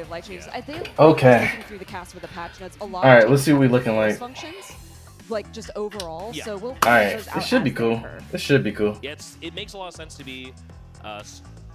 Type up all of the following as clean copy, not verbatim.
of light changes. I think Okay. looking through the cast with the patch notes, a lot. All right, let's see what we looking like. Functions, like just overall. Yeah. So we'll. All right, this should be cool. This should be cool. Yeah, it makes a lot of sense to be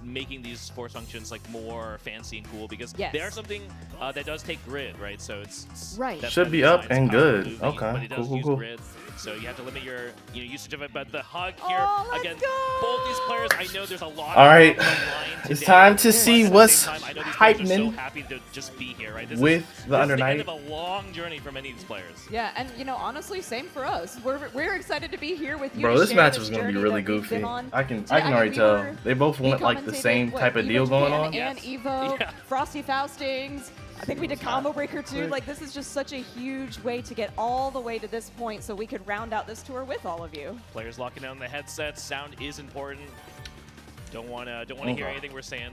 making these force functions like more fancy and cool because they are something that does take grid, right? So it's right. Should be up and good. Moving, Okay, but it does use cool. grid, so you have to limit your usage of it. But the hug here again, go! both these players, I know there's a lot. All right, on the line it's today, time to but see at the what's same time, I know these players are so hypening happy to just be here, right? This with the this under is the end 90. of a long journey for many of these players. Yeah, and honestly, same for us. We're excited to be here with you. Bro, to this share match this was gonna be journey really that we've goofy. been on. I can I mean, already we tell. were- They both We want like the commentated, same what, type of Evo deal going Japan on. And Evo, Yeah. Frosty Faustings. I think we did Combo Breaker too. Like this is just such a huge way to get all the way to this point, so we could round out this tour with all of you. Players locking down the headsets. Sound is important. Don't wanna hear anything we're saying.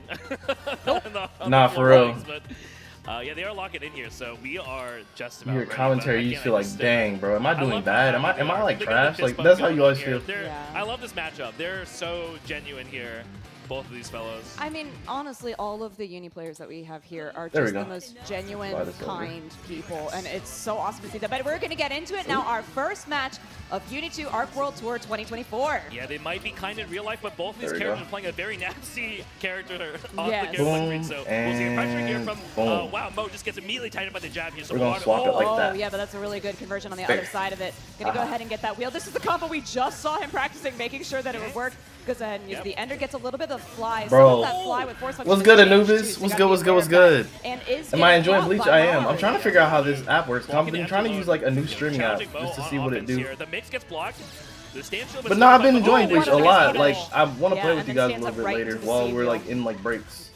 Nah, for real. But yeah, they are locking in here, so we are just about Your ready, commentary, but you again, feel I like, just, dang, bro, am I doing love bad? how Am I like they got trash? the Like fist that's bump how you going always here. feel. Yeah. I love this matchup. They're so genuine here, both of these fellows. I mean, honestly, all of the uni players that we have here are There we just the go. most genuine, Slide this over. kind people, and it's so awesome to see that. But we're going to get into it now. Our first match of Uni 2 Arc World Tour 2024. Yeah, they might be kind in real life, but both of these There we characters go. are playing a very nasty character on Yes. the camera Boom, screen. So we'll see the pressure here and from boom. wow, Mo just gets immediately tied up by the jab here. So We're gonna Water- swap it like Oh, that. yeah, but that's a really good conversion on the Fair. other side of it. Gonna go ahead and get that wheel. This is the combo we just saw him practicing, making sure that it would work. Goes ahead and use the ender, gets a little bit of fly. Bro. Some of that fly with force function What's is good, changed Anubis? too, so What's you good, gotta what's be good, what's aware of good? that. And is Am I getting enjoying blocked Bleach? by I am. I'm Mars. trying to figure out how this app works. Walking I'm into trying to mode. use like a new streaming app Challenging Mo just to on see what it offense do. here. The mix gets blocked. The stand shield, But no, I've been enjoying oh, Bleach a what lot. a Like miss. I want to Yeah, play with and you then guys a stands little up bit right later into the while sea we're wheel. like in like breaks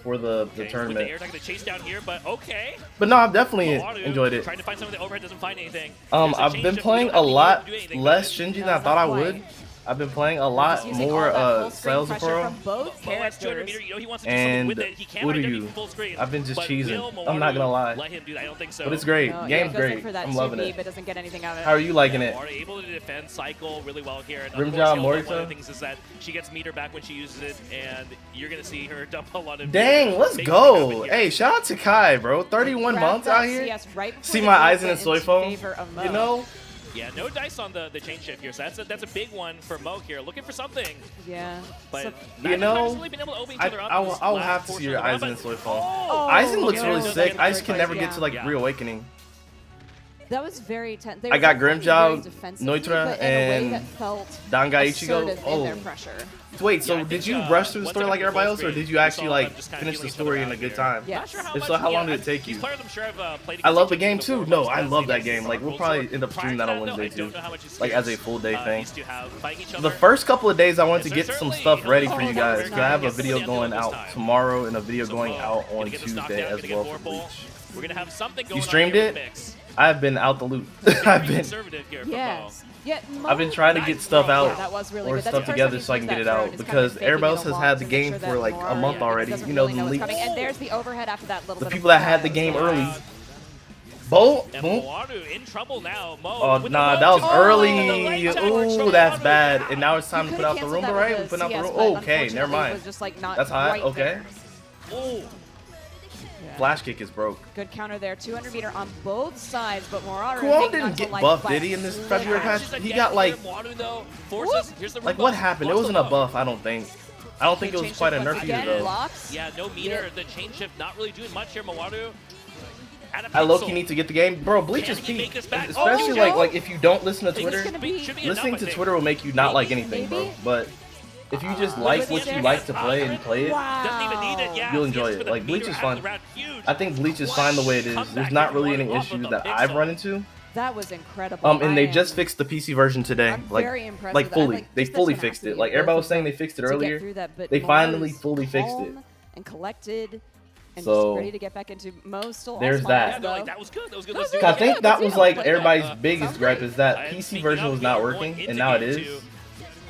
for the Okay, tournament. With the air attack, the chase down here, but okay. But no, I've definitely Mawadu enjoyed it. Trying to find something that overhead doesn't find anything. There's a I've change been shift, playing we a don't have to lot do anything, less but Shinji than No, I thought I not would. quite. I've been playing a lot Using more all that full screen Sales pressure Pro. from both Mo has 200 characters. meter, he wants to do something And with it. He can't what are right you? full screen. I've been just But cheesing. will I'm not gonna Mawadu lie. Let him do that. I don't think so. But it's great. No, Game's goes in great. for that I'm loving 2B, it. but doesn't get anything out of it. How are you liking it? Mawadu able to defend cycle really well here. And Rim of job, course, one Morita. of the things is that she gets meter back when she uses it, and you're gonna see her dump a lot of. Dang, let's make go. something happen here. Hey, shout out to Kai, bro. 31 Grabbed months that out here. CS right before See the my game eyes in went the soy into phone. favor of Mo. You know? Yeah, no dice on the chain shift here, so that's a big one for Mo here, looking for something. Yeah. But So- You know, really been able to open each other up in I'll this have last to see portion your of the eyes run, in but- the soy phone. Oh, Aizen looks yeah, really those sick. are I just can great never plays, get to like yeah. reawakening. That was very tense. I got Grim Job, defensively, Noitra, but in a way and that felt Dangai assertive Ichigo. in their Oh, pressure. wait. So Yeah, I did think, you rush through the once story I like got the everybody full else, or screen, did you we actually saw them like just kinda finish the feeling each story other in a out good here. time? Yeah. Not sure If so, how long did it yeah, take these you? players I'm sure have played I love the against game each too. other No, before, I but love that they game. Like we'll World probably Tour. end up Prior streaming to that on though, Wednesday I don't too, know how much like as a experience, full day thing. these two have fighting each The other. first couple of days I wanted to Yes, get sir, some certainly. stuff ready for Oh, you that guys was because I have a nice. video going out tomorrow and a video So going Mo, out gonna on get this Tuesday knockdown, as gonna well get for more Bleach. ball. We're gonna have something going You on streamed here it? with Mix. I've been out the loop. Very I've been conservative here from Mo. Yes. Yeah, I've been trying to Nice get stuff throw. out Yeah, that was really or good. That's stuff the first together time so I he's can get used it that out throw, and he's because kind of everybody else faking has it a had the lot to make game sure for that like a Mara month already. doesn't You know, really the know what's leaks. coming. And there's the overhead after that little The bit people of that had the flag. game Yeah. early. Boom, And boom. Mawadu in trouble now. Mo Oh, with nah, the that was low early. the late tag from Ooh, that's Mawadu. bad. And now it's time You to put could've out the canceled Roomba, that right? with We're putting out the CS, Roomba. but Oh, okay, unfortunately never it mind. was just, like, not That's hot. right Okay. there. Oh, Yeah. Flash kick is broke. Good counter there. 200 meter on both sides, but Morara Kuo hanging didn't onto get life buffed, by did he, in this sliver. February patch? She's He again got here. like, Mawadu, though, forces. Here's the like Roomba. what happened? It Blocks wasn't a the buff, I don't think. I don't think it was Change quite a shift nerf once either again, though. blocks. Yeah, no meter. The chain shift not really doing much here. Mawadu. At a I low-key pixel. need to get the game. Bro, Bleach Can is he make peak. this back? Especially Oh, no. like if you don't listen to Think this Twitter, gonna be- should be enough, listening I to think. Twitter will make you not like Maybe? anything, bro. Maybe? But if you just Look like at what this. you like to play and play it, Wow. Doesn't even need it. Yeah, You'll he enjoy hits it. for the Like, Bleach meter is after fun. the round. Huge. I think Bleach is fine the way it is. Comeback There's not here, really any Mawadu off of issues the that pixel. I've run into. That was incredible. And they I just am- fixed the PC version today. I'm Like, very impressed like with that. fully. Like, They just the fully fixed tenacity it. Like of everybody both was saying of they fixed it to get earlier. through that, but They Mara finally is fully fixed it. calm and collected and So, just ready to get back into Mo still there's on that. Yeah, fires, no, though. like, that was good. That was good. That Let's was do I it. think Yeah, that let's was see like how it plays everybody's out. biggest Sounds gripe great. is that And PC speaking version of, was we not are working, going and now it into is.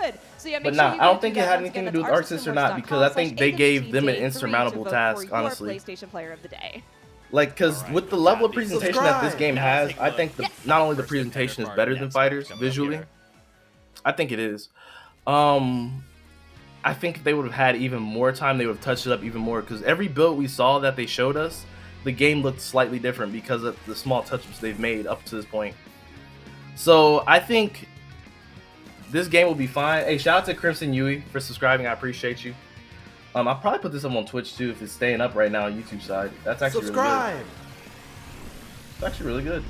good. So yeah, but nah, I don't think it had anything to do with Arc System or not, because I think they gave them an insurmountable task, honestly. PlayStation Player of the Day. Like, because with the level of presentation that this game has, I think not only the presentation is better than Fighters visually, I think it is. I think if they would have had even more time, they would have touched it up even more, because every build we saw that they showed us, the game looked slightly different because of the small touch-ups they've made up to this point. So I think this game will be fine. Hey, shout out to Crimson Yui for subscribing. I appreciate you. I'll probably put this up on Twitch too if it's staying up right now on YouTube side. That's actually subscribe. Really good. It's actually really good.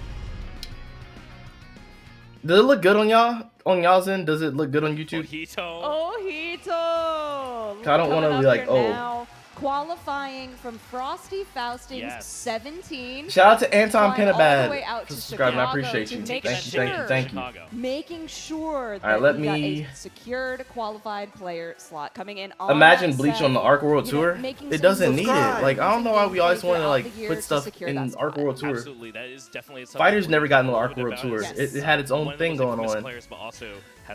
Does it look good on y'all? On y'all's end? Does it look good on YouTube? Ojito! I don't want to be like, oh. Now, qualifying from Frosty Fausting's 17. Shout out to Anton Pinnabad for subscribing. I appreciate you. Thank you. Making sure that we got a secured qualified player slot coming in. Imagine Bleach on the Arc World Tour. It doesn't need it. Like, I don't know why we always want to like put stuff in Arc World Tour. Absolutely, that is definitely Fighters never got in the Arc World Tour. It had its own thing going on.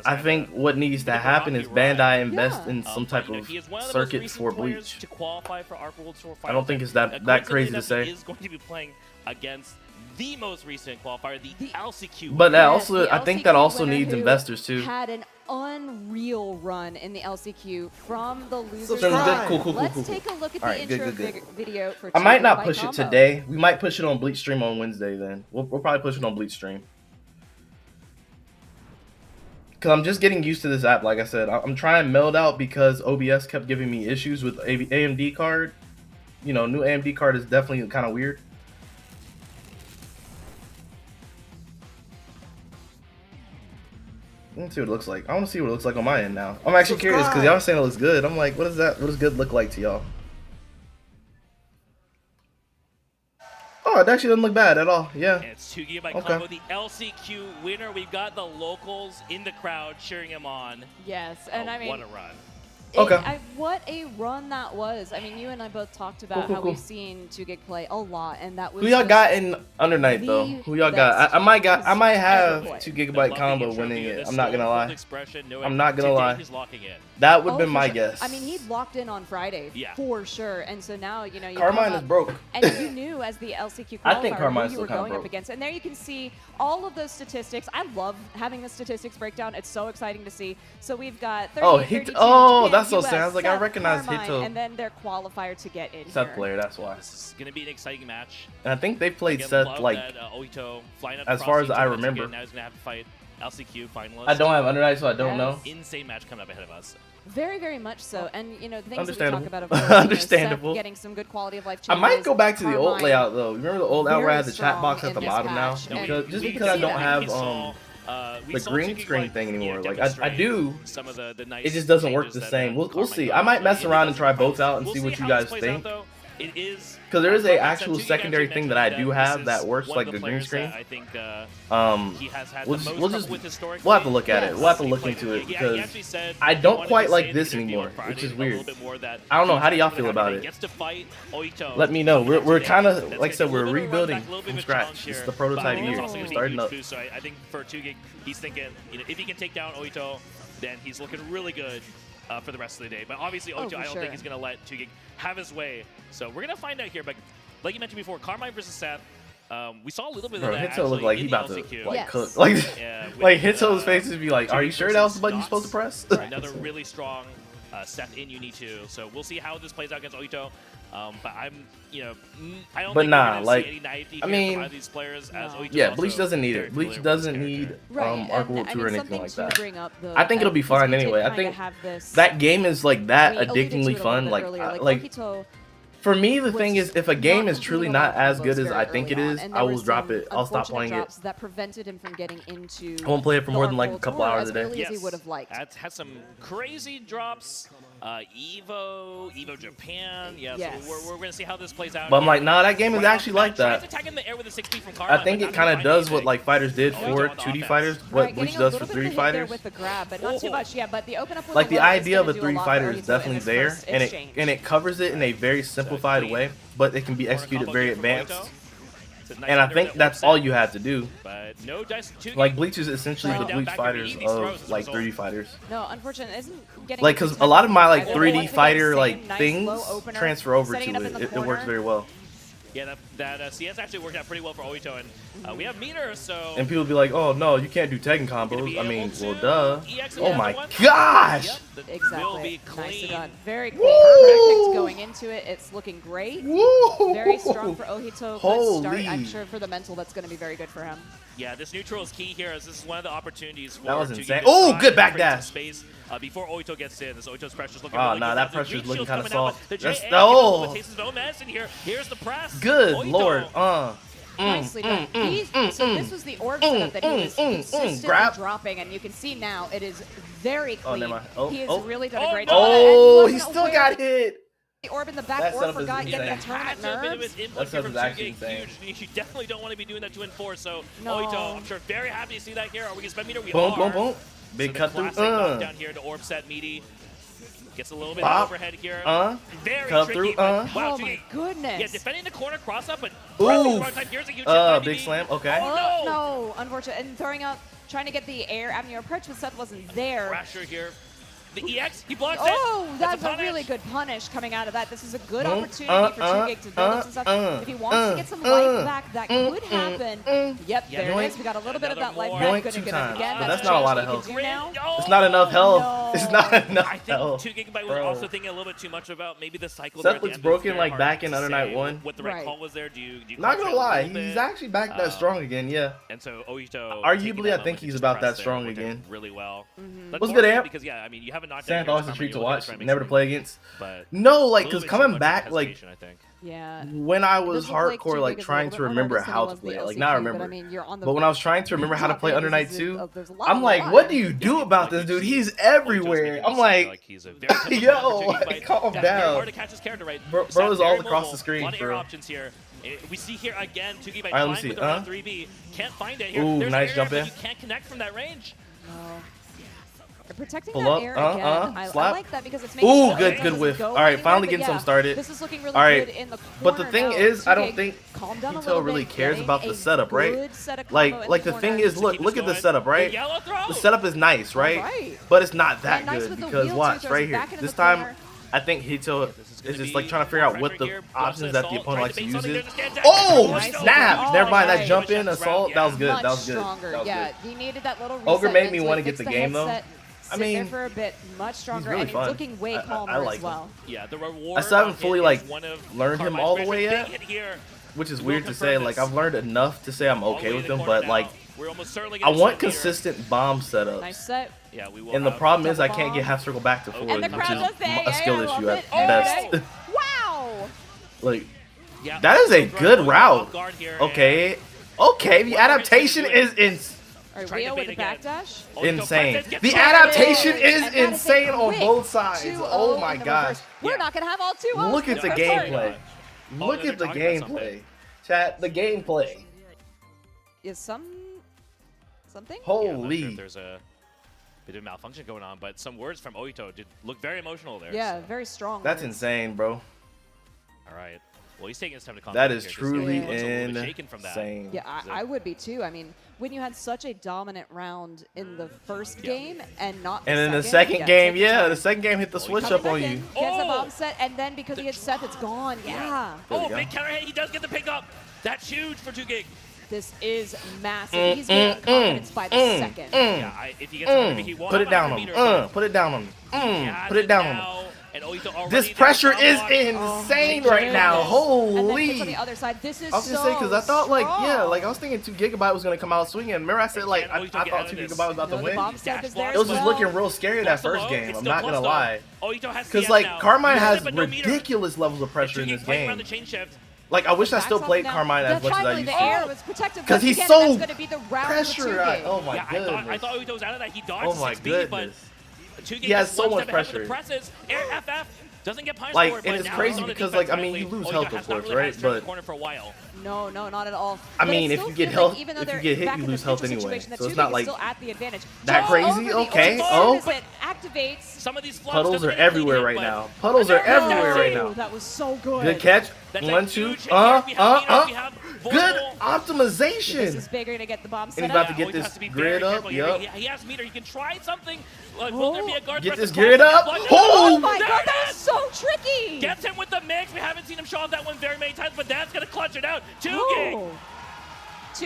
I think what needs to happen is Bandai invest in some type of circuit for Bleach. I don't think it's that crazy to say. Is going to be playing against the most recent qualifier, the LCQ. But that also, I think that also needs investors too. Had an unreal run in the LCQ from the losers. Cool. Let's take a look at the intro video for. I might not push it today. We might push it on Bleach stream on Wednesday. Then we'll probably push it on Bleach stream. Cause I'm just getting used to this app. Like I said, I'm trying meld out because OBS kept giving me issues with AMD card. You know, new AMD card is definitely kind of weird. Let's see what it looks like. I want to see what it looks like on my end now. I'm actually curious because y'all saying it looks good. I'm like, what is that? What does good look like to y'all? Oh, it actually doesn't look bad at all. Yeah. And it's 2 GB combo, the LCQ winner. We've got the locals in the crowd cheering him on. Yes, and I mean, what a run. What a run that was. I mean, you and I both talked about how we've seen 2GIG play a lot, and that was. Who y'all got in Under Night though? Who y'all got? I might have 2 GB combo winning it. I'm not gonna lie. I'm not gonna lie. That would have been my guess. I mean, he locked in on Friday for sure, and so now you know Carmine is broke. And you knew as the LCQ qualifier who you were going up against, and there you can see all of those statistics. I love having the statistics breakdown. It's so exciting to see. So we've got 30, that's so sounds like I recognize Hito. And then their qualifier to get in Seth here. player, that's why. This is going to be an exciting match. And I think they played Seth like as far as I remember. Now he's going to have to fight LCQ finalist. I don't have Under Night, so I don't know. Insane match coming up ahead of us. Very, very much so. And, you know, the things that we talk about, of course, understandable. Seth getting some good quality of life changes. I might go back to the old layout, though. Remember the old layout where I had the chat box at the bottom now? Just because I don't have the green screen thing anymore. Like, I do. It just doesn't work the same. We'll see. I might mess around and try both out and see what you guys think. Because there is a actual secondary thing that I do have that works like the green screen. We'll have to look at it. We'll have to look into it because I don't quite like this anymore, which is weird. I don't know. How do y'all feel about it? Let me know. We're kind of, like I said, we're rebuilding from scratch. It's the prototype year. We're starting up. So I think for 2GIG, he's thinking, you know, if he can take down Oito, then he's looking really good. For the rest of the day. But obviously, Oito, I don't think he's going to let 2GIG have his way. So we're going to find out here. But like you mentioned before, Carmine versus Seth, we saw a little bit of that. Hito looked like he about to like cook. Like, like Hito's face would be like, are you sure that was the button you're supposed to press? Another really strong Seth in Uni 2. So we'll see how this plays out against Oito. But I'm, you know, I don't think we're see any naivety here from these players as Oito Bleach doesn't need it. Bleach doesn't need Arc World Tour or anything like that. I think it'll be fine anyway. I think that game is like that addictingly fun. Like for me, the thing is, if a game is truly not as good as I think it is, I will drop it. I'll stop playing it. That prevented him from getting into. I won't play it for more than like a couple hours a day. Yes, he would have liked. That's had some crazy drops. Evo Japan. Yeah, so we're gonna see how this plays out. But I'm like, nah, that game is actually like that. I think it kind of does what like fighters did for 2D fighters, what Bleach does for 3D fighters. With the grab, but not too much. Yeah, but the open up like the idea of a 3D fighter is definitely there, and it covers it in a very simplified way, but it can be executed very advanced. And I think that's all you have to do. Like Bleach is essentially the Bleach fighters of like 3D fighters. No, unfortunately, isn't getting like because a lot of my like 3D fighter like things transfer over to it. It works very well. Yeah, that CS actually worked out pretty well for Oito, and we have Meter, so. And people be like, "Oh no, you can't do Tekken combos." I mean, well, duh. Oh my gosh! Yep, exactly. Nicely done. Very cool. Perfect going into it. It's looking great. Woo! Very strong for Ojito. Good start. I'm sure for the mental, that's going to be very good for him. Yeah, this neutral is key here, as this is one of the opportunities for that was Tugi insane. to Oh, try good and back create dash. some space before Oito gets in. This Oito's pressure's looking Oh, really nah, good. that The pressure's Bleach looking shield's kind of coming out, soft. but the That's JA oh, takes his own medicine here. Here's the press. good Oito. lord. Nicely done. So this was the orb setup that he was consistently dropping, and you can see now it is very clean. never mind. He has really done a great job. Oh, he still got hit. The orb in the back, That or setup is forgot getting insane. the tournament nerves. That setup is actually insane. Huge. You definitely don't want to be doing that to enforce. So No. Oito, I'm sure very happy to see that here. Are we gonna spend meter? We Boom, are. boom, boom. Big So cut the through. classic knockdown here to orb set meaty. Gets a little bit Bop. overhead here. Very Cut tricky. through. But, wow, Oh my goodness. Yeah, defending the corner cross up, but Ooh. here's a huge hit Big slam. Okay. Oh, no, unfortunate. And throwing out, trying to get the air avenue approach, but Seth wasn't there. Pressure here. The EX, he blocks it. Oh, that's a punish. really good punish coming out of that. This is a good opportunity for 2Gig to build up some stuff. If he wants to get some life back, that could happen. Yep, there it is. We got a little bit of that life back. Yoink Gonna 2 get it times. again. But that's not a lot of what health. you can do now. It's not enough health. No. It's not enough I think health. 2Gig was also thinking a little bit too much about maybe the cycle. Seth there at the looks end. broken It's like very back hard in to Under Night say 1. What the right call was there? Do you Not gonna concentrate a lie, little he's bit? actually back that strong again, yeah. And so Oito, Arguably, I think he's about that strong again. Really well. What's good, Amp? Because yeah, I mean, you have a knockdown. Seth always a treat to watch, Never never to play against. But No, like, because coming back, like, I think. Yeah. when I was This looks like hardcore, 2Gig like, is a trying little to bit remember more how to noticed play than it, the like, not LCQ, remember. But, I mean, you're on the But when I was trying to remember how to play Under Night 2, there's a lot I'm of like, life. what do you do about this dude? He's everywhere. I'm like, he's a very yo, like, calm down. hard to catch his character right. Bro is all Very across mobile. the screen, A lot of air bro. options here. We see here again, 2Gig by All right, let me trying see. with the round 3B. Can't find it here. Ooh, There's nice air, jump but in. You can't connect from that range. No. Protecting Pull that up, air again. I slap. like that because it's making Ooh, sure good, that good doesn't whiff. go All right, anywhere, finally but getting yeah, some started. This is looking really All right, good in the but the corner thing now. is, I don't 2Gig, think calm down a Hito little really bit, cares getting about the a setup, right? good set of combo in Like the corner. thing is, look keep at this the going. setup, right? The yellow throw. The setup is nice, right? Right. But it's not that Yeah, nice good with the because wheel, watch too, right throws here. back into This the time, corner. I think Hito is just like trying to figure out what the options that the opponent likes to use is. Oh, Oh, Nice. snap! Oh, Never mind, that right. jump in assault, that was good. That Much was good. stronger. That was Yeah, good. he needed that little reset. Ogre made me mentally, wanna get fix the game, though. headset, I sit there mean, for a bit, much stronger, really and fun. he's looking way I calmer like as him. well. Yeah, the reward. I still haven't on fully, hit like, is one of learned him Carmine's all the greatest. way Big yet. hit here. Which is We'll weird to confirm say. this. Like I've learned enough to say I'm All the okay way with to the him, corner but now. like We're almost certainly I gonna want set meter. consistent bomb setups. Nice set. Yeah, we will. And the have problem is I double can't get bomb. half circle back to forward, And the which crowd is was saying, a skill "Hey, I issue love at it." best. Wow. Like Yeah, that is a throw good off route. guard here, Okay, okay. The adaptation is All right, Trying to Wheel with bait the again. backdash. and insane. Gets The started. adaptation And is that is a insane on quick both sides. 2-0 Oh my in the gosh. reverse. We're Yeah. not gonna have all 2-0. Look at the Yeah, gameplay. Oh, Look they're at the talking about something. gameplay. Chat, the gameplay. Is something? Yeah, I'm not sure Holy. if there's a bit of malfunction going on, but some words from Oito did look very emotional there. Yeah, so. very strong. That's words. insane, bro. All right. Well, he's taking his time to calm That down is here, 'cause truly he looks a little bit shaken from that. insane. Yeah, I would be too. I mean, when you had such a dominant round in the first Yeah. game and not And the in the second second game, take your yeah, time. the second game hit the switch Coming up on back you. in, gets the Oh! bomb set, and then because he hit Seth, it's gone. Yeah. There we Oh, go. big counter hit. He does get the pickup. That's huge for 2Gig. This is massive. He's getting confidence by the second. Yeah, if he gets a he won't Put have it down on 100 him. meters. Put it down on him. He has Put it down on him. now, and Oito already This did pressure the is block. insane Oh, right now. goodness. And then Holy. hits on the other side. This is I was gonna so say because I thought like yeah, strong. like I was thinking 2GB was gonna come out swinging. Remember I said like Can't I always thought get out of 2GB this. was about to No, the win. bomb set is there It It was as just well. looking real scary that Plus first the low, game. it's I'm still not plus gonna though. lie. Oito has Because CS like now. Carmine He has but no meter. ridiculous levels of pressure in 2Gig this playing around the game. chain shift. Like I wish I Backs still off played now. Carmine as Yeah, much as I finally, used the to. air was protected. Because once he's again, so that's gonna be the round for pressure. 2Gig. Oh my Yeah, goodness. I thought Oito was out of that. He dodged Oh my 6B, but goodness. 2Gig He has is so one much step ahead with the pressure. presses. Air FF doesn't get punished Like, for it, and but it's now crazy he's on the because, defense like, I mean, you finally. lose Oito health, has of not course, really right? had to turn the But- corner for a while. No, not at all. I But mean, if still you get feel like health- even though if you they're get hit, back you in lose this health neutral anyway. situation, that So it's 2Gig not is like still at the advantage. that Just crazy. over the Okay. open Oh. as it activates. Some of these flops Puddles doesn't are get clean everywhere hit, right but- now. Puddles are But there- everywhere right now. That was so good. Good catch. That's 1, a 2. huge hit here. We have Nino, we have Good Volvo. This optimization. is bigger to get the bomb And set he's about up. to get Oito this has to be grid very up, careful here. yup. He has meter. He can try something. Like, will there be a guard Get press this to grid block? up. Block it. Oh! Oh my There god, it that is. was so tricky! Gets him with the mix. We haven't seen him show off that one very many times, but that's going to clutch it out. 2Gig. Oh.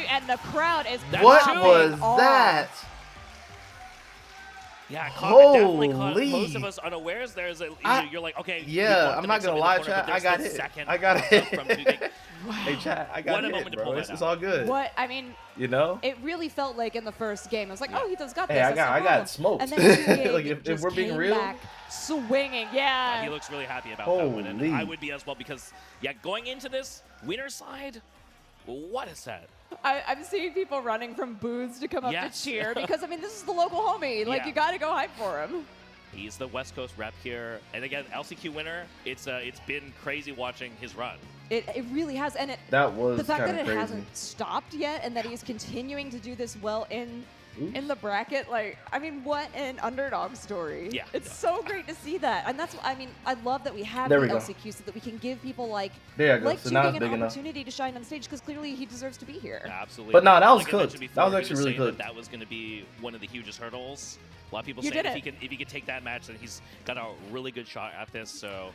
And the crowd is What That's was popping off. that? Yeah, definitely caught most of us unawares. There's you're like, okay. Yeah, I'm not gonna lie, chat. I got hit. I got hit. Hey, chat. I got hit, bro. It's all good. What I mean, you know, it really felt like in the first game, I was like, oh, he does got this. Hey, I got smoked. And then like if we're being real, back, swinging. Yeah. He looks really happy about that one, and I would be as well because going into this winner side, what a set. I'm seeing people running from booths to come up to cheer because, I mean, this is the local homie. Like, you got to go hype for him. He's the West Coast rep here. And again, LCQ winner, it's been crazy watching his run. It really has. And the fact that it hasn't stopped yet and that he's continuing to do this well in the bracket, like, I mean, what an underdog story. Yeah. It's so great to see that. And that's, I mean, I love that we have the LCQ so that we can give people like Juking an opportunity to shine on stage because clearly he deserves to be here. Yeah, absolutely. But no, that was cooked. That was actually really good. That was going to be one of the hugest hurdles. A lot of people say if he can take that match, then he's got a really good shot at this. So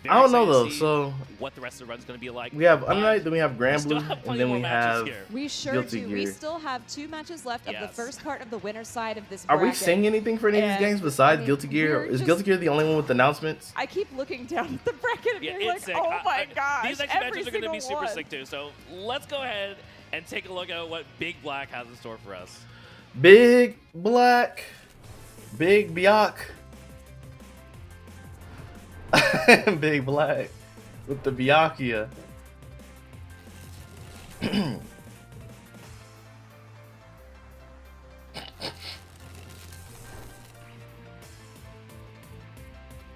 I don't know though. So what the rest of the run's going to be like? We have Unite, then we have Granblue, and then we have we sure do. We still have 2 matches left of the first part of the winner side of this Are bracket. we seeing anything for any of these games besides Guilty Gear? Is Guilty Gear the only one with announcements? I keep looking down at the bracket and being like, sick. Oh my gosh. These next matches are going to be super sick too. So let's go ahead and take a look at what Big Black has in store for us. Big Black. Big Biak. Big Black with the Biakia.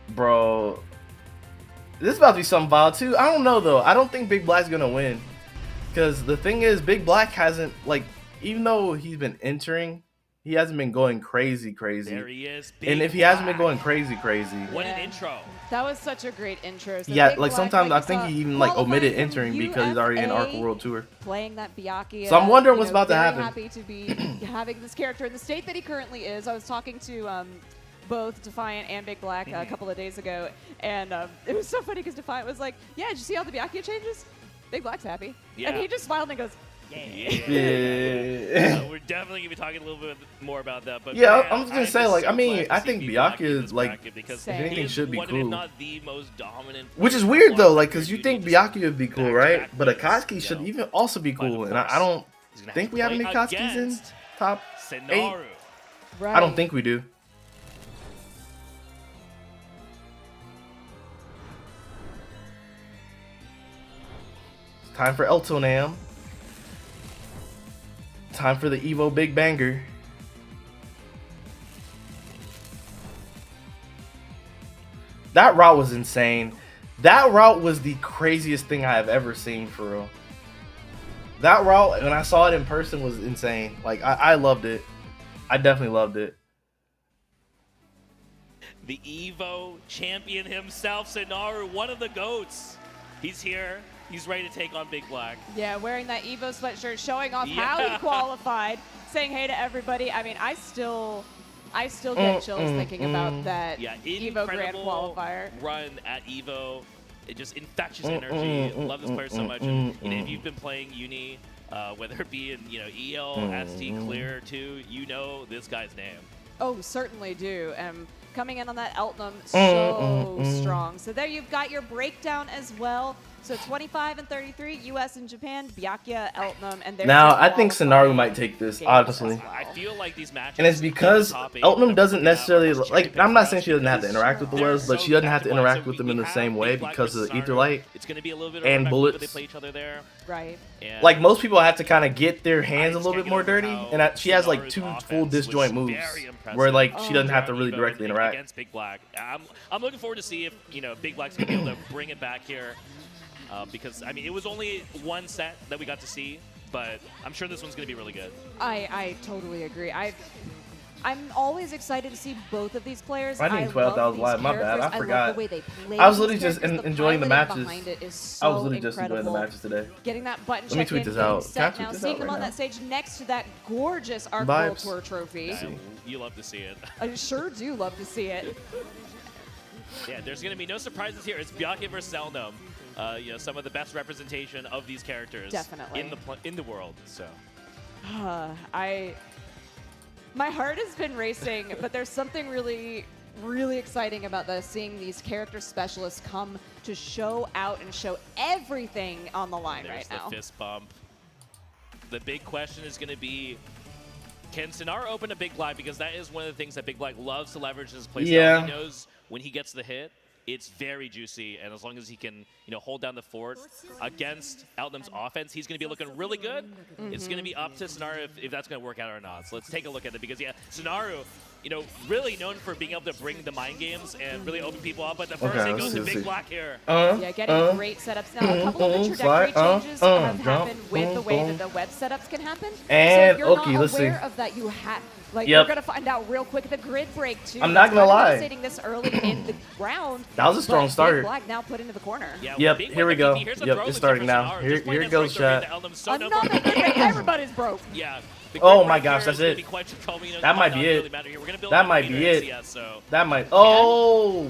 Bro, this is about to be something wild too. I don't know though. I don't think Big Black's gonna win because the thing is, Big Black hasn't, like, even though he's been entering, he hasn't been going crazy. There he is. And if he hasn't been going crazy. What an intro. That was such a great intro. So yeah, like sometimes I think he even like omitted entering because he's already in Arc World Tour. Playing that Biakia. So I'm wondering what's about to happen. Happy to be having this character in the state that he currently is. I was talking to both Defiant and Big Black a couple of days ago, and it was so funny because Defiant was like, "Yeah, did you see all the Biakia changes? Big Black's happy." Yeah. And he just smiled and goes, Yeah. We're definitely gonna be talking a little bit more about that. But yeah, I'm just gonna say, like, I mean, I think Biakia is like, if anything should be cool. Not the most dominant. Which is weird though, like, cause you think Biakia would be cool, right? But Akatsuki should even also be cool, and I don't think we have any Akatsuki's in top 8. Right. I don't think we do. It's time for Eltonam. Time for the Evo Big Banger. That route was insane. That route was the craziest thing I have ever seen, for real. That route, when I saw it in person, was insane. Like, I loved it. I definitely loved it. The Evo champion himself, Sinaru, one of the GOATs. He's here. He's ready to take on Big Black. Yeah, wearing that Evo sweatshirt, showing off how he qualified, saying hey to everybody. I mean, I still get chills thinking about that Evo Grand Qualifier. Run at Evo. It just infectious energy. Love this player so much. And, you know, if you've been playing Uni, whether it be in EL, ST, Clear 2, you know this guy's name. Oh, certainly do. Coming in on that Eltnum, so strong. So there you've got your breakdown as well. So 25 and 33, US and Japan, Biakia, Eltnum, and now I think Sinaru might take this, honestly. I feel like these matches, and it's because Eltnum doesn't necessarily, like, I'm not saying she doesn't have to interact with the Wells, but she doesn't have to interact with them in the same way because of the Aetherlight and bullets. Right. Like, most people have to kind of get their hands a little bit more dirty, and she has like 2 full disjoint moves where, like, she doesn't have to really directly interact. Against Big Black. I'm looking forward to see if Big Black's gonna be able to bring it back here. Because, I mean, it was only one set that we got to see, but I'm sure this one's going to be really good. I totally agree. I'm always excited to see both of these players. I didn't 12,000 live. My bad. I forgot. I love the way they play. I was literally just enjoying the matches. So I was literally just enjoying the matches today. Getting that button Let me tweet this out. Now, seeing them on that stage next to that gorgeous Arc World Tour trophy. You love to see it. I sure do love to see it. Yeah, there's going to be no surprises here. It's Biakia versus Eltnum. Some of the best representation of these characters definitely in the world. So, My heart has been racing, but there's something really exciting about seeing these character specialists come to show out and show everything on the line right now. There's the fist bump. The big question is going to be, can Sonar open a Big Black? Because that is one of the things that Big Black loves to leverage in his playstyle. Yeah. He knows when he gets the hit, it's very juicy, and as long as he can, hold down the fort against Eltnum's offense, he's going to be looking really good. It's going to be up to Sonaru if that's going to work out or not. So let's take a look at it, because Sonaru, really known for being able to bring the mind games and really open people up, but the first thing goes to Big Black here. Yeah, getting great setups now. A couple of the trajectory changes have happened with the way that the web setups can happen. And so if you're not aware of that, you have. You're going to find out real quick. The grid break, too. I'm not going to lie. Devastating this early in the round. That was a strong start. Big Black now put into the corner. Yep, here we go. Yep, it's starting now. Here it goes, chat. Another grid break. Everybody's broke. Yeah. Oh my gosh, that's it. That might be it. That might be it. That might. Oh!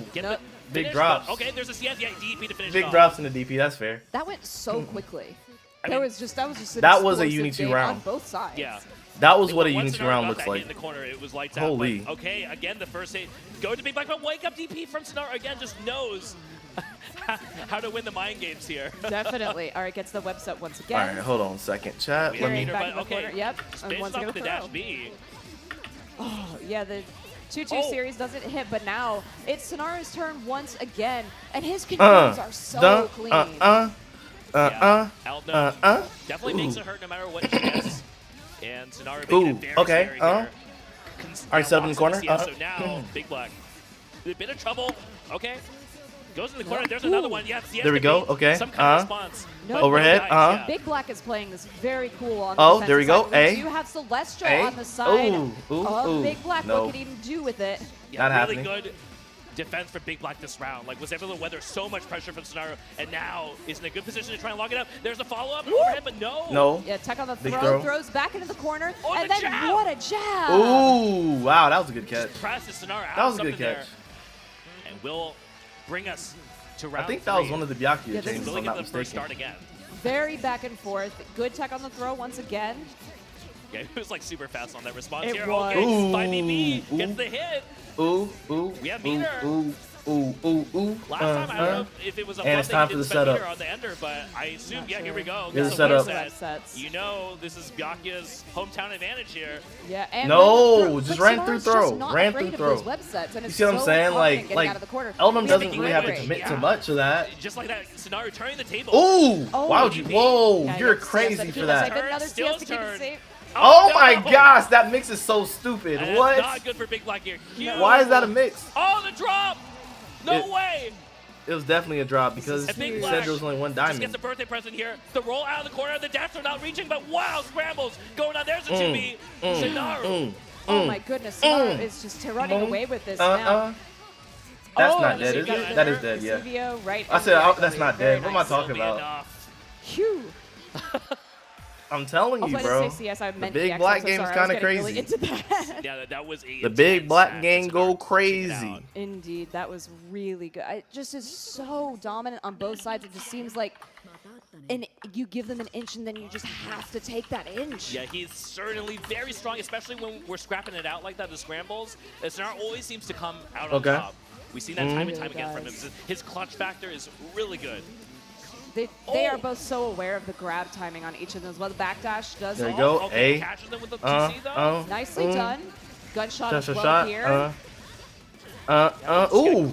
Big drops. Okay, there's a DP to finish. Big drops in the DP. That's fair. That went so quickly. That was just that was a Unity round on both sides. Yeah. That was what a Unity round looks like. In the corner, it was lights Holy. out. But, okay, again, the first hit. Go to Big Black, but wake up DP from Sonar again. Just knows how to win the mind games here. Definitely. All right, gets the web set once again. All right, hold on a second, chat. Let me. Okay. Yep. Spins off the dash B. Oh yeah, the 2-2 series doesn't hit, but now it's Sonaru's turn once again, and his controls are so clean. Definitely makes it hurt no matter what she gets. And Sonaru making it very scary here. All right, 7 in the corner. So now, Big Black. A bit of trouble. Okay. Goes in the corner. There's another one. Yes, there we go. Okay. Some kind of response. Overhead. Big Black is playing this very cool on the there we go. Side. You have Celestial on the side. Big Black. No. What could he even do with it? Not really happening. Good defense for Big Black this round. Was able to weather so much pressure from Sonaru, and now is in a good position to try and lock it up. There's a follow-up overhead, but no. Yeah, tech on the throw, throws back into the corner, and then jab. What a jab! Ooh, wow, that was a good catch. Just presses Sonaru out. That was a good catch. And will bring us to round I think that was one of the Byakuya changes, if I'm not first start mistaken. again. Very back and forth. Good tech on the throw once again. Yeah, he was super fast on that response it here. Was. Okay, ooh, 5BB gets the hit. We have meter. Last time, I don't know if it was a and it's time for the setup on the ender, but I assume, here we go. Here's the setup. This is Byakuya's hometown advantage here. Yeah, and just ran through throw. Ran through throw. You see what I'm saying? Like Eltnum doesn't really have to commit to much of that. Just like that, Sonaru turning the table. Ooh! Why would you? Whoa! You're crazy for that. Turn. Oh my gosh, that mix is so stupid. And what? Not good for Big Black here. Why is that a mix? Oh, the drop! No way! It was definitely a drop because Big you Black said there was only one diamond. Just gets a birthday present here. The roll out of the corner. The dash are not reaching, but wow, scrambles going on. There's a 2B. Sonaru. Oh my goodness, Sonaru is just running away with this now. That's not dead, is it? That is dead, yeah. I said that's not dead. What am I talking about? Phew. I'm telling you, bro. The Big Black game's kind of crazy. Yeah, that was the Big Black game go crazy. Indeed, that was really good. It just is so dominant on both sides. It just seems like, and you give them an inch, and then you just have to take that inch. Yeah, he's certainly very strong, especially when we're scrapping it out like that. The scrambles, Sonaru always seems to come out on top. We've seen that time and time again from him. His clutch factor is really good. They are both so aware of the grab timing on each of them as well. The backdash does. There you go. Okay, catches them with the 2C though. Nicely done. Gunshot as well here. Ooh,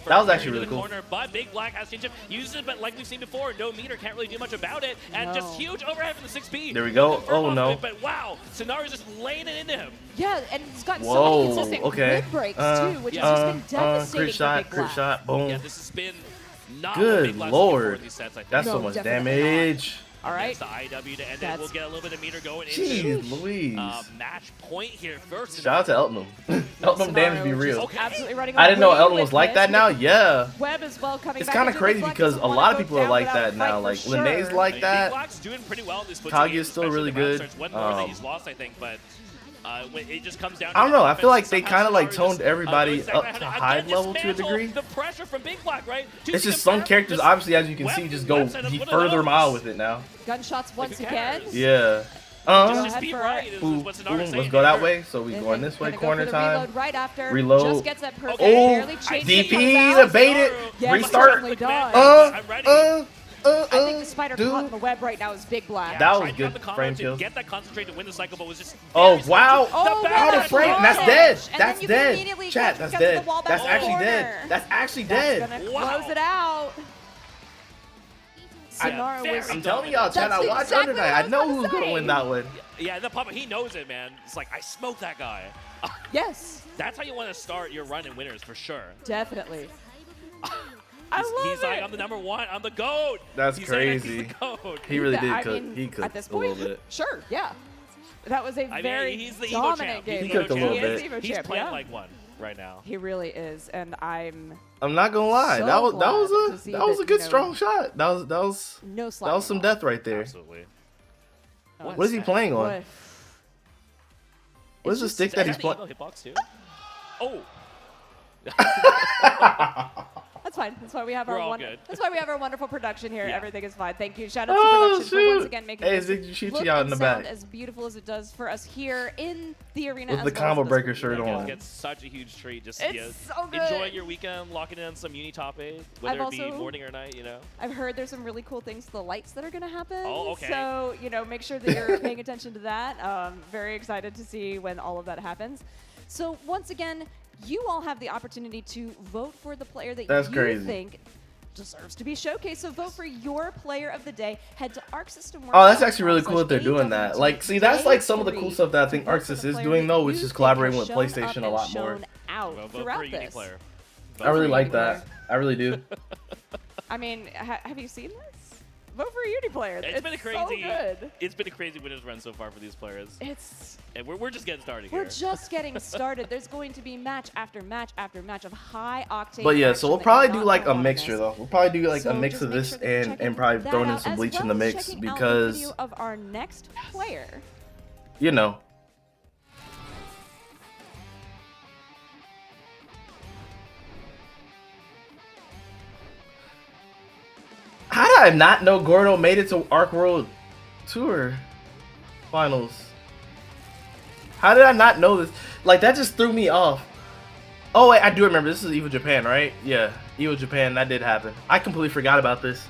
that was actually really cool. Corner, but Big Black has changed it, uses it, but like we've seen before, no meter, can't really do much about it, and just huge overhead from the 6B. There we go. Oh no. But wow, Sonaru's just laying it into him. Yeah, and it's got so many consistent grid breaks too, which has just been devastating for Big Black. Crit shot, boom. Yeah, this has been not good Lord. These sets, I think. That's so much damage. All right. The IW to end it. We'll get a little bit of meter going into Louise. Match point here first. Shout out to Eltnum. Eltnum damage be real. Absolutely running I didn't know Eltnum was like that now. Yeah. Web as well coming it's kind of crazy because a lot of people are like that now. Like Linnea's like that. Doing pretty well in this Kaguya's still really good. One more that he's lost, I think, but it just comes down to I don't know. I feel like they kind of like toned everybody up to high level to a degree. The pressure from Big Black, right? It's just some characters, obviously, as you can see, just go the further mile with it now. Gunshots once again. Yeah. Just be right is what's an artist saying. Let's go that way. So we going this way, corner time. Reload right after. Reload. Just gets that perfect. Oh, Barely changes DP to bait it. Yes, Restart. I'm ready. I think the spider caught in the web right now is Big Black. Yeah, that was good frame to kill. Get that concentrate to win the cycle, but was just wow! Oh, the frame. That's dead. That's dead. Immediately Chat, that's dead. That's actually dead. That's actually dead. That's gonna close it out. I'm telling y'all, chat, I watched Under Night. I know who's gonna win that one. Yeah, the Papa, he knows it, man. It's like, I smoked that guy. Yes. That's how you want to start your run in winners, for sure. Definitely. He's like, I'm the #1. I'm the GOAT. That's crazy. He really did cook. He cooked at this point, a little bit. Sure, yeah. That was a very dominant game. He cooked a little bit. He's playing like one right now. He really is, and I'm not gonna lie. So that was a good strong shot. That was no that was some depth right there. Absolutely. What is he playing on? What is the stick that he's playing? Oh. That's fine. That's why we have that's why we have our wonderful production here. Yeah. Everything is fine. Thank you. Shout out to production for once again making this look out in and the sound back as beautiful as it does for us here in the arena. With the combo breaker shirt on. It's such a huge treat. Just it's so good. Enjoying your weekend, locking in some uni topic, whether it be morning or night. I've heard there's some really cool things to the lights that are going to happen. Oh, okay. So make sure that you're paying attention to that. Very excited to see when all of that happens. So once again, you all have the opportunity to vote for the player that you think deserves to be showcased. So vote for your player of the day. Head to Arc System. Oh, that's actually really cool that they're doing that. Like, see, that's like some of the cool stuff that I think Arc System is doing, though, which is collaborating with PlayStation a lot more. Throughout this. I really like that. I really do. I mean, have you seen this? Vote for a Uni player. It's been a crazy. So good. It's been a crazy winners run so far for these players. And we're just getting started here. We're just getting started. There's going to be match after match after match of high octane. But yeah, so we'll probably do like a mixture though. We'll probably do like a mix of this and probably throwing in some Bleach in the mix because of our next player. How did I not know Gordo made it to Arc World Tour Finals? How did I not know this? Like, that just threw me off. Oh, wait, I do remember. This is EVO Japan, right? Yeah, EVO Japan. That did happen. I completely forgot about this.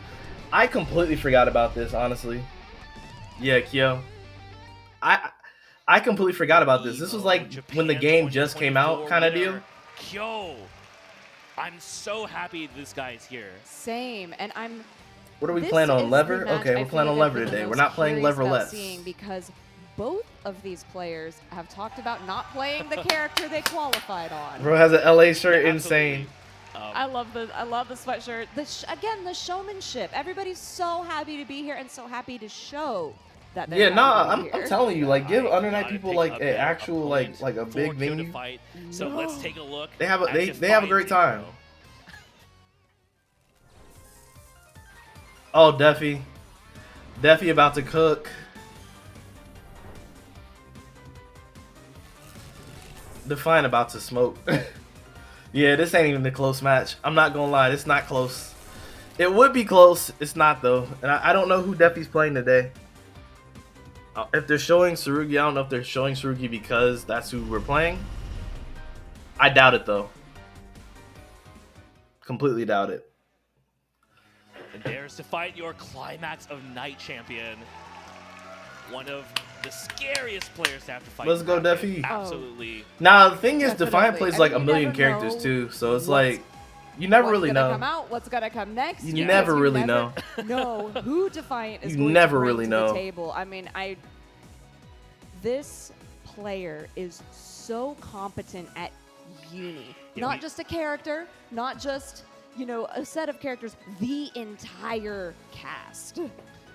Honestly. Yeah, Kyo. I completely forgot about this. This was like when the game just came out kind of deal. Kyo. I'm so happy this guy is here. Same. And I'm... What are we playing on, lever? Okay, we're playing on lever today. We're not playing lever-less. Because both of these players have talked about not playing the character they qualified on. Bro has an LA shirt, insane. I love the sweatshirt. Again, the showmanship. Everybody's so happy to be here and so happy to show that they're I'm telling you, like, give Under Night people like an actual like a big venue. So let's take a look. They have a great time. Oh, Deafy about to cook. Defiant about to smoke. Yeah, this ain't even a close match. I'm not gonna lie, it's not close. It would be close, it's not though. And I don't know who Deafy's playing today. If they're showing Tsurugi, I don't know if they're showing Tsurugi because that's who we're playing. I doubt it though. Completely doubt it. And dares to fight your Climax of Night champion. One of the scariest players to have to fight. Let's go, Deafy. Absolutely. Now, the thing is, Defiant plays like a million characters too, so it's like, you never really know. What's gonna come next? You never really know. No, who Defiant is you going never to bring really to know. the table. I mean, this player is so competent at Uni. Not just a character, not just, a set of characters, the entire cast.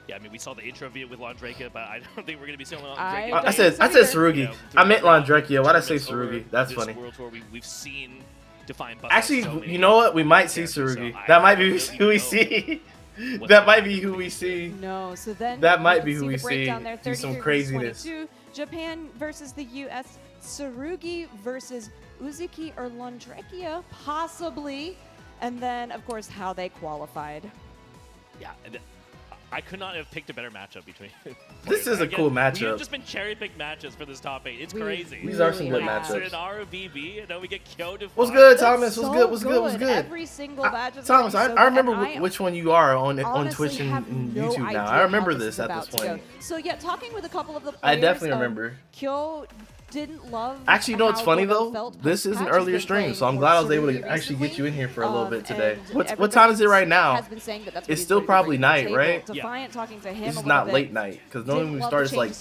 Yeah, I mean, we saw the intro video with Landrekia, but I don't think we're going to be seeing Landrekia. I said Tsurugi. I meant Landrekia. Why'd I say Tsurugi? That's funny. World Tour, we've seen Defiant Actually, you know what? We might see Tsurugi. That might be who we see. That might be who we see. No, so then that might be who we see. Do some craziness. Japan versus the U.S. Tsurugi versus Uzuki or Landrekia, possibly. And then, of course, how they qualified. Yeah. I could not have picked a better matchup between. This is a cool matchup. We've just been cherry-picked matches for this top 8. It's crazy. These are some good matchups. RBB, and then we get Kyo Defiant. What's good, Thomas? What's good? What's good? Every single match is Thomas, so I remember good. which one you are on Twitch and no YouTube now. I remember this at this point. So yeah, talking with a couple of the players, I definitely remember. Kyo didn't love. Actually, you know what's funny though? This is an earlier stream, so I'm glad I was able to actually get you in here for a little bit today. What time is it right now? It's still probably night, right? Defiant talking to him. This is not late night because normally when we start it's like.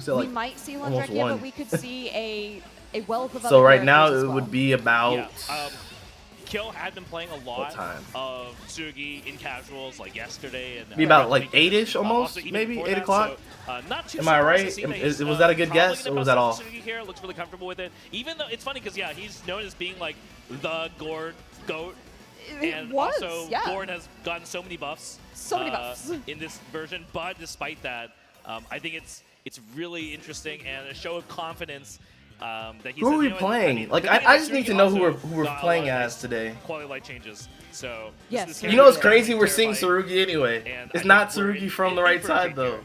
We might see Landrekia, but we could see a wealth of. So right now it would be about. Kyo had been playing a lot of Tsurugi in casuals like yesterday. And be about like 8-ish almost, maybe 8 o'clock. So, not too Am I right? Was that a good guess, or was that all? Tsurugi here looks really comfortable with it. Even though it's funny because he's known as being like the Gord GOAT. And also, Gord has gotten so many buffs. In this version. But despite that, I think it's really interesting and a show of confidence. Who are we playing? I just need to know who we're playing as today. Quality light changes. So yes, you know what's crazy? We're seeing Tsurugi anyway. It's not Tsurugi from the right side though.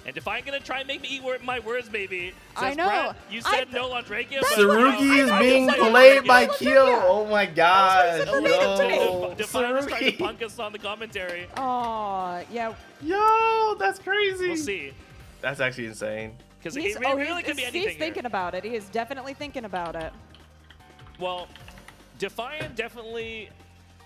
And Defiant gonna try and make me eat my words, baby. I know. Brett, you said no Landrekia. Tsurugi is being played by Kyo. Oh my gosh. Yo. Defiant is trying to punk us on the commentary. Oh yeah. Yo, that's crazy. We'll see. That's actually insane. Because it really could be anything. He's thinking about it. He is definitely thinking about it. Well, Defiant definitely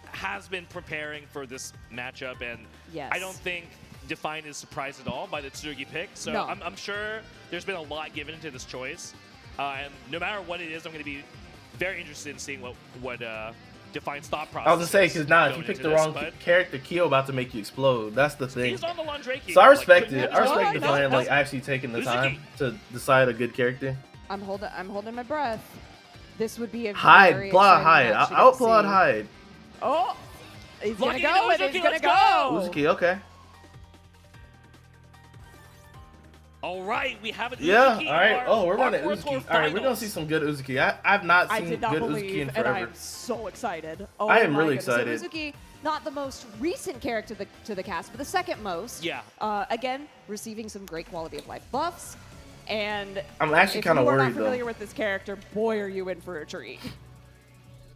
has been preparing for this matchup, and I don't think Defiant is surprised at all by the Tsurugi pick. So I'm sure there's been a lot given into this choice. And no matter what it is, I'm going to be very interested in seeing what Defiant's thought process. I was gonna say, because if you pick the wrong character, Kyo about to make you explode. That's the thing. He's on the Landrekia. So I respect it. I respect Defiant actually taking the time to decide a good character. I'm holding my breath. This would be a hide. Pull out hide. I'll pull out hide. Oh, he's gonna go and he's gonna go. Uzuki, okay. All right, we have an Uzuki. Yeah, all right. Oh, we're running Uzuki. All right, we're going to see some good Uzuki. I've not seen good Uzuki in forever. And I am so excited. Oh, I am really excited. So Uzuki, not the most recent character to the cast, but the second most. Yeah. Again, receiving some great quality of life buffs. And I'm actually kind of worried, though. If you're not familiar with this character, boy, are you in for a treat.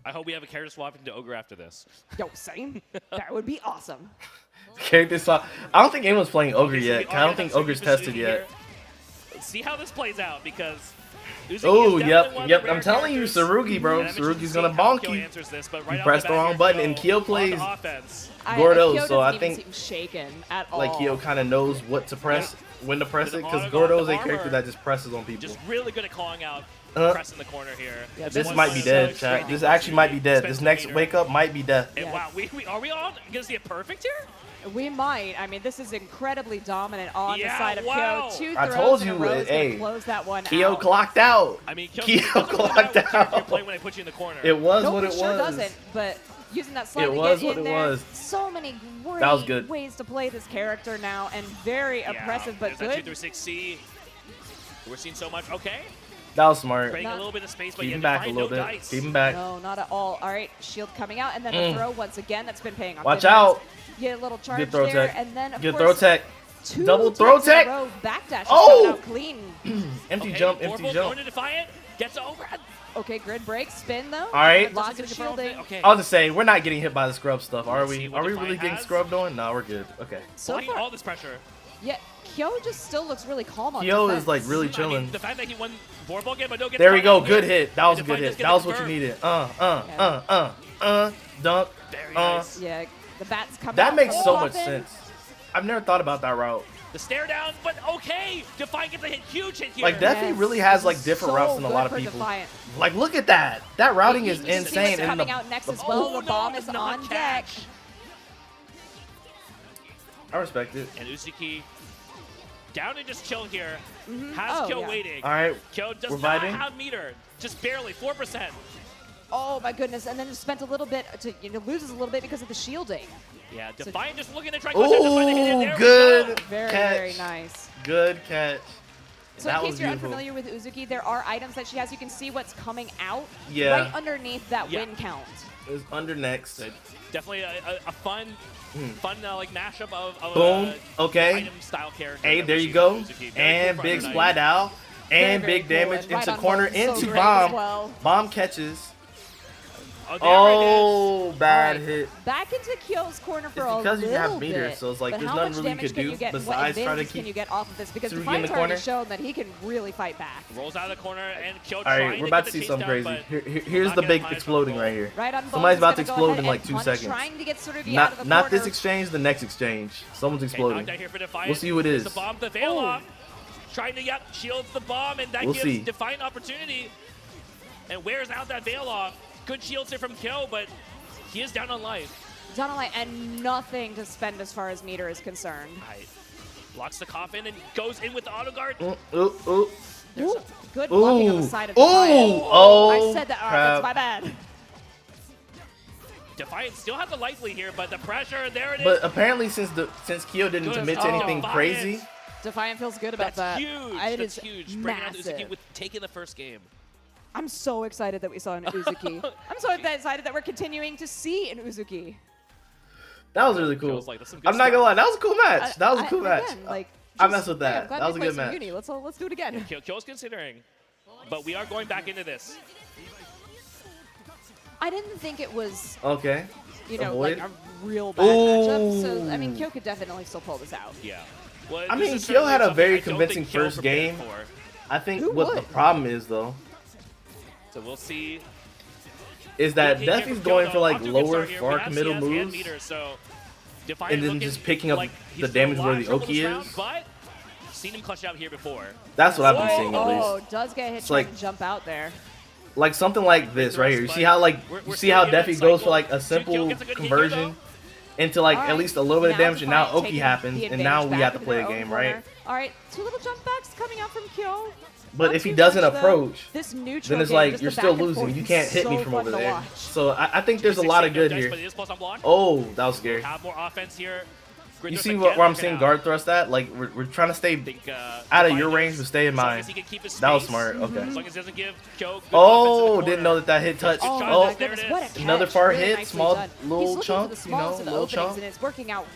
I hope we have a character swap into Ogre after this. Yo, same. That would be awesome. Character swap. I don't think anyone's playing Ogre yet. I don't think Ogre's tested yet. Let's see how this plays out because. Oh, yep. I'm telling you, Tsurugi, bro. Tsurugi's gonna bonk you. You press the wrong button, and Kyo plays Gordo, so I think like Kyo kind of knows what to press, when to press it, because Gordo's a character that just presses on people. Just really good at calling out. Press in the corner here. Yeah, this might be dead, chat. This actually might be dead. This next wake up might be death. And wow, are we all gonna see a perfect here? We might. I mean, this is incredibly dominant on the side of Kyo. Two I throws told in you, a row is hey, close that one Kyo out. clocked out. I mean, Kyo clocked out. You're playing when I put you in the corner. It was nope, what it sure was. Doesn't, but using that slide it to was get what in it there. was. So many that was great good. ways to play this character now, and very oppressive, but good. 2-6C. We're seeing so much. Okay. That was smart. Creating a little bit of space, but keep him back a little bit. Dice. Keep him back. No, not at all. All right, shield coming out, and then a throw once again. That's been paying off. Watch out. Get a little charge good throw there, tech. and then of good course, throw tech. Two double throw tech. Backdash oh, out clean. empty jump, empty jump. Going to Defiant. Gets over. Okay, grid break, spin though. All right. Lots of shielding. Okay. I'll just say we're not getting hit by the scrub stuff, are we? Are we really getting scrubbed on? No, we're good. Okay. So far, all this pressure. Yeah, Kyo just still looks really calm on Kyo defense. is like really chilling. I mean, the fact that he won Vorball game, but don't get there we go. Good here. hit. That was a good hit. That was what you needed. Dunk. Very nice. Yeah, the bats come That out makes so often. much sense. I've never thought about that route. The stare down, but okay. Defiant gets a huge hit here. Like Defi really has like different routes than a lot of people. Defiant. Like look at that. That routing is insane. And coming out next as well. The bomb is on deck. I respect it. And Uzuki down and just chill here. Has Kyo waiting. All right. Kyo does not have meter. Just barely 4%. Oh my goodness! And then just spent a little bit to loses a little bit because of the shielding. Yeah, Defiant just looking to try. Oh, good very catch. Very nice. Good catch. So in case you're unfamiliar with Uzuki, there are items that she has. You can see what's coming out right underneath that win count. is under next. So definitely a fun like mashup of boom. Okay. item style character. Hey, there you go. And big splat out. And big damage into corner into bomb. Well. Bomb catches. Oh, bad hit. Back into Kyo's corner for a little bit. Because you have meters, so it's like there's nothing really you could do besides try to keep. Can you get off of this? Because Defiant's already shown that he can really fight back. Rolls out of the corner and Kyo. All right, we're about to see something crazy. Here's the big exploding right here. Somebody's about to explode in like 2 seconds. Trying to get not this exchange, the next exchange. Someone's exploding. We'll see who it is. The bomb, the veil off. Trying to shields the bomb, and that gives Defiant opportunity. And wears out that veil off. Good shields here from Kyo, but he is down on life. Down on life, and nothing to spend as far as meter is concerned. Right. Blocks the coffin and goes in with the auto guard. Good blocking on the side of Defiant. I said that. That's my bad. Defiant still has the life lead here, but the pressure, there it is. But apparently, since Kyo didn't commit to anything crazy, Defiant feels good about that. Huge. That's huge. Bringing out Uzuki with taking the first game. I'm so excited that we saw an Uzuki. I'm so excited that we're continuing to see an Uzuki. That was really cool. I'm not gonna lie, that was a cool match. That was a cool match. I messed with that. That was a good match. Let's do it again. Kyo's considering, but we are going back into this. I didn't think it was you know, like a real bad matchup. So I mean, Kyo could definitely still pull this out. Yeah. Well, I mean, Kyo had a very convincing first game. I think what the problem is though. So we'll see. Is that Defi's going for like lower far committal moves, and then just picking up the damage where the Oki is. But seen him clutch out here before. That's what I've been seeing at least. Oh, does get hit trying to jump out there. Like something like this right here. You see how Defi goes for like a simple conversion into like at least a little bit of damage, and now Oki happens, and now we have to play a game, right? All right, 2 little jump backs coming out from Kyo. But if he doesn't approach, then it's like you're still losing. You can't hit me from over there. So I think there's a lot of good here. Oh, that was scary. You see where I'm seeing guard thrust at? Like we're trying to stay out of your range, but stay in mine. That was smart. Okay. Oh, didn't know that hit touched. Oh, another far hit, small little chunk. You know, little chunk.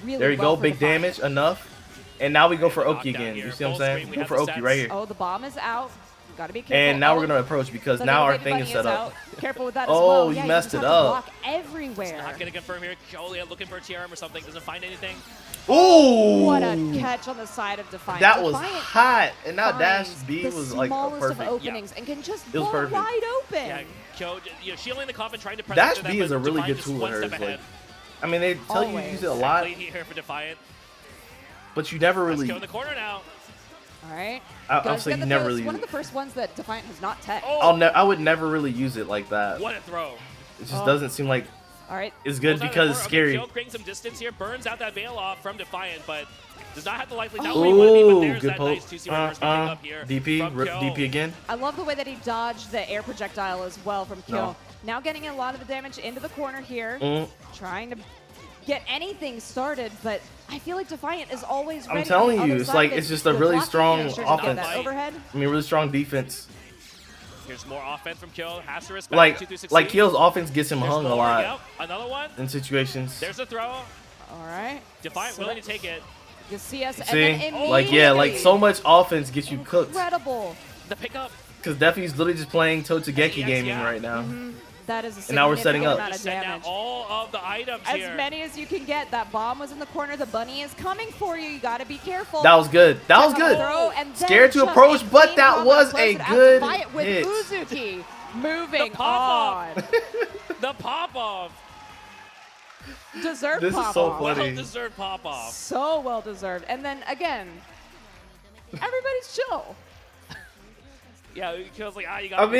There you go, big damage, enough. And now we go for Oki again. You see what I'm saying? Go for Oki right here. Oh, the bomb is out. Gotta be careful. And now we're gonna approach because now our thing is set up. Careful with that as well. Oh, you messed it up. Block everywhere. Not gonna confirm here. Jolie looking for a TRM or something. Doesn't find anything. Ooh! What a catch on the side of Defiant. That was hot. And now Dash B was like perfect. Of openings and can just it was perfect. Wide open. Yeah, Kyo, shielding the coffin, trying to press Dash B is a really good tool of hers. Like, I mean, they tell you to use it a lot. Here for Defiant. But you never really. Go in the corner now. All right. I'll say you never really. One of the first ones that Defiant has not teched. I would never really use it like that. What a throw! It just doesn't seem like. All right. It's good because it's scary. Kyo creating some distance here, burns out that veil off from Defiant, but does not have the life lead. Ooh, good poke. DP again. I love the way that he dodged the air projectile as well from Kyo. No. Now getting a lot of the damage into the corner here, trying to get anything started, but I feel like Defiant is always ready. I'm telling you, it's like it's just a really strong offense. Overhead. I mean, really strong defense. Here's more offense from Kyo. Has to respect like Kyo's offense gets him hung a lot. Yep. Another one in situations. There's a throw. All right. Defiant willing to take it. You see us. See, like so much offense gets you cooked. Incredible. The pickup. Because Defi's literally just playing Totsugeki gaming right now. That is a and now we're setting up. All of the items here. As many as you can get. That bomb was in the corner. The bunny is coming for you. You got to be careful. That was good. That was good. Scared to approach, but that was a good hit. With Uzuki moving on. The pop-off. Deserved this pop-off. Is so funny. Well-deserved pop-off. So well-deserved. And then, again, everybody's chill. Yeah, he was like, you got I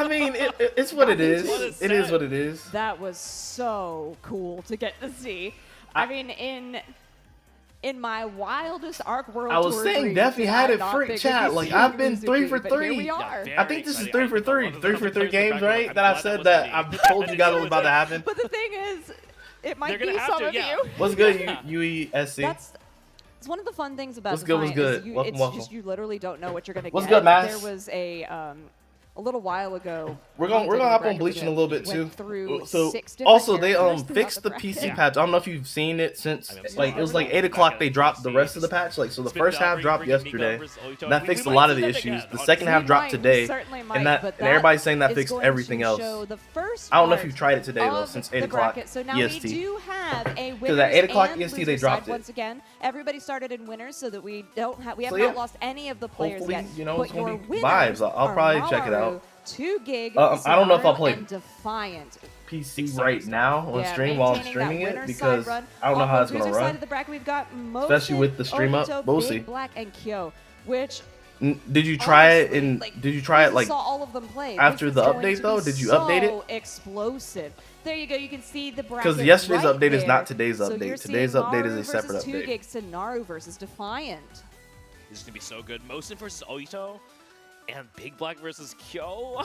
mean, it's what it is. It is what it is. That was so cool to get to see. I mean, in my wildest Arc World I was saying Defi had it freak chat. Like, I've been 3 for 3. We are. I think this is 3 for 3. 3 for 3 games, right? That I've said that I've told you guys what was about to happen. But the thing is, it might be some of you. What's good, UESC? It's one of the fun things about What's good? It's just you literally don't know what you're gonna get. What's good, Mass? There was a a little while ago. We're gonna hop on Bleach in a little bit too. So also they fixed the PC patch. I don't know if you've seen it since like it was like 8 o'clock. They dropped the rest of the patch. Like so, the first half dropped yesterday. And that fixed a lot of the issues. The second half dropped today, and everybody's saying that fixed everything else. I don't know if you've tried it today though, since 8 o'clock EST. Because at 8 o'clock EST they dropped it. Once again, everybody started in winners, so that we have not lost any of the players yet. You know, it's gonna be vibes. I'll probably check it out. 2 gig. I don't know if I'll play Defiant PC right now on stream while I'm streaming it because I don't know how it's gonna run. We've got especially with the stream up. But we'll see. Black and Kyo, which did you try it in? Did you try it like saw all of them play after the update though? Did you update it? Explosive. There you go. You can see the bracket. Because yesterday's update there. is not today's update. So today's update is a separate update. 2 gigs to Naru versus Defiant. This is gonna be so good. Mosin versus Oito. And Big Black versus Kyo.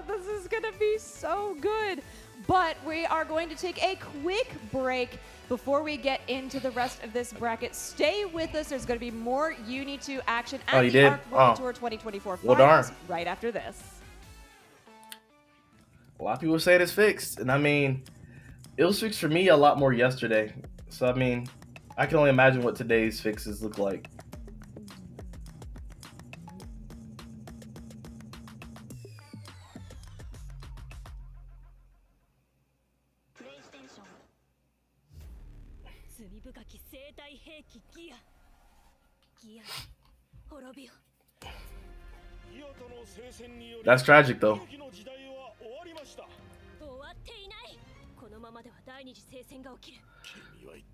This is going to be so good. But we are going to take a quick break before we get into the rest of this bracket. Stay with us. There's going to be more Uni 2 action at the ARC World Tour 2024 finals right after this. A lot of people say it's fixed. And I mean, it was fixed for me a lot more yesterday. So I mean, I can only imagine what today's fixes look like. That's tragic though.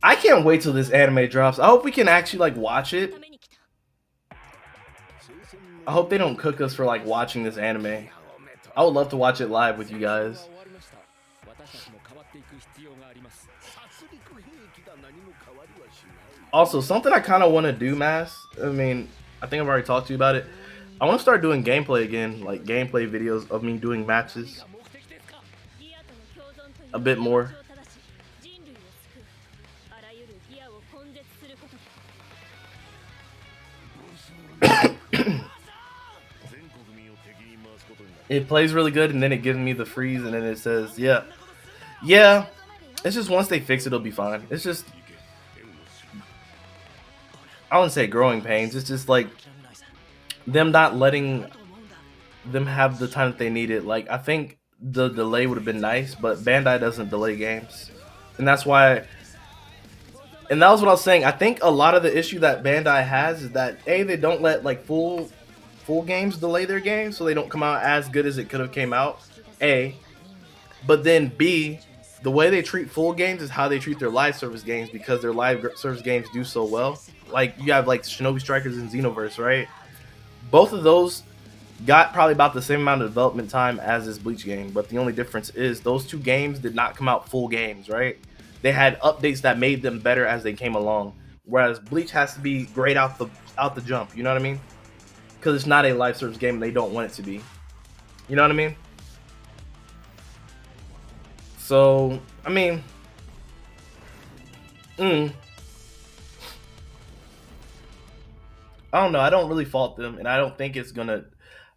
I can't wait till this anime drops. I hope we can actually like watch it. I hope they don't cook us for like watching this anime. I would love to watch it live with you guys. Also, something I kind of want to do, Mass. I mean, I think I've already talked to you about it. I want to start doing gameplay again, like gameplay videos of me doing matches. A bit more. It plays really good, and then it gives me the freeze, and then it says, yeah. Yeah, it's just once they fix it, it'll be fine. It's just, I wouldn't say growing pains. It's just like them not letting them have the time that they needed. Like, I think the delay would have been nice, but Bandai doesn't delay games. And that's why, and that was what I was saying. I think a lot of the issue that Bandai has is that, A, they don't let like full games delay their games, so they don't come out as good as it could have came out, A. But then B, the way they treat full games is how they treat their live service games, because their live service games do so well. Like, you have like Shinobi Strikers and Xenoverse, right? Both of those got probably about the same amount of development time as this Bleach game, but the only difference is those two games did not come out full games, right? They had updates that made them better as they came along, whereas Bleach has to be great out the jump, you know what I mean? Because it's not a live service game, they don't want it to be. You know what I mean? So, I mean, I don't know. I don't really fault them, and I don't think it's gonna.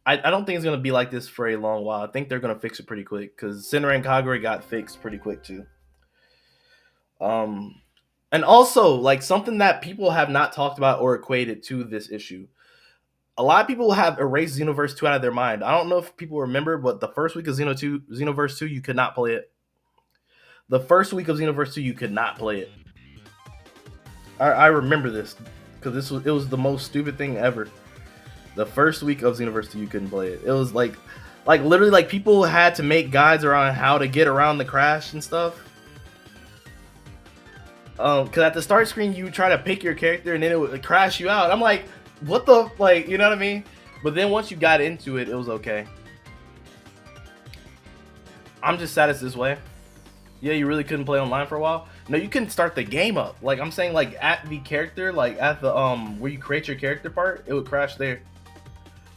I don't think it's gonna be like this for a long while. I think they're gonna fix it pretty quick, because Senran and Kagure got fixed pretty quick too. And also, like, something that people have not talked about or equated to this issue. A lot of people have erased Xenoverse 2 out of their mind. I don't know if people remember, but the first week of Xenoverse 2, you could not play it. The first week of Xenoverse 2, you could not play it. I remember this, because it was the most stupid thing ever. The first week of Xenoverse 2, you couldn't play it. It was like literally, like, people had to make guides around how to get around the crash and stuff. Because at the start screen, you try to pick your character, and then it would crash you out. I'm like, what the, like, you know what I mean? But then once you got into it, it was okay. I'm just sad it's this way. Yeah, you really couldn't play online for a while. No, you couldn't start the game up. Like, I'm saying, like, at the character, like, at the, where you create your character part, it would crash there.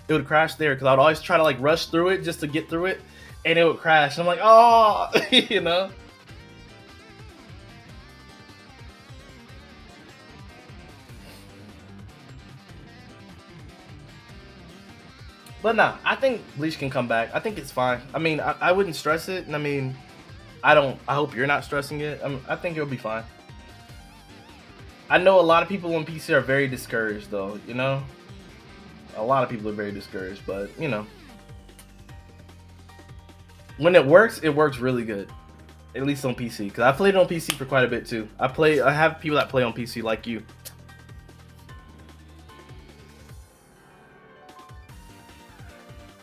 It would crash there, because I would always try to, like, rush through it just to get through it, and it would crash. I'm like, oh, you know? But nah, I think Bleach can come back. I think it's fine. I mean, I wouldn't stress it. And I mean, I hope you're not stressing it. I think it'll be fine. I know a lot of people on PC are very discouraged, though. You know, a lot of people are very discouraged. But you know, when it works really good. At least on PC, because I played it on PC for quite a bit too. I have people that play on PC like you.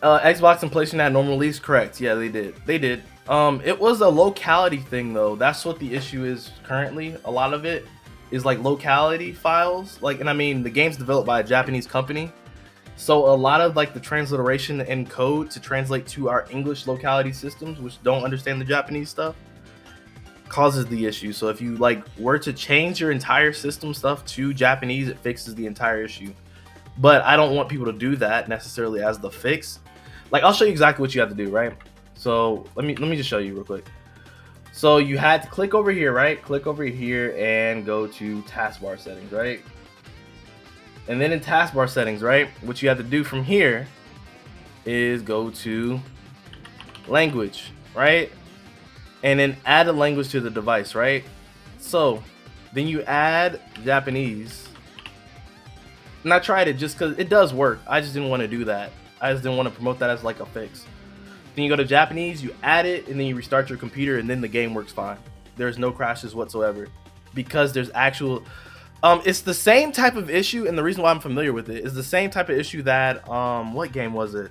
Xbox and PlayStation had normal release, correct? Yeah, they did. They did. It was a locality thing though. That's what the issue is currently. A lot of it is like locality files. Like, and I mean, the game's developed by a Japanese company, so a lot of like the transliteration and code to translate to our English locality systems, which don't understand the Japanese stuff, causes the issue. So if you like were to change your entire system stuff to Japanese, it fixes the entire issue. But I don't want people to do that necessarily as the fix. Like, I'll show you exactly what you have to do, right? So let me just show you real quick. So you had to click over here, right? Click over here and go to taskbar settings, right? And then in taskbar settings, right, what you have to do from here is go to language, right? And then add a language to the device, right? So then you add Japanese. And I tried it just because it does work. I just didn't want to do that. I just didn't want to promote that as like a fix. Then you go to Japanese, you add it, and then you restart your computer, and then the game works fine. There's no crashes whatsoever because there's actual... it's the same type of issue, and the reason why I'm familiar with it is the same type of issue that... what game was it?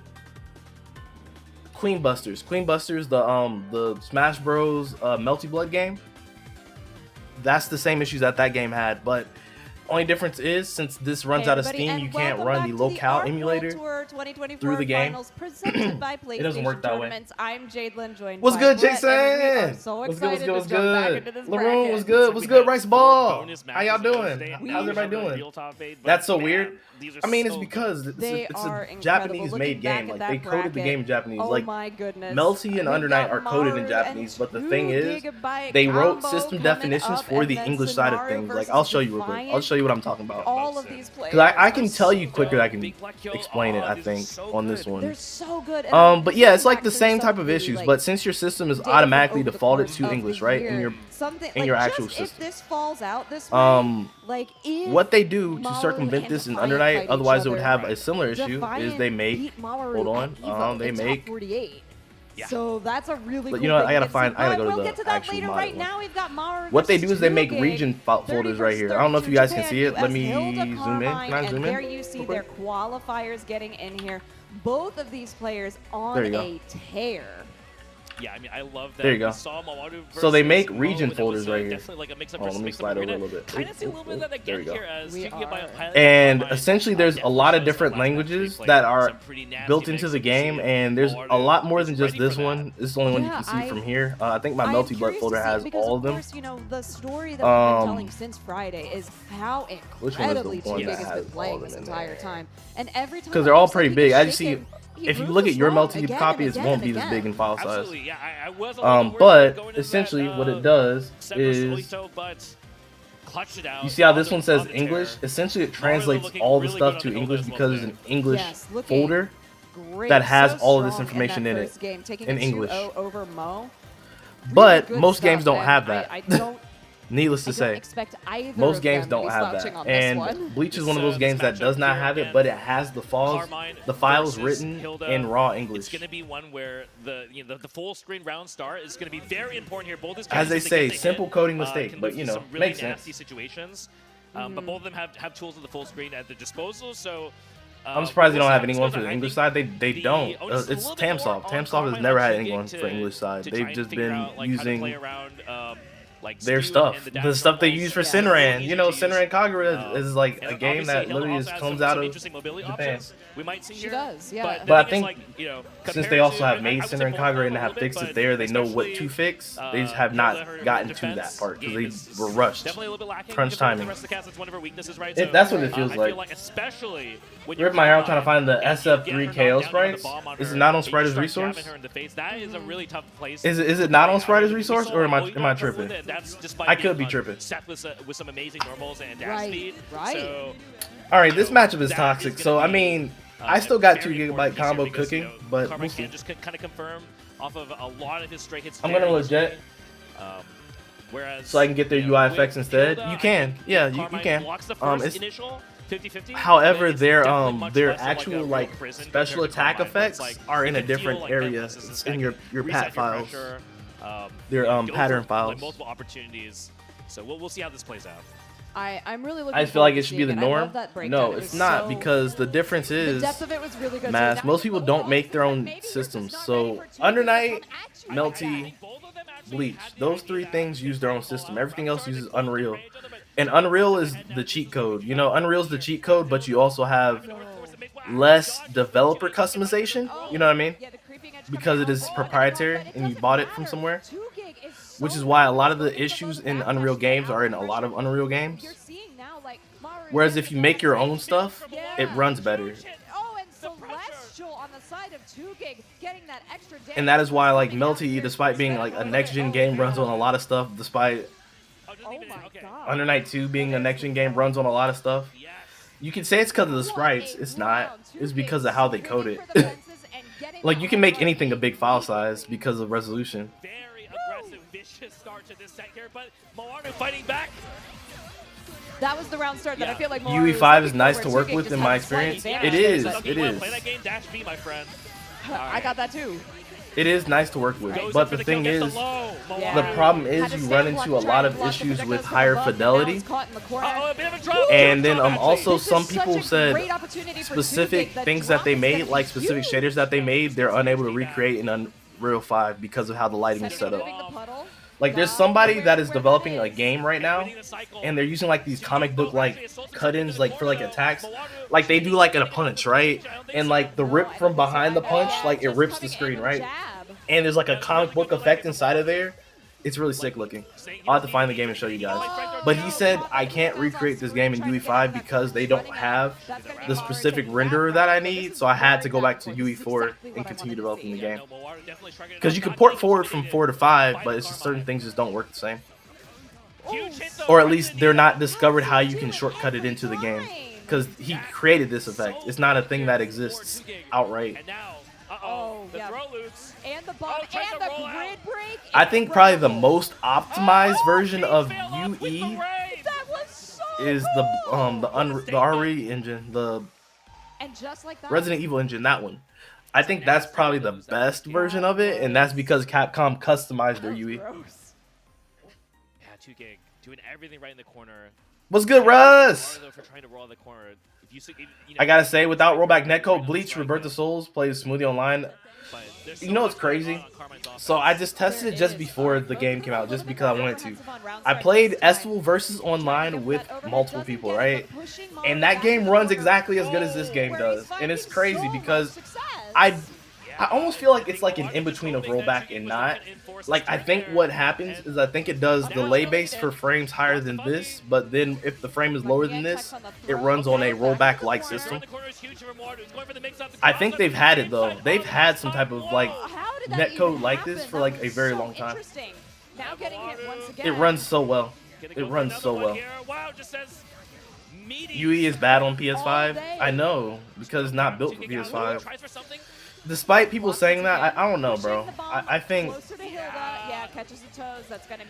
Queen Busters, the Smash Bros. Melty Blood game. That's the same issues that game had, but only difference is since this runs out of Steam, you can't run the locale emulator through the game. It doesn't work that way. I'm Jadelyn, joined What's good, Jason? So what's good? what's good? Laroon, what's good? What's good, Rice Ball? How y'all doing? How's everybody doing? That's so weird. I mean, it's because it's a Japanese-made game. Like, they coded the game in Japanese. Oh like, my goodness. Melty and Undernight are coded in Japanese, but the thing is, they wrote system definitions for the English side of things. Like, I'll show you real quick. I'll show you what I'm talking about. All of these players. Because I can tell you quicker than I can explain it, I think, on this one. They're so good. But yeah, it's like the same type of issues, but since your system is automatically defaulted to English, right? In your actual system. If this falls out this way, like what they do to circumvent this in Undernight, otherwise it would have a similar issue, is they make, hold on, they make, yeah. So that's a really cool you know what, thing. I gotta go to the actual model. Right now we've got Maru what they do is they make region folders right here. I don't know if you guys can see it. Let me zoom in. Can I zoom in? There you see their qualifiers getting in here. Both of these players on a tear. Yeah, I mean, I love that. There you go. So they make region folders right here. Like a mix let me slide over a little bit. Kind of see a little bit of that there you go. here as you can get by and essentially, there's a lot of different languages that are built into the game, and there's a lot more than just this one. This is the only one you can see from here. I think my Melty Blood folder has all of them. You know, the story that we've been telling since Friday is how incredibly Too Big has been playing this entire time, and every time because they're all pretty big. I just see. If you look at your Melty copy, it won't be this big in file size. But essentially, what it does is, you see how this one says English? Essentially, it translates all the stuff to English because it's an English folder that has all of this information in it in English. But most games don't have that. Needless to say, most games don't have that, and Bleach is one of those games that does not have it, but it has the files written in raw English. It's going to be one where the full screen round start is going to be very important here. Both as they say, simple coding mistake, but you know, really makes sense. Situations, but both of them have tools of the full screen at their disposal. So I'm surprised they don't have anyone for the English side. They don't. It's Tamsoft. Tamsoft has never had anyone for English side. They've just been using their stuff, the stuff they use for Senran. You know, Senran Kagura is like a game that literally just comes out of Japan. She does, yeah. But I think since they also have made Senran Kagura and have fixed it there, they know what to fix. They just have not gotten to that part because they were rushed. Crunch timing. That's what it feels like. Rip my hair, I'm trying to find the SF3 KO sprites. Is it not on Spriter's resource? Is it not on Spriter's resource, or am I tripping? I could be tripping. With some amazing normals and dash speed. Right. All right, this matchup is toxic. So I mean, I still got 2 GB combo cooking, but Carmine we'll see. can just kind of confirm off of a lot of his straight hits. I'm gonna legit. Whereas, So I can get their UI effects instead. You can, yeah, you can. It's initial 50-50. However, their actual like special attack effects are in a different area. It's in your pat files. Their pattern files. Multiple opportunities. So we'll see how this plays out. I'm really looking. I feel like it should be the norm. No, it's not, because the difference is, the depth of it was really good. Mass, most people don't make their own systems. So Under Night, Melty, Bleach, those 3 things use their own system. Everything else uses Unreal. And Unreal is the cheat code. You know, Unreal's the cheat code, but you also have less developer customization. You know what I mean? Because it is proprietary and you bought it from somewhere. Which is why a lot of the issues in Unreal games are in a lot of Unreal games. Whereas if you make your own stuff, it runs better. And that is why, like, Melty, despite being like a next-gen game, runs on a lot of stuff. Despite Under Night 2 being a next-gen game, runs on a lot of stuff. You can say it's because of the sprites. It's not. It's because of how they code it. Like, you can make anything a big file size because of resolution. Start to this set here, but Moaru fighting back. That was the round start that I feel like UE5 is nice to work with in my experience. It is. It is. Play that game dash B, my friend. I got that too. It is nice to work with, but the thing is, the problem is you run into a lot of issues with higher fidelity. And then also some people said specific things that they made, like specific shaders that they made, they're unable to recreate in Unreal 5 because of how the lighting is set up. Like, there's somebody that is developing a game right now, and they're using like these comic book like cut-ins like for like attacks. Like, they do like an punch, right? And like the rip from behind the punch, like it rips the screen, right? And there's like a comic book effect inside of there. It's really sick looking. I'll have to find the game and show you guys. But he said I can't recreate this game in UE5 because they don't have the specific renderer that I need, so I had to go back to UE4 and continue developing the game. Because you can port forward from 4 to 5, but it's just certain things just don't work the same. Or at least they're not discovered how you can shortcut it into the game. Because he created this effect. It's not a thing that exists outright. And the bomb and the grid break. I think probably the most optimized version of UE is the RE engine, the Resident Evil engine, that one. I think that's probably the best version of it, and that's because Capcom customized their UE. Yeah, 2 gig doing everything right in the corner. What's good, Russ? You I gotta say, without rollback netcode, Bleach Rebirth of Souls plays smoothly online. You know what's crazy? So I just tested it just before the game came out, just because I wanted to. I played Estival versus online with multiple people, right? And that game runs exactly as good as this game does. And it's crazy because I almost feel like it's like an in-between of rollback and not. Like, I think what happens is I think it does delay base for frames higher than this, but then if the frame is lower than this, it runs on a rollback-like system. I think they've had it, though. They've had some type of, like, netcode like this for, like, a very long time. It runs so well. It runs so well. UE is bad on PS5. I know, because it's not built for PS5. Despite people saying that, I don't know, bro. I think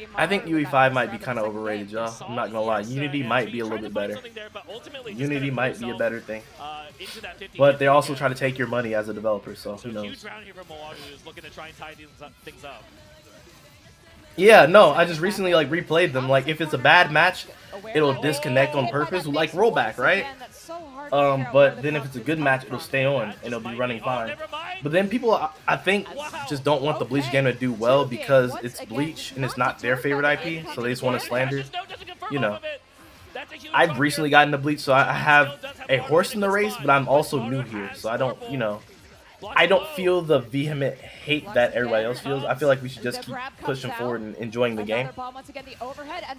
UE5 might be kind of overrated, y'all. I'm not gonna lie. Unity might be a little bit better. Unity might be a better thing. But they also try to take your money as a developer, so who knows. Yeah, no, I just recently like replayed them. Like, if it's a bad match, it'll disconnect on purpose, like rollback, right? But then if it's a good match, it'll stay on and it'll be running fine. But then people, I think, just don't want the Bleach game to do well because it's Bleach and it's not their favorite IP, so they just want to slander. You know, I've recently gotten to Bleach, so I have a horse in the race, but I'm also new here, so I don't, you know, I don't feel the vehement hate that everybody else feels. I feel like we should just keep pushing forward and enjoying the game,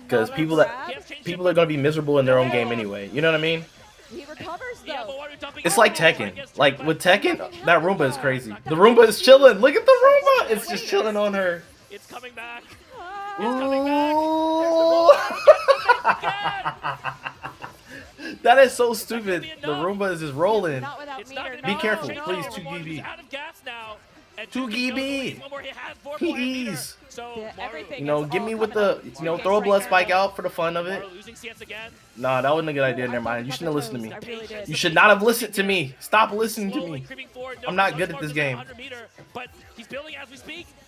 because people are gonna be miserable in their own game anyway. You know what I mean? He recovers, though. It's like Tekken. Like, with Tekken, that Roomba is crazy. The Roomba is chilling. Look at the Roomba. It's just chilling on her. It's coming back. Ooh. That is so stupid. The Roomba is just rolling. It's not Be careful, please. 2 GB. 2 GB. Please. You know, give me with the, you know, throw a blood spike out for the fun of it. Nah, that wasn't a good idea. Never mind. You shouldn't have listened to me. You should not have listened to me. Stop listening to me. I'm not good at this game.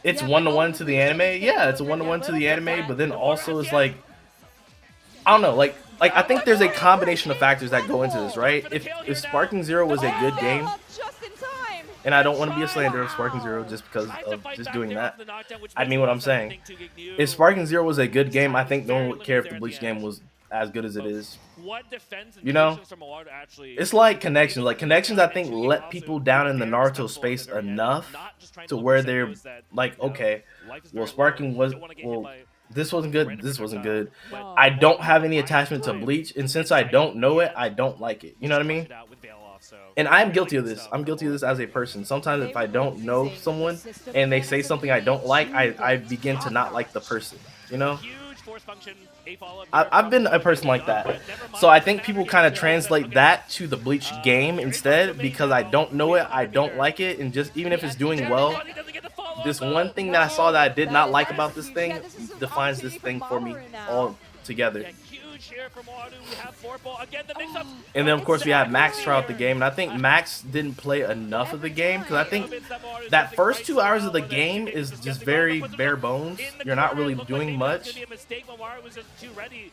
It's 1-to-1 to the anime. Yeah, it's a 1-to-1 to the anime, but then also it's like, I don't know, like I think there's a combination of factors that go into this, right? If Sparking Zero was a good game, and I don't want to be a slanderer of Sparking Zero just because of just doing that. I mean what I'm saying. If Sparking Zero was a good game, I think no one would care if the Bleach game was as good as it is. You know? It's like Connections. Like Connections, I think, let people down in the Naruto space enough to where they're like, okay, well, Sparking was, well, this wasn't good, this wasn't good. I don't have any attachment to Bleach, and since I don't know it, I don't like it. You know what I mean? And I'm guilty of this. I'm guilty of this as a person. Sometimes if I don't know someone and they say something I don't like, I begin to not like the person. You know? I've been a person like that. So I think people kind of translate that to the Bleach game instead, because I don't know it, I don't like it, and just even if it's doing well, this one thing that I saw that I did not like about this thing defines this thing for me all together. And then of course we had Max throughout the game, and I think Max didn't play enough of the game, because I think that first 2 hours of the game is just very bare bones. You're not really doing much. It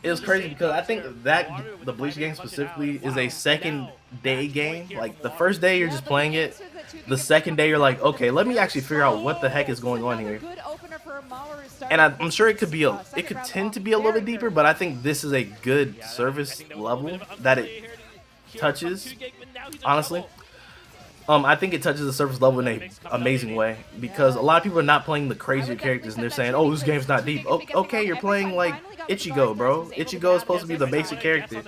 was crazy because I think that the Bleach game specifically is a second day game. Like the first day you're just playing it, the second day you're like, okay, let me actually figure out what the heck is going on here. And I'm sure it could tend to be a little bit deeper, but I think this is a good service level that it touches. Honestly, I think it touches the surface level in an amazing way, because a lot of people are not playing the crazier characters and they're saying, oh, this game's not deep. Oh, okay, you're playing like Ichigo, bro. Ichigo is supposed to be the basic character.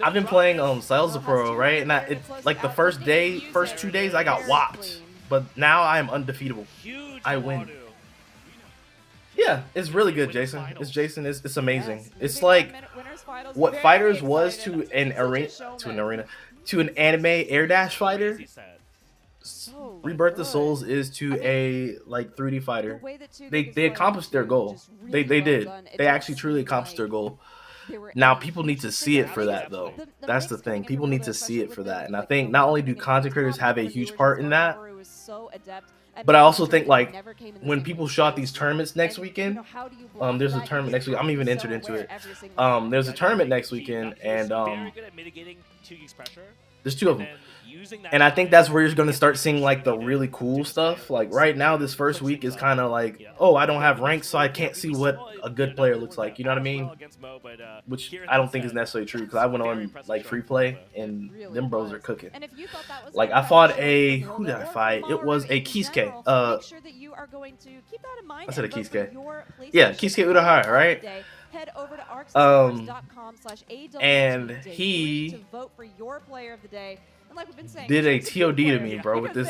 I've been playing Sales Pro, right? And like the first 2 days I got whopped, but now I am undefeatable. I win. Yeah, it's really good, Jason. It's amazing. It's like what Fighters was to an anime air dash fighter. Rebirth of Souls is to a like 3D fighter. They accomplished their goal. They did. They actually truly accomplished their goal. Now people need to see it for that, though. That's the thing. People need to see it for that. And I think not only do content creators have a huge part in that, but I also think like when people shot these tournaments next weekend, there's a tournament next week. I'm even entered into it. There's a tournament next weekend, and there's 2 of them. And I think that's where you're going to start seeing like the really cool stuff. Like right now, this first week is kind of like, oh, I don't have ranks, so I can't see what a good player looks like. You know what I mean? Which I don't think is necessarily true, because I went on like free play and them bros are cooking. Like I fought who did I fight? It was a Kisuke. I said a Kisuke. Yeah, Kisuke Urahara, right? And he did a TOD to me, bro, with this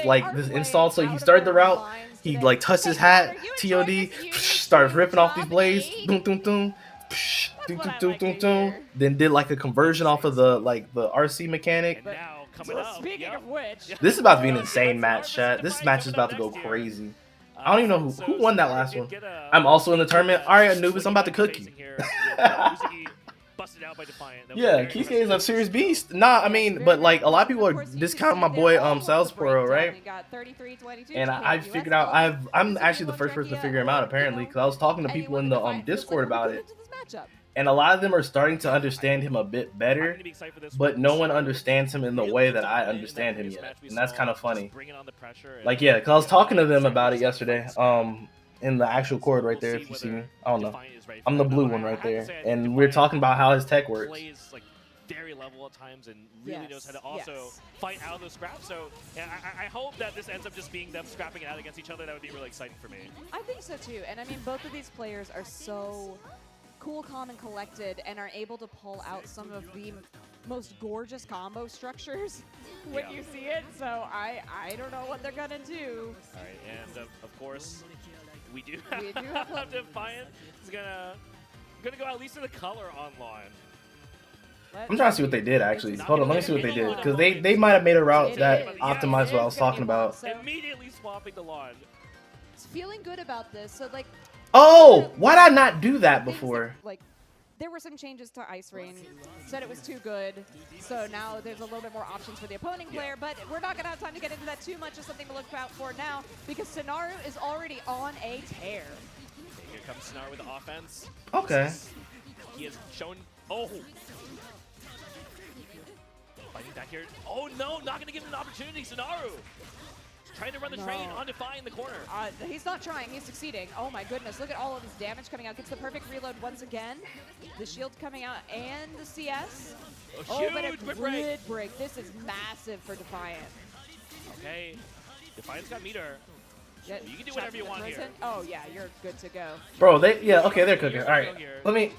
install. So he started the route, he like touched his hat, TOD, started ripping off these blades, boom, boom, boom, then did like a conversion off of the RC mechanic. Speaking of which, this is about to be an insane match, chat. This match is about to go crazy. I don't even know who won that last one. I'm also in the tournament. All right, Anubis, I'm about to cook you. Yeah, Kisuke is a serious beast. Nah, I mean, but like a lot of people are discounting my boy Sales Pro, right? And I figured out I'm actually the first person to figure him out, apparently, because I was talking to people in the Discord about it. And a lot of them are starting to understand him a bit better, but no one understands him in the way that I understand him yet. And that's kind of funny. Like, yeah, because I was talking to them about it yesterday, in the actual cord right there, if you see me. I don't know. I'm the blue one right there. And we're talking about how his tech works. Very level at times and really knows how to also fight out of those scraps. So I hope that this ends up just being them scrapping it out against each other. That would be really exciting for me. I think so too. And I mean, both of these players are so cool, calm, and collected, and are able to pull out some of the most gorgeous combo structures when you see it. So I don't know what they're gonna do. All right, and of course we do have Defiant is gonna go at least in the color online. I'm trying to see what they did actually. Hold on, let me see what they did because they might have made a route that optimized what I was talking about. Immediately swapping the lawn. Feeling good about this. So like. Oh, why did I not do that before? Like, there were some changes to Ice Rain. Said it was too good. So now there's a little bit more options for the opposing player, but we're not gonna have time to get into that too much. Just something to look out for now because Sonaru is already on a tear. Okay, here comes Sonaru with the offense. Okay. He has shown. Oh. Fighting back here. Oh no, not gonna give him an opportunity, Sonaru. Trying to run the train on Defy in the corner. He's not trying, he's succeeding. Oh my goodness, look at all of his damage coming out. Gets the perfect reload once again. The shield coming out and the CS. Oh, but a huge grid break. This is massive for Defiant. Okay, Defiant's got meter. Yeah, you can do whatever you want here. Oh yeah, you're good to go. Bro, okay, they're cooking. All right, let me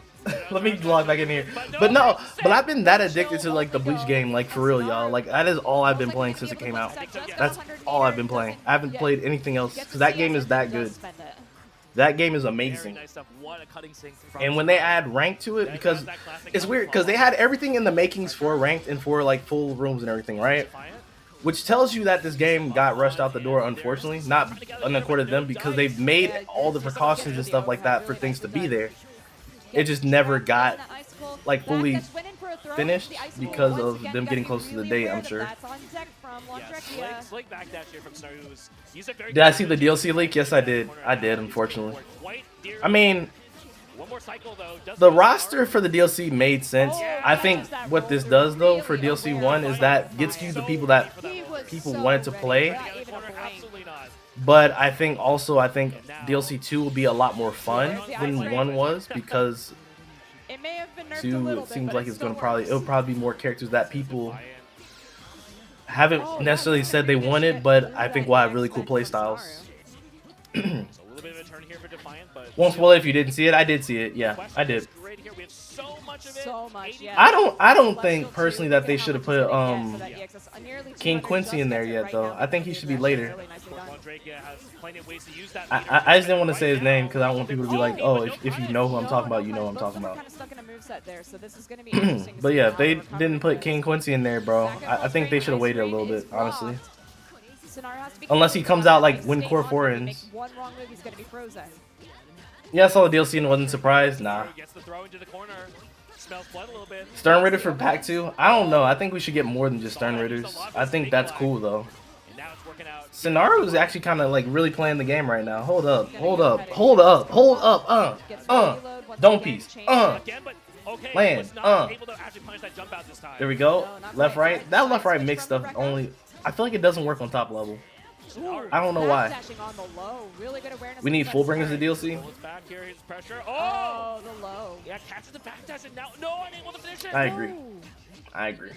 log back in here. But I've been that addicted to like the Bleach game, like for real, y'all. Like that is all I've been playing since it came out. That's all I've been playing. I haven't played anything else because that game is that good. That game is amazing. And when they add rank to it, because it's weird, because they had everything in the makings for ranked and for like full rooms and everything, right? Which tells you that this game got rushed out the door, unfortunately. Not unaccording to them, because they've made all the precautions and stuff like that for things to be there. It just never got like fully finished because of them getting close to the date, I'm sure. Did I see the DLC leak? Yes, I did. I did, unfortunately. I mean, the roster for the DLC made sense. I think what this does, though, for DLC 1 is that gets you the people that people wanted to play. But I think DLC 2 will be a lot more fun than 1 was, because 2 seems like it'll probably be more characters that people haven't necessarily said they wanted, but I think we'll have really cool play styles. Won't spoil it if you didn't see it. I did see it. Yeah, I did. So much, yeah. I don't think personally that they should have put King Quincy in there yet, though. I think he should be later. I just didn't want to say his name because I don't want people to be like, oh, if you know who I'm talking about, you know who I'm talking about. But yeah, if they didn't put King Quincy in there, bro, I think they should have waited a little bit, honestly. Unless he comes out like when Core 4 ends. Yeah, I saw the DLC and wasn't surprised. Nah. Stern Ritter for Pack 2? I don't know. I think we should get more than just Stern Ritters. I think that's cool, though. Sonaru is actually kind of like really playing the game right now. Hold up. Don't piece. Land. There we go. Left, right. That left, right mix stuff only. I feel like it doesn't work on top level. I don't know why. We need full bringers to DLC. Oh, the low. Yeah, catches the backdash and now unable to finish it. I agree.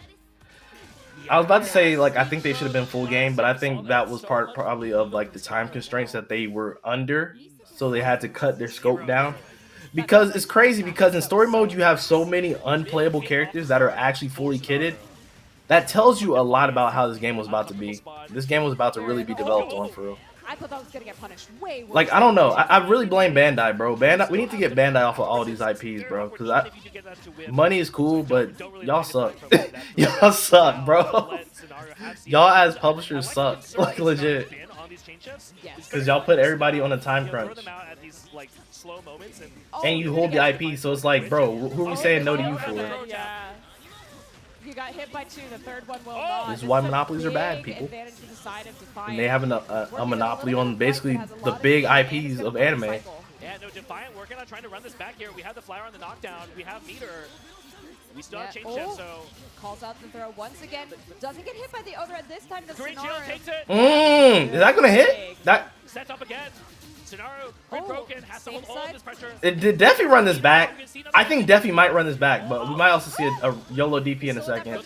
I was about to say like I think they should have been full game, but I think that was probably of like the time constraints that they were under, so they had to cut their scope down. Because it's crazy because in story mode you have so many unplayable characters that are actually fully kitted. That tells you a lot about how this game was about to be. This game was about to really be developed on, for real. I thought that was gonna get punished way worse. Like, I don't know. I really blame Bandai, bro. We need to get Bandai off of all these IPs, bro. Because money is cool, but y'all suck. Y'all suck, bro. Y'all as publishers suck. Like, legit. Because y'all put everybody on a time crunch. And you hold the IP, so it's like, bro, who are we saying no to you for? You got hit by 2, the third one will not. This is why monopolies are bad, people. And they have a monopoly on basically the big IPs of anime. Yeah, no, Defiant working on trying to run this back here. We have the flower on the knockdown. We have meter. We still have change shift, so calls out the throw once again. Doesn't get hit by the overhead this time. The Green Shield takes it. Is that gonna hit? That sets up again. Sonaru, grid broken, has to hold all of this pressure. Did Defi run this back? I think Defi might run this back, but we might also see a YOLO DP in a second.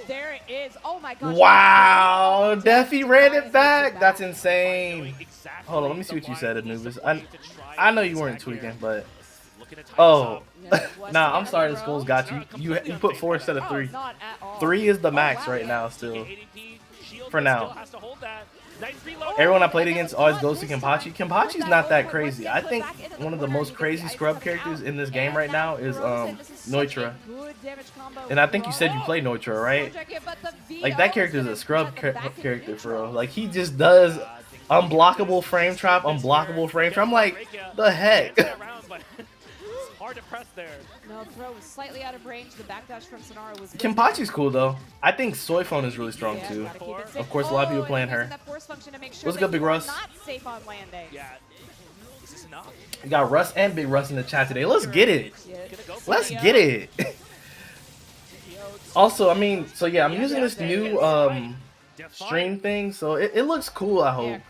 There it is. Oh my god. Wow, Defi ran it back. That's insane. Hold on, let me see what you said, Anubis. I know you weren't tweaking, but oh. Nah, I'm sorry, the Skulls got you. You put 4 instead of 3. 3 is the max right now still. For now. Nice reload. Everyone I played against always goes to Kenpachi. Kenpachi's not that crazy. I think one of the most crazy scrub characters in this game right now is Neutra. And I think you said you play Neutra, right? Like, that character is a scrub character for real. Like, he just does unblockable frame trap, unblockable frame trap. I'm like, the heck? Hard to press there. No, throw was slightly out of range. The backdash from Sonara was Kenpachi's cool though. I think Soy Phone is really strong too. Of course, a lot of people playing her. What's good, Big Russ? Not safe on landing. Yeah. Is this enough? We got Russ and Big Russ in the chat today. Let's get it. Let's get it. Also, I mean, so yeah, I'm using this new stream thing, so it looks cool. I hope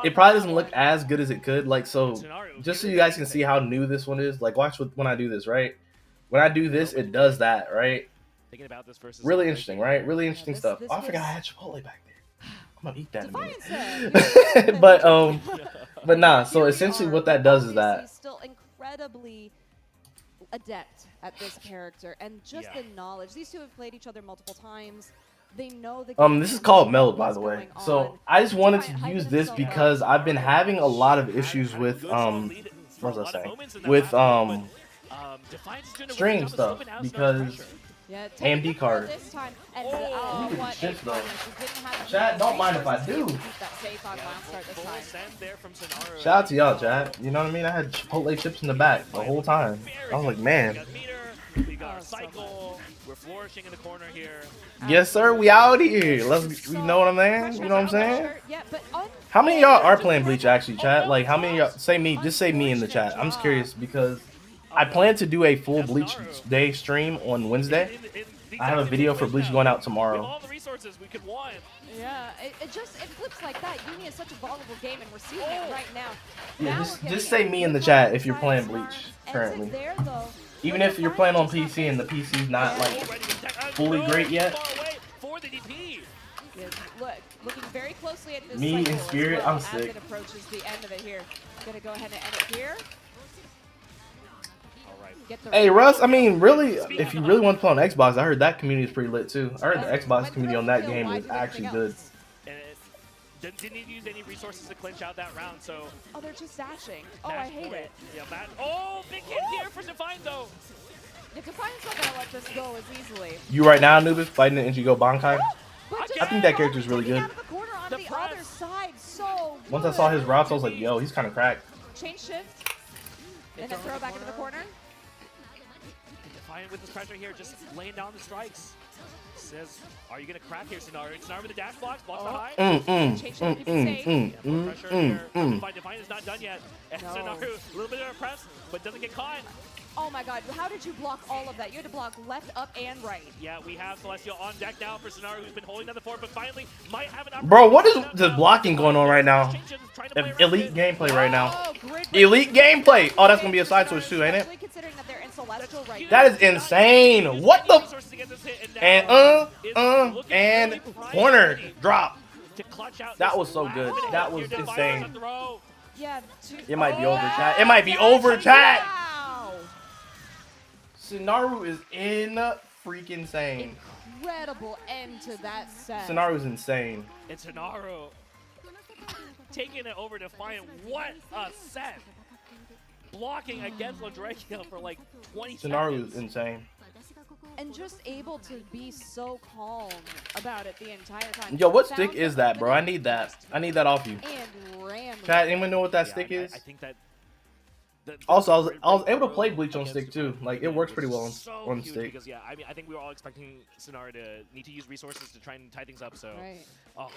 it probably doesn't look as good as it could. Like, so just so you guys can see how new this one is. Like, watch when I do this, right? When I do this, it does that, right? Really interesting, right? Really interesting stuff. Oh, I forgot I had Chipotle back there. I'm gonna eat that in a minute. But nah. So essentially, what that does is that he's still incredibly adept at this character, and just the knowledge. These two have played each other multiple times. They know the game. This is called Meld, by the way. So I just wanted to use this because I've been having a lot of issues with what was I saying? With stream stuff because AMD card. Chat, don't mind if I do. Shout out to y'all, chat. You know what I mean? I had Chipotle chips in the back the whole time. I was like, man. We got our cycle. We're flourishing in the corner here. Yes, sir. We out here. Let's. You know what I'm saying? You know what I'm saying? How many of y'all are playing Bleach actually, chat? Like, how many of y'all? Say me. Just say me in the chat. I'm just curious because I plan to do a full Bleach day stream on Wednesday. I have a video for Bleach going out tomorrow. All the resources we could want. Yeah, it flips like that. Uni is such a vulnerable game, and we're seeing it right now. Yeah, just say me in the chat if you're playing Bleach currently. Even if you're playing on PC and the PC's not like fully great yet. Look, looking very closely at this. Me in spirit, I'm sick. As it approaches the end of it here, gonna go ahead and end it here. Hey Russ, I mean, really, if you really want to play on Xbox, I heard that community is pretty lit too. I heard the Xbox community on that game is actually good. Didn't even use any resources to clinch out that round, so... Oh, they're just dashing. Oh, I hate it. Yeah, oh, big hit here for Defiant, though. Yeah, Defiant's not going to let this go as easily. You right now, Anubis, fighting an Ichigo Bankai? I think that character's really good. Once I saw his routes, I was like, yo, he's kind of cracked. Change shift, and then throw back into the corner. Defiant with this pressure here, just laying down the strikes. Says, are you going to crack here, Sonara? Sonara with the dash blocks, blocks the high. Pressure here. Defiant is not done yet. And Sonara, a little bit of a press, but doesn't get caught. Oh my god, how did you block all of that? You had to block left, up, and right. Yeah, we have Celestial on deck now for Sonara, who's been holding down the fort, but finally might have an opportunity. Bro, what is this blocking going on right now? Elite gameplay right now. Elite gameplay! Oh, that's going to be a side switch too, ain't it? That is insane! What the? And corner drop. That was so good. That was insane. It might be over, chat. It might be over, chat. Sonaru is freaking insane. Incredible end to that set. Sonaru's insane. And Sonaru taking it over Defiant. What a set! Blocking against Lodrekia for like 20 seconds. Sonaru is insane. And just able to be so calm about it the entire time. Yo, what stick is that, bro? I need that. I need that off you. Chat, anyone know what that stick is? I think that. Also, I was able to play Bleach on stick too. Like, it works pretty well on stick. Because yeah, I mean, I think we were all expecting Sonara to need to use resources to try and tie things up. So. Right. Oh.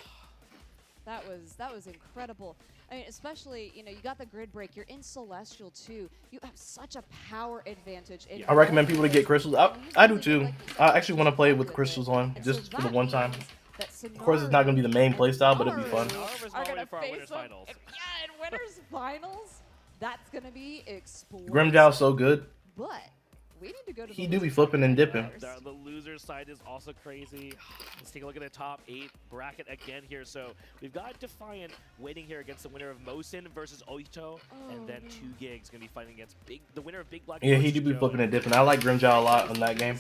That was incredible. I mean, especially, you know, you got the grid break. You're in Celestial too. You have such a power advantage. I recommend people to get crystals. I do too. I actually want to play with crystals on just for the one time. Of course, it's not going to be the main playstyle, but it'll be fun. Yeah, in winners finals, that's going to be explosive. Grimjow's so good. But we need to go to he do be flipping and dipping. The loser side is also crazy. Let's take a look at the top 8 bracket again here. So we've got Defiant waiting here against the winner of Mosin versus Oito, and then 2GIG's gonna be fighting against the winner of Big Black. Yeah, he do be flipping and dipping. I like Grimjow a lot on that game.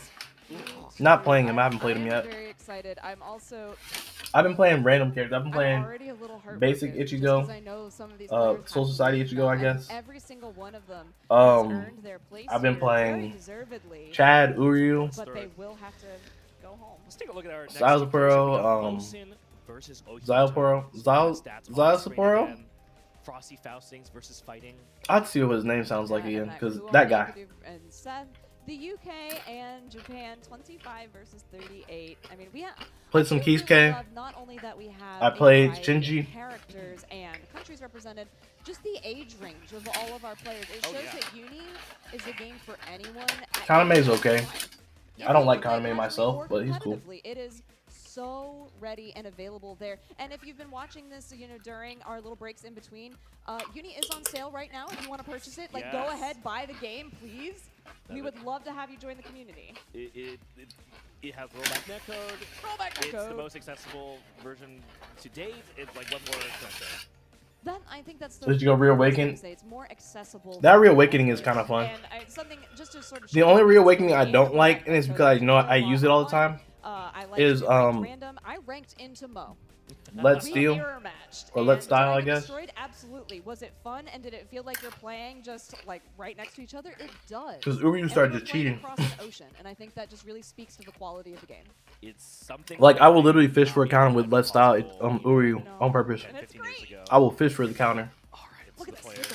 Not playing him. I haven't played him yet. excited. I'm also. I've been playing random characters. I've been playing already a little basic Ichigo, I know some of these Soul Society Ichigo, I guess. Every single one of them has earned their place I've been here playing very deservedly, Chad, Uryu, but they will have to go home. Let's take a look at our next Sapporo, Sapporo. Frosty Faustings versus Fighting. I'd see what his name sounds like again, because that guy. And Seth, the UK and Japan, 25 versus 38. I mean, we have played some Kisuke. Not only that we have I played Shinji. Characters and countries represented, just the age range of all of our players. It shows that Uni is a game for anyone. Kaname's okay. I don't like Kaname myself, but he's cool. It is so ready and available there. And if you've been watching this, you know, during our little breaks in between, Uni is on sale right now. If you want to purchase it, like, go ahead, buy the game, please. We would love to have you join the community. It has rollback netcode. It's the most accessible version to date. It's like one more expensive. Then I think that's the Did you go Reawaken? It's more accessible. That Reawakening is kind of fun. And something just to sort of the only Reawakening I don't like, and it's because I use it all the time, is random. I ranked into Mo. Let's Steal or Let's Style, I guess. Destroyed? Absolutely. Was it fun, and did it feel like you're playing just like right next to each other? It does. Because Uryu started just cheating. Across an ocean, and I think that just really speaks to the quality of the game. It's something like I will literally fish for a counter with Let's Style Uryu on purpose. I will fish for the counter. All right, look at the players.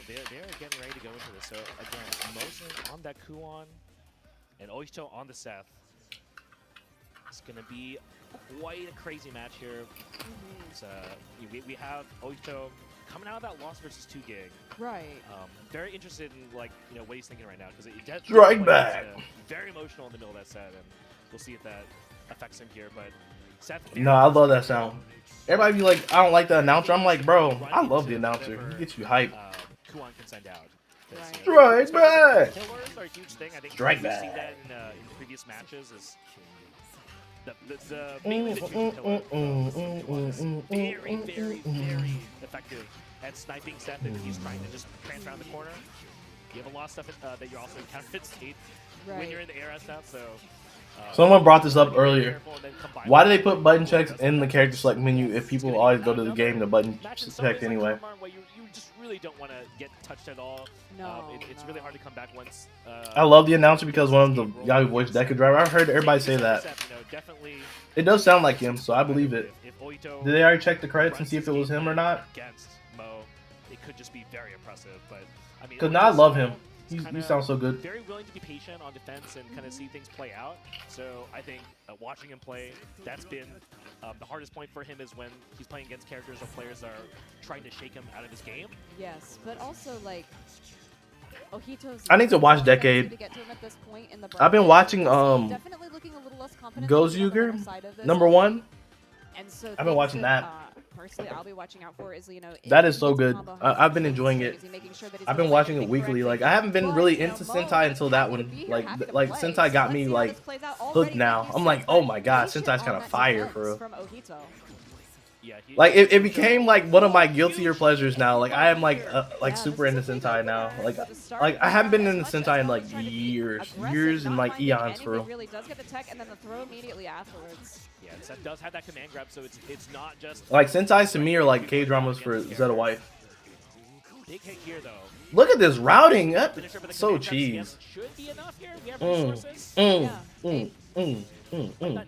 They're getting ready to go into this. So again, Motion on that Kuon, and Oito on the Seth. It's gonna be quite a crazy match here. We have Oito coming out of that loss versus 2 gig. Right. Very interested in what he's thinking right now, because it strike back. Very emotional in the middle of that set, and we'll see if that affects him here. But Seth, no, I love that sound. Everybody be like, I don't like the announcer. I'm like, bro, I love the announcer. He gets you hyped. Kuon can send out. Strike back. Killers are a huge thing. I think strike we've seen that in previous matches. Is the main very effective at sniping Seth if he's trying to just trance around the corner. You have a lot of stuff that you're also encountered state when you're in the air as Seth. So someone brought this up earlier. Why do they put button checks in the character select menu if people always go to the game to button check anyway? You just really don't want to get touched at all. It's really hard to come back once. I love the announcer because one of the guy who voiced Deku Driver. I've heard everybody say that. It does sound like him, so I believe it. Did they already check the credits and see if it was him or not? Against Mo, it could just be very impressive. But I mean, because now I love him. He sounds so good. Very willing to be patient on defense and kind of see things play out. So I think watching him play, that's been the hardest point for him, is when he's playing against characters or players that are trying to shake him out of his game. Yes, but also like Ojito's. I need to watch Decade. I've been watching Gozyuger #1. And so I've been watching that. Personally, I'll be watching out for is that is so good. I've been enjoying it. I've been watching it weekly. Like I haven't been really into Sentai until that one. Like Sentai got me like hooked now. I'm like, oh my god, Sentai's kind of fire for real. Like it became like one of my guiltier pleasures now. Like I am like super into Sentai now. Like I haven't been into Sentai in like years and like eons for real. Really does get the tech and then the throw immediately afterwards. Yeah, Seth does have that command grab, so it's not just like Sentai to me are like K-dramas for Zeta Wife. Big hit here though. Look at this routing. That's so cheese. Should be enough here. We have resources. Not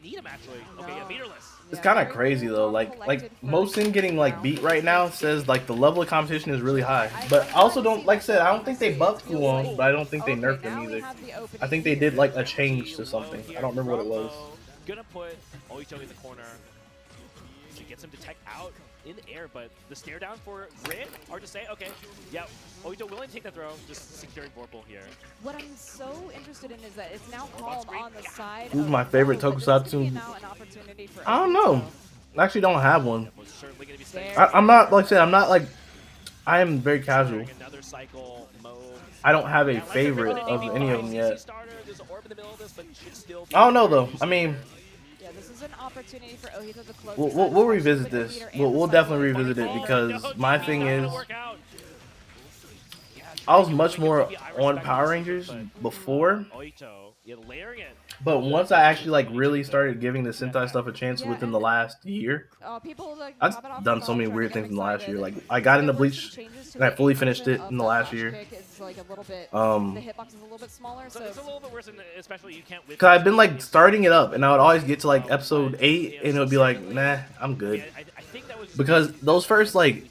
need him actually. Okay, yeah, meterless. It's kind of crazy though. Like Mosin getting like beat right now says like the level of competition is really high. But I also don't, like I said, I don't think they buffed Kuon, but I don't think they nerfed him either. I think they did like a change to something. I don't remember what it was. Gonna put Oito in the corner. She gets him to tech out in the air, but the stare down for Grid, hard to say. Okay, yeah, Oito willing to take the throw, just securing Vorpal here. What I'm so interested in is that it's now calm on the side. Who's my favorite Tokusatsu? I don't know. I actually don't have one. I'm not, like I said, I'm not like, I am very casual. I don't have a favorite of any of them yet. I don't know though. I mean, this is an opportunity for Ojito to close. We'll revisit this. We'll definitely revisit it because my thing is, I was much more on Power Rangers before. But once I actually like really started giving the Sentai stuff a chance within the last year, I've done so many weird things in the last year. Like I got into Bleach and I fully finished it in the last year. The hitbox is a little bit smaller, so it's a little bit worse, especially you can't. Cause I've been like starting it up, and I would always get to like episode 8, and it would be like, nah, I'm good. Because those first like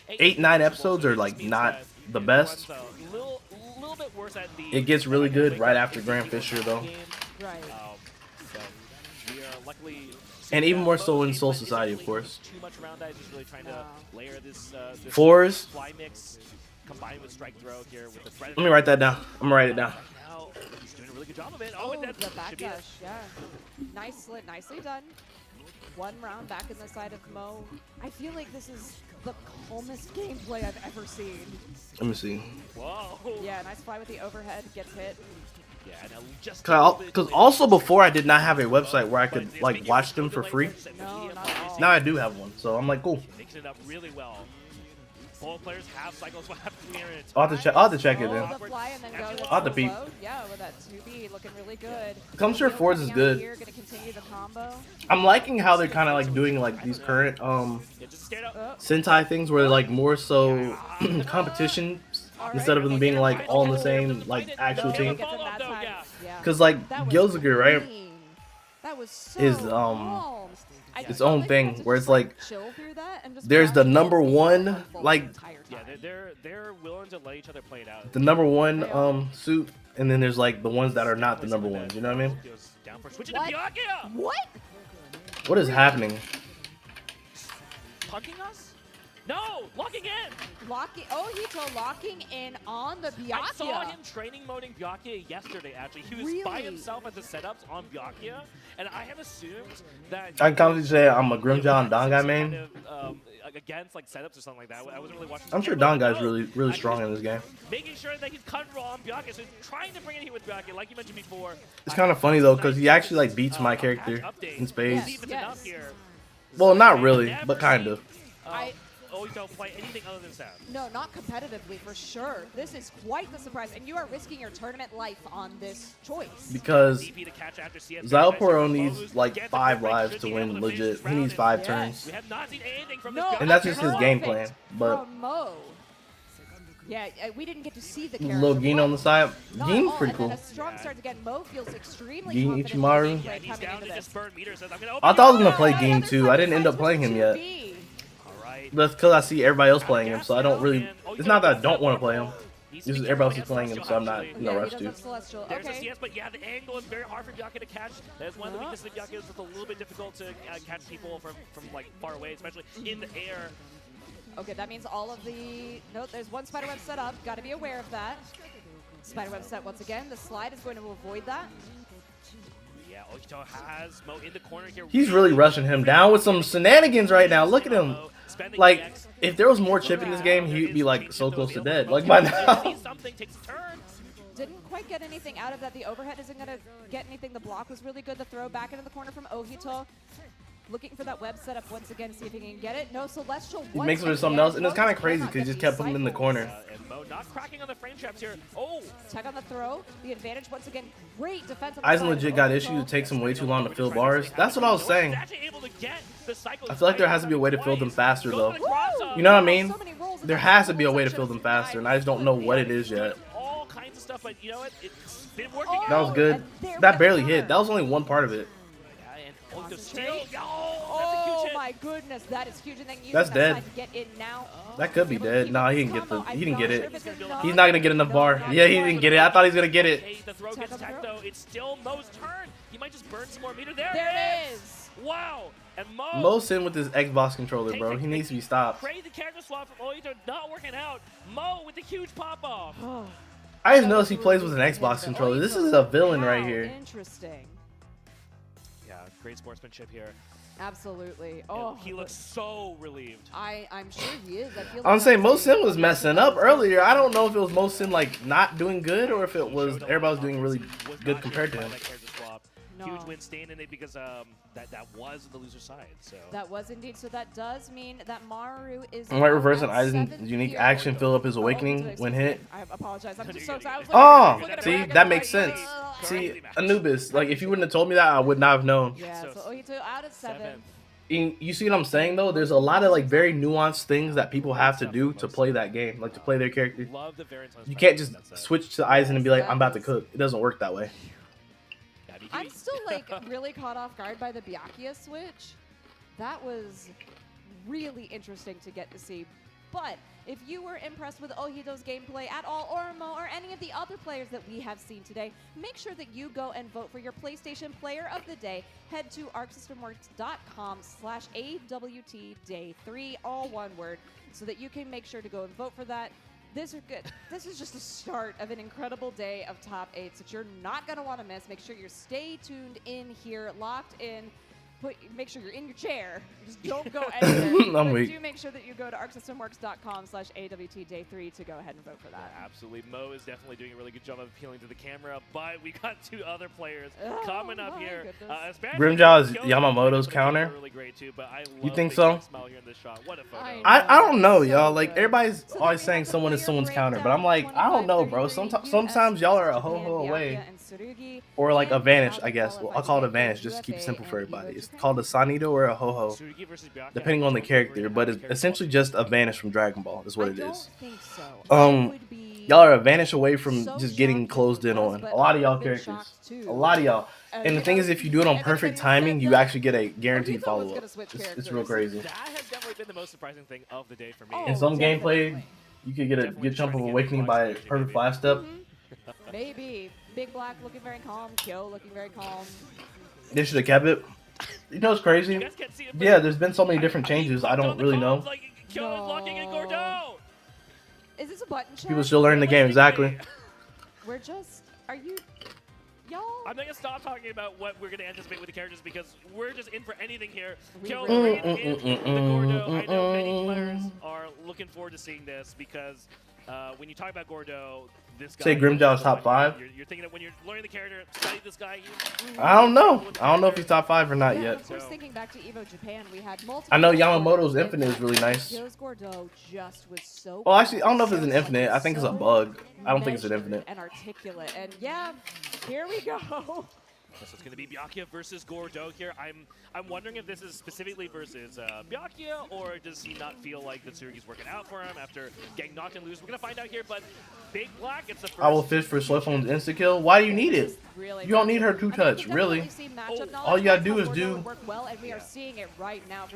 8, 9 episodes are like not the best. It gets really good right after Grand Fisher though. right. And even more so in Soul Society, of course. Fours. Let me write that down. I'm gonna write it down. He's doing a really good job of it. Oh, and the backdash, yeah. Nicely done. One round back in the side of Mo. I feel like this is the calmest gameplay I've ever seen. Let me see. Whoa. Yeah, nice fly with the overhead, gets hit. Yeah, now just Cause also before I did not have a website where I could like watch them for free. No, not at all. Now I do have one, so I'm like, cool. Mixing it up really well. Both players have cycles left. I'll have to check it then. The fly and then go with I'll have to the peep. load. Yeah, with that 2B looking really good. I'm sure Fords is good. Here, gonna continue the combo. I'm liking how they're kind of like doing like these current Sentai things where they're like more so competition instead of them being like all in the same like actual team. Cause like Gilziger, right, that was so is calm. its own thing where it's like chill through that and just there's the practice number the one full like entire time. Yeah, they're willing to let each other play it out. the number one suit, and then there's like the ones that are not the number ones. You know what I mean? Down for switching to Byakuya. What? What is happening? Punking us? No, locking in. Locking in on the Byakuya. I saw him training moding Byakuya yesterday. Actually, he was by himself at the setups on Byakuya, and I have assumed that. I can confidently say I'm a Grimjaw and Dongai main. Against like setups or something like that. I wasn't really watching. I'm sure Dongai's really strong in this game. Making sure that he's comfortable on Byakuya, so he's trying to bring it here with Byakuya, like you mentioned before. It's kind of funny though, because he actually like beats my character in spades. Yes. Well, not really, but kind of. Don't play anything other than Sam. No, not competitively for sure. This is quite the surprise, and you are risking your tournament life on this choice. Because Zalporo needs like 5 lives to win legit. He needs 5 turns. We have not seen anything from No, and that's just his game plan. But Mo. Yeah, we didn't get to see the character. little Gin on the side. Not Gin's all, pretty and then cool. a strong start again. Mo feels extremely Gin confident Ichimaru. in the gameplay coming into this. I thought I was gonna play Gin too. I didn't end up playing him yet. That's because I see everybody else playing him, so I don't really. It's not that I don't want to play him. It's just everybody else is playing him, so I'm not in a rush to. There's a CS, but yeah, the angle is very hard for Byakuya to catch. That's one of the weaknesses of Byakuya. Is it's a little bit difficult to catch people from like far away, especially in the air. Okay, that means all of the. No, there's one spiderweb set up. Got to be aware of that. Spiderweb set once again. The slide is going to avoid that. Yeah, Ohito has Mo in the corner here. He's really rushing him down with some shenanigans right now. Look at him. Like, if there was more chip in this game, he'd be like so close to dead. Like by now. Didn't quite get anything out of that. The overhead isn't going to get anything. The block was really good. The throw back into the corner from Ohito. Looking for that web setup once again, see if he can get it. No, Celestial. He makes it with something else, and it's kind of crazy because he just kept him in the corner. And Mo not cracking on the frame traps here. Oh! Check on the throw. The advantage once again. Great defense. Aizen legit got issues. It takes him way too long to fill bars. That's what I was saying. I feel like there has to be a way to fill them faster, though. You know what I mean? There has to be a way to fill them faster, and I just don't know what it is yet. All kinds of stuff, but you know what? It's been working. That was good. That barely hit. That was only one part of it. Oh my goodness, that is huge. And then that's dead. Get in now. That could be dead. Nah, he didn't get the. He didn't get it. He's not gonna get enough bar. Yeah, he didn't get it. I thought he was gonna get it. The throw gets tacked though. It's still Mo's turn. He might just burn some more meter. There it is. Wow. And Mo's in with his Xbox controller, bro. He needs to be stopped. Crazy character swap from Ohito not working out. Mo with the huge pop off. I just noticed he plays with an Xbox controller. This is a villain right here. Interesting. Yeah, great sportsmanship here. Absolutely. Oh, he looks so relieved. I'm sure he is. I feel like I'm saying Mosin was messing up earlier. I don't know if it was Mosin like not doing good or if it was everybody was doing really good compared to him. huge win staying in it because that was the loser side. So that was indeed. So that does mean that Maru is. I might reverse an Aizen's unique action, fill up his awakening when hit. I apologize. I'm just so excited. Oh, see, that makes sense. See, Anubis, like if you wouldn't have told me that, I would not have known. Yeah, so Ohito out at 7. You see what I'm saying though? There's a lot of like very nuanced things that people have to do to play that game, like to play their character. You can't just switch to Aizen and be like, I'm about to cook. It doesn't work that way. I'm still like really caught off guard by the Byakuya switch. That was really interesting to get to see. But if you were impressed with Ohito's gameplay at all, or Mo, or any of the other players that we have seen today, make sure that you go and vote for your PlayStation Player of the Day. Head to arcsystemworks.com/AWTday3, all one word, so that you can make sure to go and vote for that. This is just the start of an incredible day of top 8s that you're not going to want to miss. Make sure you stay tuned in here, locked in. Make sure you're in your chair. Just don't go anywhere. I'm weak. Do make sure that you go to arcsystemworks.com/AWTday3 to go ahead and vote for that. Yeah, absolutely. Mo is definitely doing a really good job of appealing to the camera, but we got 2 other players coming up here. Grimjaw's Yamamoto's counter. Really great too, but I you think so? Here in this shot. What a photo. I don't know, y'all. Like everybody's always saying someone is someone's counter, but I'm like, I don't know, bro. Sometimes y'all are a ho-ho away. Or like a vanish, I guess. Well, I'll call it a vanish just to keep it simple for everybody. It's called a Sanido or a ho-ho, depending on the character, but it's essentially just a vanish from Dragon Ball is what it is. Y'all are a vanish away from just getting closed in on. A lot of y'all characters. A lot of y'all. And the thing is, if you do it on perfect timing, you actually get a guaranteed follow-up. It's real crazy. That has definitely been the most surprising thing of the day for me. In some gameplay, you could get a good jump of awakening by a perfect flash step. Maybe. Big Black looking very calm. Kyo looking very calm. They should have kept it. You know what's crazy? Yeah, there's been so many different changes. I don't really know. Is this a button check? People still learning the game, exactly. We're just... Are you... Y'all? I'm not going to stop talking about what we're going to anticipate with the characters because we're just in for anything here. Kyo Really in the Gordo. I know many players are looking forward to seeing this because when you talk about Gordo... Say Grimjaw's top 5. You're thinking that when you're learning the character, study this guy. I don't know. I don't know if he's top 5 or not yet. Of course, thinking back to Evo Japan, we had multiple. I know Yamamoto's Infinite is really nice. Gordo just was so. Well, actually, I don't know if it's an Infinite. I think it's a bug. I don't think it's an Infinite. And articulate, and yeah, here we go. So it's going to be Byakuya versus Gordo here. I'm wondering if this is specifically versus Byakuya, or does he not feel like the Tsurugi's working out for him after getting knocked and loose? We're going to find out here, but Big Black, it's the first. I will fish for Swifthome's insta-kill. Why do you need it? You don't need her 2-touch, really. All you got to do is do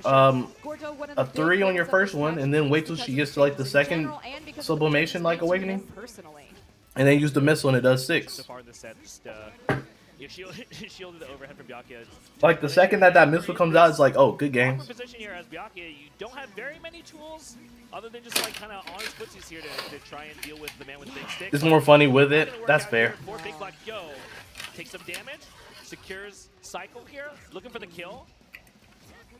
a 3 on your first one, and then wait till she gets to like the second sublimation like awakening. And then use the missile and it does 6. So far in this set, just shielded the overhead from Byakuya. Like the second that missile comes out, it's like, oh, good games. Position here as Byakuya, you don't have very many tools other than just like kind of on his footsies here to try and deal with the man with the big stick. It's more funny with it. That's fair. Big Black Yo takes some damage, secures cycle here, looking for the kill.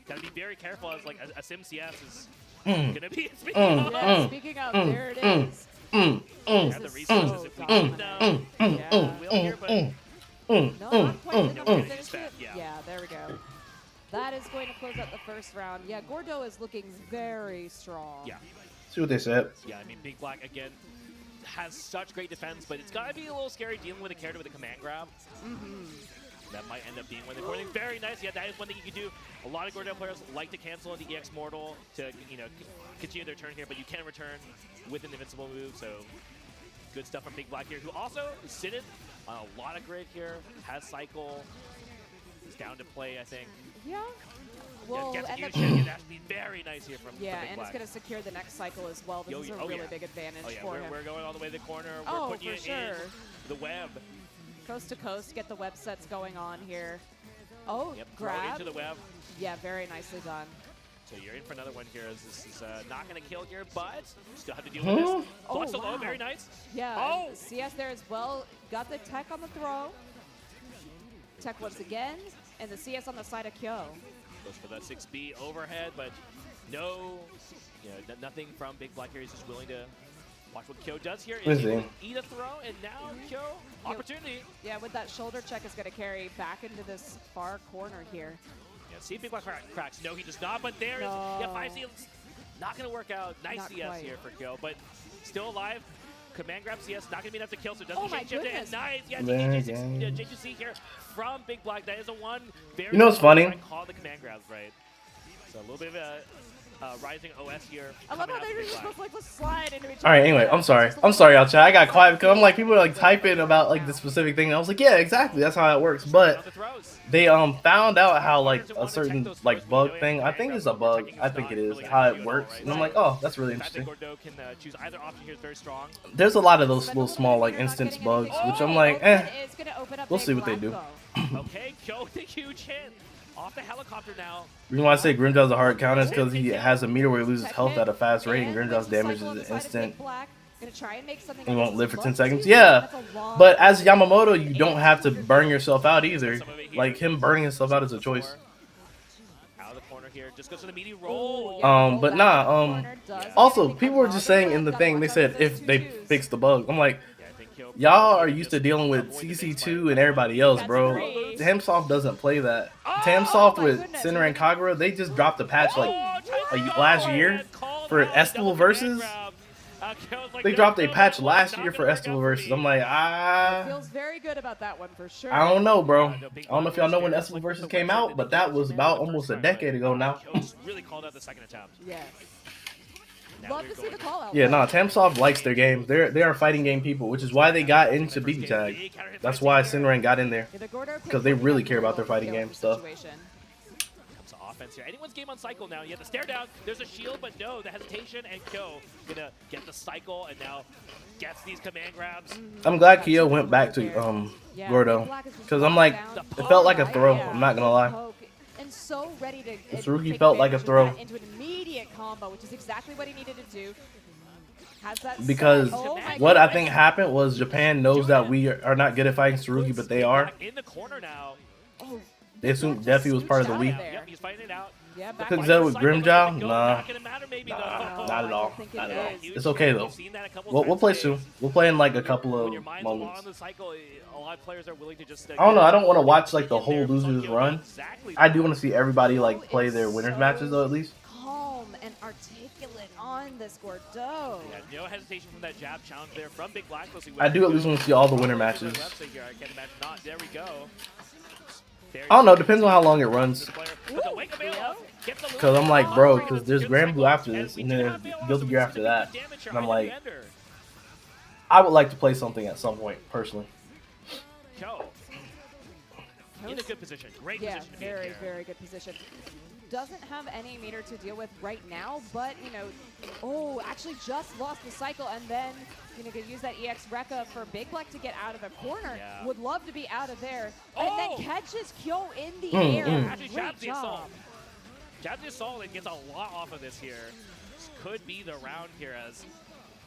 Gotta be very careful as like a Sim CS is gonna be. Speaking of, there it is. Have the resources if we can. Will here, but yeah, there we go. That is going to close out the first round. Yeah, Gordo is looking very strong. Yeah. See what they said. Yeah, I mean, Big Black, again, has such great defense, but it's got to be a little scary dealing with a character with a command grab. That might end up being one of the things. Very nice. Yeah, that is one thing you can do. A lot of Gordo players like to cancel into EX Mortal to, continue their turn here, but you can return with an invincible move, so good stuff from Big Black here, who also is sitting on a lot of grid here, has cycle, is down to play, I think. Yeah. Well, gets a huge that's be very nice here from yeah, Big and Black. it's going to secure the next cycle as well. This is a really big advantage for him. We're going all the way to the corner. We're putting you in the web. Coast to coast, get the web sets going on here. Oh, grab. Into the web. Yeah, very nicely done. So you're in for another one here. As this is not going to kill here, but still have to deal with this. Blocks low, very nice. Yeah, CS there as well. Got the tech on the throw. Tech once again, and the CS on the side of Kyo. Goes for that 6B overhead, but no, nothing from Big Black here. He's just willing to watch what Kyo does here. Is able to eat a throw, and now Kyo Opportunity. Yeah, with that shoulder check is going to carry back into this far corner here. Yeah, see if Big Black cracks. No, he does not, but there is. Yeah, 5C not going to work out. Nice Not CS quite. here for Kyo, but still alive. Command grab CS, not going to be enough to kill, so it doesn't Oh my change it. goodness. Nice. Yeah, Man, JGC here from Big Black. That is a one. Very You know what's funny? I call the command grabs right. So a little bit of a rising OS here. I love how they're just supposed to like just slide into each other. All right, anyway, I'm sorry, y'all, chat. I got quiet because I'm like, people are like typing about like the specific thing. And I was like, yeah, exactly, that's how it works. But they found out how like a certain like bug thing. I think it's a bug. I think it is how it works. And I'm like, oh, that's really interesting. There's a lot of those little small like instance bugs, which I'm like, we'll see what they do. Okay, Kyo with a huge hit. Off the helicopter now. The reason why I say Grimjaw's a hard counter is because he has a meter where he loses health at a fast rate, and Grimjaw's damage is instant. He won't live for 10 seconds. Yeah, but as Yamamoto, you don't have to burn yourself out either. Like, him burning himself out is a choice. Out of the corner here, just goes to the meaty roll. But nah, also, people were just saying in the thing, they said if they fix the bug. I'm like, y'all are used to dealing with CC2 and everybody else, bro. Tamsoft doesn't play that. Tamsoft with Sinner and Kagura, they just dropped a patch like last year for Estival Versus. They dropped a patch last year for Estival Versus. I'm like, feels very good about that one for sure. I don't know, bro. I don't know if y'all know when Estival Versus came out, but that was about almost a decade ago now. Really called out the second attempt. Yes. Love to see the call out. Yeah, no, Tamsoft likes their games. They are fighting game people, which is why they got into BB Tag. That's why Sinran got in there, because they really care about their fighting game stuff. Offense here. Anyone's game on cycle now. You have the stare down. There's a shield, but no, the hesitation, and Kyo gonna get the cycle and now gets these command grabs. I'm glad Kyo went back to Gordo, because I'm like, it felt like a throw. I'm not gonna lie. And so ready to Tsurugi felt like a throw. Into an immediate combo, which is exactly what he needed to do. Because what I think happened was Japan knows that we are not good at fighting Tsurugi, but they are. In the corner now. They assumed Defi was part of the Wii. Yep, he's fighting it out. I couldn't tell with Grimjaw? Nah, not at all. Not at all. It's okay though. We'll play soon. We'll play in like a couple of moments. I don't know. I don't want to watch like the whole losers run. I do want to see everybody like play their winners matches though at least. Calm and articulate on this Gordo. Yeah, no hesitation from that jab challenge there from Big Black. I do at least want to see all the winner matches. There we go. I don't know, depends on how long it runs. Because I'm like, bro, because there's Granblue after this, and then there's Guilty Gear after that. And I'm like, I would like to play something at some point, personally. In a good position. Great position. Yeah, very, very good position. Doesn't have any meter to deal with right now, but, you know, actually just lost the cycle, and then, you know, could use that EX Rekka for Big Black to get out of the corner. Yeah. Would love to be out of there. And then catches Kyo in the air. Actually, jabs the assault. Jabs the assault and gets a lot off of this here. This could be the round here as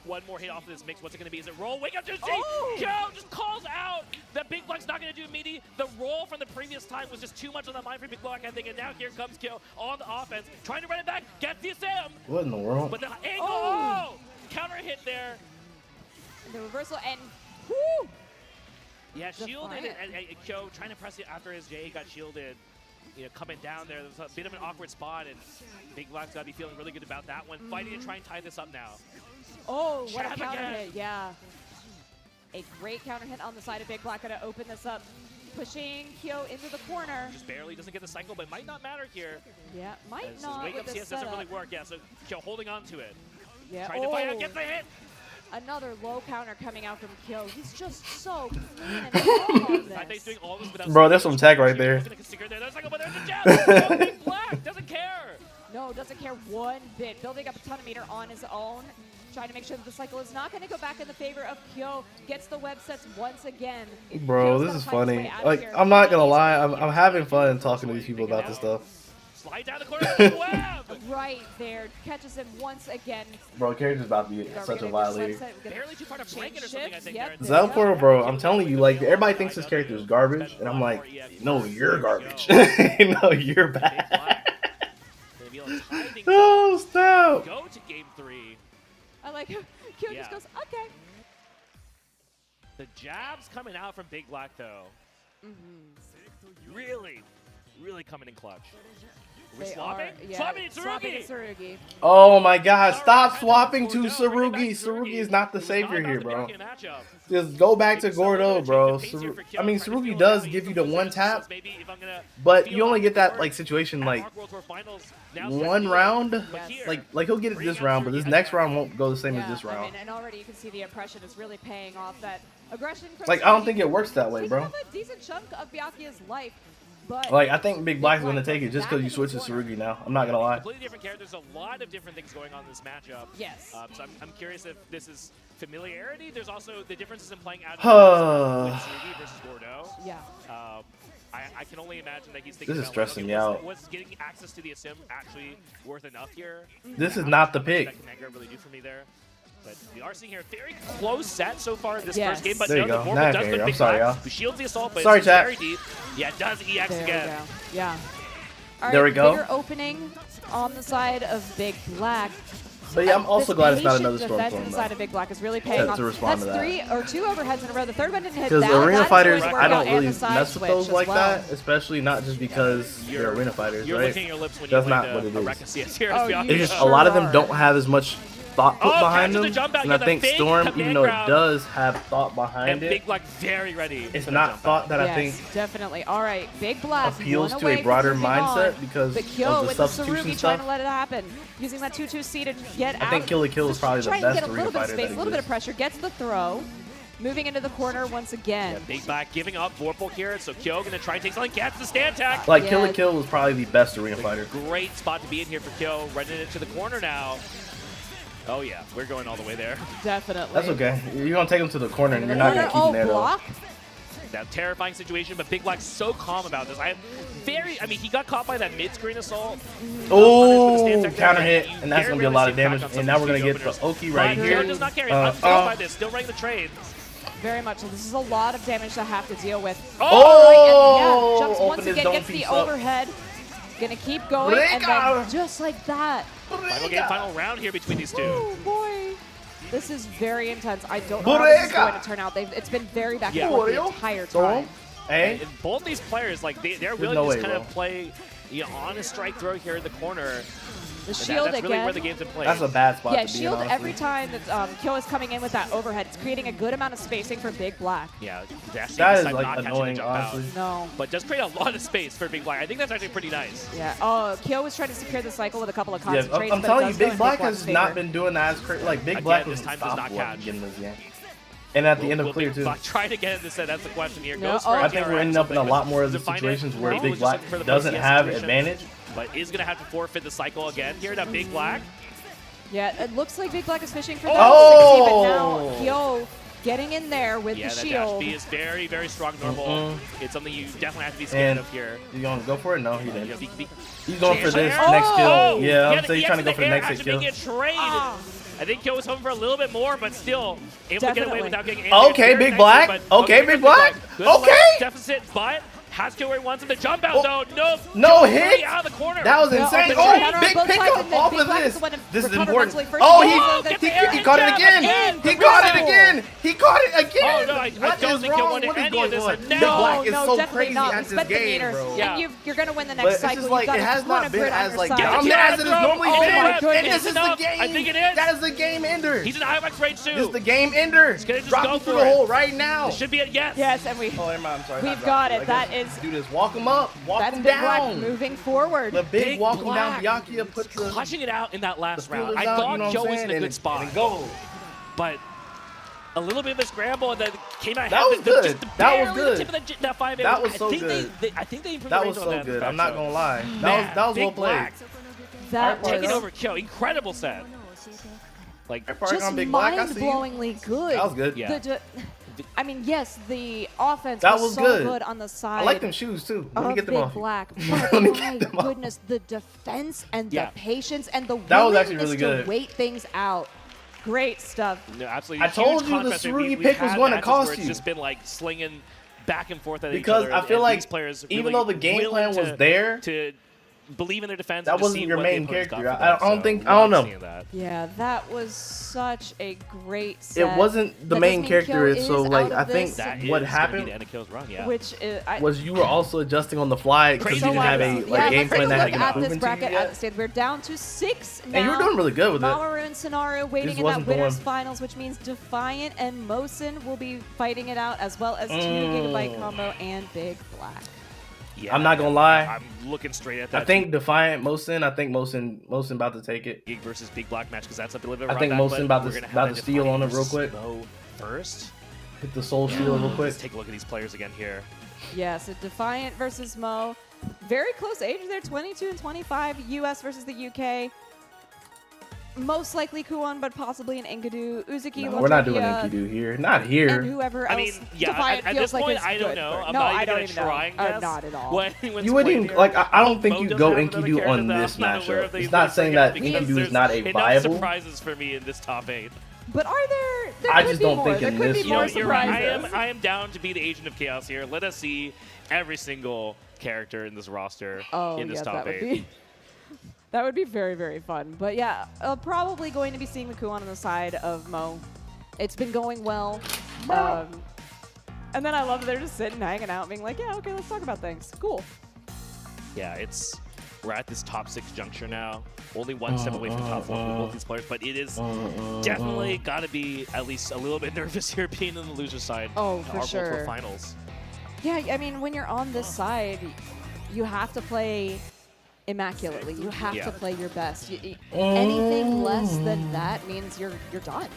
one more hit off of this mix. What's it going to be? Is it roll? Wake up to Kyo just calls out that Big Black's not going to do meaty. The roll from the previous time was just too much on the mind for Big Black, I think. And now here comes Kyo on the offense, trying to run it back. Gets the SM. What in the world? But the angle. Counter hit there. And the reversal and whoo! Yeah, shielded and Kyo trying to press it after his J got shielded. You know, coming down there, there's a bit of an awkward spot, and Big Black's got to be feeling really good about that one. Fighting to try and tie this up now. Oh, what a counter hit, yeah. A great counter hit on the side of Big Black, gonna open this up. Pushing Kyo into the corner. Just barely doesn't get the cycle, but might not matter here. Yeah, might not. Wake up CS doesn't really work, yeah, so Kyo holding on to it. Yeah. Trying to fight out, get the hit. Another low counter coming out from Kyo. He's just so clean and calm on this. Bro, there's some tag right there. Big Black doesn't care. No, doesn't care one bit. Building up a ton of meter on his own. Trying to make sure that the cycle is not going to go back in the favor of Kyo. Gets the web sets once again. Bro, this is funny. Like, I'm not going to lie. I'm having fun talking to these people about this stuff. Slide down the corner of the web. Right there. Catches him once again. Bro, character's about to be such a violator. Barely too far to break it or something, I think. Zelporo, bro, I'm telling you, like, everybody thinks this character is garbage. And I'm like, no, you're garbage. No, you're bad. Oh, stop. Go to game 3. I like how Kyo just goes, okay. The jabs coming out from Big Black, though. Really coming in clutch. Are we swapping? Yeah, Swapping to Tsurugi. Oh my God! Stop swapping to Tsurugi. Tsurugi is not the savior here, bro. Just go back to Gordo, bro. I mean, Tsurugi does give you the one tap, but you only get that like situation like one round. Like he'll get it this round, but this next round won't go the same as this round. I mean, and already you can see the impression is really paying off. That aggression. Like I don't think it works that way, bro. A decent chunk of Byakuya's life. But like I think Big Black's gonna take it just because you switch to Tsurugi now. I'm not gonna lie. Completely different characters. A lot of different things going on in this matchup. Yes. So I'm curious if this is familiarity. There's also the differences in playing out of Tsurugi versus Gordo. Yeah. I can only imagine that he's thinking this is about, stressing me out. Was getting access to the Asim actually worth enough here? This is not the pick. What can Negro really do for me there? But we are seeing here a very close set so far in this Yes. first game. But There you no, go. the Now I Morphle can does hear. put I'm Big sorry, Black, y'all. who shields the assault, but Sorry, it's chat. very deep. Yeah, it does EX There again. we go. Yeah. All There right, we go. Bigger opening on the side of Big Black. But yeah, I'm also glad it's not Patient another storm defense storm on the side though. of Big Black is really paying off. To respond That's to that. 3 or 2 overheads in a row. The third one didn't hit. Because arena fighters, I don't really and the side mess with those switch like as well. that, especially not just because they're arena fighters, You're right? licking your lips when That's you not win what it a is. Rekka CS here. Oh, to be you honest. It's just sure a lot of them are. don't have as much thought put behind catches them, the jump out, and I the think fake Storm, command even though it grab. does have thought behind And it, Big Black very ready. it's for that not jump thought out. that I Yes, think definitely. All right, Big Black appeals one to away a from broader moving mindset on. because But of Kyo the with the substitution Tsurugi trying stuff. to let it happen, using that 2-2C to get out. I think Kill la Kill is probably the trying best to get a arena little bit of fighter space, that a little bit of exists. pressure, gets the throw, moving into the corner once again. Yeah, Big Black giving up Vorpal here, so Kyo gonna try and take something. Gets the stand tag. Like Kill la Yeah. Kill was probably the best arena fighter. Great spot to be in here for Kyo. Running it to the corner now. Oh yeah, we're going all the way there. Definitely. That's okay. You're gonna take him to the corner, and you're Corner, not gonna keep him there though. block. That terrifying situation, but Big Black's so calm about this. I mean, he got caught by that mid-screen assault. Oh, counter hit, and that's gonna be a lot of damage. And now we're gonna get the Oki right Kyo here. does not carry. I'm thrilled by this. Still running the trade. Very much. So this is a lot of damage to have to deal with. Oh! And yeah, jumps once Open his again, dome gets the piece up. overhead. Gonna keep going, and then just like that. Final game, final round here between these two. Oh boy. This is very intense. I don't know how this is going to turn out. It's been very back and forth the entire time. Hey, And both these players, like they're willing no to way, just kind bro. of play, on a strike throw here in the corner. The And shield that's really again. where the game's been played. that's a bad spot Yeah, to be in, shield honestly. every time that Kyo is coming in with that overhead. It's creating a good amount of spacing for Big Black. Yeah, That is like not catching the annoying, jump out. honestly. No. But does create a lot of space for Big Black. I think that's actually pretty nice. Yeah. Oh, Kyo was trying to secure the cycle with a couple of Yeah, concentrates. I'm but telling it you, does go Big in Black Black's has favor. not been doing that as crazy. Like Big Again, Black this was time does not unstoppable at catch. the beginning of this game, and at the end of Will clear Big too. Black try to get in this set? That's the question here. No, Goes for oh. a I think we're DRX, ending up in a but lot more of the doesn't find it. situations where No, Big just Black looking for the doesn't post have situation, advantage. But is going to have to forfeit the cycle again here. That Big Black. Yeah, it looks like Big Black is fishing for that Oh! 60, but now Kyo getting in there with Yeah, the that dash shield. B is very, very strong normal. It's something you definitely have to be scared And of here. you gonna go for it? No, he Yeah, didn't. be- He's going for this Oh! next kill. Yeah, I'm the saying he's EX trying to go in for the air, next hit actually kill. making a trade. Ah. I think Kyo was hoping for a little bit more, but still able to get away Definitely. without getting any Okay, interference. Big Black. But- Okay, Big here's Black. Good Okay. left deficit, but has Kyo where he wants him to jump out, though. No Kyo hit. free out of the corner. That was Yeah, insane. open Oh, counter on big both sides, pickup and then off Big of Black this. is the one to This is recover important. mentally first. Oh, He he gets the air he hit caught it jab again. the He caught it whistle. again. He caught it again. Oh, no, I What don't is think he'll wrong? win What is any of going this. on? No, Big Black is no, so definitely crazy not. at We this spent the game, meter. bro. Yeah. And you're going to win the But next it's cycle. just You've like got it a has ton not of been grit on as your like side. dominant as it has normally Oh been. my And goodness. this is the game. I think it is. That is the game ender. He's in IMAX range, too. This is the game ender. gonna just Drop go him through for the it. hole right now. It should be a yes. Yes, and we. Oh, never mind. I'm sorry. We've not got drop it. I guess That is- do this. Walk him up. Walk That's him Big Black down. moving forward. The big walk him down. Black. Byakuya put the Clutching it out in that last round. feelers I out, thought you know what Joe I'm was in saying? a good And spot, go. but a little bit of a scramble and then came out. That was good. Just That was barely good. The tip of that 5 That was so good. I think they improved That the was range on so that good. back I'm not show. gonna lie. Man, That was Big well played. Black That taking was over Kyo. Incredible set. Like just on Big Black. I see you. mind-blowingly good. That was good. Yeah. I mean, yes, the offense That was was so good. good on the side. I like them shoes too. Let me of get them Big off. Black. Let But me my get them off. goodness, the defense and Yeah. the patience and the That was actually willingness really good. to wait things out. Great stuff. No, absolutely. I told huge you the contrast. Tsurugi We've pick was had gonna matches cost where it's you. just been like slinging back and forth at each Because other. I feel and like these players even really though the game willing plan was to- there, to believe in their defense. That and wasn't see your what main the opponent's got character. for them. I don't know. That. Yeah, that was such a great set. It wasn't the main character, so like I think that what is happened the end of Kill's run, yeah. which is, was you were also adjusting on the fly because you didn't have a game plan that had been at this proven to bracket you at yet. the stage. We're down to 6 now. And you were doing really good with it. Mamoru and Sonaru waiting Just in that wasn't winners going. finals, which means Defiant and Mosin will be fighting it out, as well as 2 GB combo and Big Black. Yeah, I'm not gonna lie. I'm looking straight at that. I think Defiant Mosin. I think Mosin about to take it. Gig versus Big Black match because that's a little bit of I think Mosin about to steal on it real quick. First, Hit the soul steal real quick. let's take a look at these players again here. Yeah, so Defiant versus Mo. Very close ages there, 22 and 25. US versus the UK. Most likely Kuon, but possibly an Enkidu. Uzuki, No, we're not doing Enkidu here. Not here. And whoever else. I mean, yeah, Defiant at feels this like point, is I don't good know. for- I'm no, not I even don't going even to try and know. guess. Not at all. You wouldn't even, like, I don't think Mo you doesn't go have another Enkidu on character this that I'm not aware of matchup. that It's he's not gonna saying get that because Enkidu is not a enough viable. surprises for me in this top 8. But are there? There I could just be don't more. think There in could this be You more know, you're right. surprises. I am down to be the agent of chaos here. Let us see every single character in this roster in this top 8. That would be very, very fun. But yeah, probably going to be seeing the Kuon on the side of Mo. It's been going well. And then I love that they're just sitting, hanging out, being like, yeah, okay, let's talk about things. Cool. Yeah, we're at this top 6 juncture now. Only one step away from top 4 for both these players, but it is definitely got to be at least a little bit nervous here being on the loser side. Oh, for our sure. World Tour Finals. Yeah, I mean, when you're on this side, you have to play immaculately. You have to play your best. Anything less than that means you're done.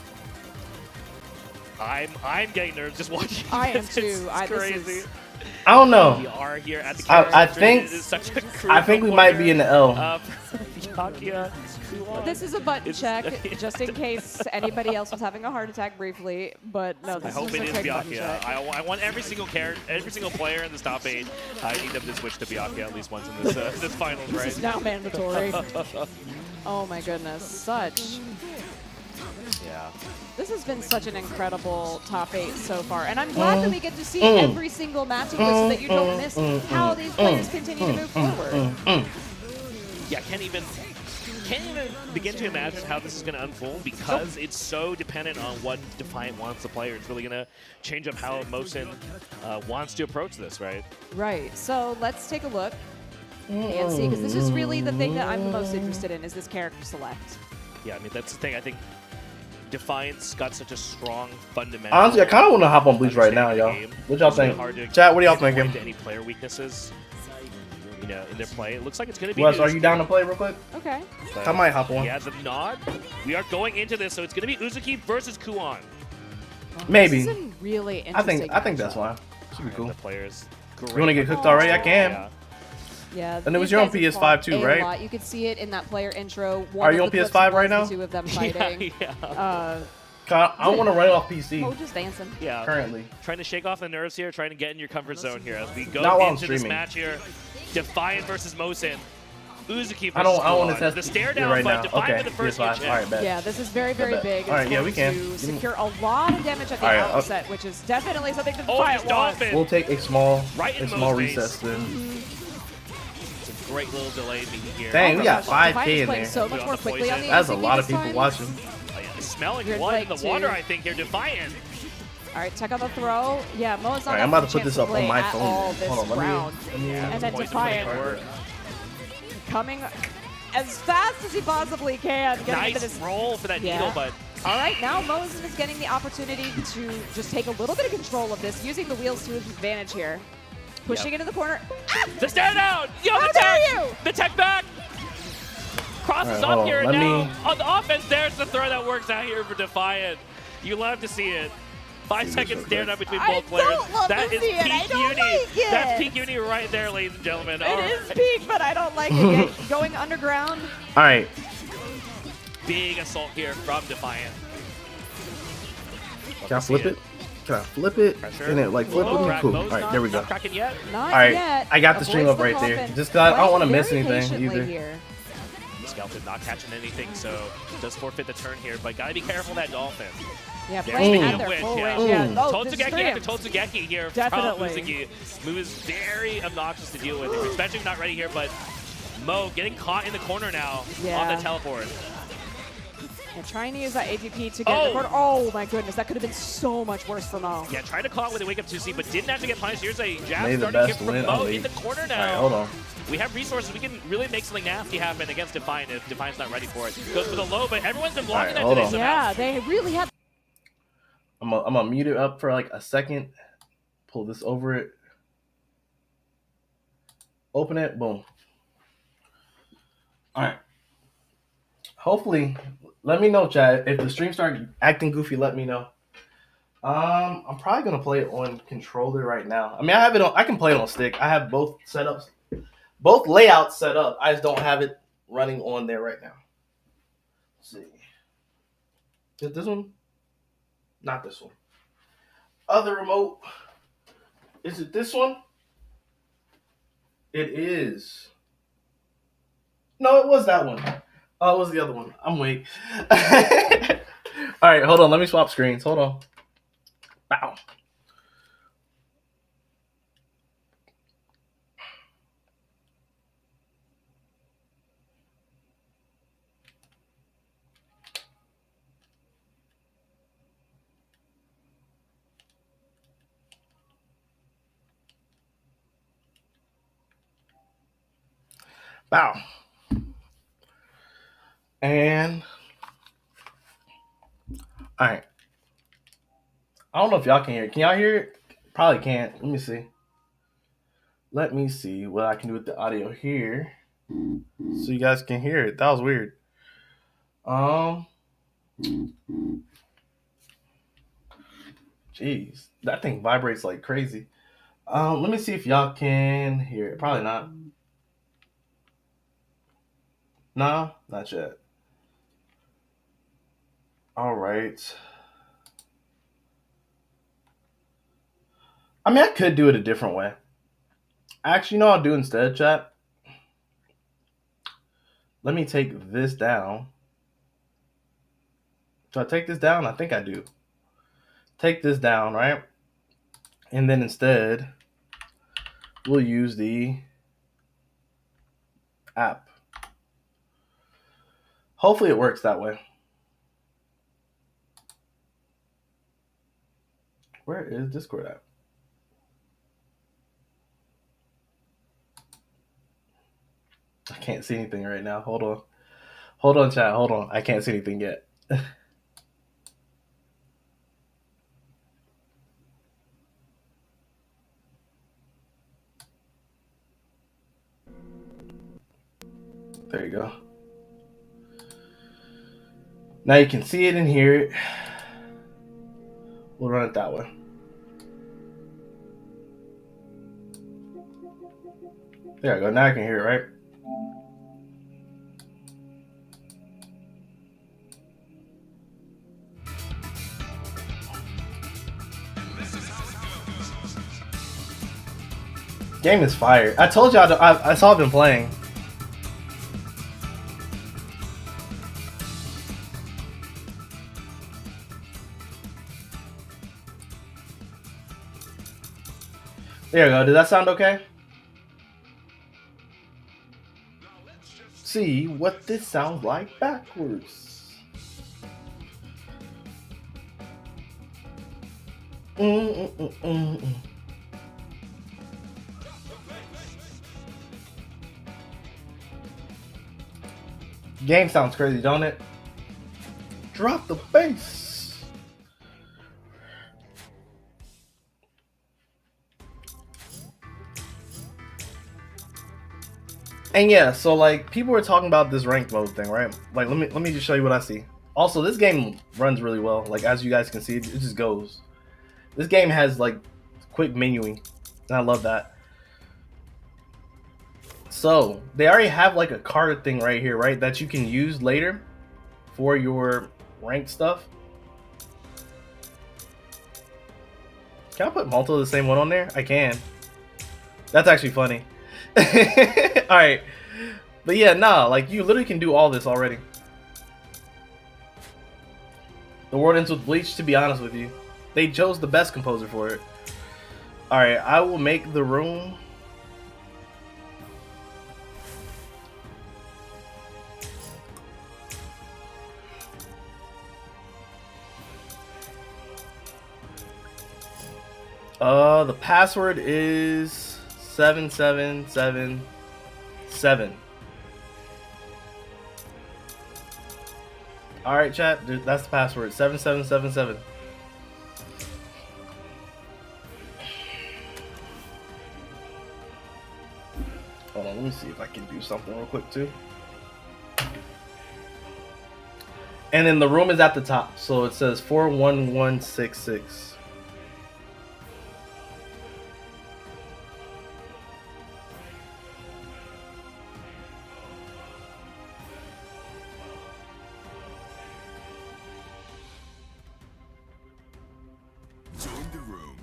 I'm getting nervous just watching. I am this. too. It's crazy. I don't know. We are here at the I think It is such a I think we might be in the L. Byakuya, Kuon. This is a button It's- check, just in case anybody else was having a heart attack briefly. But no, I this hope is it just is a quick button Byakuya. check. I want every single player in this top 8. I need them to switch to Byakuya at least once in this this finals, right? This is now mandatory. Oh my goodness, such. Yeah. This has been such an incredible top 8 so far, and I'm glad that we get to see every single match of this so that you don't miss how these players continue to move forward. Yeah, can't even begin to imagine how this is going to unfold because it's so dependent on what Defiant wants to play. It's really going to change up how Mosin wants to approach this, right? Right, so let's take a look and see, because this is really the thing that I'm the most interested in, is this character select. Yeah, I mean, that's the thing. I think Defiant's got such a strong fundamental. Honestly, I kind of want to hop on Bleach right now, y'all. What y'all think? Chat, what are y'all thinking? Any player weaknesses, you know, in their play. It looks like it's going to be. Wes, are you down to play real quick? Okay. I might hop on. Yeah, the nod. We are going into this, so it's going to be Uzuki versus Kuon. Maybe. This is a really interesting I think that's matchup. fine. Should be cool. The players. You want to get cooked already? I can. Yeah. Yeah, And it was these your own guys have PS5 fought too, a right? lot. You could see it in that player intro. Are you on PS5 right now? The two of them fighting. Yeah. I want to run it off PC Oh, just dancing. Yeah. currently. Trying to shake off the nerves here, trying to get in your comfort zone here as we go Not while I'm into this streaming. match here. Defiant versus Mosin. Uzuki versus I don't want to Kuon. test The stare it down right fight. now. Defiant Okay, with the first PS5. hit. All right, bet. Yeah, this is very, very big. It's All right, yeah, we going can. to secure a lot of damage at the All right, outset, which is definitely something to Oh, Defiant he's wants. dolphin. We'll take a small Mo's recess face. then. It's a great little delay being here. Dang, Oh we my got gosh, 5K Defiant's in playing there. so much more quickly on the That's a ACB lot of this people time. watching. Oh, yeah, smelling You're blood in like the water, two. I think, here. Defiant. All right, check out the throw. Yeah, Mo's not All right, having I'm about a to put chance this to up on play my at phone. all this Hold on, round. let me And then Poison Defiant putting it work. coming as fast as he possibly can. Getting into Nice this. roll for that Yeah. needle, but All right, now Mosin is getting the opportunity to just take a little bit of control of this, using the wheels to his advantage here. Pushing into the corner. Ah! the stare down! Yo, How the dare tech! you! The tech back! Crosses All right, up here hold on, and let now on the offense. There's the throw that works out here for Defiant. You love to see it. 5 seconds stared up between I both players. don't love That to is see it. peak I don't uni. like it. That's peak uni right there, ladies and gentlemen. All It is right. peak, but I don't like it. Going underground. All right. Big assault here from Defiant. Can I flip it? Can I flip it? Pressure. And it like flip Whoa, it? Cool. All Mo's right, there we go. not cracking yet. Not All right, yet. I got the stream Avoids up right there. dolphin. Just 'cause I don't want to Playing miss very anything patiently either. Here. Skeleton not catching anything, so does forfeit the turn here, but gotta be careful of that dolphin. Yeah, There, playing speaking at of their which, full yeah. range. Yeah. Oh, this is Totsugeki three. after Totsugeki here Definitely. from Uzuki. Move is very obnoxious to deal with, especially not ready here, but Mo getting caught in the corner now on the teleport. And trying to use that APP to get the corner. Oh my goodness, that could have been so much worse for Mo. Yeah, tried to call it with a wake up 2C, but didn't actually get punished. Here's a jab May the starting best here from win. Mo in the corner now. All right, hold on. We have resources. We can really make something nasty happen against Defiant if Defiant's not ready for it. Goes for the low, but everyone's been blocking that today somehow. Yeah, they really have. I'm gonna mute it up for like a second. Pull this over it. Open it. Boom. All right. Hopefully, let me know, chat. If the stream starts acting goofy, let me know. I'm probably gonna play it on controller right now. I mean, I have it on. I can play it on stick. I have both setups, both layouts set up. I just don't have it running on there right now. Let's see. Is it this one? Not this one. Other remote. Is it this one? It is. No, it was that one. Oh, it was the other one. I'm weak. All right, hold on. Let me swap screens. Hold on. Bow. Bow. And all right. I don't know if y'all can hear it. Can y'all hear it? Probably can't. Let me see. Let me see what I can do with the audio here so you guys can hear it. That was weird. Jeez, that thing vibrates like crazy. Let me see if y'all can hear it. Probably not. No, not yet. All right. I mean, I could do it a different way. Actually, you know what I'll do instead, chat? Let me take this down. Do I take this down? I think I do. Take this down, right? And then instead, we'll use the app. Hopefully it works that way. Where is Discord app? I can't see anything right now. Hold on. Hold on, chat. Hold on. I can't see anything yet. There you go. Now you can see it and hear it. We'll run it that way. There you go. Now I can hear it, right? Game is fire. I told y'all I saw I've been playing. There you go. Did that sound okay? See what this sounds like backwards. Game sounds crazy, don't it? Drop the bass. And yeah, so like people were talking about this ranked mode thing, right? Like let me just show you what I see. Also, this game runs really well. Like as you guys can see, it just goes. This game has like quick menuing, and I love that. So they already have like a card thing right here, right? That you can use later for your ranked stuff. Can I put Malto the same one on there? I can. That's actually funny. Alright. But yeah, nah, like you literally can do all this already. The world ends with Bleach, to be honest with you. They chose the best composer for it. Alright, I will make the room. The password is 7777. All right, chat. That's the password. 7777. Hold on. Let me see if I can do something real quick too. And then the room is at the top, so it says 41166. Join the room.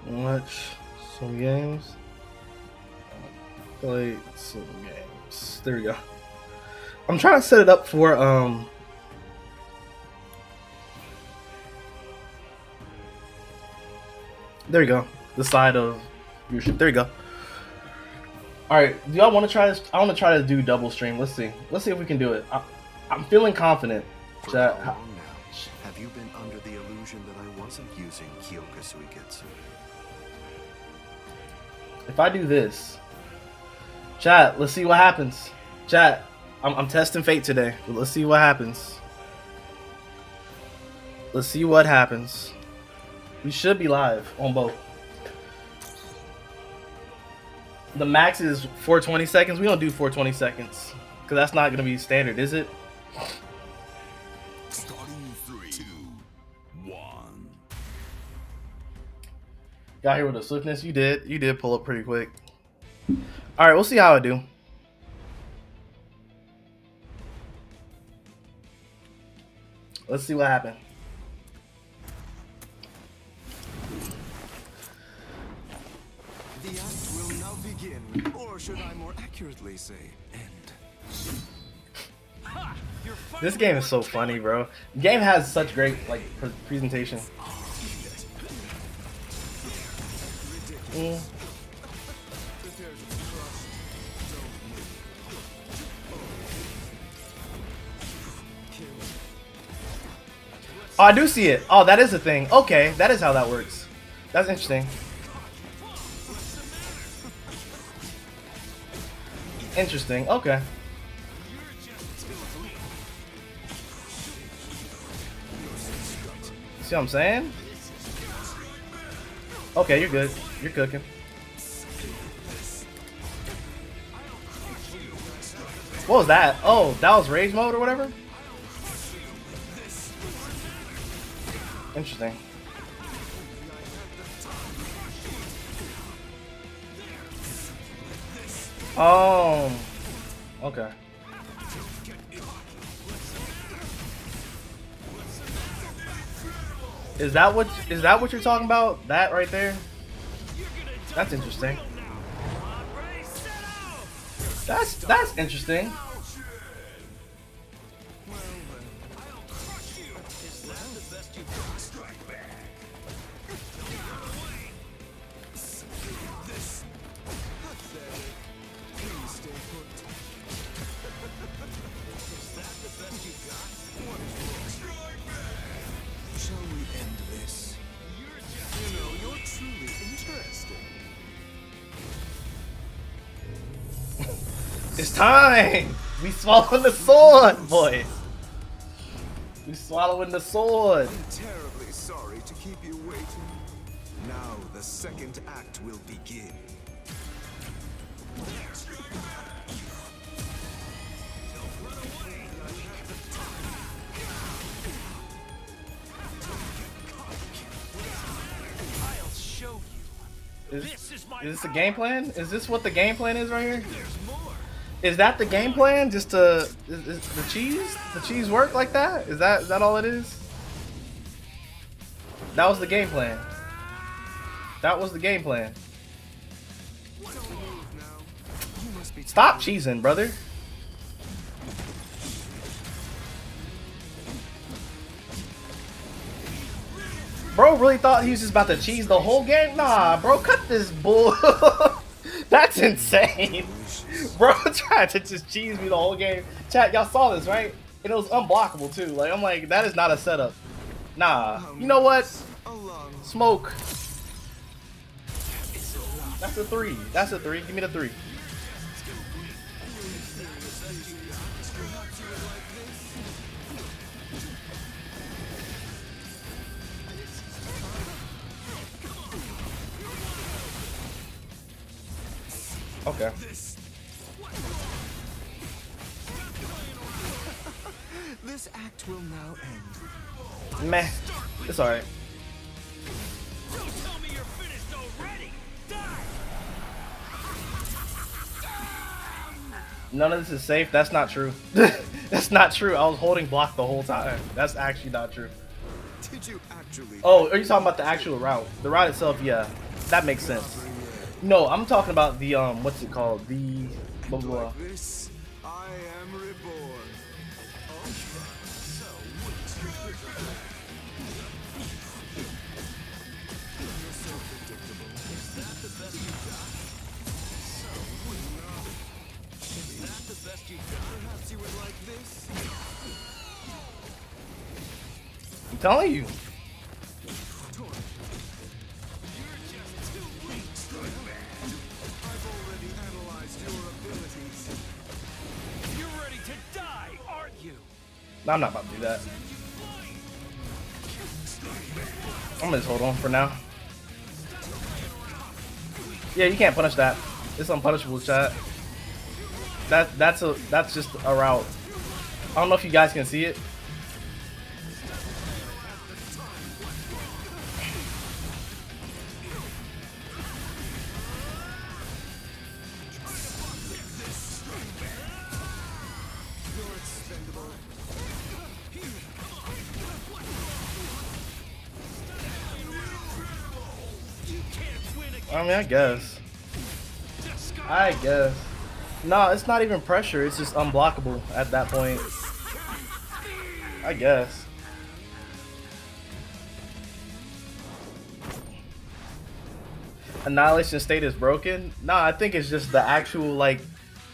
Watch some games. Play some games. There we go. I'm trying to set it up for there you go. The side of viewership. There you go. Alright, do y'all want to try this? I want to try to do double stream. Let's see. Let's see if we can do it. I'm feeling confident. For how long now have you been under the illusion that I wasn't using Kyoka Suiketsu? If I do this, chat, let's see what happens. Chat, I'm testing fate today. But let's see what happens. Let's see what happens. We should be live on both. The max is 420 seconds. We don't do 420 seconds because that's not gonna be standard, is it? Starting 3, 2, 1. Got here with a swiftness. You did pull up pretty quick. All right, we'll see how I do. Let's see what happened. The act will now begin, or should I more accurately say, end. This game is so funny, bro. The game has such great presentation. Oh, I do see it. Oh, that is a thing. Okay, that is how that works. That's interesting. Interesting. Okay. See what I'm saying? Okay, you're good. You're cooking. What was that? Oh, that was rage mode or whatever? Interesting. Oh, okay. Is that what you're talking about? That right there? That's interesting. That's interesting. It's time! We swallowing the sword, boy! We swallowing the sword! I'm terribly sorry to keep you waiting. Now the second act will begin. I'll show you. Is this the game plan? Is this what the game plan is right here? Is that the game plan? Just to is the cheese work like that? Is that all it is? That was the game plan. That was the game plan. Stop cheesing, brother. Bro really thought he was just about to cheese the whole game? Nah, bro, cut this bull. That's insane. Bro tried to just cheese me the whole game. Chat, y'all saw this, right? And it was unblockable too. Like, I'm like, that is not a setup. Nah. You know what? Smoke. That's a 3. That's a 3. Give me the 3. Okay. This act will now end. Meh. It's alright. None of this is safe. That's not true. That's not true. I was holding block the whole time. That's actually not true. Did you actually? Oh, are you talking about the actual route? The route itself, yeah. That makes sense. No, I'm talking about the what's it called? The blah blah. Like this, I am reborn. Perhaps you would like this. I'm telling you. No, I'm not about to do that. I'm gonna just hold on for now. Yeah, you can't punish that. It's unpunishable, chat. That's just a route. I don't know if you guys can see it. I mean, I guess. No, it's not even pressure. It's just unblockable at that point. I guess. Annihilation state is broken? Nah, I think it's just the actual, like,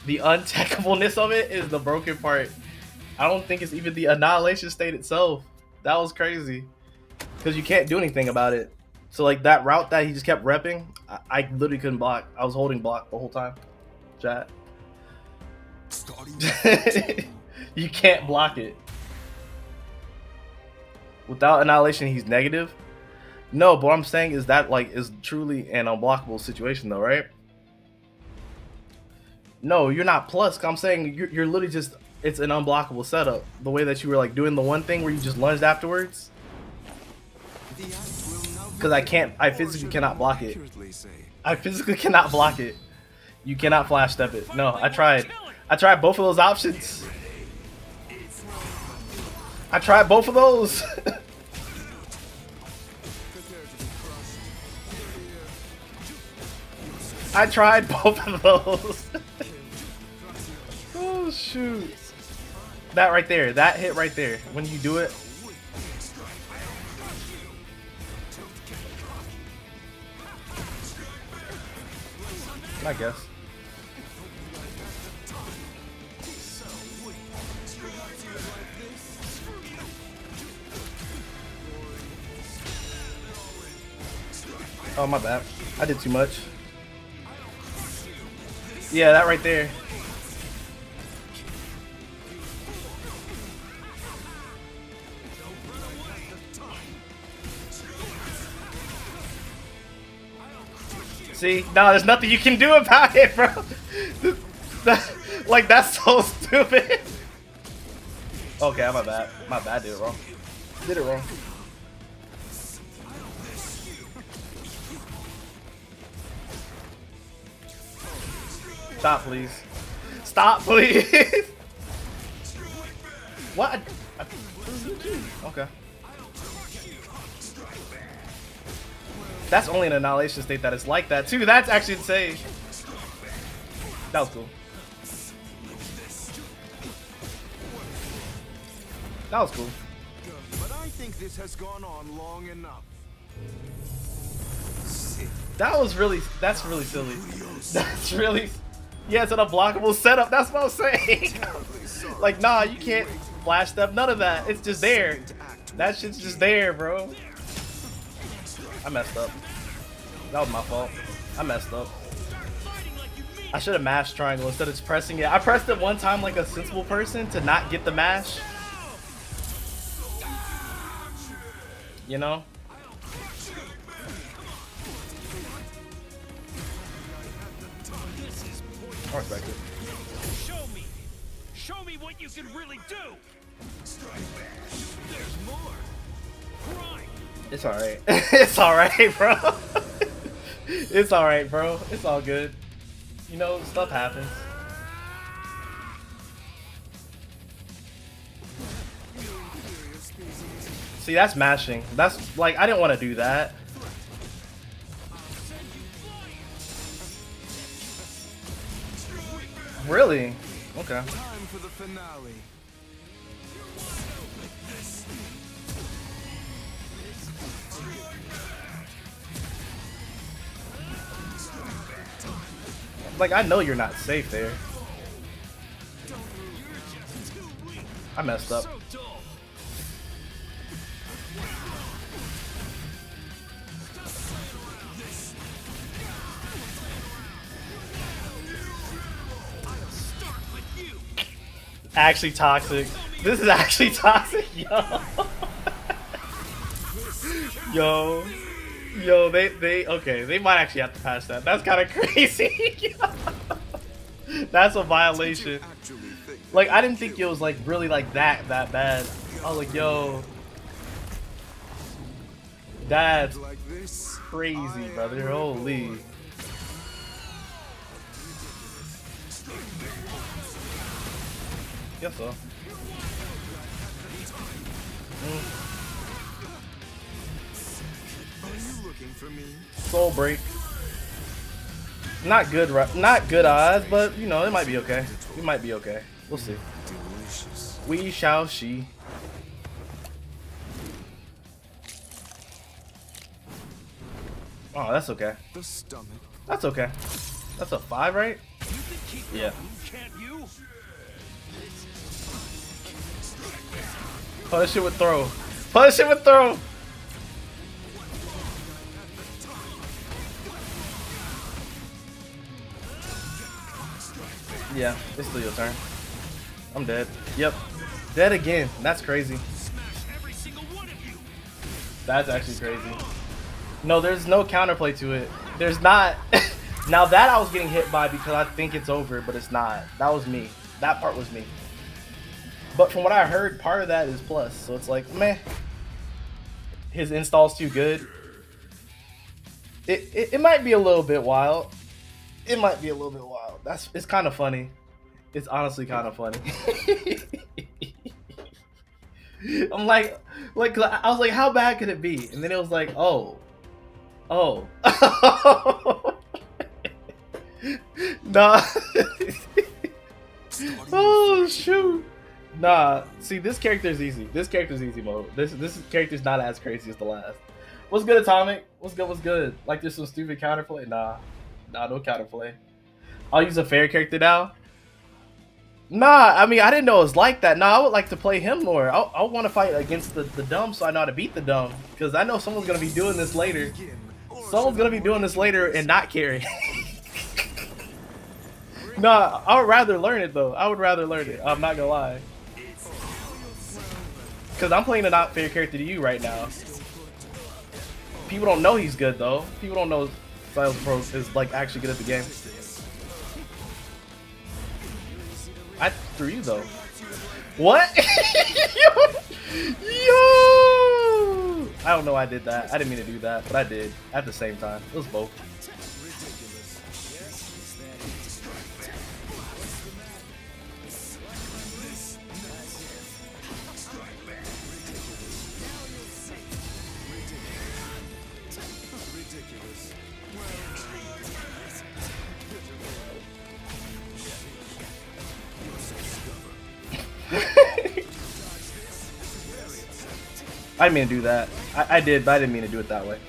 the untechableness of it is the broken part. I don't think it's even the annihilation state itself. That was crazy. Because you can't do anything about it. So, like, that route that he just kept repping, I literally couldn't block. I was holding block the whole time. Chat. You can't block it. Without annihilation, he's negative. No, but what I'm saying is that, like, is truly an unblockable situation, though, right? No, you're not plus. I'm saying you're literally just, it's an unblockable setup. The way that you were, like, doing the one thing where you just lunged afterwards. Because I physically cannot block it. I physically cannot block it. You cannot flash step it. No, I tried. I tried both of those options. I tried both of those. I tried both of those. Oh, shoot. That right there. That hit right there. When you do it. I guess. Oh, my bad. I did too much. Yeah, that right there. See? No, there's nothing you can do about it, bro. Like, that's so stupid. Okay, my bad. My bad, did it wrong. Did it wrong. Stop, please. Stop, please. What? Okay. That's only an Annihilation state that is like that too. That's actually insane. That was cool. That was cool. But I think this has gone on long enough. That's really silly. That's really, yeah, it's an unblockable setup. That's what I was saying. Like, nah, you can't flash step, none of that. It's just there. That shit's just there, bro. I messed up. That was my fault. I messed up. I should have mashed triangle instead of just pressing it. I pressed it one time like a sensible person to not get the mash. You know? I respect it. Show me what you can really do. There's more. Grind. It's alright. It's alright, bro. It's alright, bro. It's all good. You know, stuff happens. See, that's mashing. That's like, I didn't want to do that. Really? Okay. Time for the finale. Like, I know you're not safe there. I messed up. Actually toxic. This is actually toxic, yo. Yo, okay, they might actually have to pass that. That's kind of crazy. That's a violation. Like, I didn't think it was like really like that bad. I was like, yo, that's crazy, brother. Holy. Guess so. Soul break. Not good odds, but you know, it might be okay. We might be okay. We'll see. We shall see. Oh, that's okay. That's okay. That's a 5, right? Yeah. Punish it with throw. Punish it with throw. Yeah, it's still your turn. I'm dead. Yep. Dead again. That's crazy. That's actually crazy. No, there's no counterplay to it. There's not. Now that I was getting hit by because I think it's over, but it's not. That was me. That part was me. But from what I heard, part of that is plus. So it's like, meh. His install's too good. It might be a little bit wild. It might be a little bit wild. It's kind of funny. It's honestly kind of funny. I'm like I was like, how bad could it be? And then it was like, oh. Nah. Oh shoot. Nah. See, this character's easy. This character's easy mode. This character's not as crazy as the last. What's good, Atomic? What's good? What's good? Like there's some stupid counterplay? Nah, no counterplay. I'll use a fair character now. Nah, I mean, I didn't know it was like that. Nah, I would like to play him more. I want to fight against the dumb so I know how to beat the dumb. Because I know someone's going to be doing this later. Someone's going to be doing this later and not carry. Nah, I would rather learn it, though. I would rather learn it. I'm not going to lie. Because I'm playing a not fair character to you right now. People don't know he's good, though. People don't know Styles Pro is, like, actually good at the game. I threw you though. What? Yo! I don't know why I did that. I didn't mean to do that, but I did at the same time. It was both. I didn't mean to do that. I did, but I didn't mean to do it that way.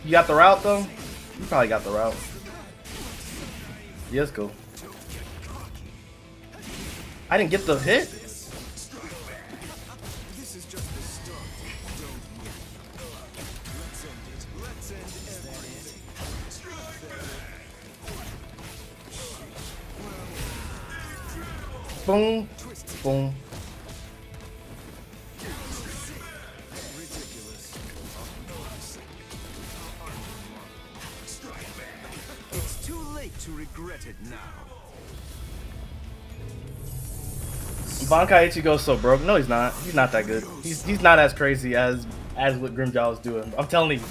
You got the route though? You probably got the route. Yeah, it's cool. I didn't get the hit. Boom, boom. It's too late to regret it now. Bankai Ichigo's so broke. No, he's not. He's not that good. He's not as crazy as what Grimjaw is doing. I'm telling you.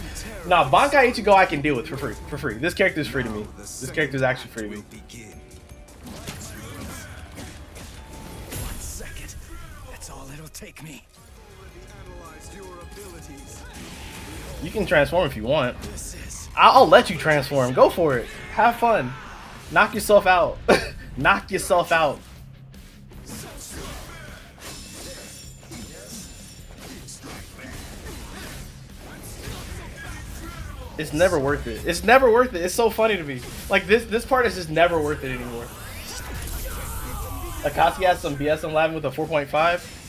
Nah, Bankai Ichigo I can deal with for free. For free. This character is free to me. This character is actually free to me. Take me. You can transform if you want. I'll let you transform. Go for it. Have fun. Knock yourself out. Knock yourself out. It's never worth it. It's never worth it. It's so funny to me. Like this part is just never worth it anymore. Akatsuki has some BS on Lavin with a 4.5.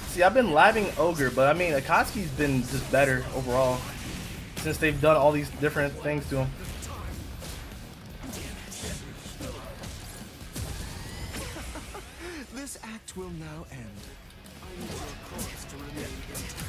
See, I've been labbing Ogre, but I mean, Akatsuki's been just better overall since they've done all these different things to him. This act will now end. I need your corpse to remain intact.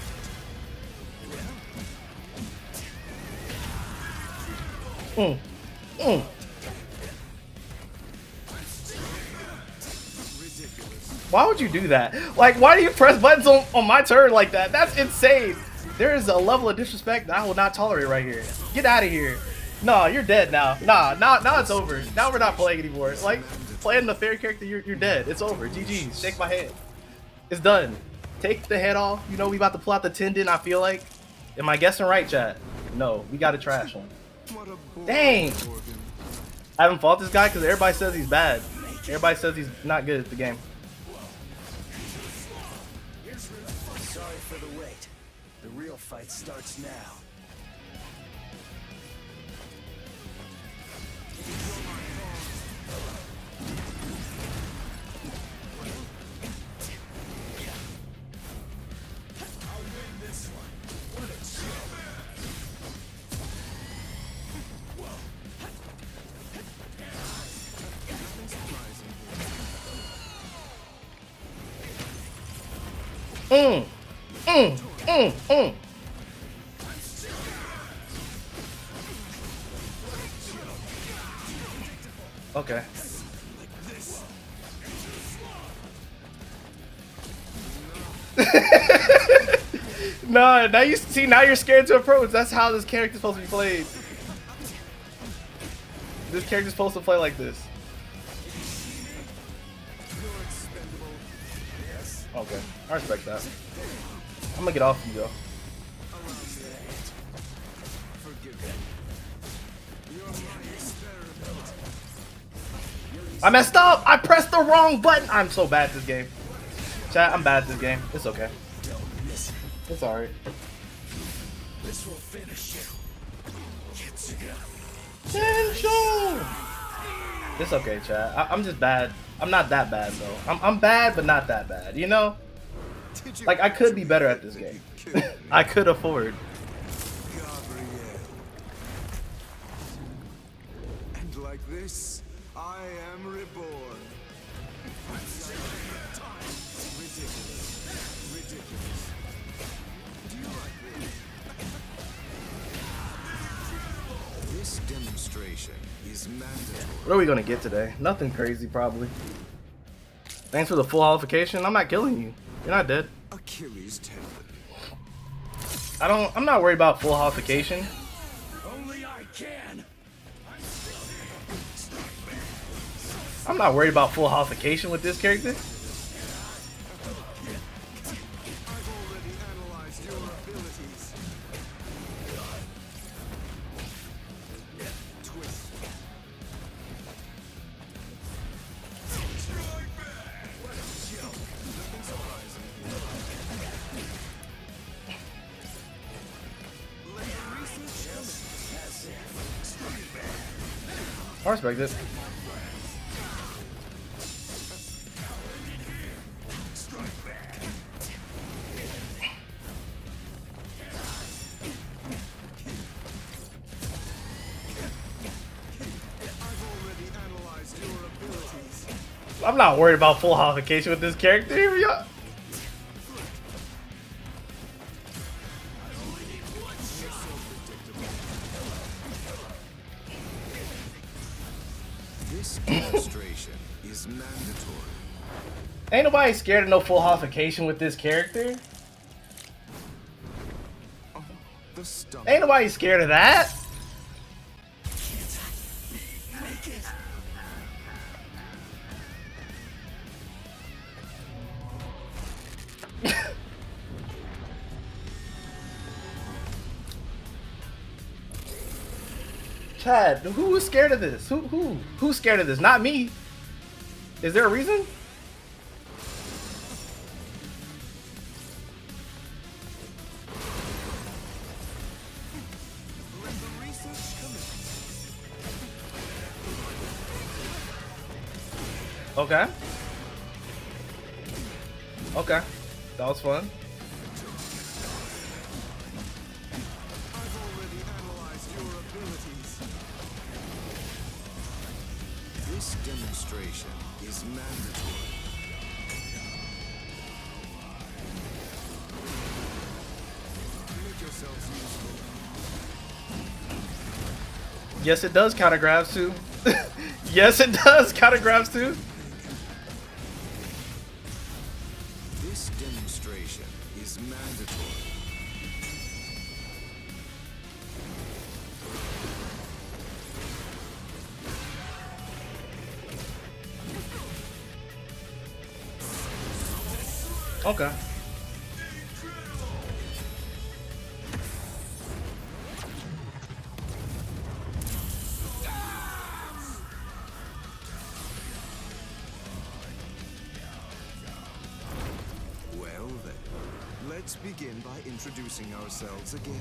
Why would you do that? Like, why do you press buttons on my turn like that? That's insane. There is a level of disrespect that I will not tolerate right here. Get out of here. No, you're dead now. Now it's over. Now we're not playing anymore. Like, playing the fair character, you're dead. It's over. GG. Shake my head. It's done. Take the head off. You know, we about to pull out the tendon, I feel like. Am I guessing right, chat? No, we got to trash one. Dang. I haven't fought this guy because everybody says he's bad. Everybody says he's not good at the game. Sorry for the wait. The real fight starts now. Okay. No, now you see. Now you're scared to approach. That's how this character's supposed to be played. This character's supposed to play like this. Okay, I respect that. I'm gonna get off you though. I messed up! I pressed the wrong button! I'm so bad at this game. Chat, I'm bad at this game. It's okay. It's alright. This will finish you. Tension! It's okay, chat. I'm just bad. I'm not that bad though. I'm bad, but not that bad. You know? Like, I could be better at this game. I could afford. And like this, I am reborn. Ridiculous. Do you like this? This demonstration is mandatory. What are we gonna get today? Nothing crazy, probably. Thanks for the full qualification. I'm not killing you. You're not dead. Achilles tendon. I'm not worried about full qualification. Only I can. I'm not worried about full qualification with this character. I've already analyzed your abilities. Twist. I respect it. I'm not worried about full holification with this character. This demonstration is mandatory. Ain't nobody scared of no full holification with this character. Ain't nobody scared of that. Chad, who is scared of this? Who's scared of this? Not me. Is there a reason? Okay. Okay. That was fun. This demonstration is mandatory. Make yourselves useful. Yes, it does counter grabs too. Yes, it does counter grabs too. This demonstration is mandatory. Okay. Well then, let's begin by introducing ourselves again.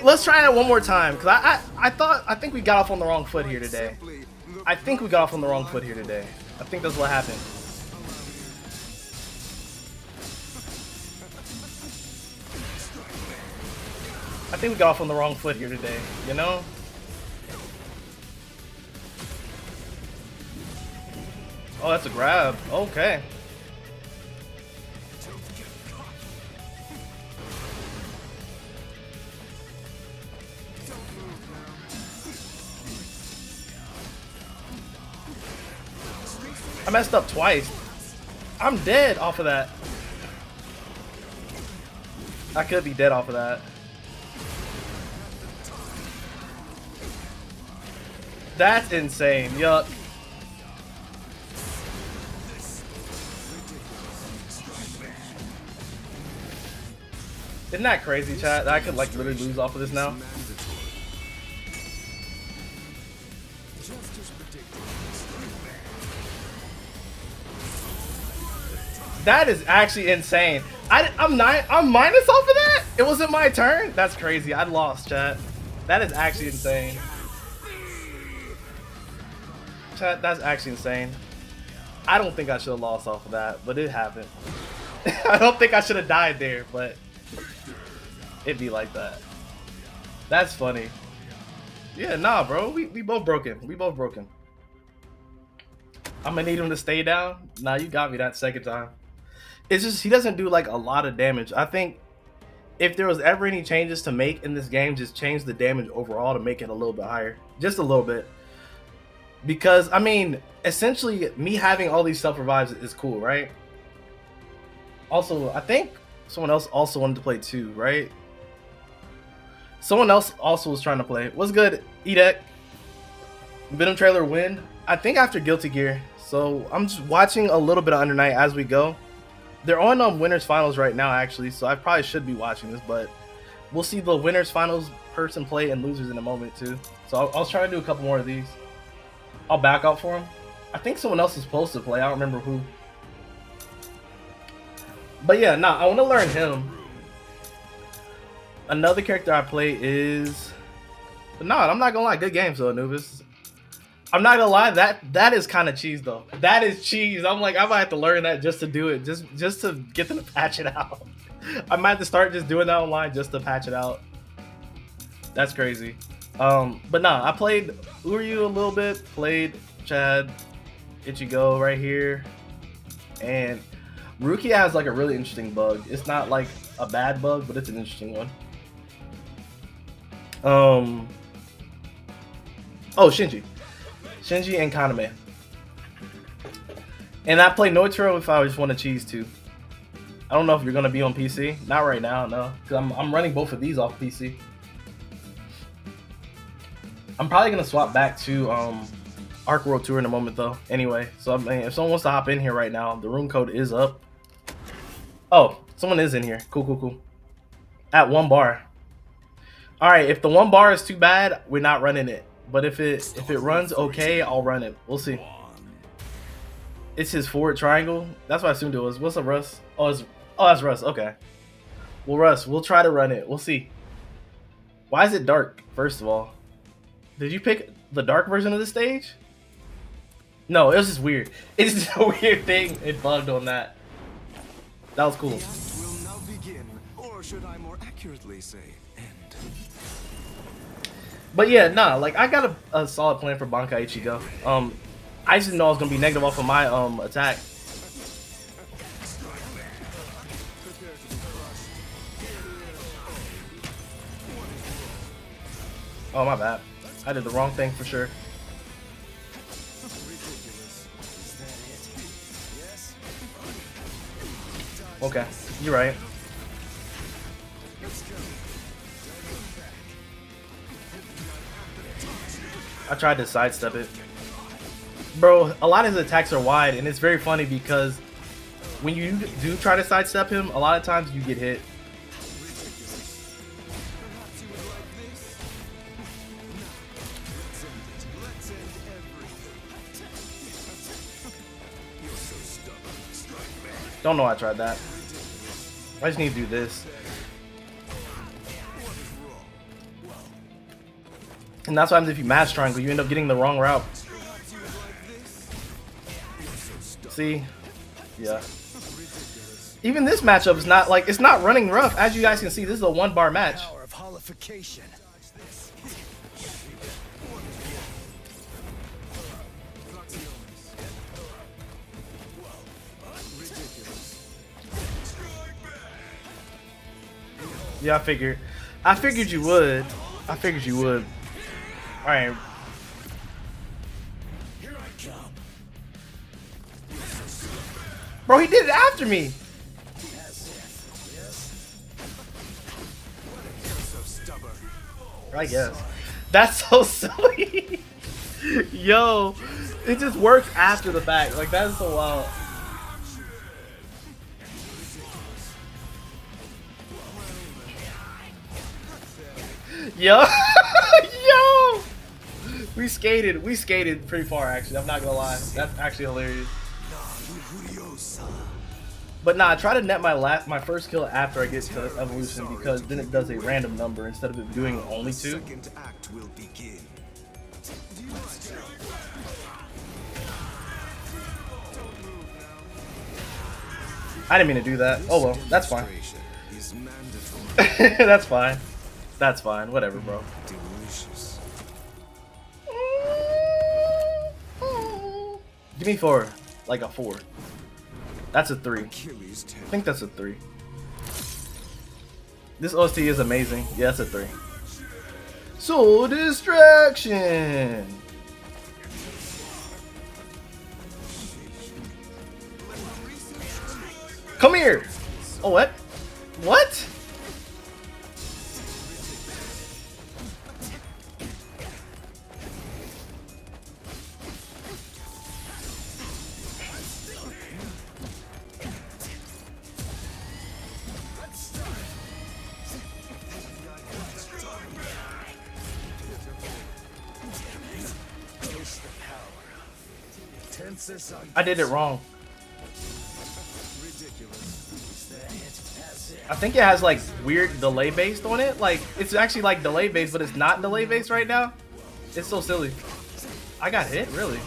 Let's try that one more time, cause I think we got off on the wrong foot here today. I think we got off on the wrong foot here today. I think that's what happened. I think we got off on the wrong foot here today, you know? Oh, that's a grab. Okay. I messed up twice. I'm dead off of that. I could be dead off of that. That's insane. Yup. Isn't that crazy, chat? That I could like literally lose off of this now. That is actually insane. I'm minus off of that? It wasn't my turn? That's crazy. I lost, chat. That is actually insane. Chat, that's actually insane. I don't think I should have lost off of that, but it happened. I don't think I should have died there, but it'd be like that. That's funny. Yeah, nah, bro. We both broken. We both broken. I'm gonna need him to stay down. Nah, you got me that second time. It's just he doesn't do like a lot of damage. I think if there was ever any changes to make in this game, just change the damage overall to make it a little bit higher. Just a little bit. Because, I mean, essentially, me having all these self-revives is cool, right? Also, I think someone else also wanted to play too, right? Someone else also was trying to play. What's good, Edek? Venom trailer win. I think after Guilty Gear. So, I'm just watching a little bit of Under Night as we go. They're on Winners Finals right now, actually, so I probably should be watching this, but we'll see the Winners Finals person play and losers in a moment, too. So, I was trying to do a couple more of these. I'll back out for him. I think someone else is supposed to play. I don't remember who. But yeah, nah, I want to learn him. Another character I play is But no, I'm not gonna lie. Good game, so Anubis. I'm not gonna lie. That is kind of cheese though. That is cheese. I'm like, I might have to learn that just to do it, just to get them to patch it out. I might have to start just doing that online just to patch it out. That's crazy. But nah, I played Uryu a little bit. Played Chad, Ichigo right here, and Rukia has like a really interesting bug. It's not like a bad bug, but it's an interesting one. Oh, Shinji and Kaname. And I play Noitro if I just want to cheese too. I don't know if you're gonna be on PC. Not right now, no, because I'm running both of these off PC. I'm probably gonna swap back to Arc World Tour in a moment though. Anyway, so I mean, if someone wants to hop in here right now, the room code is up. Oh, someone is in here. Cool. At 1 bar. All right, if the 1 bar is too bad, we're not running it. But if it runs okay, I'll run it. We'll see. It's his forward triangle. That's what I assumed it was. What's up, Russ? Oh, that's Russ. Okay. Well, Russ, we'll try to run it. We'll see. Why is it dark? First of all, did you pick the dark version of the stage? No, it was just weird. It's just a weird thing. It bugged on that. That was cool. The act will now begin, or should I more accurately say, end. But yeah, nah, like I got a solid plan for Bankai Ichigo. I just didn't know I was gonna be negative off of my attack. Oh my bad. I did the wrong thing for sure. Okay, you're right. I tried to sidestep it. Bro, a lot of his attacks are wide, and it's very funny because when you do try to sidestep him, a lot of times you get hit. Don't know I tried that. I just need to do this. And that's what happens if you match triangle. You end up getting the wrong route. See? Yeah. Even this matchup is not like, it's not running rough. As you guys can see, this is a 1 bar match. Yeah, I figured you would. I figured you would. All right. Here I come. Bro, he did it after me. I guess. That's so silly. Yo, it just works after the fact. Like, that's so wild. Yo, yo, we skated pretty far actually. I'm not gonna lie, that's actually hilarious. But nah, I try to net my first kill after I get to evolution because then it does a random number instead of it doing only 2. Second act will begin. I didn't mean to do that. Oh well, that's fine. That's fine. That's fine. Whatever, bro. Delicious. Give me 4. Like a 4. That's a 3. I Achilles' tendon. think that's a 3. This OST is amazing. Yeah, that's a 3. Soul Distraction. Come here. Oh, what? What? I did it wrong. I think it has like weird delay based on it. Like it's actually like delay based, but it's not delay based right now. It's so silly. I got hit, really.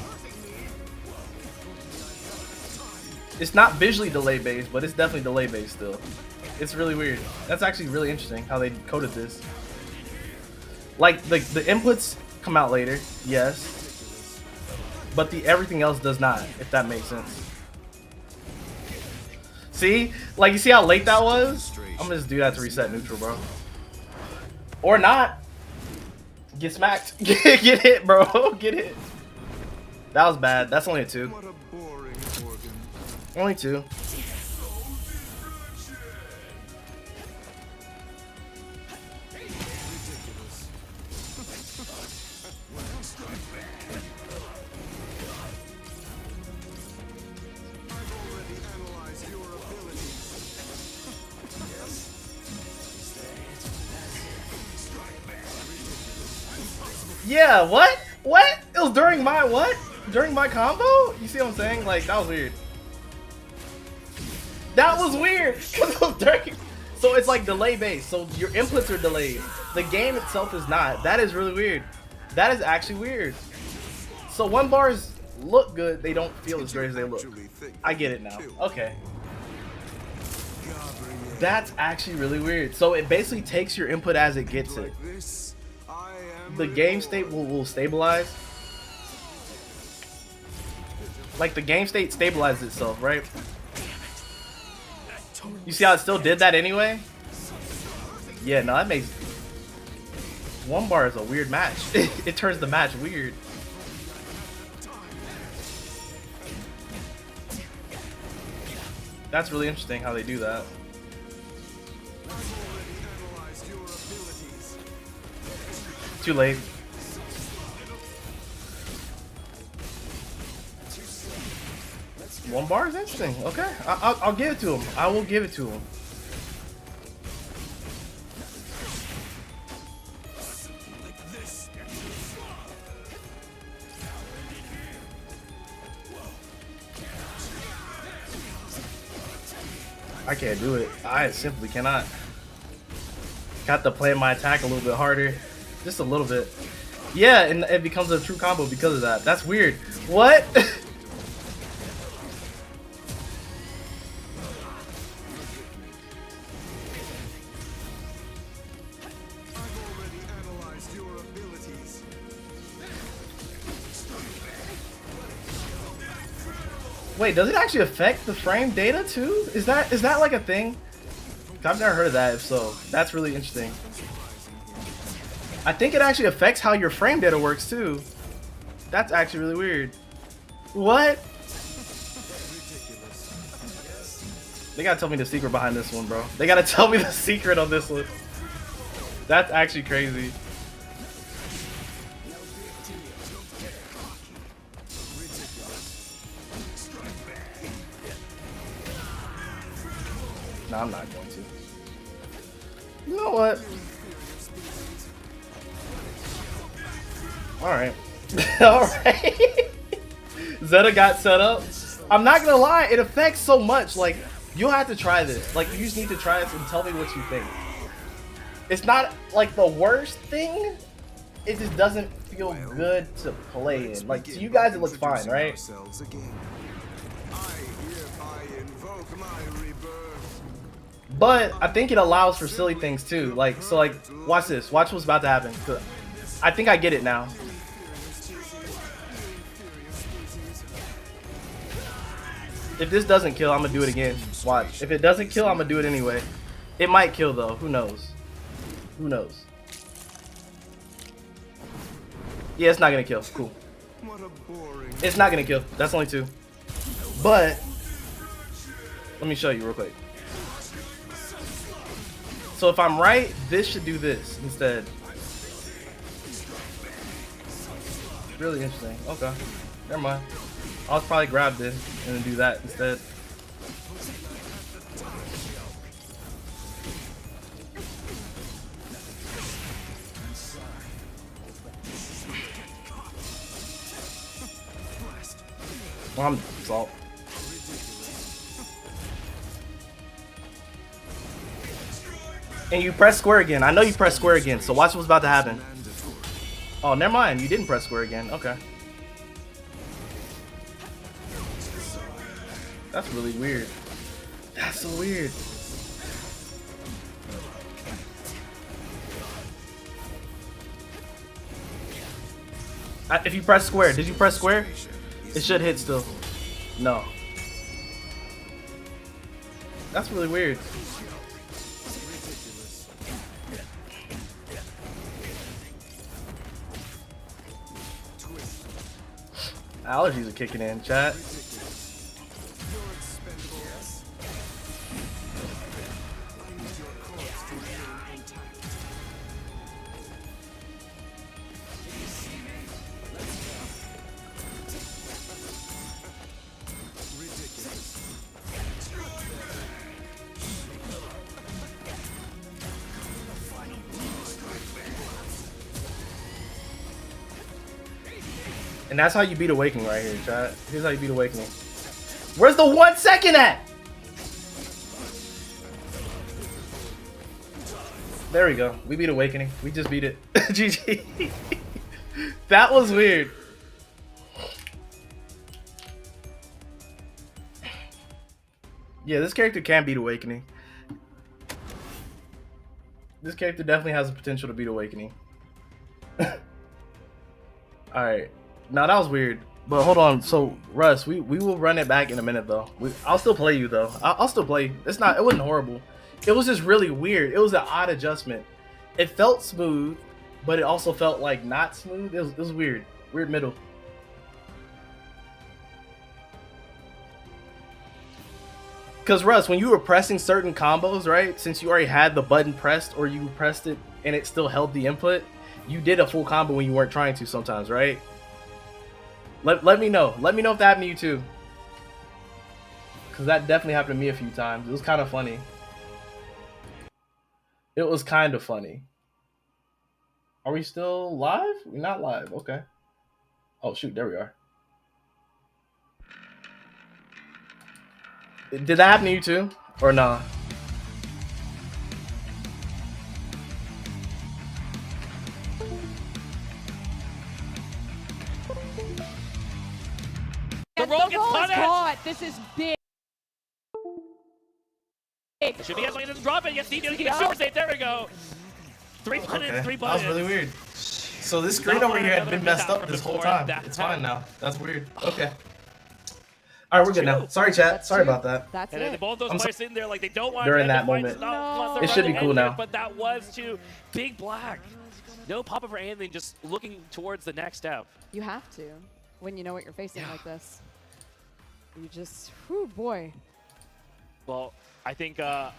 It's not visually delay based, but it's definitely delay based still. It's really weird. That's actually really interesting how they coded this. Like the inputs come out later, yes, but the everything else does not, if that makes sense. See? Like, you see how late that was? I'm gonna just do that to reset neutral, bro. Or not. Get smacked. Get hit, bro. Get hit. That was bad. That's only a 2. Only 2. Yeah, what? What? It was during my what? During my combo? You see what I'm saying? Like, that was weird. That was weird! Cause it was during... So it's like delay based, so your inputs are delayed. The game itself is not. That is really weird. That is actually weird. So 1 bars look good, they don't feel as great as they look. I get it now. Okay. That's actually really weird. So it basically takes your input as it gets it. The game state will stabilize. Like the game state stabilizes itself, right? You see how it still did that anyway? Yeah, no, that makes 1 bar is a weird match. It turns the match weird. That's really interesting how they do that. Too late. 1 bar is interesting. Okay, I'll give it to him. I will give it to him. I can't do it. I simply cannot. Got to play my attack a little bit harder. Just a little bit. Yeah, and it becomes a true combo because of that. That's weird. What? Wait, does it actually affect the frame data too? Is that like a thing? I've never heard of that. If so, that's really interesting. I think it actually affects how your frame data works too. That's actually really weird. What? They gotta tell me the secret behind this one, bro. They gotta tell me the secret on this one. That's actually crazy. No, I'm not going to. You know what? Alright. Alright. Zeta got set up. I'm not gonna lie, it affects so much. Like, you'll have to try this. Like, you just need to try this and tell me what you think. It's not, like, the worst thing. It just doesn't feel good to play in. Like, to you guys, it looks fine, right? But I think it allows for silly things, too. Like, so, like, watch this. Watch what's about to happen. I think I get it now. If this doesn't kill, I'm gonna do it again. Watch. If it doesn't kill, I'm gonna do it anyway. It might kill though. Who knows? Who knows? Yeah, it's not gonna kill. Cool. It's not gonna kill. That's only 2. But let me show you real quick. So if I'm right, this should do this instead. Really interesting. Okay. Never mind. I'll probably grab this and then do that instead. Well, I'm salt. And you press square again. I know you press square again, so watch what's about to happen. Oh, never mind. You didn't press square again. Okay. That's really weird. That's so weird. If you press square, did you press square? It should hit still. No. That's really weird. Allergies are kicking in, chat. And that's how you beat Awakening right here, chat. Here's how you beat Awakening. Where's the 1 second at? There we go. We beat Awakening. We just beat it. GG. That was weird. Yeah, this character can beat Awakening. This character definitely has the potential to beat Awakening. Alright. Now that was weird, but hold on. So Russ, we will run it back in a minute though. I'll still play you though. I'll still play. It wasn't horrible. It was just really weird. It was an odd adjustment. It felt smooth, but it also felt like not smooth. It was weird. Weird middle. Cause Russ, when you were pressing certain combos, right? Since you already had the button pressed, or you pressed it and it still held the input, you did a full combo when you weren't trying to sometimes, right? Let me know. Let me know if that happened to you too. Because that definitely happened to me a few times. It was kind of funny. It was kind of funny. Are we still live? We're not live. Okay. Oh, shoot. There we are. Did that happen to you too? Or nah? The roll gets caught. This is big. It should be as long as it doesn't drop it. Yes, he did. He gets super safe. There we go. 3 buttons, Okay. 3 buttons. That was really weird. So this screen over here had been messed up this whole time. It's fine now. That's weird. Okay. All right, we're good now. Sorry, chat. Sorry about that. That's And then it. both those players sitting there like they don't want They're to in that fight, moment. not No. It should be cool now. But that was to Big Black. No pop-up for anything, just looking towards the next step. You have to when you know what you're facing like this. You just, whew, boy. Well, I think an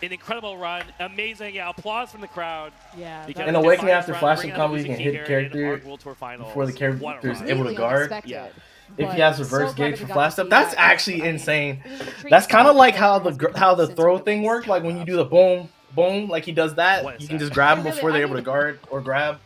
incredible run, amazing. Yeah, applause from the crowd. Yeah. Because And Awakening Defiance after run, flashing bringing out combo, you the can music hit here in character ARC World Tour Finals. before the character What a is run. able to guard. Unexpected, Yeah. If he has but reverse so glad gauge we for got flash to step, see that's that. actually insane. This is a treat That's kind of for like us how as the since throw we've thing been worked. Like when you do the boom, boom, like he does that, What is you can that? just grab them Really, before they're I able to mean- guard or grab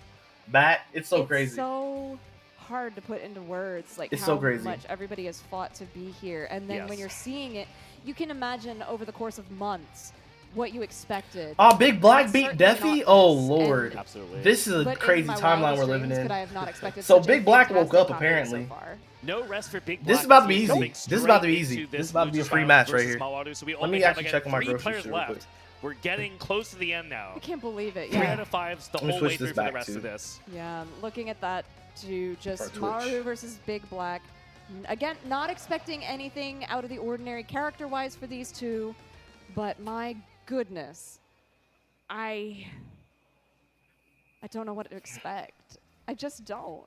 bat. It's so crazy. So hard to put into words, like It's how so crazy. much everybody has fought to be here, and then when Yes. you're seeing it, you can imagine over the course of months what you expected. Oh, Big Black It's beat certainly Deafy? not Oh, this, Lord. and- Absolutely. This is a but in crazy my timeline wildest we're living dreams in. could I have not expected So such a Big Black woke fantastic up, top eight apparently. So far. No rest for Big Black. This is about to be He's easy. jumping This is about to be straight easy. into This is about to be a Lucha free Style match right versus here. Smallwater. So we Let only me have, actually again, check on my 3 grocery players store real left. quick. We're getting close to the end now. I can't believe it. 3 Yeah. out of 5s the Let me whole switch way through this for the back rest to- of this. Yeah, I'm looking at that to just Twitch. Maru versus Big Black. Again, not expecting anything out of the ordinary character-wise for these two, but my goodness, I don't know what to expect. I just don't.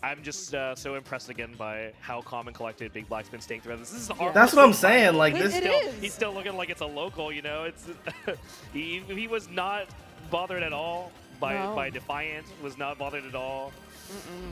I'm just so impressed again by how calm and collected Big Black's been staying throughout this. This is hard. That's what I'm saying. Like It- this. it Still, is. he's still looking like it's a local, you know. It's he was not bothered at all by Defiant. Was not bothered at all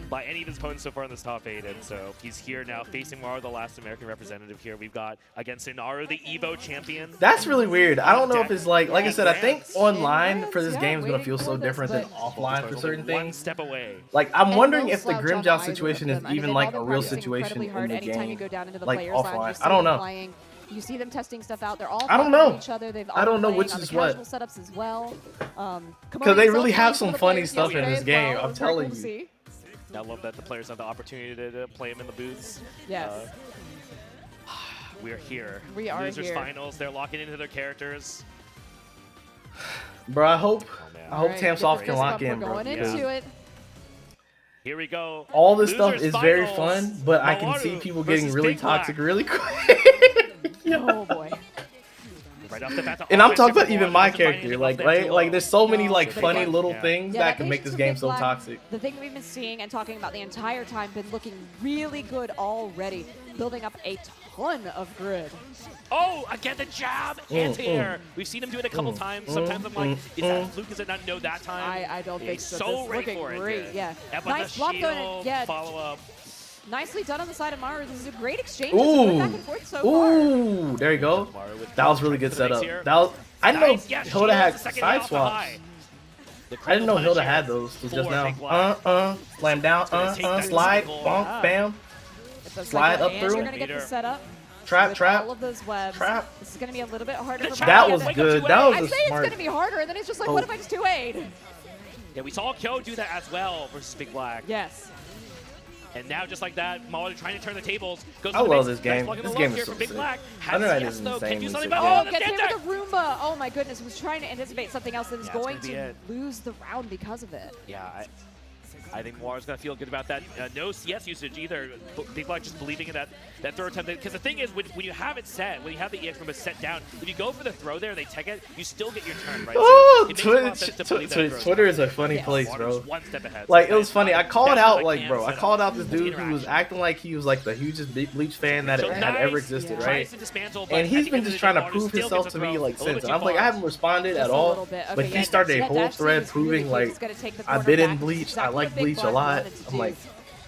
by any of his opponents so far in this top 8, and so he's here now facing Maru, the last American representative here. We've got against Inaru, the Evo champion. That's really weird. I don't know if it's like I said, I think online Grants, for this yeah, game is gonna waiting feel so for this, different than but- offline for certain One things. step away. Like I'm And wondering no if the slouch on Grimjow either of situation them. is I mean, even they've like all a been real practicing situation incredibly in hard. the Anytime you game, go down into the like players lounge, offline. you see I don't them know. playing, You see them testing stuff out. They're all I don't know. each other. They've I don't know playing which on is the what. casual setups as well. Because they really have some some funny stuff in this game. I'm telling you. See. I love that the players have the opportunity to play him in the booths. Yes. We're here. We are Losers here. Finals. They're locking into their characters. Bro, I hope Alright, Tamsoft get can this lock bump, in, we're bro. going because into it. Here we go. all this stuff Losers is very Finals. fun, but I can see Mawaru people getting versus really Big Black. toxic really quick. Oh boy. Right off the bat, And I'm talking about Mawaru even my wasn't finding character, anything like, else right? too Like, low. there's so many, like, Big funny Black. little Yeah. things Yeah, that can make patience this with game Big so Black, toxic. The thing we've been seeing and talking about the entire time, been looking really good already, building up a ton of grid. Oh, again, the jab, anti-air. We've seen him do it a couple times. Sometimes I'm like, is that fluke? Is it not know that time? I don't think He's so. so This is ready looking for it. great, yeah. And with Nice the block going in, shield, yeah. follow up. Nicely done on the side of Maru. This is a great exchange. Ooh. Back and forth so far. Ooh, there you go. Mawaru with That was really good to the mix setup. here. That was, I didn't know Nice, yes, Hilda had shields, the second side hit off the swaps. high. The I didn't know critical Hilda punish had here those till for just Big Black. now. Slam down, gonna take that slide, cycle. bonk, bam, It's a slide cycle, up and through. You're gonna get the setup. trap, With trap. all of those webs. trap. This is gonna be a little bit harder for That That Maru. was Wake up good. to That it. was I a say it's smart. gonna be harder, and then it's just like, Oh. what if I just 2-8? Yeah, we saw Kyo do that as well versus Big Black. Yes. And now, just like that, Mawaru trying to turn the tables. Goes I to the love base. this game. Nice block in the This low game is here so for Big sick. Black. I know that Yes, is though, can do insanely something sick. about Oh, the gets hit danger. with a Roomba. Oh my goodness, was trying to anticipate something else that is Yeah, it's going gonna be to it. lose the round because of it. Yeah, I think Mawaru's going to feel good about that. No CS usage either. Big Black just believing in that throw attempt. Because the thing is, when you have it set, when you have the EX Roomba set down, if you go for the throw there, they tech it, you still get your turn, right? Oh, So it makes a lot of sense to believe that throw. Twitter is a funny Yes. place, Mawaru's bro. one step ahead. Like, So it was funny. I called that's out, what like, can bro, I set called up out this dude who was interaction. acting like he was, like, the hugest Bleach fan that So had nice. ever existed, Yeah. right? Tries to dismantle, but And at he's the been end of just the day, trying to Mawaru prove still himself gets to a me, throw. like, A little since. bit And I'm too like, I far. haven't responded Just at a all. little bit. But Okay, he yeah, started a that whole dash thread is really proving, cool. like, He's gonna take the I've corner been in back. Bleach. Exactly I like what Big Bleach a Black lot. wanted to I'm do. like,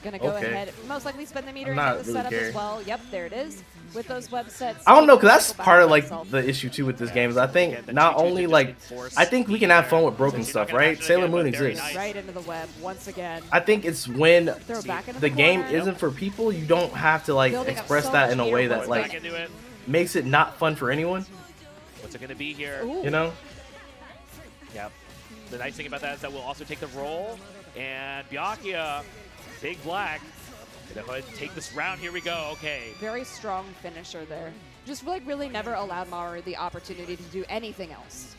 Gonna go okay. ahead, most likely spend the meter I'm and not get the really setup caring. as well. Yep, there it is. With those web sets. I don't know, because that's Cycle back part of, on like, himself. the issue, too, with this Yeah, game. Is I again, think the not 2-2 only, just like, enforce I think we can have fun with there. broken So he's not stuff, gonna right? match it Sailor again, Moon but very exists. nice. Right into the web once again. I think it's when Throw back into the game corner. isn't for people, you don't have to, like, Building up express so that much in a air way ball. that, Going like, back into it. makes it not fun for anyone, What's it going to be here? Ooh. you know? Yep. The nice thing about that is that we'll also take the roll. And Byakuya, Big Black, gonna go ahead and take this round. Here we go. Okay. Very strong finisher there. Just like really never allowed Maru the opportunity to do anything else.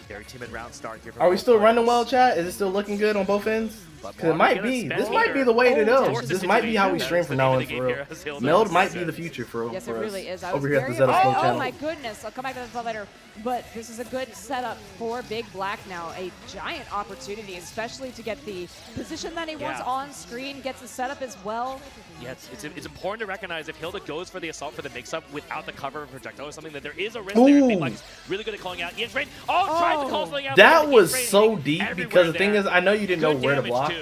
Very timid round start here. from Are we both still players. running well, chat? Is it still looking good on both ends? But Because it Mawaru's might gonna be. spend This might be meter. the way to Oh, go. force This might be how we stream from now on, for real. Meld might be the future for Yes, it us really is. I over was here at the very Zeta Flow oh channel. my goodness. I'll come back to that later. But this is a good setup for Big Black now. A giant opportunity, especially to get the position that he wants Yeah. on screen, gets the setup as well. Yeah, it's important to recognize if Hilda goes for the assault for the mix-up without the cover of projectile or something, that there is a risk there. Ooh. Big Black is really good at calling out. Ian's rain. Oh, tries to call something out. That but was Ian's so rain deep everywhere because the thing there. is, I know you didn't know Good where to damage, block. too.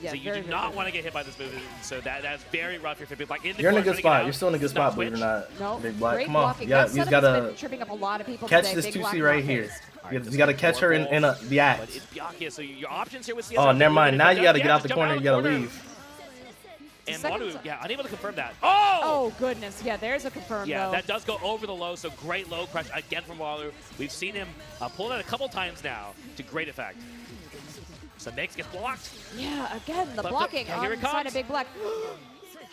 Yeah, So you very, do very not good. want to get hit by this move. So that's very rough here for Big Black. In the You're in a corner, good trying to get spot. out. You're still in a good Does not spot, believe it or switch. not. No, Big Black, great come on. blocking. Yeah, That you just setup has gotta been tripping up a lot of people catch today. this Big 2C Black right not here. phased. You gotta catch her in the But act. it's Byakuya, so your options here with CS. Oh, are never mind. limited, Now but you gotta yeah, get out just the jump corner. out You of the gotta corner. leave. And Second Wadu, time. yeah, unable to confirm that. Oh! Oh, goodness. Yeah, there's a confirm, Yeah, though. that does go over the low, so great low crush again from Walu. We've seen him pull that a couple times now to great effect. So Megs gets blocked. Yeah, again, the But blocking yeah, on here the it side comes. of Big Black.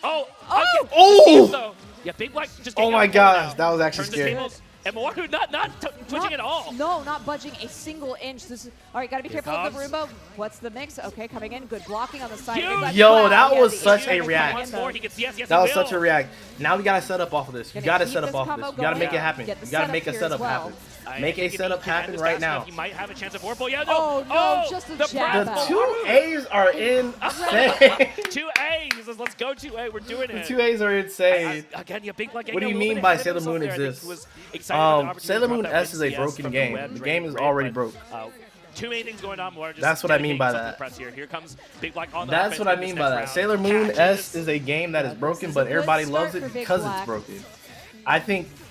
Oh! Oh! Okay. Oh! The seams, though. Yeah, Big Black just Oh getting my out of the corner gosh, now. that was actually Turns the scary. tables, and Walu not twitching at all. No, not budging a single inch. This is all right. Got to be Here careful of the comes. Roomba. What's the mix? Okay, coming in. Good blocking on the side. of Big Huge. Black. Yo, Wow, that yeah, was the such issue a with the react. Once combo. more, he gets yes, That he was will. such a react. Now we gotta set up off of this. You Gonna gotta keep set up this off of combo this. You gotta going. make it happen. Get the You gotta setup make a here setup as well. happen. I Make think a if setup he can happen this right fast now. enough, He might have a chance of four. Yeah, Oh, no, just the jab The out. two A's are insane. 2 A's. He says, let's go 2A. We're doing The it. two A's are insane. Again, yeah, Big Black. What do you mean by Sailor Moon exists? Sailor Moon S is a broken game. The game is already broke. Too many things going on. More just That's what I mean by dedicating that. something press here. Here comes Big Black on the That's offense what I in this mean by next that. round. Sailor Moon Catches. S is a game that is this broken, is but a good everybody start loves for it Big because Black. it's broken. I think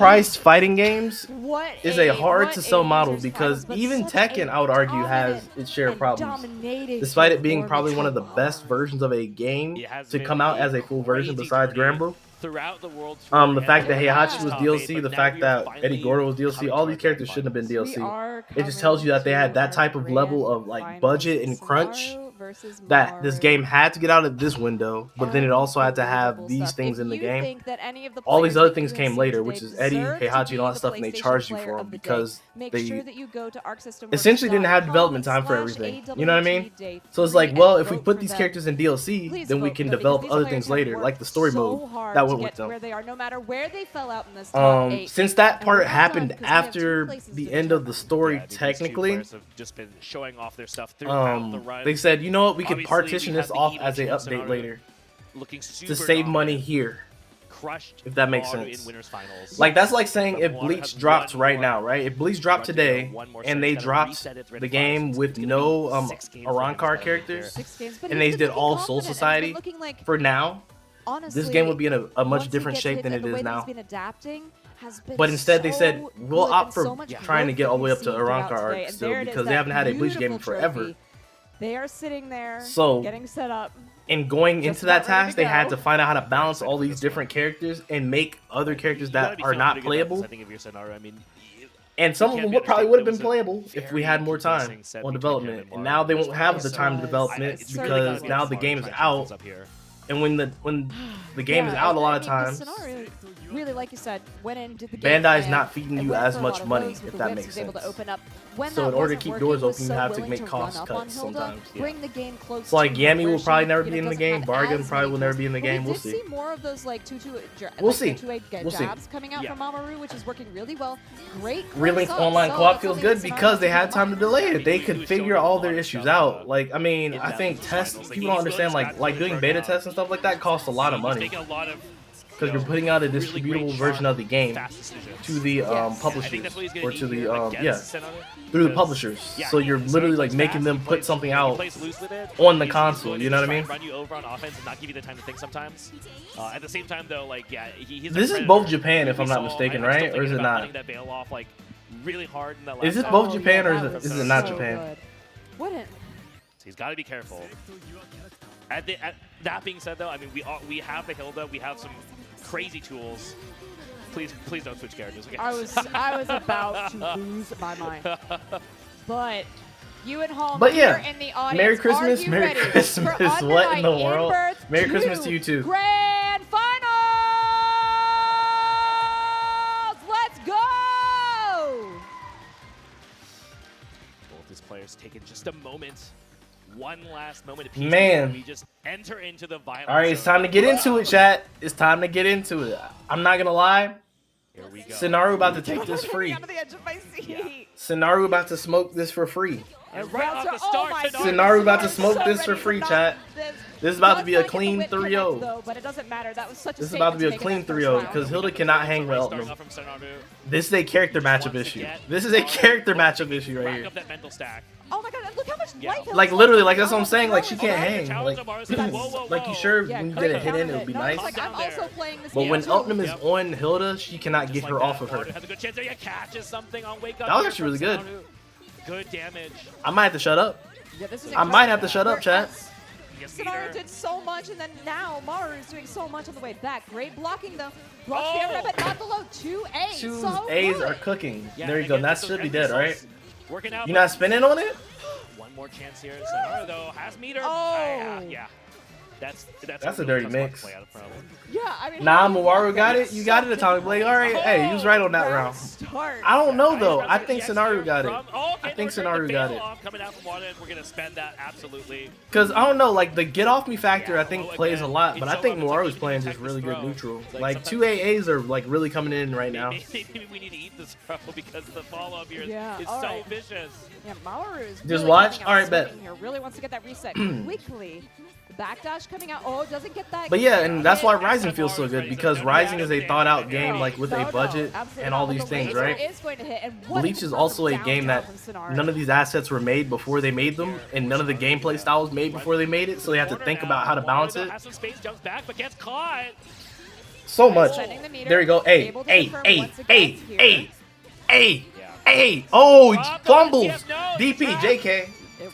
priced fighting games is a hard what to sell a model user's because preference, but even such Tekken, a I would argue, has dominant its share of and problems. dominating Despite it being performance probably one of the from best Arm. versions of a game It has to been come out a as a full version crazy besides journey Granblue. throughout the world tour. The fact that Heihachi was DLC, the fact that Eddie Gordo was DLC, all these characters shouldn't have been DLC. It just tells you that they had that type of level of like budget and crunch that this game had to get out of this window, but then it also had to have these things in the game. All these other things came later, which is Eddie, Heihachi, and all that stuff, and they charged you for them because they essentially didn't have development time for everything. You know what I mean? So it's like, well, if we put these characters in DLC, then we can develop other things later, like the story mode that went with them. Since that part happened after the end of the story, technically, just been showing off their stuff throughout the run. They said, you know what, we could partition this off as an update later to save money here. If that makes sense. Like, that's like saying if Bleach dropped right now, right? If Bleach dropped today and they dropped the game with no Arrancar characters and they did all Soul Society for now, this game would be in a much different shape than it is now. But instead they said, we'll opt for trying to get all the way up to Arrancar arc still because they haven't had a Bleach game in forever. They are sitting there, so getting set up. And going into that task, they had to find out how to balance all these different characters and make other characters that are not playable. And some of them probably would have been playable if we had more time on development. And now they won't have the time to develop it because now the game is out. And when the game is out, a lot of times, really, like you said, went in, did the game Bandai's plan, not feeding you as much money, if that makes sense. So in order to keep doors open, you have to make cost cuts sometimes. Bring the game close. So like Yami will probably never be in the game. Bargain probably will never be in the game. We'll see. We did see more of those like we'll see. jabs coming out from Mamoru, which is working really well. Great. Relink online co-op feels good because they had time to delay it. They could figure all their issues out. Like, I mean, I think tests, people don't understand, like doing beta tests and stuff like that costs a lot of money. Because you're putting out a distributable version of the game to the publishers, or to the through the publishers. So you're literally like making them put something out on the console. You know what I mean? Run you over on offense and not give you the time to think sometimes. At the same time, though, like this is both Japan, if I'm not mistaken, right? Or is it not? Is this both Japan or is it not Japan? Wouldn't. So he's got to be careful. That being said, though, I mean, we have the Hilda, we have some crazy tools. Please don't switch characters. Okay. I was about to lose my mind. But you and Hall yeah, in the audience, Merry Christmas, Merry Christmas. What in the world? Merry Christmas to you too. Grand Finals! Let's go! Both these players taking just a moment. One last moment of peace. Man, we just enter into the violence. All right, it's time to get into it, chat. It's time to get into it. I'm not gonna lie. Here we go. Scenario about to take this free. Scenario about to smoke this for free. And right off the start, Scenario about to smoke this for free, chat. This is about to be a clean 3-0. But it doesn't matter. That was such a This is about to be a clean 3-0 because Hilda cannot hang with Elton. This is a character matchup issue. This is a character matchup issue right here. Oh my god, look how much life. Like literally, like that's what I'm saying. Like she can't hang. Like you sure when you get a hit in, it'll be nice. But when Elton is on Hilda, she cannot get her off of her. That was actually really good. Good damage. I might have to shut up. I might have to shut up, chat. Scenario did so much, and then now Maru is doing so much on the way back. Great blocking though. Blocks the overhead, but not the low. 2 A's. Two so A's good. are cooking. There you go. That should be dead, right? Working out. You not spinning on it? One more chance here. Scenario though has meter. Oh. Yeah. That's a dirty mix. Yeah, I mean, nah, Mawaru got it. You got it, Atomic Blade. All right, hey, he was right on that round. I don't know though. I think Scenario got it. I think Scenario got it. Coming out from water, we're gonna spend that absolutely. Cause I don't know, like the get off me factor, I think plays a lot, but I think Mawaru's playing just really good neutral. Like 2 AAs are like really coming in right now. Maybe we need to eat this throw because the follow up here is so vicious. Yeah, Mawaru is just watch. All right, bet. Really wants to get that reset quickly. Backdash coming out. Oh, doesn't get that. But yeah, and that's why Rising feels so good because Rising is a thought-out game, like with a budget and all these things, right? Bleach is also a game that none of these assets were made before they made them, and none of the gameplay style was made before they made it, so they have to think about how to balance it. So much. There you go. Hey. Oh, he fumbles. DP, JK.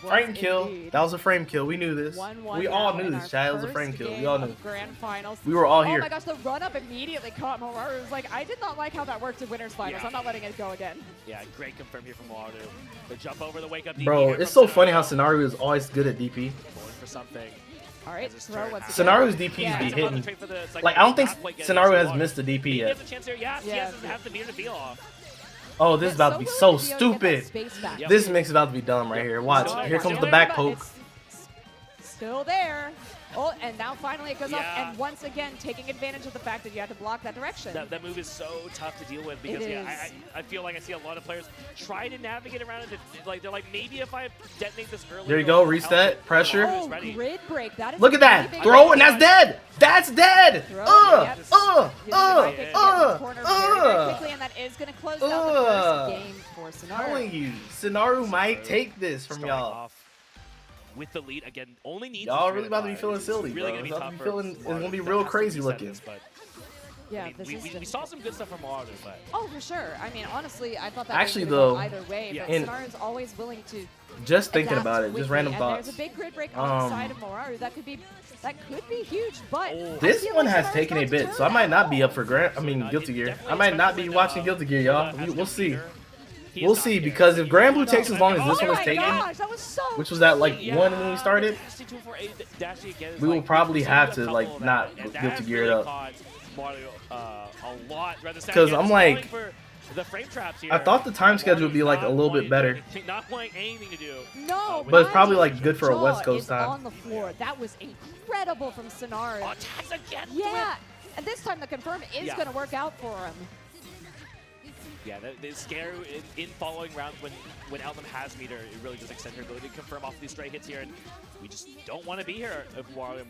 Frame kill. indeed. That was a frame kill. We knew this. 1-1 We all now knew in this, our Chad. It was a first frame kill. We game all of knew. Grand finals. We were all Oh here. my gosh, the run-up immediately caught Moraru. It was like, I did not like how that worked in Winners Finals. Yeah. I'm not letting it go again. Yeah, great confirm here from Moraru. The jump over the wake up. Bro, it's so funny how Scenario is always good at DP. Going for something. All right, throw once again. Scenario's DPs Yeah. be It's hitting. Like, Like, I don't think not quite getting Scenario it has long. missed a DP He yet. has a chance here. Yeah, he has to have the meter to feel off. Oh, this is about to be so stupid. Yep. This mix is about to be dumb right here. Watch. Here comes the back poke. It's still there. Oh, and now finally it goes up, Yeah. and once again taking advantage of the fact that you have to block that direction. That move is so tough to deal with because I feel like I see a lot of players try to navigate around it. Like they're like, maybe if I detonate this early. There you go. Reset. Pressure. Oh, grid break. That is Look at a really that. big Throw, and hit. that's dead. That's dead. Throw, yep. Corner very quickly, and that is going to close down the first game for Scenario. Telling you, Scenario might take this from Starting y'all. off with the lead again. Only needs. Y'all to really about to be survive. feeling It's silly, really bro. gonna be It's tough about to be for feeling. It's Marlon. gonna be There real has to crazy sevens, looking. but, Yeah, I mean, this is we saw some good stuff from Marlon, but Oh, for sure. I mean, honestly, I thought that Actually, game could've gone though, either way, but in- Scenario's always willing to Just thinking adapt about it, just quickly, random and thoughts. There's a big grid break on the side of Moraru. That could be huge, but I This feel one like has Scenario's taken a about to bit, turn so I might not be that. up for Guilty Gear. definitely I might not be expect watching when, Guilty Gear, y'all. has We'll no see. meter. He We'll is not see, here. because if Granblue takes as long as this Oh one was my taking, gosh, that was so which was that like clean. one when we started, we will probably have to like not Guilty Gear it up. Because I'm like, the frame traps here. I thought the time schedule would be like a little bit better. Not wanting anything to do. No, But it's probably, Maji's like, good for a jaw West Coast is time. on the floor. That was incredible from Scenario. Oh, attacks again. Yeah, and this time the confirm is Yeah. going to work out for him. Yeah, the scare in following rounds when Elnam has meter, it really does extend her ability to confirm off these stray hits here, and we just don't want to be here if Mario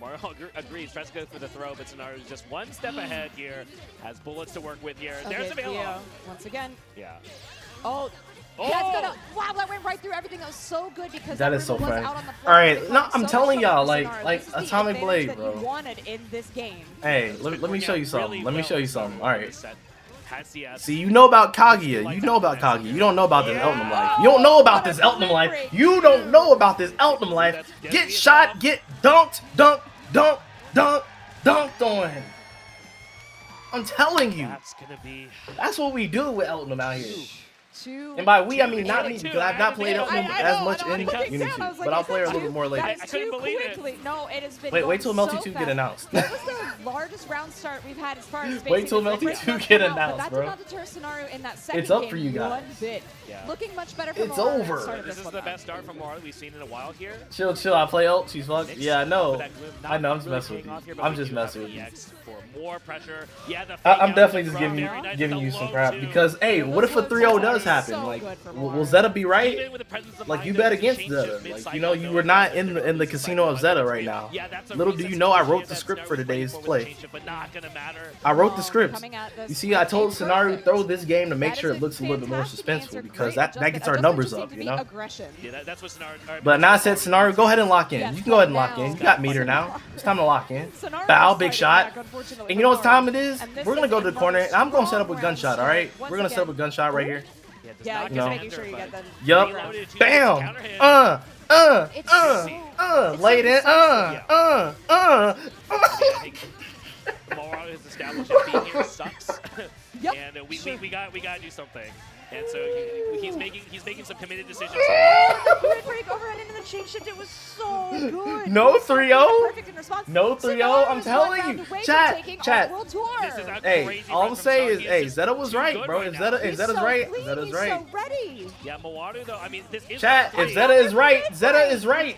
agrees. Tries to go for the throw, but Scenario is just one step ahead here, has bullets to work with here. There's a Okay, bail Theo, off. once again. Yeah. Oh, Oh! that's gonna, wow, that went right through everything. That was so good because That is so was funny. out on the floor. All right, It no, caused I'm so telling much y'all, trouble for like Scenario. This is the Atomic Blade, advantage that bro. you wanted in this game. Hey, let me show you something. Let me show you something. All right. See, you know about Kaguya. You know about Kaguya. You don't know about this Elton life. You don't know about this Elton life. You don't know about this Elton life. Get shot, get dunked, dunked on. I'm telling you. That's gonna be. That's what we do with Elton out here. Two. And by we, I mean not Two. me, because I've not played Elton I as know, much I know, in I put things Unity, down. I was like, but I'll is play her a that little bit more later. That is I couldn't too believe it. quickly. No, it has been Wait going till so Melty 2 fast. get announced. That was the largest round start we've had as far as Wait till spacing. Melty It's 2 right get now, but announced, that bro. did not deter Scenario in that second It's up game for you guys. one bit. Yeah. Looking much better for It's Moraru at the over. start of This is one, the though. best start from Mara we've seen in a while here. Chill. I play ult. She's fucked. Nick's Yeah, I know. with that gloom, not I know. I'm just really messing with paying off you. here, but I'm we just do have messing with you. EX for more pressure. Yeah, the I'm fake definitely out just from giving you very nice giving with you the some low crap two. because hey, what if a 3-0 does happen? So Like, good for will Moraru. Zeta be right? Even with the presence of Like mind you that bet can against change Zeta. it Like mid-cycle, you know you were not in the casino of Zeta right now. Yeah, that's a Little do reset you know, I situation wrote the that script for Scenario's today's playing for play. with change it, but not gonna matter. I wrote the Oh, script. coming at this You see, I told with a Scenario perfect. throw this game to make That sure is it a looks a little bit more fantastic suspenseful answer. because Great that gets our adjustment. numbers Adjustment up, seemed you to be know. aggression. Yeah, that's what Scenario. But now I said Scenario, go ahead and lock in. You can go ahead and lock in. You got meter now. It's time to lock in. Scenario Bow, decided big to shot. back, unfortunately, And you know what for time Moraru. it is? And this We're gonna is go to the another corner and I'm gonna set up a strong gunshot. All round right, start. we're gonna set up a gunshot right here. Yeah, does Yeah, not just get making enter, sure you but get them. Yup. reloaded, she Bam. counter hit. It's Laid in. I think Moraru has established that being here sucks. Yep. And we gotta do something. And so he's making some committed decisions. The grid break overhead into the chain shift. It was so good. No It was so 3-0. good, perfect in response. No 3-0. Scenario I'm was telling one round you. away from Chat, taking chat. our world tour. This is a Hey, crazy all run I'm from saying Sharky. is, hey, It's Zeta was too right, good bro. right If now. Zeta, He's if Zeta's so right, clean, Zeta's he's right. so ready. Yeah, Mowaru though. I mean, this is Chat, great. if Zeta is right, Zeta is right.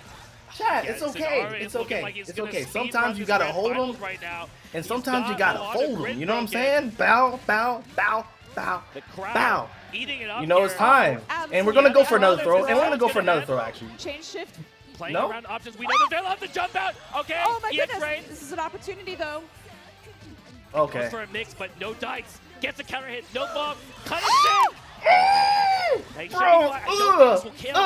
Chat, Yeah, it's Scenario okay. is It's looking okay. like he's It's gonna okay. speed Sometimes run you this gotta grand hold finals them, right now. and He's sometimes you got gotta a lot of fold them. grid You know what I'm broken. saying? Bow, bow, bow, bow, The crowd bow. eating it up. You know it's here. time, and we're gonna go for another throw, and we're gonna go for another throw Absolutely. actually. Change shift. Playing No? around options. We know that they'll have to jump out. Okay. Oh my EX goodness. rain. This is an opportunity though. Goes Okay. for a mix, but no dikes. Gets a counter hit. No bomb. Cut it in. Bro, I don't think this will kill. I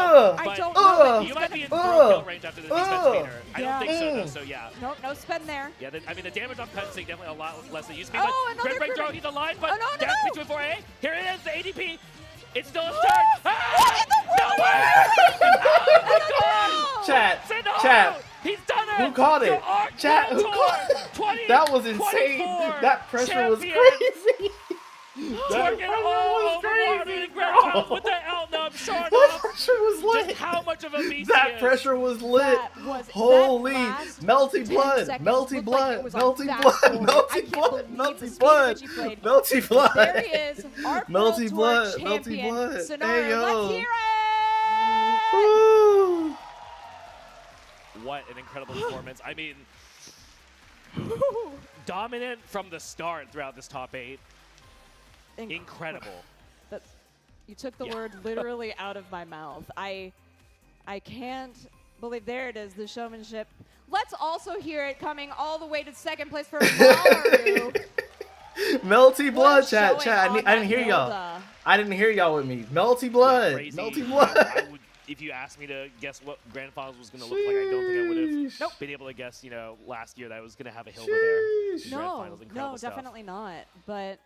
but don't know. You might be in throw uh, kill range after the defense meter. I don't Yeah. think so, though. So yeah. Nope, no spin there. Yeah, I mean, the damage on Cutting definitely a lot less than it used to be. Oh, but another Grid Break crit. throw, he's alive, but Oh, no, no, dash no. between 4A. Here it is, the ADP. It's still his Oh, turn. Ah! No way! Oh my God! Chat. He's done it. Who called it? Chat. Who called it? That was insane. That pressure was crazy. Twerking all over water in grand finals with the out-nub showing That off pressure was lit. just how much of a beast That he is. pressure was lit. Holy melty blood, melty blood, melty blood, melty blood, melty blood, melty blood. There he is, our melty blood, melty blood. Sonara, Hey yo. let's hear it! Woo. What an incredible performance. I mean, dominant from the start throughout this top 8. Incredible. You took the word literally out of my mouth. I can't believe, there it is, the showmanship. Let's also hear it coming all the way to second place for Maru. Melty blood, chat. I didn't hear y'all. I didn't hear y'all with me. Melty blood. Yeah, melty blood. If you asked me to guess what Grand Finals was going to look like, I don't think I would have been able to guess, last year that I was going to have a Hilda there. No, definitely not. But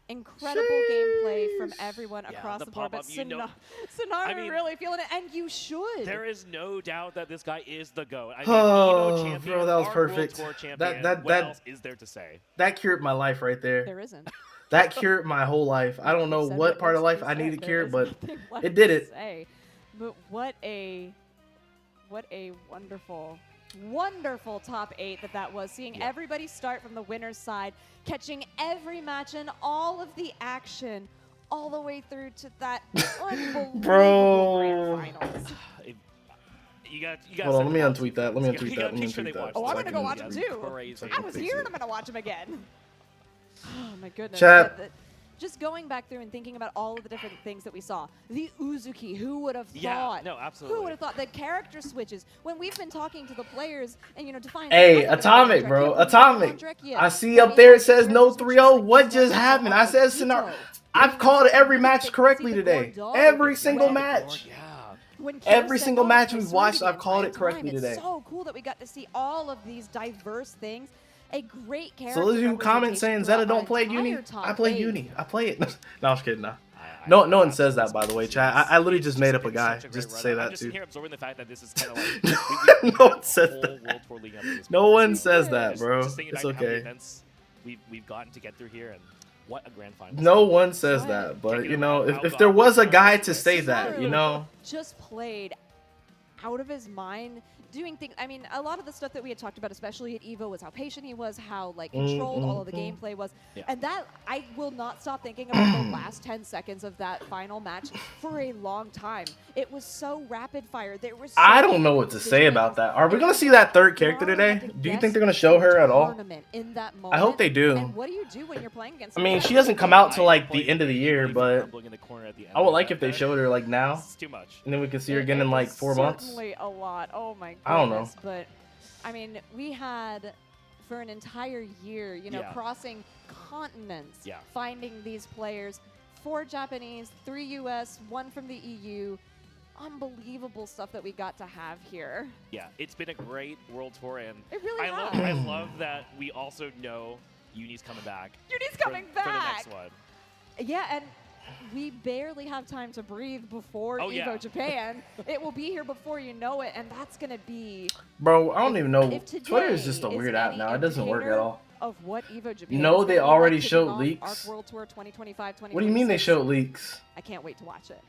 incredible gameplay from everyone across the board. But Sonara really feeling it, and you should. There is no doubt that this guy is the GOAT. I mean, champion, bro, that was perfect. World Tour champion. What else is there to say? That cured my life right there. There isn't. That cured my whole life. I don't know what part of life I needed cured, but it did it. But what a wonderful top 8 that was. Seeing everybody start from the winner's side, catching every match and all of the action, all the way through to that unbelievable Grand Finals. You got. Hold on, let me untweet that. Let me untweet that. Oh, I'm gonna go watch him too. Crazy. I was here and I'm gonna watch him again. Oh my goodness. Chat. Just going back through and thinking about all of the different things that we saw. The Uzuki, who would have thought? Yeah, no, absolutely. Who would have thought? The character switches. When we've been talking to the players and, Define. Hey, Atomic, bro. Atomic. I see up there it says no 3-0. What just happened? I said scenario. I've called every match correctly today. Every single match. Every single match we've watched, I've called it correctly today. It's so cool that we got to see all of these diverse things. A great character. So those who comment saying Zeta don't play Uni, I play Uni. I play it. No, I'm just kidding. No one says that, by the way, chat. I literally just made up a guy just to say that too. I'm just here absorbing the fact that this is kind of like no one says that. No one says that, bro. It's okay. We've gotten to get through here, and what a grand final. No one says that, but if there was a guy to say that, just played out of his mind. Doing things, I mean, a lot of the stuff that we had talked about, especially at EVO, was how patient he was, how controlled all of the gameplay was, and that I will not stop thinking about the last 10 seconds of that final match for a long time. It was so rapid fire. There was. I don't know what to say about that. Are we gonna see that third character today? Do you think they're gonna show her at all? In that moment. I hope they do. And what do you do when you're playing against? I mean, she doesn't come out till like the end of the year, but I would like if they showed her like now. It's too much. And then we can see her again in like 4 months. Certainly a lot. Oh my goodness. I don't know. But I mean, we had for an entire year, crossing continents, finding these players, 4 Japanese, 3 US, 1 from the EU. Unbelievable stuff that we got to have here. Yeah, it's been a great World Tour, and it really I love that we also know Uni's coming back. Uni's coming back for the next one. Yeah, and we barely have time to breathe before EVO Japan. It will be here before you know it, and that's going to be... Bro, I don't even know. Twitter is just a weird app now. It doesn't work at all. Of what EVO Japan they already showed leaks. Arc World Tour 2025, what do you mean they showed leaks? I can't wait to watch it.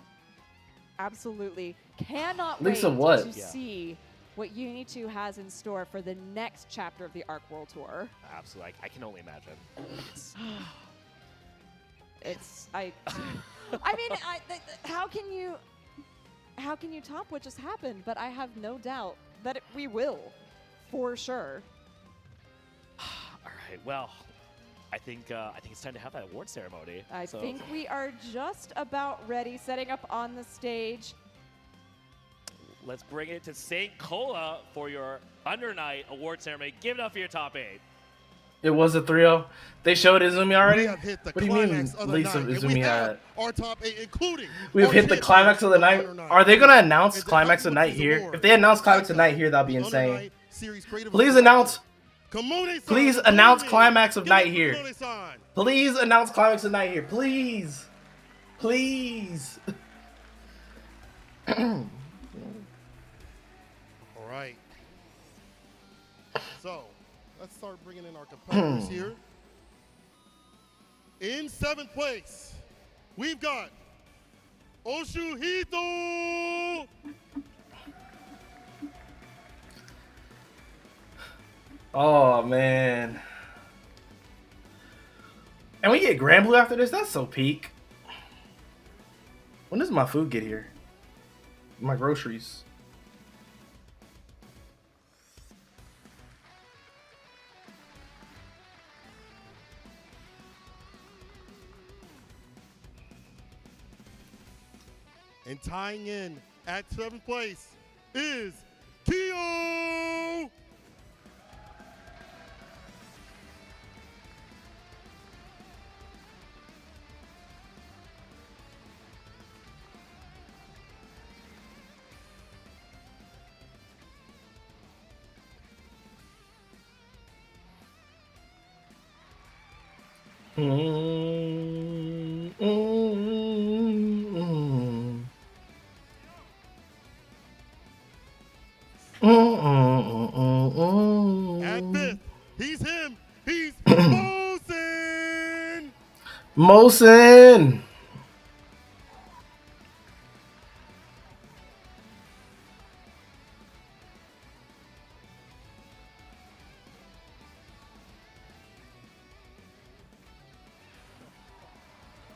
Absolutely cannot leaks wait of what? to see what Uni 2 has in store for the next chapter of the Arc World Tour. Absolutely. I can only imagine. I mean, how can you top what just happened? But I have no doubt that we will, for sure. All right. Well, I think it's time to have that award ceremony. I think we are just about ready, setting up on the stage. Let's bring it to St. Cola for your Under Night award ceremony. Give it up for your top 8. It was a 3-0. They showed Izumi already? What do you mean Lisa Izumi had? Our top 8, including we've hit the climax of the night. Are they going to announce climax of the night here? If they announce climax of the night here, that'll be insane. Please announce. Please announce climax of night here. Please announce climax of night here. Please. Please. right. So, let's start bringing in our competitors here. In 7th place, we've got Oshuhito. Oh, man. And we get Granblue after this? That's so peak. When does my food get here? My groceries. And tying in at 7th place is Kyo. At 5th, he's him. He's Mosen. Mosen.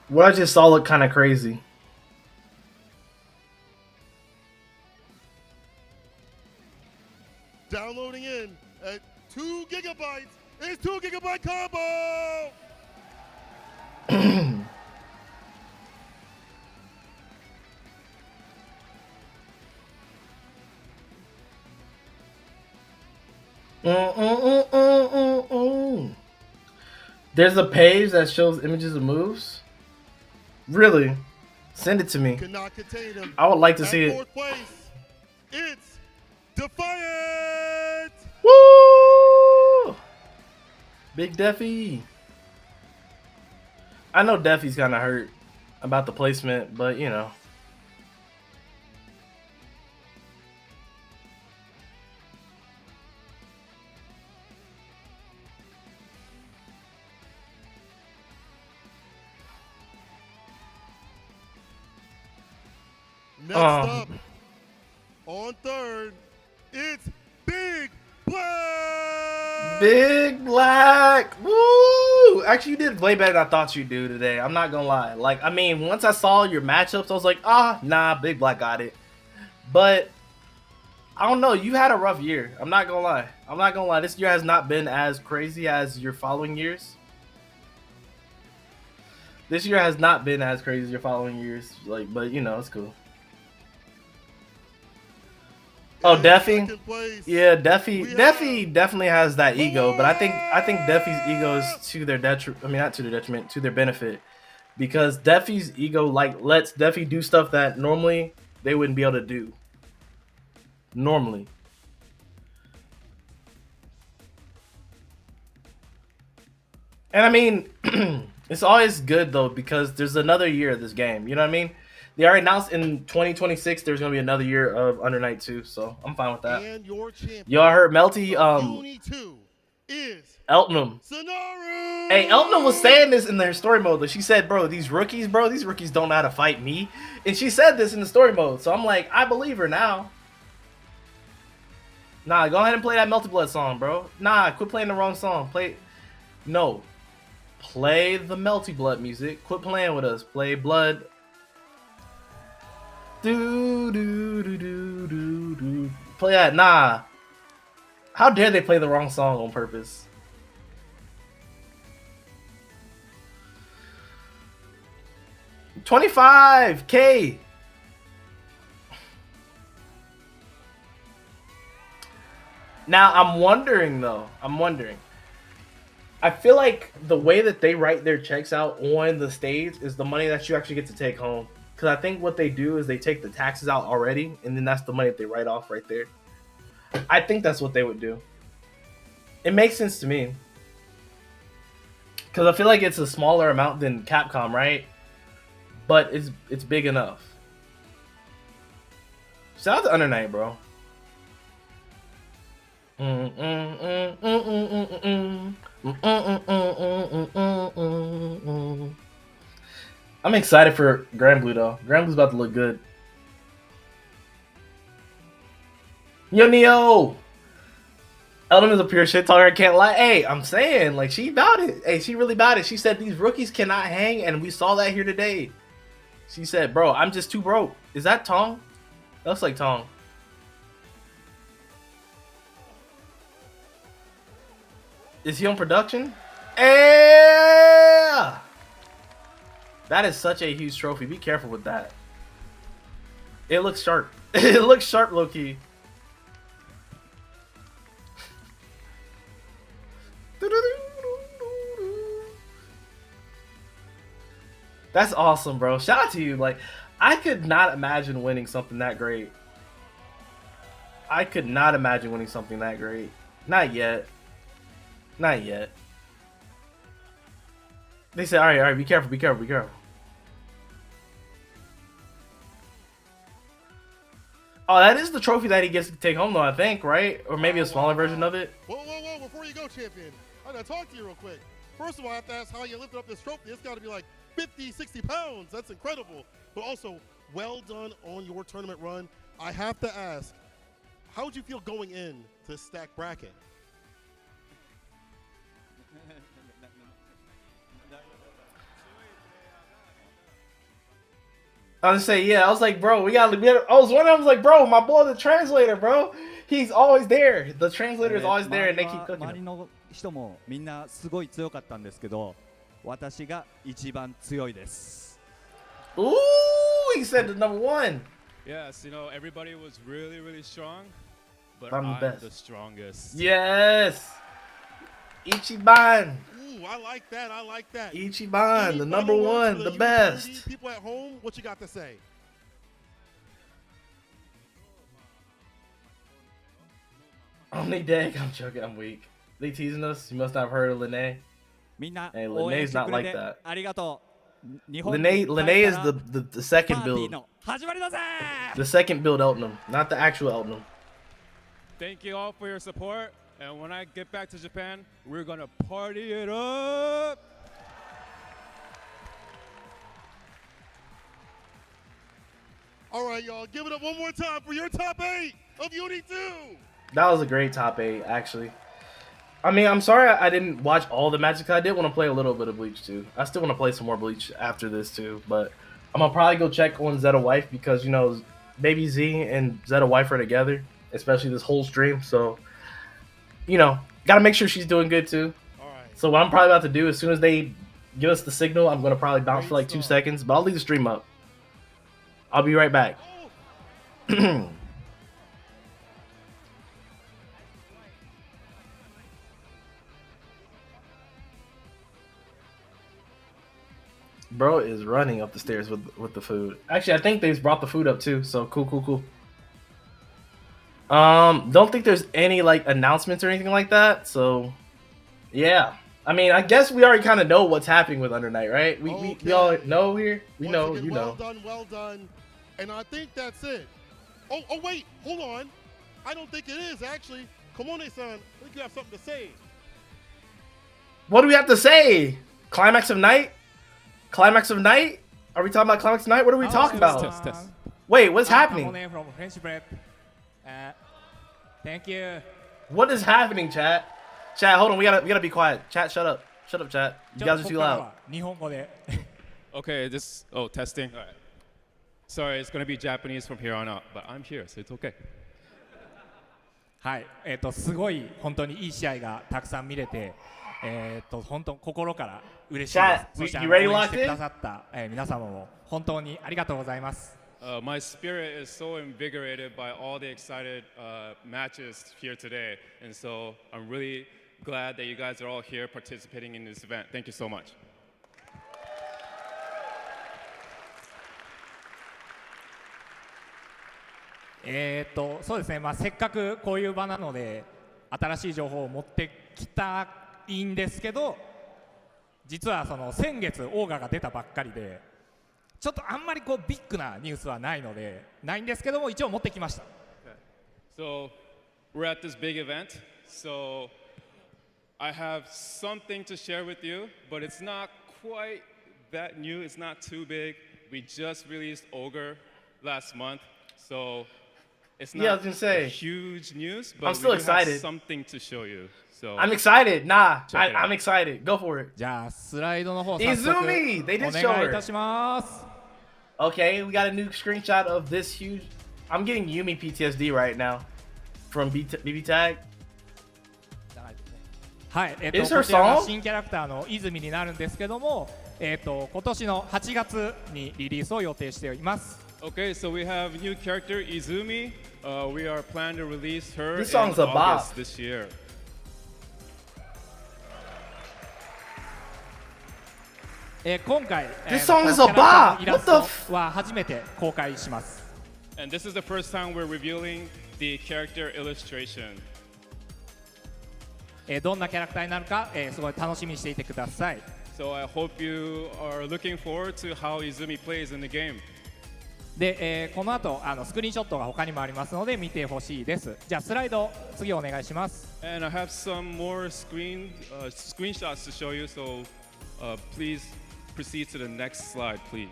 What I just saw looked kind of crazy. Downloading in at 2 gigabytes. It's 2 gigabyte combo. There's a page that shows images of moves. Really? Send it to me. Cannot contain him. I would like to see it. 4th place, it's Defiant. Woo! Big Defy. I know Defy's kind of hurt about the placement, but you know. Next up, on 3rd, it's Big Black. Big Black. Woo! Actually, you did way better than I thought you'd do today. I'm not gonna lie. Like, I mean, once I saw your matchups, I was like, nah, Big Black got it. But I don't know. You had a rough year. I'm not gonna lie. I'm not gonna lie. This year has not been as crazy as your following years. This year has not been as crazy as your following years. Like, but you know, it's cool. Oh, Defy? Yeah, Defy definitely has that ego, but I think Defy's ego is to their detriment. I mean, not to their detriment, to their benefit, because Defy's ego like lets Defy do stuff that normally they wouldn't be able to do. Normally. And I mean, it's always good though because there's another year of this game. You know what I mean? They already announced in 2026 there's gonna be another year of Under Night 2, so I'm fine with that. And your champion, y'all heard Melty is Eltonum. Sonaru. Hey, Eltonum was saying this in their story mode. That she said, bro, these rookies don't know how to fight me. And she said this in the story mode. So I'm like, I believe her now. Nah, go ahead and play that Melty Blood song, bro. Nah, quit playing the wrong song. Play the Melty Blood music. Quit playing with us. Play Blood. Do. Play that. Nah. How dare they play the wrong song on purpose? $25K. Now I'm wondering though. I feel like the way that they write their checks out on the stage is the money that you actually get to take home. Because I think what they do is they take the taxes out already, and then that's the money that they write off right there. I think that's what they would do. It makes sense to me. Because I feel like it's a smaller amount than Capcom, right? But it's big enough. Shout out to Under Night, bro. I'm excited for Granblue though. Granblue's about to look good. Yo, Neo! Eldon is a pure shit talker. I can't lie. Hey, I'm saying, like, she about it. Hey, she really about it. She said these rookies cannot hang, and we saw that here today. She said, bro, I'm just too broke. Is that Tong? That looks like Tong. Is he on production? Yeah! That is such a huge trophy. Be careful with that. It looks sharp. It looks sharp, low-key. That's awesome, bro. Shout out to you. Like, I could not imagine winning something that great. I could not imagine winning something that great. Not yet. Not yet. They said, all right, be careful, be careful, be careful. Oh, that is the trophy that he gets to take home, though, I think, right? Or maybe a smaller version of it. Whoa, before you go, champion, I gotta talk to you real quick. First of all, I have to ask how you lifted up this trophy. It's gotta be like 50, 60 pounds. That's incredible. But also, well done on your tournament run. I have to ask, how would you feel going in to this stack bracket? I was say, yeah. I was like, bro, I was wondering. I was like, bro, my boy, the translator, bro. He's always there. The translator is always there, and they keep cooking. 周りの人もみんなすごい強かったんですけど、私が一番強いです。 Ooh, he said the number one. Yes, you know, everybody was really, really strong, but I'm the I'm best. the strongest. Yes. Ichiban. Ooh, I like that. I like that. Ichiban, Any the number final words one, for the best. UTD people at home, what you got to say? Only Dag, I'm joking, I'm weak. They teasing us. You must not have heard of Lene. みんな Hey, 応援 Lene's して not くれ like て that. ありがとう。日本に Lene 帰 is ったら the パ second ーティー build. の始まりだぜ。 The second build Eltonum, not the actual Eltonum. Thank you all for your support, and when I get back to Japan, we're gonna party it up. All right, y'all, give it up one more time for your top 8 of UD2. That was a great top 8, actually. I mean, I'm sorry I didn't watch all the matches. I did want to play a little bit of Bleach, too. I still want to play some more Bleach after this, too. But I'm going to probably go check on Zeta Wife because, you know, Baby Z and Zeta Wife are together, especially this whole stream. So, you know, got to make sure she's doing good, too. All right. So what I'm probably about to do, as soon as they give us the signal, I'm going to probably bounce for like 2 seconds. But I'll leave the stream up. I'll be right back. Bro is running up the stairs with the food. Actually, I think they've brought the food up too. So cool. Don't think there's any like announcements or anything like that. So yeah. I mean, I guess we already kind of know what's happening with Under Night, right? We all know here. We Once know, again, you know. Well done. And I think that's it. Oh, wait, hold on. I don't think it is, actually. Komone-san, I think you have something to say. What do we have to say? Climax of Night? Climax of Night? Are we talking about Climax of Night? What are we talking about? Test. Wait, what's happening? From French Prep. Thank you. What is happening, chat? Chat, hold on. We gotta be quiet. Chat, shut up. Shut up, chat. You guys are too loud. 日本語で Okay, testing. All right. Sorry, it's gonna be Japanese from here on out, but I'm here, so it's okay. はい、すごい本当にいい試合がたくさん見れて、本当心から嬉しいです。そして応援してくださった、皆様も本当にありがとうございます。My spirit is so invigorated by all the excited matches here today, and so I'm really glad that you guys are all here participating in this event. Thank you so much. そうですね、せっかくこういう場なので新しい情報を持ってきたいんですけど、実はその先月オーガが出たばっかりでちょっとあんまりこうビッグなニュースはないんですけども、一応持ってきました。So we're at this big event, so I have something to share with you, but it's not quite that new. It's not too big. We just released Ogre last month, so it's not I was gonna say, huge news, but I'm still excited. Have something to show you. So I'm excited. I'm excited. Go for it. じゃあスライドの方早速 Izumi! They お did show 願いい her. たします。 Okay, we got a new screenshot of this huge. I'm getting Yumi PTSD right now from BB Tag. はい、Is こ her ちらが song? 新キャラクターの泉になるんですけども、今年の8月にリリースを予定しています。 Okay, so we have new character Izumi. We are planning to release her This in song's a bop. August this year. 今回、This song is こ a のキャラクターの bop! イラ What ス the トは初めて公開します。 And this is the first time we're revealing the character illustration. どんなキャラクターになるか、すごい楽しみにしていてください。 So I hope you are looking forward to how Izumi plays in the game. で、この後スクリーンショットが他にもありますので見てほしいです。じゃあスライド次お願いします。 And I have some more screenshots to show you, so please proceed to the next slide, please.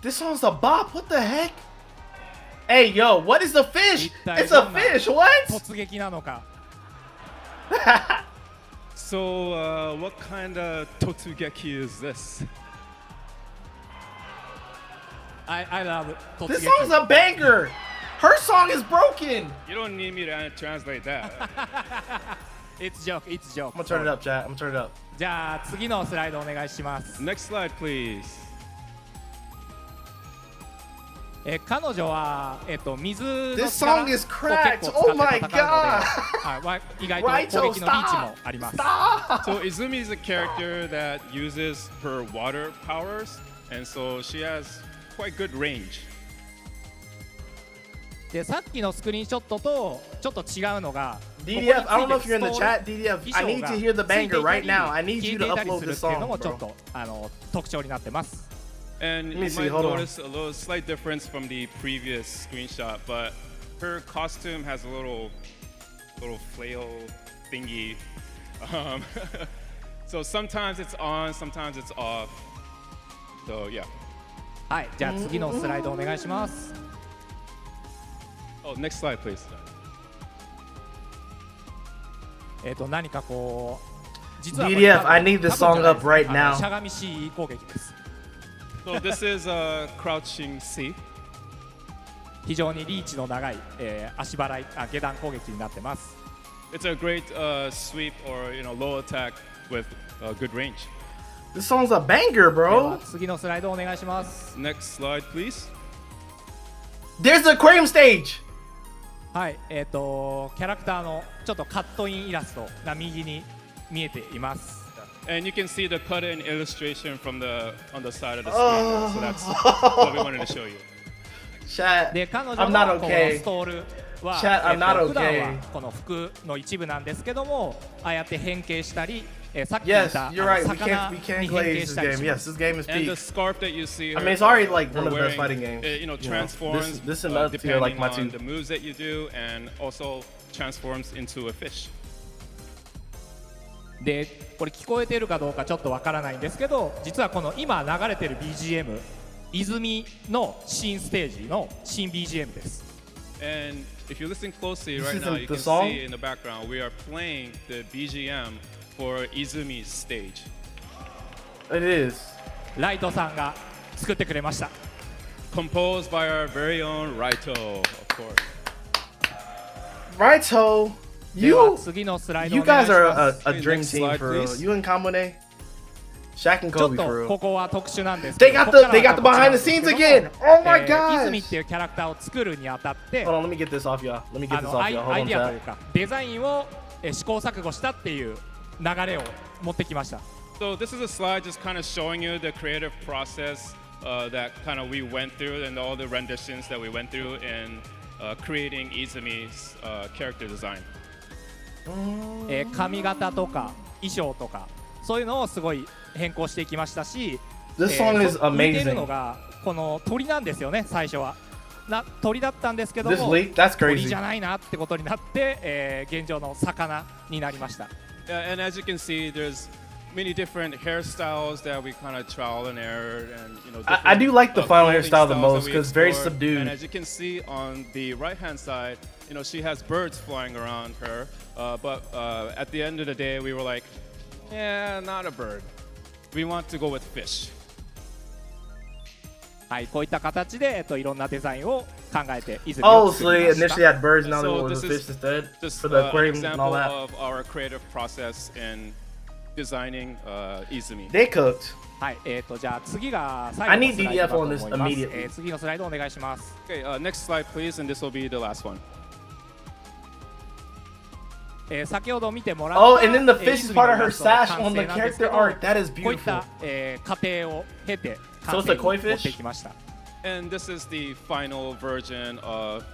This song's a bop. What the heck? Hey, yo, what is the fish? 一体 It's ど a んな fish. What? 突撃なのか。 So what kind of totugeki is this? I love 突撃。 This song's a banger. Her song is broken. You don't need me to translate that. It's joke, it's joke. I'm gonna turn it up, chat. I'm gonna turn it up. じゃあ次のスライドお願いします。 Next slide, please. 彼女は、水の This 力を song 結 is 構 cracked. 使って Oh my 戦うので、 god. 意外と攻撃のリーチもあります。 So Izumi is a character that uses her water powers, and so she has quite good range. でさっきのスクリーンショットとちょっと違うのが DDF, I don't know if you're in the chat. DDF, I need to hear the banger right now. I need you to upload the っていうの song, もちょっ bro. と特徴になってます。 And Let you me see, might hold on. notice a little slight difference from the previous screenshot, but her costume has a little flail thingy. So sometimes it's on, sometimes it's off. So yeah. はい、じゃあ次のスライドお願いします。 Oh, next slide, please. 何かこう実はこれ DDF, I need this song up right しゃ now. がみ C 攻撃です。 So this is a crouching C. 非常にリーチの長い、足払い下段攻撃になってます。 It's a great sweep or low attack with good range. This song's a banger, では bro. 次のスライドお願いします。 Next slide, please. There's the aquarium stage. はい、キャラクターのちょっとカットインイラストが右に見えています。 And you can see the cut-in illustration on the side of the screen. So that's what we wanted to show you. Chat, で彼女 I'm の not この okay. ストールは、 Chat, I'm not 普段は okay. この服の一部なんですけども、ああやって変形したり、さっき言っ Yes, た you're right. We 魚 can't に glaze 変形 this したり game. しま Yes, す。 this game is And the peak. scarf that you see I her, mean, it's already like one her of the best wearing, fighting games. Transforms This is enough to depending like my on two. the moves that you do, and also transforms into a fish. でこれ聞こえてるかどうかちょっとわからないんですけど、実はこの今流れてる BGM、泉の新ステージの新 BGM です。 And if you listen closely This right now, isn't you the can song? see in the background we are playing the BGM for Izumi's stage. It is. ライトさんが作ってくれました。 Composed by our very own Raito, of course. Raito, では you 次のスライド you お願い guys し are ます a dream Next team slide, for real. please. You and Kamune, Shaq and ちょっ Kobe と for こ real. こは特殊なんですけ They ど、 got ここ the から they は got the こちら behind なん the ですけ scenes ども again. Oh my 泉 gosh. っていうキャラクターを作るにあたって Hold on, let me get this off y'all. Let me get this off アイ y'all. Hold ア on, イデアという chat. かデザインを試行錯誤したっていう流れを持ってきました。 So this is a slide just kind of showing you the creative process that kind of we went through and all the renditions that we went through in creating Izumi's character design. 髪型とか衣装とかそういうのをすごい変更していきましたし、 This song is 浮いてる amazing. のがこの鳥なんですよね最初は。鳥だったんですけど This も leak? That's 鳥 crazy. じゃないなってことになって、現状の魚になりました。Yeah, and as you can see, there's many different hairstyles that we kind of trial and error, and I do like the final clothing hairstyle the styles most that we because very explored. subdued. And as you can see on the right-hand side, she has birds flying around her. But at the end of the day, we were like, yeah, not a bird. We want to go with fish. はい、こういった形で、いろんなデザインを考えて泉 Oh, を so 作り they ました。 initially had birds, now they So went with this the is fish instead just for the an aquarium and all example that. of our creative process in designing Izumi. They cooked. はい、じゃあ次が I 最 need 後のスライドだ DDF と on 思い this ます。 immediately. 次のスライドお願いします。Okay, next slide, please, and this will be the last one. 先ほど見てもらった Oh, and then the 泉 fish is の part of イ her ラストの sash 完 on 成 the なんですけ character ど art. That is こういった beautiful. 過程を経て So 完 it's 成 a に koi 持って fish? きました。 And this is the final version of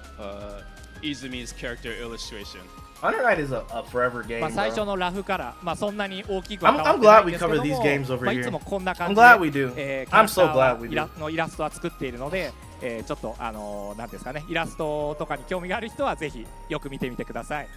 Izumi's character illustration. Under Night is a forever game. まあ最 Bro. 初のラフからまあそんなに大きくは I'm 変わって glad ないん we ですけど cover these games も、 over まあ here. いつもこんな I'm 感じ glad we で do. キャ I'm ラクタ so ーは glad we イ do. ラのイラストは作っているので、ちょっとなんですかねイラストとかに興味がある人はぜひよく見てみてください。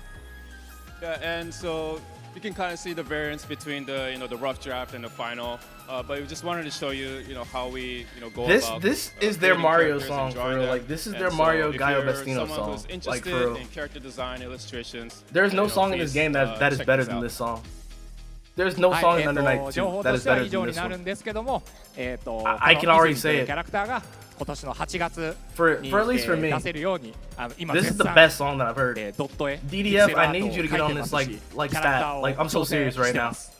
Yeah, and so you can kind of see the variance between the the rough draft and the final. But we just wanted to show you how we go about This is their creating Mario characters song and for drawing real. them. Like this is And their so Mario if Gallo you're Bestino someone song. who's Like interested for real. in character design illustrations, There's no song in this please, game that is check better this than out. this song. There's no はい song in Under Night 情 2報 that と is しては better 以上 than に this なる one. んですけども、I can already イズ say ミという it. キャラクターが今年の8月 For に at least for me, 出せるように今 this is 絶 the 賛 best song that I've heard. ドット絵 DDF, I need you to get on this like キャラクタ stat. ーを Like I'm so 調整 serious right して now. ます。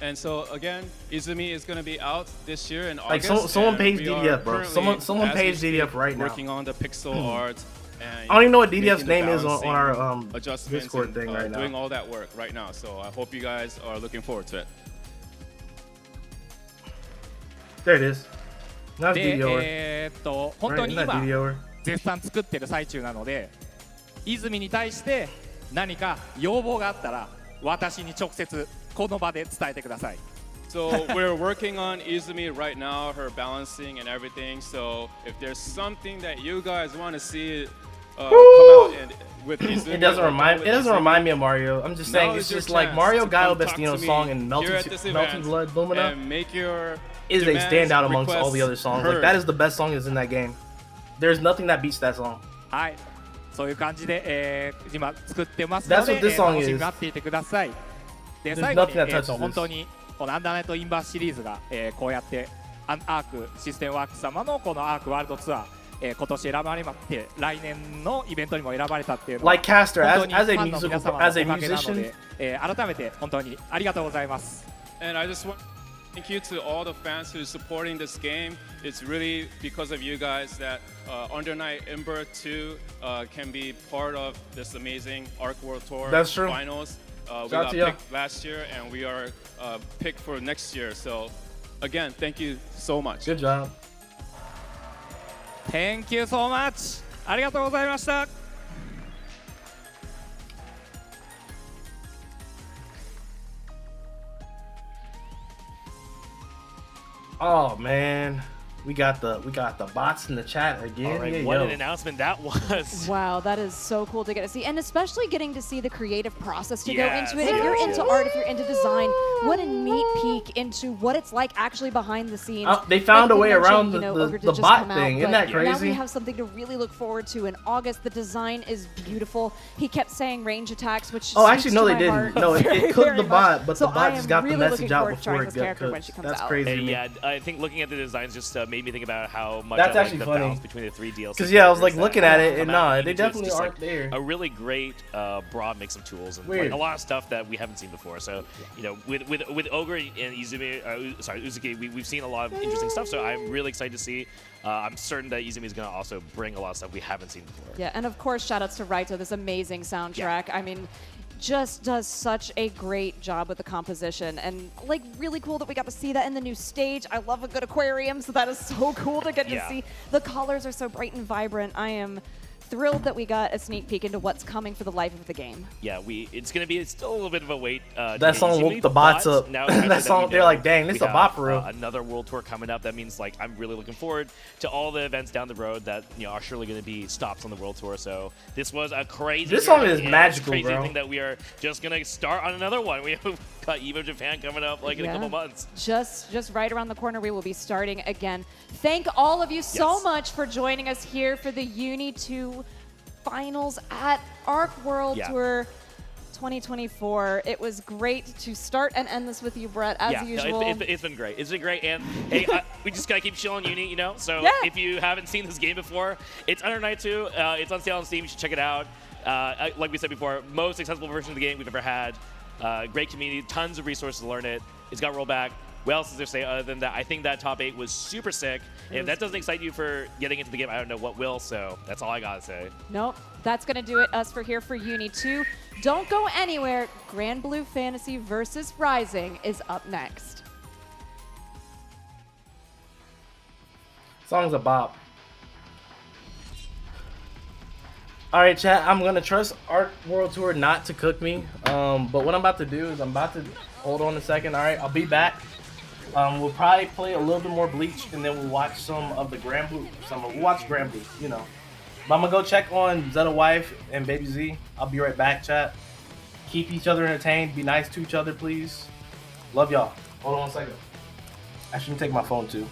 And so again, Izumi is going to be out this year in Like August. someone and pays we are DDF, bro. currently, Someone as we pays speak, DDF right now. working on the pixel art. And I don't even know what making DDF's the name is on balancing our adjustments Discord and, thing right doing now. all that work right now. So I hope you guys are looking forward to it. There it is. Not で DDO. 本当に Not 今 DDO. 絶賛作ってる最中なので、泉に対して何か要望があったら私に直接この場で伝えてください。So we're working on Izumi right now, her balancing and everything. So if there's something that you guys want to see come out and with Izumi, It doesn't or remind. with It doesn't Izumi, remind me of Mario. I'm just now saying is it's your just like chance Mario to Gallo come talk to Bestino's me song and here at this Melting event Blood Lumina and make your is a demands, standout amongst all the other requests songs. Like heard. that is the best song that's in that game. There's nothing that beats that song. はい、そういう感じで、今作ってます That's ので、 what this song 楽しみ is. に待っていてください。で There's 最後に、 nothing that touches this. 本当にこのアンダーナイトインバースシリーズが、こうやってアークシステムワークス様のこのアークワールドツアー、今年選ばれまって来年のイベントにも選ばれたっていうのは Like Caster, 本当に as a ファンの musical, 皆様のお as a かげなの musician, で、改めて本当にありがとうございます。 And I just want thank you to all the fans who are supporting this game. It's really because of you guys that Under Night Ember 2 can be part of this amazing Arc World Tour That's true. finals. We Shout out got to ya. picked last year and we are picked for next year. So again, thank you so much. good job. Thank you so much. ありがとうございました。Oh man, we got the bots in the chat again. All right, Yeah, what yo. an announcement that was. Wow, that is so cool to get to see, and especially getting to see the creative process to Yes, go into it. If you're yes, into yes. art, if you're into design, what a neat peek into what it's like actually behind the scenes. They found Like a way you mentioned, around you know, the Ogre did just bot come out, thing. Isn't but that Now we crazy? have something to really look forward to in August. The design is beautiful. He kept saying range attacks, which Oh, actually, speaks no, to they my didn't. heart No, it very, cooked very the much. bot, but So the bot I just am got the really message looking out forward to before trying it this got character when cooked. she comes That's out. crazy to And me. yeah, I think looking at the designs just made me think about how much That's I like actually the funny. balance between the three DLC. 'Cause, yeah, I was, like, characters looking that at it, and come out nah, and they it's definitely just, aren't like, there. A really great broad mix of tools and Weird. like, a lot of stuff that we haven't seen before. So you know, with Ogre and Izumi, sorry, Uzuki, we've seen a lot of interesting stuff. So I'm really excited to see. I'm certain that Izumi is going to also bring a lot of stuff we haven't seen before. Yeah, and of course, shout outs to Raito, this amazing soundtrack. I mean, just does such a great job with the composition, and like really cool that we got to see that in the new stage. I love a good aquarium, so that is so cool to get to Yeah. see. The colors are so bright and vibrant. I am thrilled that we got a sneak peek into what's coming for the life of the game. Yeah, it's going to be still a little bit of a wait. That song woke the bots up. That song, they're like, dang, this is a bot for real. Another World Tour coming up. That means, like, I'm really looking forward to all the events down the road that, you know, are surely going to be stops on the World Tour. So this was a crazy. This song is magical, crazy bro. Thing that we are just going to start on another one. We have got EVO Japan coming up like in a couple months. Just right around the corner, we will be starting again. Thank all of you so much for joining us here for the Uni 2 finals at Arc World Tour 2024. It was great to start and end this with you, Brett, as usual. It's been great. It's been great. And hey, we just got to keep chilling Uni, you know? So if you haven't seen this game before, it's Under Night 2. It's on sale on Steam. You should check it out. Like we said before, most accessible version of the game we've ever had. Great community, tons of resources to learn it. It's got rollback. What else is there to say other than that? I think that top 8 was super sick. If that doesn't excite you for getting into the game, I don't know what will, so that's all I gotta say. Nope, that's gonna do it us for here for Uni 2. Don't go anywhere. Granblue Fantasy versus Rising is up next. Song's a bop. All right, chat, I'm gonna trust Arc World Tour not to cook me. But what I'm about to do is I'm about to hold on a second. All right, I'll be back. We'll probably play a little bit more Bleach, and then we'll watch some of the Granblue. We'll watch Granblue, you know. But I'm gonna go check on Zeta Wife and Baby Z. I'll be right back, chat. Keep each other entertained. Be nice to each other, please. Love y'all. Hold on a second. I shouldn't take my phone too.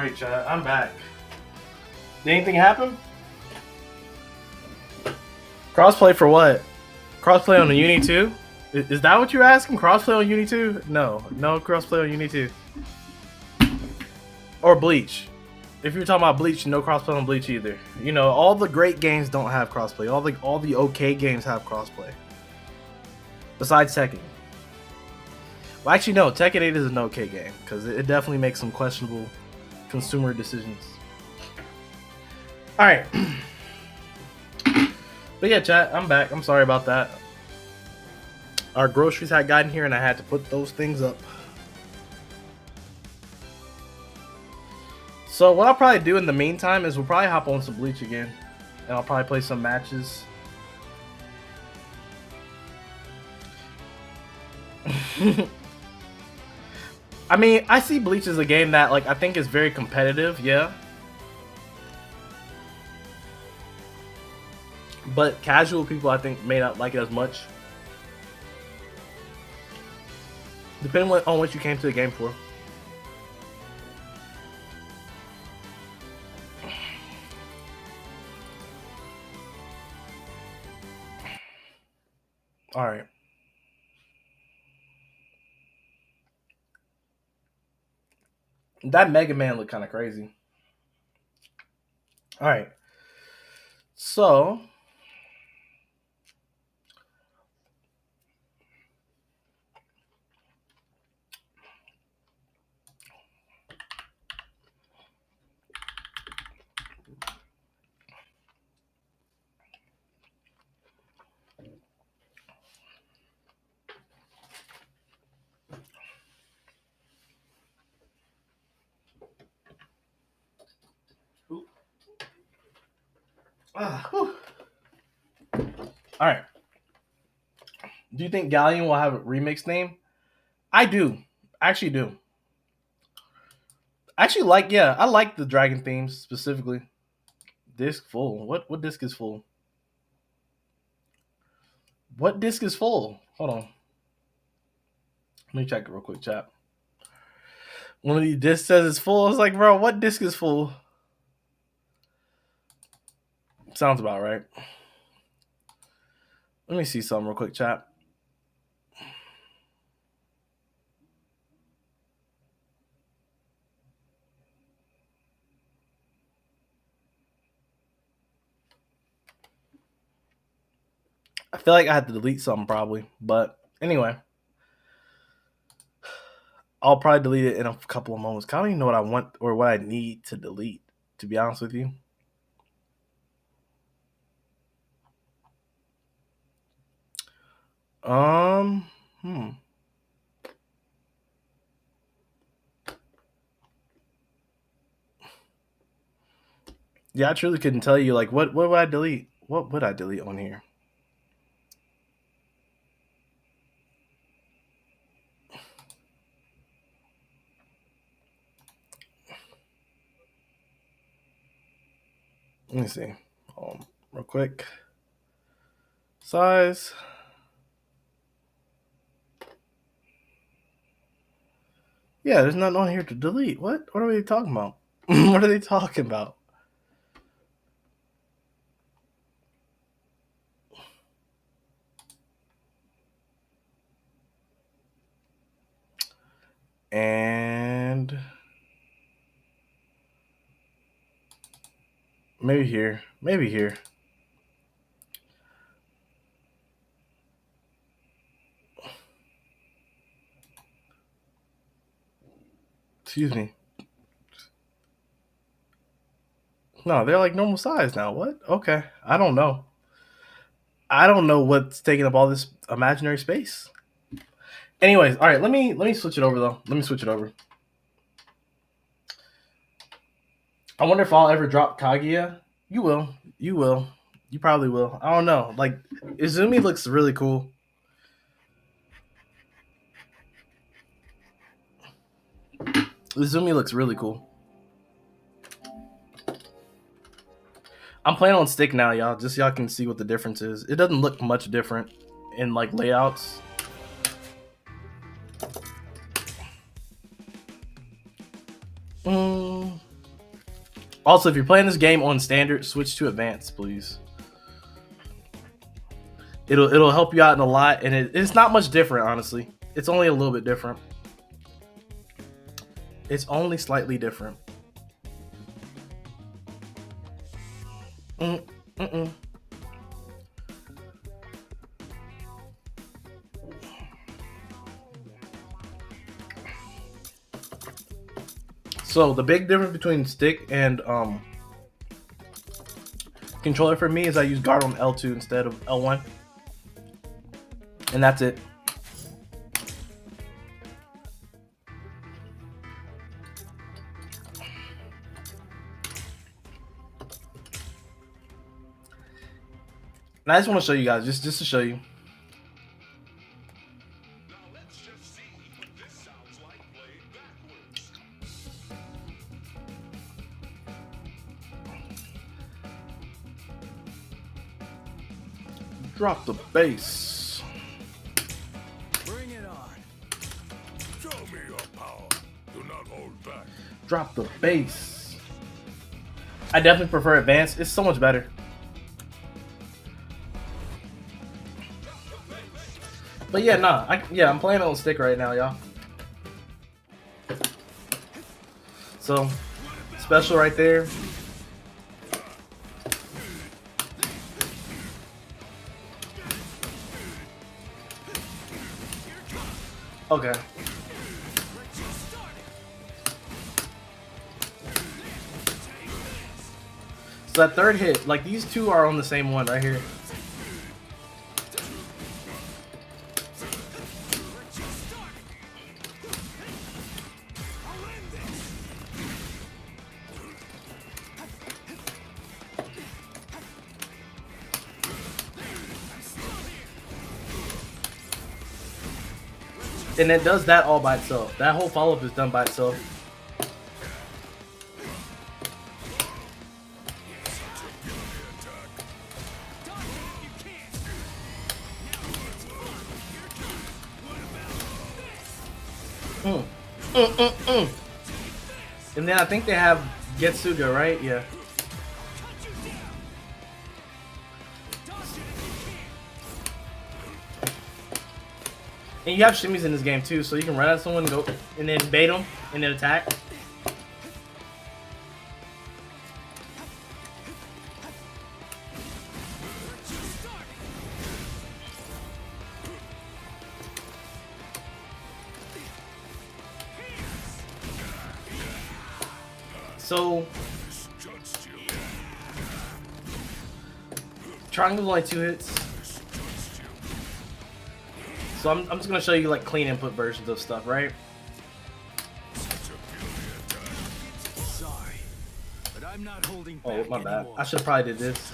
Alright, chat, I'm back. Did anything happen? Crossplay for what? Crossplay on the Uni 2? Is that what you're asking? Crossplay on Uni 2? No. No crossplay on Uni 2. Or Bleach. If you're talking about Bleach, no crossplay on Bleach either. You know, all the great games don't have crossplay. All the okay games have crossplay. Besides Tekken. Well, actually, no. Tekken 8 is an okay game because it definitely makes some questionable consumer decisions. All right. But yeah, chat, I'm back. I'm sorry about that. Our groceries had gotten here and I had to put those things up. So what I'll probably do in the meantime is we'll probably hop on some Bleach again. And I'll probably play some matches. I mean, I see Bleach as a game that like I think is very competitive, yeah. But casual people I think may not like it as much. Depending on what you came to the game for. Alright. That Mega Man looked kind of crazy. Alright. So... Alright. Do you think Galleon will have a remix name? I do. I actually do. I actually like, yeah, I like the dragon themes specifically. Disc full. What disc is full? What disc is full? Hold on. Let me check it real quick, chat. One of these discs says it's full. I was like, bro, what disc is full? Sounds about right. Let me see something real quick, chat. I feel like I had to delete something probably, but anyway. I'll probably delete it in a couple of moments. I don't even know what I want or what I need to delete, to be honest with you. Yeah, I truly couldn't tell you, like, what would I delete? What would I delete on here? Let me see. Real quick. Size. Yeah, there's nothing on here to delete. What? What are they talking about? What are they talking about? And maybe here. Maybe here. Excuse me. No, they're like normal size now. What? Okay. I don't know. I don't know what's taking up all this imaginary space. Anyways, all right, let me switch it over though. Let me switch it over. I wonder if I'll ever drop Kaguya. You will. You will. You probably will. I don't know. Like, Izumi looks really cool. Izumi looks really cool. I'm playing on stick now, y'all. Just so y'all can see what the difference is. It doesn't look much different in like layouts. Also, if you're playing this game on standard, switch to advanced, please. It'll help you out in a lot, and it's not much different, honestly. It's only a little bit different. It's only slightly different. So the big difference between stick and controller for me is I use guard on L2 instead of L1, and that's it. And I just want to show you guys, just to show you. Drop the bass. Bring it on. Show me your power. Do not hold back. Drop the bass. I definitely prefer advanced. It's so much better. But yeah, nah. I'm playing on stick right now, y'all. So, special right there. Okay. So that third hit, like these two are on the same one right here. And it does that all by itself. That whole follow-up is done by itself. And then I think they have Getsuga, right? Yeah. And you have shimmies in this game too, so you can run at someone, go, and then bait them, and then attack. So, triangle's only 2 hits. So I'm just gonna show you like clean input versions of stuff, right? Sorry, but I'm not holding Oh, back my bad. anymore. I should probably did this.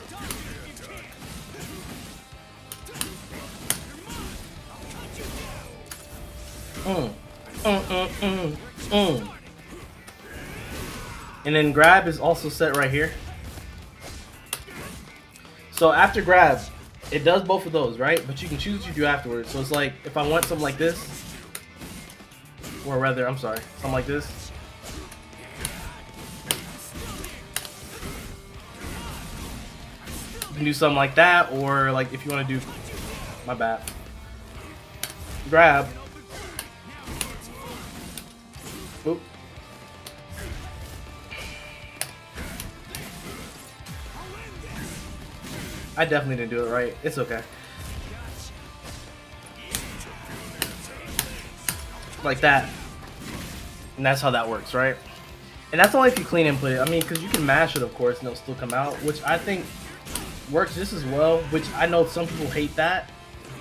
And then grab is also set right here. So after grab, it does both of those, right? But you can choose what you do afterwards. So it's like, if I want something like this, or rather, I'm sorry, something like this. You can do something like that, or like if you want to do, my bad, grab. Oop. I definitely didn't do it right. It's okay. Like that. And that's how that works, right? And that's only if you clean input it. I mean, because you can mash it, of course, and it'll still come out, which I think works just as well, which I know some people hate that,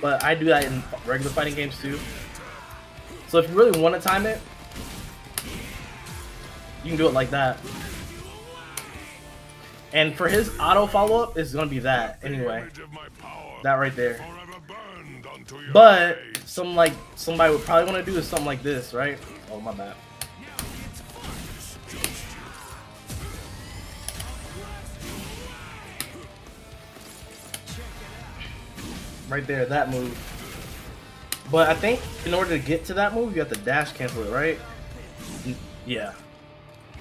but I do that in regular fighting games too. So if you really want to time it, you can do it like that. And for his auto follow-up, it's going to be that anyway. That right there. But somebody would probably want to do is something like this, right? Oh, my bad. Right there, that move. But I think in order to get to that move, you have to dash cancel it, right? Yeah.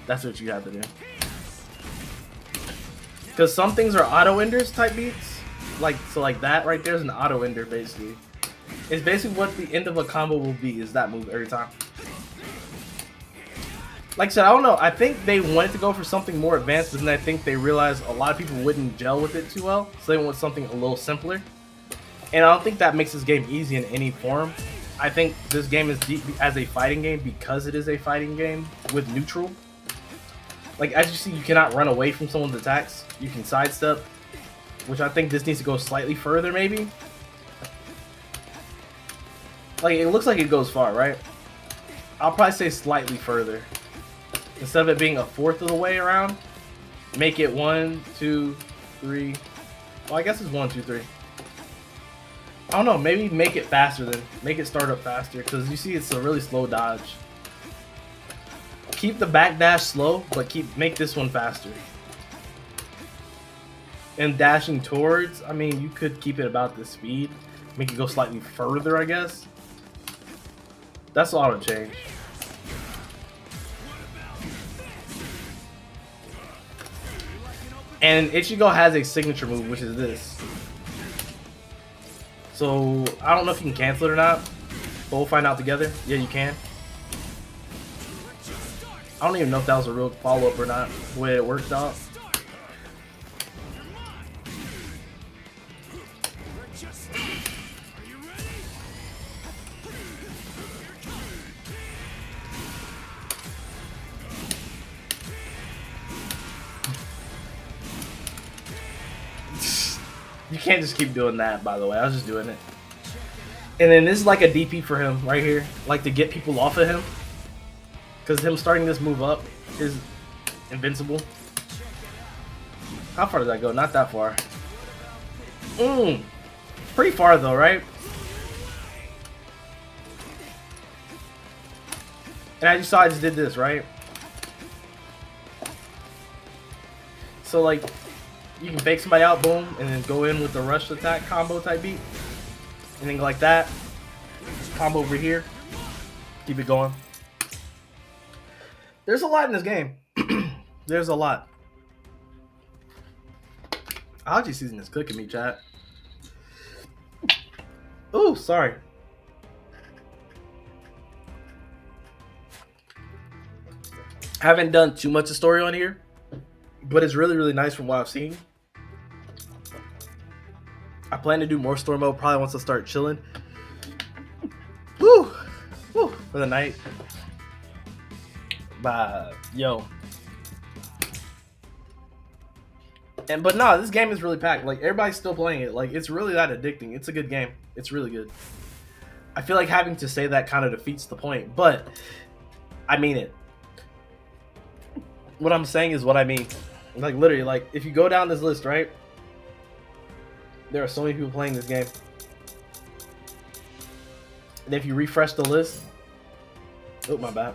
That's what you have to do. Because some things are auto-enders type beats. Like, so like that right there is an auto-ender basically. It's basically what the end of a combo will be, is that move every time. Like I said, I don't know. I think they wanted to go for something more advanced, but then I think they realized a lot of people wouldn't gel with it too well. So they went with something a little simpler. And I don't think that makes this game easy in any form. I think this game is deep as a fighting game because it is a fighting game with neutral. Like, as you see, you cannot run away from someone's attacks. You can sidestep, which I think this needs to go slightly further, maybe. Like, it looks like it goes far, right? I'll probably say slightly further. Instead of it being a fourth of the way around, make it 1, 2, 3. Well, I guess it's 1, 2, 3. I don't know, maybe make it faster then. Make it start up faster, because you see it's a really slow dodge. Keep the backdash slow, but make this one faster. And dashing towards, I mean, you could keep it about this speed. Make it go slightly further, I guess. That's auto change. And Ichigo has a signature move, which is this. So, I don't know if you can cancel it or not, but we'll find out together. Yeah, you can. I don't even know if that was a real follow-up or not, the way it worked out. You can't just keep doing that, by the way. I was just doing it. And then this is like a DP for him right here. Like to get people off of him. Because him starting this move up is invincible. How far did that go? Not that far. Pretty far though, right? And as you saw, I just did this, right? So like, you can fake somebody out, boom, and then go in with the rush attack combo type beat. And then go like that. Combo over here. Keep it going. There's a lot in this game. There's a lot. Algae season is cooking me, chat. Ooh, sorry. Haven't done too much of story on here, but it's really, really nice from what I've seen. I plan to do more story mode probably once I start chilling. Woo! Woo! For the night. But, yo. But no, this game is really packed. Like, everybody's still playing it. Like, it's really that addicting. It's a good game. It's really good. I feel like having to say that kind of defeats the point, but I mean it. What I'm saying is what I mean. Like, literally, like, if you go down this list, right? There are so many people playing this game. And if you refresh the list... Oh, my bad.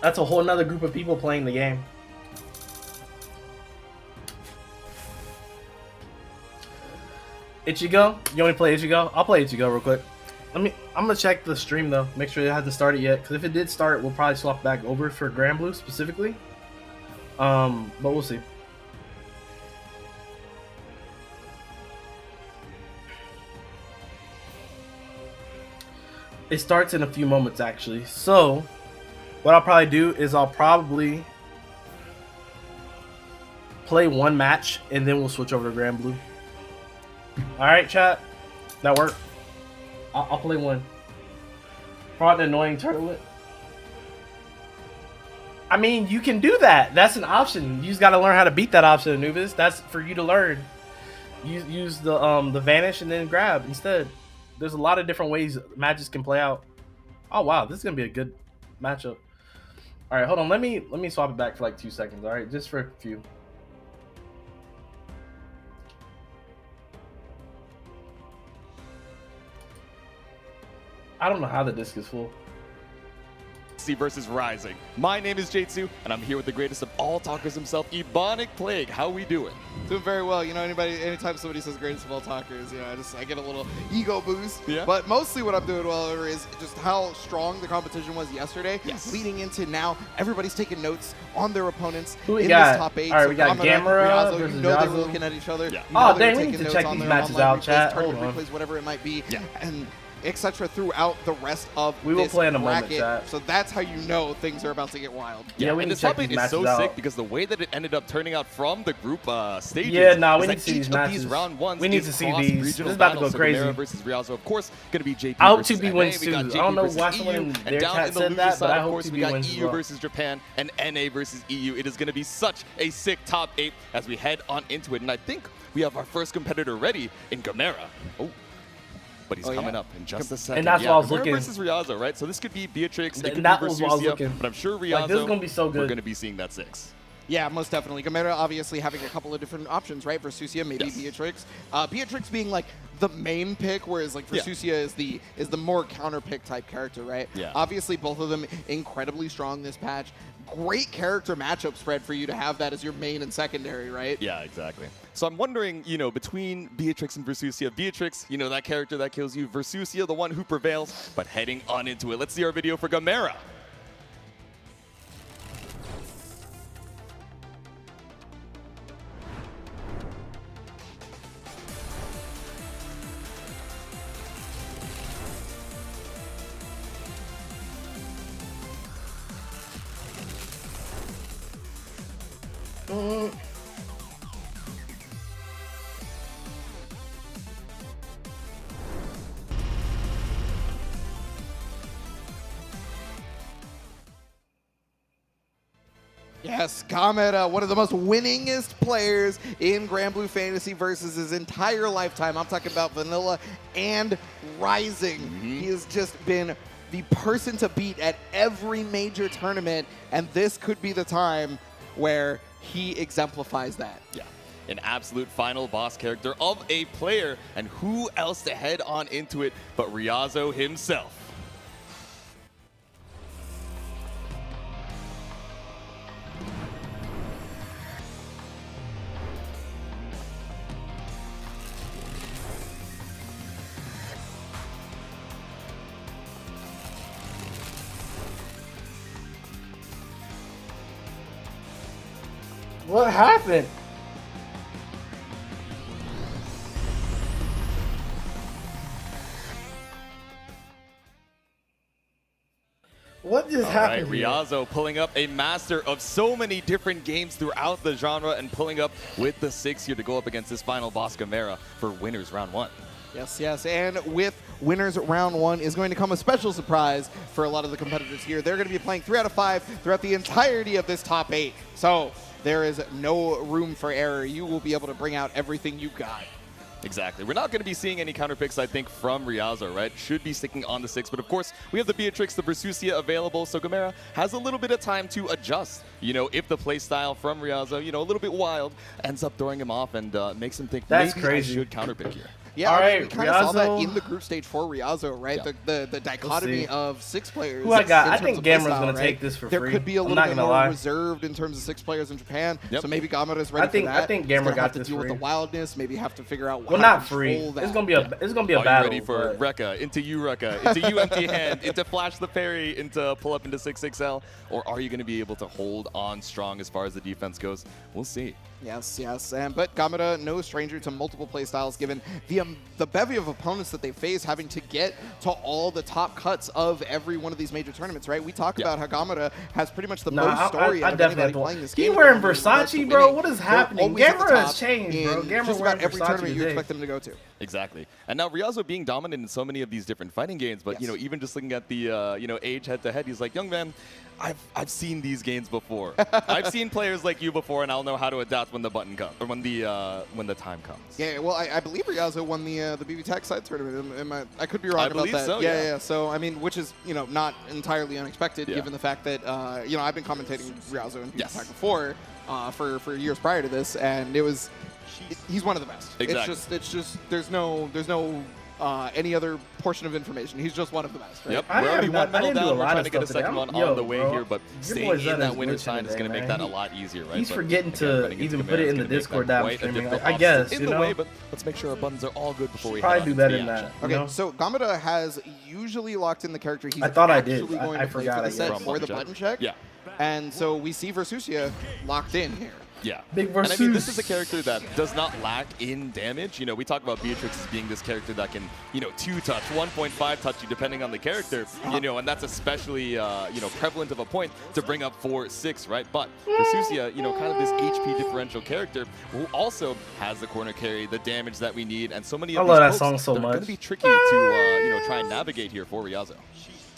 That's a whole nother group of people playing the game. Ichigo? You want me to play Ichigo? I'll play Ichigo real quick. I'm gonna check the stream though. Make sure it hasn't started yet. Because if it did start, we'll probably swap back over for Granblue specifically. But we'll see. It starts in a few moments actually. So what I'll probably do is I'll probably play one match and then we'll switch over to Granblue. Alright, chat. That work? I'll play one. Fought an annoying turtlet. I mean, you can do that. That's an option. You just gotta learn how to beat that option, Anubis. That's for you to learn. Use the vanish and then grab instead. There's a lot of different ways matches can play out. Oh wow, this is gonna be a good matchup. All right, hold on. Let me swap it back for like 2 seconds. All right, just for a few. I don't know how the disc is full. Fantasy versus Rising. My name is J2, and I'm here with the greatest of all talkers himself, Ebonic Plague. How we doing? Doing very well. You know, anytime somebody says greatest of all talkers, you know, I get a little ego boost. Yeah. But mostly what I'm doing well over is just how strong the competition was yesterday. Yes. Leading into now, everybody's taking notes on their opponents Who we in got? this top 8. All right, so we got Gamera versus you know they were Ryazo. looking at each other. Yeah. Oh, dang, we need to check these matches out, chat. Hold on. Replays, whatever it might be. Yeah. And etc. throughout the rest of We will this play in a moment, bracket. chat. So that's how you know things are about to get wild. Yeah, we and need this to check top 8 these is so matches sick out. because the way that it ended up turning out from the group stages. Yeah, nah, we is need that to see each these of matches. round ones We need is to see these. cross-regional This is about to go battles. So crazy. Gamera versus Ryazo, of course, going to be JP I hope versus 2B NA. wins We too. got I JP don't know versus why EU, someone in and their down chat in the said loser that, side, but I of hope course, we 2B got wins as EU well. versus Japan and NA versus EU. It is going to be such a sick top 8 as we head on into it. And I think we have our first competitor ready in Gamera. Oh. But he's coming up in just a second. And that's what I was Gamera looking. versus Ryazo, right? So this could be Beatrix, it could be that was what I was Versusia, looking. but I'm sure Ryazo, Like, this is gonna be so good. we're going to be seeing that 6. Yeah, most definitely. Gamera obviously having a couple of different options, right? Versusia, maybe Yes. Beatrix. Beatrix being like the main pick, whereas like Versusia is the more counter pick type character, right? Yeah. Obviously, both of them incredibly strong this patch. Great character matchup spread for you to have that as your main and secondary, right? Yeah, exactly. So I'm wondering, you know, between Beatrix and Versusia, Beatrix, you know, that character that kills you, Versusia, the one who prevails, but heading on into it. Let's see our video for Gamera. Yes, Gamera, one of the most winningest players in Granblue Fantasy versus his entire lifetime. I'm talking about Vanilla and Rising. He has just been the person to beat at every major tournament, and this could be the time where he exemplifies that. Yeah. An absolute final boss character of a player, and who else to head on into it but Ryazo himself. What happened? What just happened? Right, here? Ryazo pulling up a master of so many different games throughout the genre and pulling up with the 6 here to go up against this final boss Gamera for winners round 1. Yes, yes, and with winners round 1 is going to come a special surprise for a lot of the competitors here. They're going to be playing 3 out of 5 throughout the entirety of this top 8. So there is no room for error. You will be able to bring out everything you got. Exactly. We're not going to be seeing any counter picks, I think, from Ryazo, right? Should be sticking on the 6. But of course, we have the Beatrix, the Versusia available. So Gamera has a little bit of time to adjust. You know, if the play style from Ryazo, you know, a little bit wild, ends up throwing him off and makes him think That's maybe crazy. I should counter pick here. Yeah, all I mean, right, we kind of saw that Ryazo. in the group stage for Ryazo, right? Yeah. The dichotomy of 6 players. Who I got? in I terms think of Gamera's playstyle, gonna right? take this for there free. There could be a I'm little not bit gonna more lie. reserved in terms of 6 players in Japan. Yep. So maybe Gamera's ready for that. I think He's Gamera gonna got have to this deal with the free. wildness. Maybe have to figure out Well, how not to free. control that. It's gonna be a it's gonna be a Are battle. you ready for but- Rekka, into you Rekka, into you empty hand, into flash the parry, into pull up into 6XL? Or are you going to be able to hold on strong as far as the defense goes? We'll see. Yes, yes, but Gamera, no stranger to multiple playstyles, given the bevy of opponents that they face, having to get to all the top cuts of every one of these major tournaments, right? We talk about how Gamera has pretty much the most story out of anybody playing this game. He wearing Versace, bro? What is happening? Gamera has changed, bro. In Gamera just wearing about every Versace tournament you today. expect them to go to. Exactly. And now Ryazo being dominant in so many of these different fighting games, but you know, even just looking at the you know, age head to head, he's like, young man, I've seen these games before. I've seen players like you before, and I'll know how to adapt when the button comes, or when the time comes. Yeah, well, I believe Ryazo won the BB Tech side tournament. I could be wrong about that. So, yeah. So I mean, which is not entirely unexpected, given the fact that I've been commentating Ryazo in BB Tech before for years prior to this, and he's one of the best. Exactly. It's just there's no any other portion of information. He's just one of the best, right? Yep, we're already one medal down. We're trying to get a second one on the way here, but staying in that winner's side is going to make that a lot easier, right? He's forgetting to even put it in the Discord down streaming. I guess, in the way, but let's make sure our buttons are all good before we probably do better than that. Okay, so Gamera has usually locked in the character he's I thought I actually did. going to play for the set for the button check. Yeah. And so we see Versusia locked in here. Yeah. Big Versus. And I mean, this is a character that does not lack in damage. You know, we talk about Beatrix as being this character that can, you know, 2-touch, 1.5 touch you depending on the character, you know, and that's especially, you know, prevalent of a point to bring up 4-6, right? But Versusia, you know, kind of this HP differential character who also has the corner carry, the damage that we need, and so many of these folks that are going to be tricky to, you know, try and navigate here for Ryazo.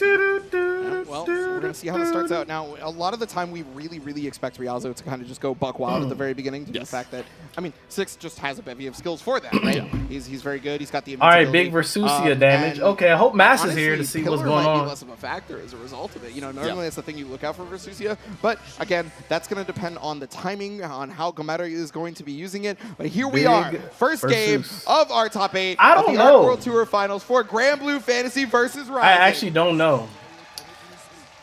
Well, we're going to see how this starts out. Now, a lot of the time, we really expect Ryazo to kind of just go buck wild at the very beginning due to the fact that, I mean, 6 just has a bevy of skills for that, right? He's very good. He's got the all right, big Versusia damage. Okay, I hope Mass is here to see what's going on. Might be less of a factor as a result of it. You know, normally that's the thing you look out for Versusia, but again, that's going to depend on the timing, on how Gamera is going to be using it. But here we are, first game of our top 8 of the Arc World Tour Finals for Granblue Fantasy versus Rising. I actually don't know.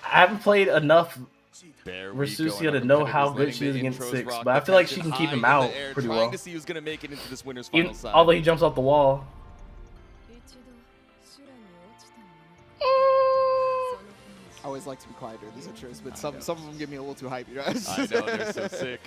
I haven't played enough Versusia to know how good she is against 6, but I feel like she can keep him out pretty well. Although he jumps off the wall. I always like to be quiet during these intros, but some of them get me a little too hype, you guys. I know, they're so sick.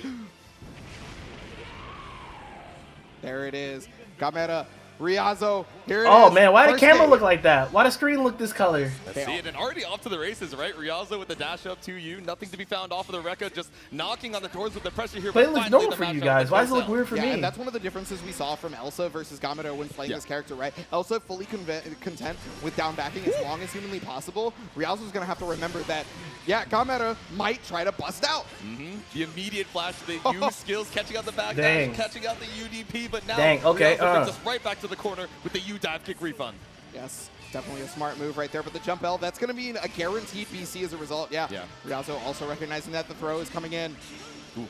There it is. Gamera, Ryazo, here it is. Oh man, why did the camera look like that? Why the screen look this color? Let's see it, and already off to the races, right? Ryazo with the dash up to you. Nothing to be found off of the Rekka, just knocking on the doors with the pressure here. But it looks normal for you guys. Why does it look weird for me? And that's one of the differences we saw from Elsa versus Gamera when playing this character, right? Elsa fully content with down backing as long as humanly possible. Ryazo's going to have to remember that, yeah, Gamera might try to bust out. The immediate flash, the U skills, catching out the back dash, catching out the UDP, but now okay, Ryazo brings us right back to the corner with the U dive kick refund. Yes, definitely a smart move right there. But the jump L, that's going to be a guaranteed BC as a result. Yeah. Ryazo also recognizing that the throw is coming in. Ooh.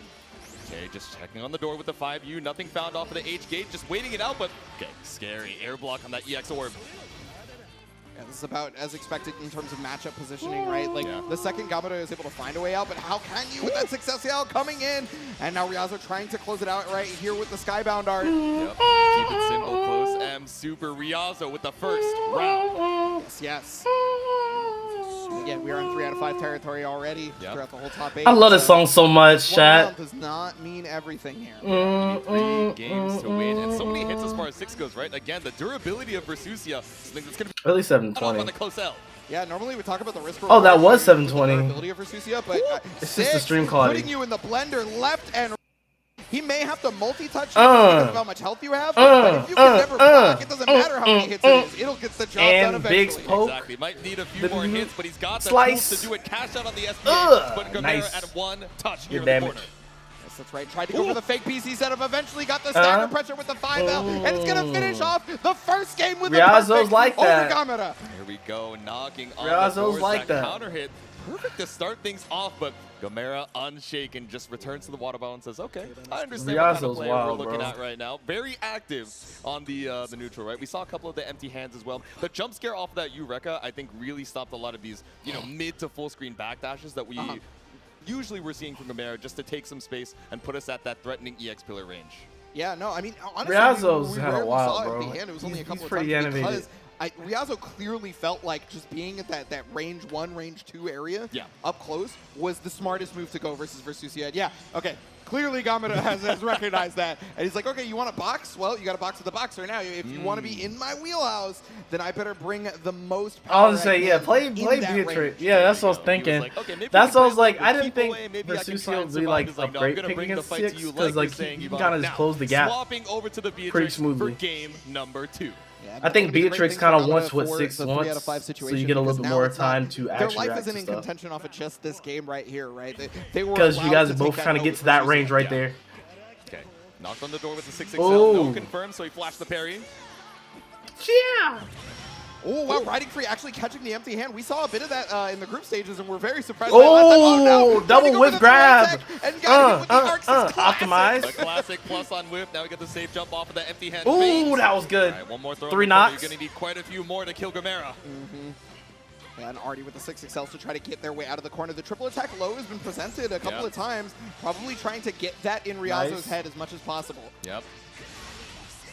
Okay, just checking on the door with the 5U. Nothing found off of the H gate, just waiting it out, but okay, scary air block on that EX orb. Yeah, this is about as expected in terms of matchup positioning, right? Like, the second Gamera is able to find a way out, but how can you with that success L coming in? And now Ryazo trying to close it out right here with the Skybound art. Yep, keep it simple, close M, super Ryazo with the first round. Yes. Again, we are in 3 out of 5 territory already throughout the whole top 8. I love this song so much, chat. Does not mean everything here. You need 3 games to win, and so many hits as far as 6 goes, right? Again, the durability of Versusia, something that's going to be at least 720 on the close L. Yeah, normally we talk about the risk. Oh, that was 720. Durability of Versusia, but it's just the stream quality. Putting you in the blender left and he may have to multi-touch because of how much health you have, but if you can never block, it doesn't matter how many hits it is. It'll get the job done eventually. Exactly. Might need a few more hits, but he's got the tools to do it. Cash out on the SPA, but Gamera at 1 touch here in the corner. Yes, that's right. Tried to go for the fake PC setup. Eventually got the stagger pressure with the 5L, and it's going to finish off the first game with Ryazo's like that. over Gamera. Here we go, knocking on Ryazo's the doors, like that. Counter hit. Perfect to start things off, but Gamera unshaken just returns to the water bottle and says, okay, I understand what kind of player we're looking at right now. Very active on the neutral, right? We saw a couple of the empty hands as well. The jump scare off of that Eureka, I think, really stopped a lot of these, you know, mid to full screen backdashes that we usually we're seeing from Gamera just to take some space and put us at that threatening EX pillar range. Yeah, no, I mean, honestly, Ryazo's we kind of wild, bro. It was only a couple of pretty times animated. Ryazo clearly felt like just being at that range 1, range 2 area up close was the smartest move to go versus Versusia. Yeah, okay. Clearly Gamera has recognized that. And he's like, okay, you want a box? Well, you got a box with the boxer now. If you want to be in my wheelhouse, then I better bring the most power. I was going to say, yeah, play Beatrix. Yeah, that's what I was thinking. Like, okay, that's what I was like, I didn't think Versusia would be like a great pick against 6, because like, you can kind of just close the gap swapping over to the Beatrix pretty smoothly. For game number 2. Yeah, I think Beatrix kind of wants what 6 wants, so you get a little bit more time to actually their life isn't in contention off of just this game right here, right? They were because you guys both kind of get to that range right there. Okay, knocked on the door with the 6-6-L, no confirm, so he flashed the parry. Yeah. Oh, wow, Riding Free actually catching the empty hand. We saw a bit of that in the group stages, and we're very surprised by that last time. Oh, no! Double whip grab. And got hit with the Arcs optimized. The classic plus on whip. Now we get the safe jump off of the empty hand. Ooh, that was good. All right, one more throw. 3 knocks. You're going to need quite a few more to kill Gamera. And Artie with the 6 excels to try to get their way out of the corner. The triple attack low has been presented a couple of times, probably trying to get that in Ryazo's head as much as possible. Yep.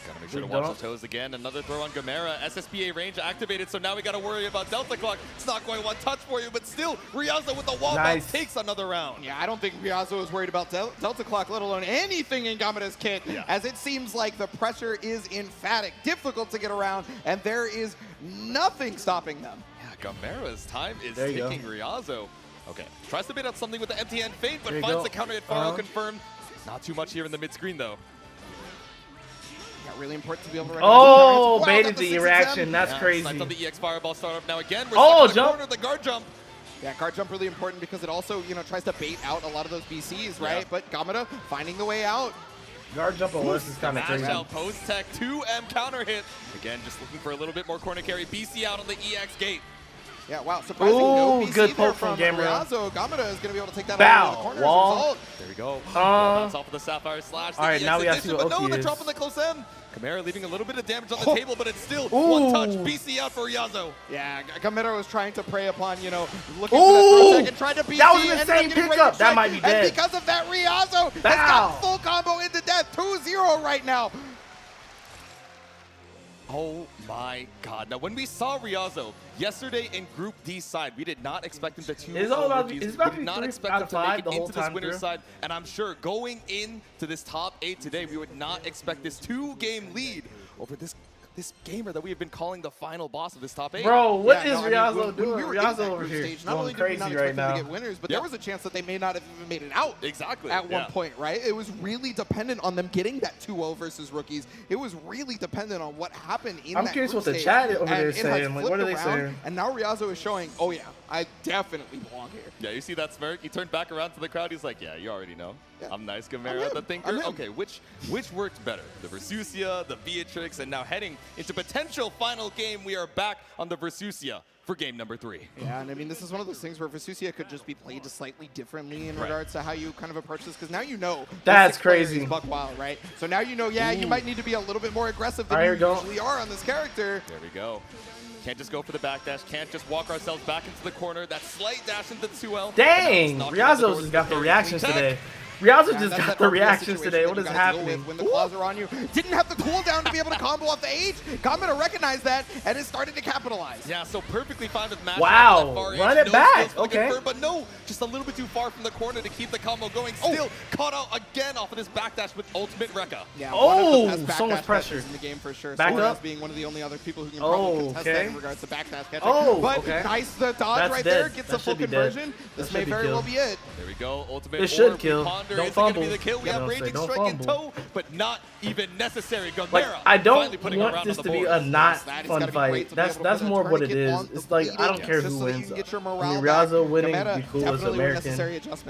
Gotta make sure to watch the toes again. Another throw on Gamera. SSPA range activated, so now we gotta worry about Delta Clock. It's not going one touch for you, but still, Ryazo with the wall bounce takes another round. Yeah, I don't think Ryazo is worried about Delta Clock, let alone anything in Gameda's kit, as it seems like the pressure is emphatic, difficult to get around, and there is nothing stopping them. Yeah, Gamera's time is ticking. Ryazo. Okay, tries to bait out something with the empty hand fade, but finds the counter hit Faro confirmed. Not too much here in the mid screen though. Really important to be able to recognize baited the reaction. That's crazy. Sniped on the EX Fireball startup now again. We're jump. Corner, the guard jump. Yeah, guard jump really important because it also, tries to bait out a lot of those BCs, right? But Gameda finding the way out. Guard jump alert is kind of crazy. Out post tech 2M counter hit. Again, just looking for a little bit more corner carry. BC out on the EX gate. Yeah, wow, surprising no BC good there poke from Gamera. Gameda is going to be able to take that out of the corner wall. There we go. Bounce off of the Sapphire Slash. All right, now we have to see what Oki is. The drop on the close end. Gamera leaving a little bit of damage on the table, but it's still one touch. BC out for Ryazo. Yeah, Gamera was trying to prey upon, looking for that throw tech and trying to BC. That was the same pickup. That might be dead. And because of that, Ryazo has got full combo into death. 2-0 right now. Oh my God. Now, when we saw Ryazo yesterday in Group D side, we did not expect him to 2-0 rookies. We did not expect him to make it into this winner's side. And I'm sure going into this top 8 today, we would not expect this 2-game lead over this gamer that we have been calling the final boss of this top 8. Bro, what is Ryazo doing? Ryazo over here stage, not only did we not expect them to get winners, but there was a chance that they may not have even made it out. Exactly. At one point, right? It was really dependent on them getting that 2-0 versus rookies. It was really dependent on what happened in that I'm curious group what the stage. chat over there And is it has saying. Like, flipped what are they around, saying? And now Ryazo is showing, oh yeah, I definitely belong here. Yeah, you see that smirk? He turned back around to the crowd. He's like, yeah, you already know. Yeah. I'm nice, Gamera, the thinker. Okay, which worked better? The Versusia, the Beatrix, and now heading into potential final game, we are back on the Versusia for game number 3. Yeah, and I mean, this is one of those things where Versusia could just be played just slightly differently in regards to how you kind of approach this, because now you know. That's crazy. Buck Wild, right? So now you know, yeah, you might need to be a little bit more aggressive than you usually are on this character. There we go. Can't just go for the backdash. Can't just walk ourselves back into the corner. That slight dash into the 2L. Dang, Ryazo's just got the reactions today. Ryazo just got the reactions today. What is happening? When the claws are on you, didn't have the cooldown to be able to combo off the H. Gamera recognized that and is starting to capitalize. Yeah, so perfectly fine with match. Wow, run it back. Okay. But no, just a little bit too far from the corner to keep the combo going. Still caught out again off of this backdash with ultimate Rekka. Yeah, so much pressure in the game for sure. Back up. Being one of the only other people who can probably contest that in regards to backdash catching. But nice the dodge right there. Gets a full conversion. This may very well be it. There we go. Ultimate. It should kill. Don't fumble. We have Raging Strike in tow, but not even necessary. Gamera, like, I don't want this to be a not fun fight. That's more what it is. It's like, I don't care who wins. I mean, Ryazo winning would be cool as American.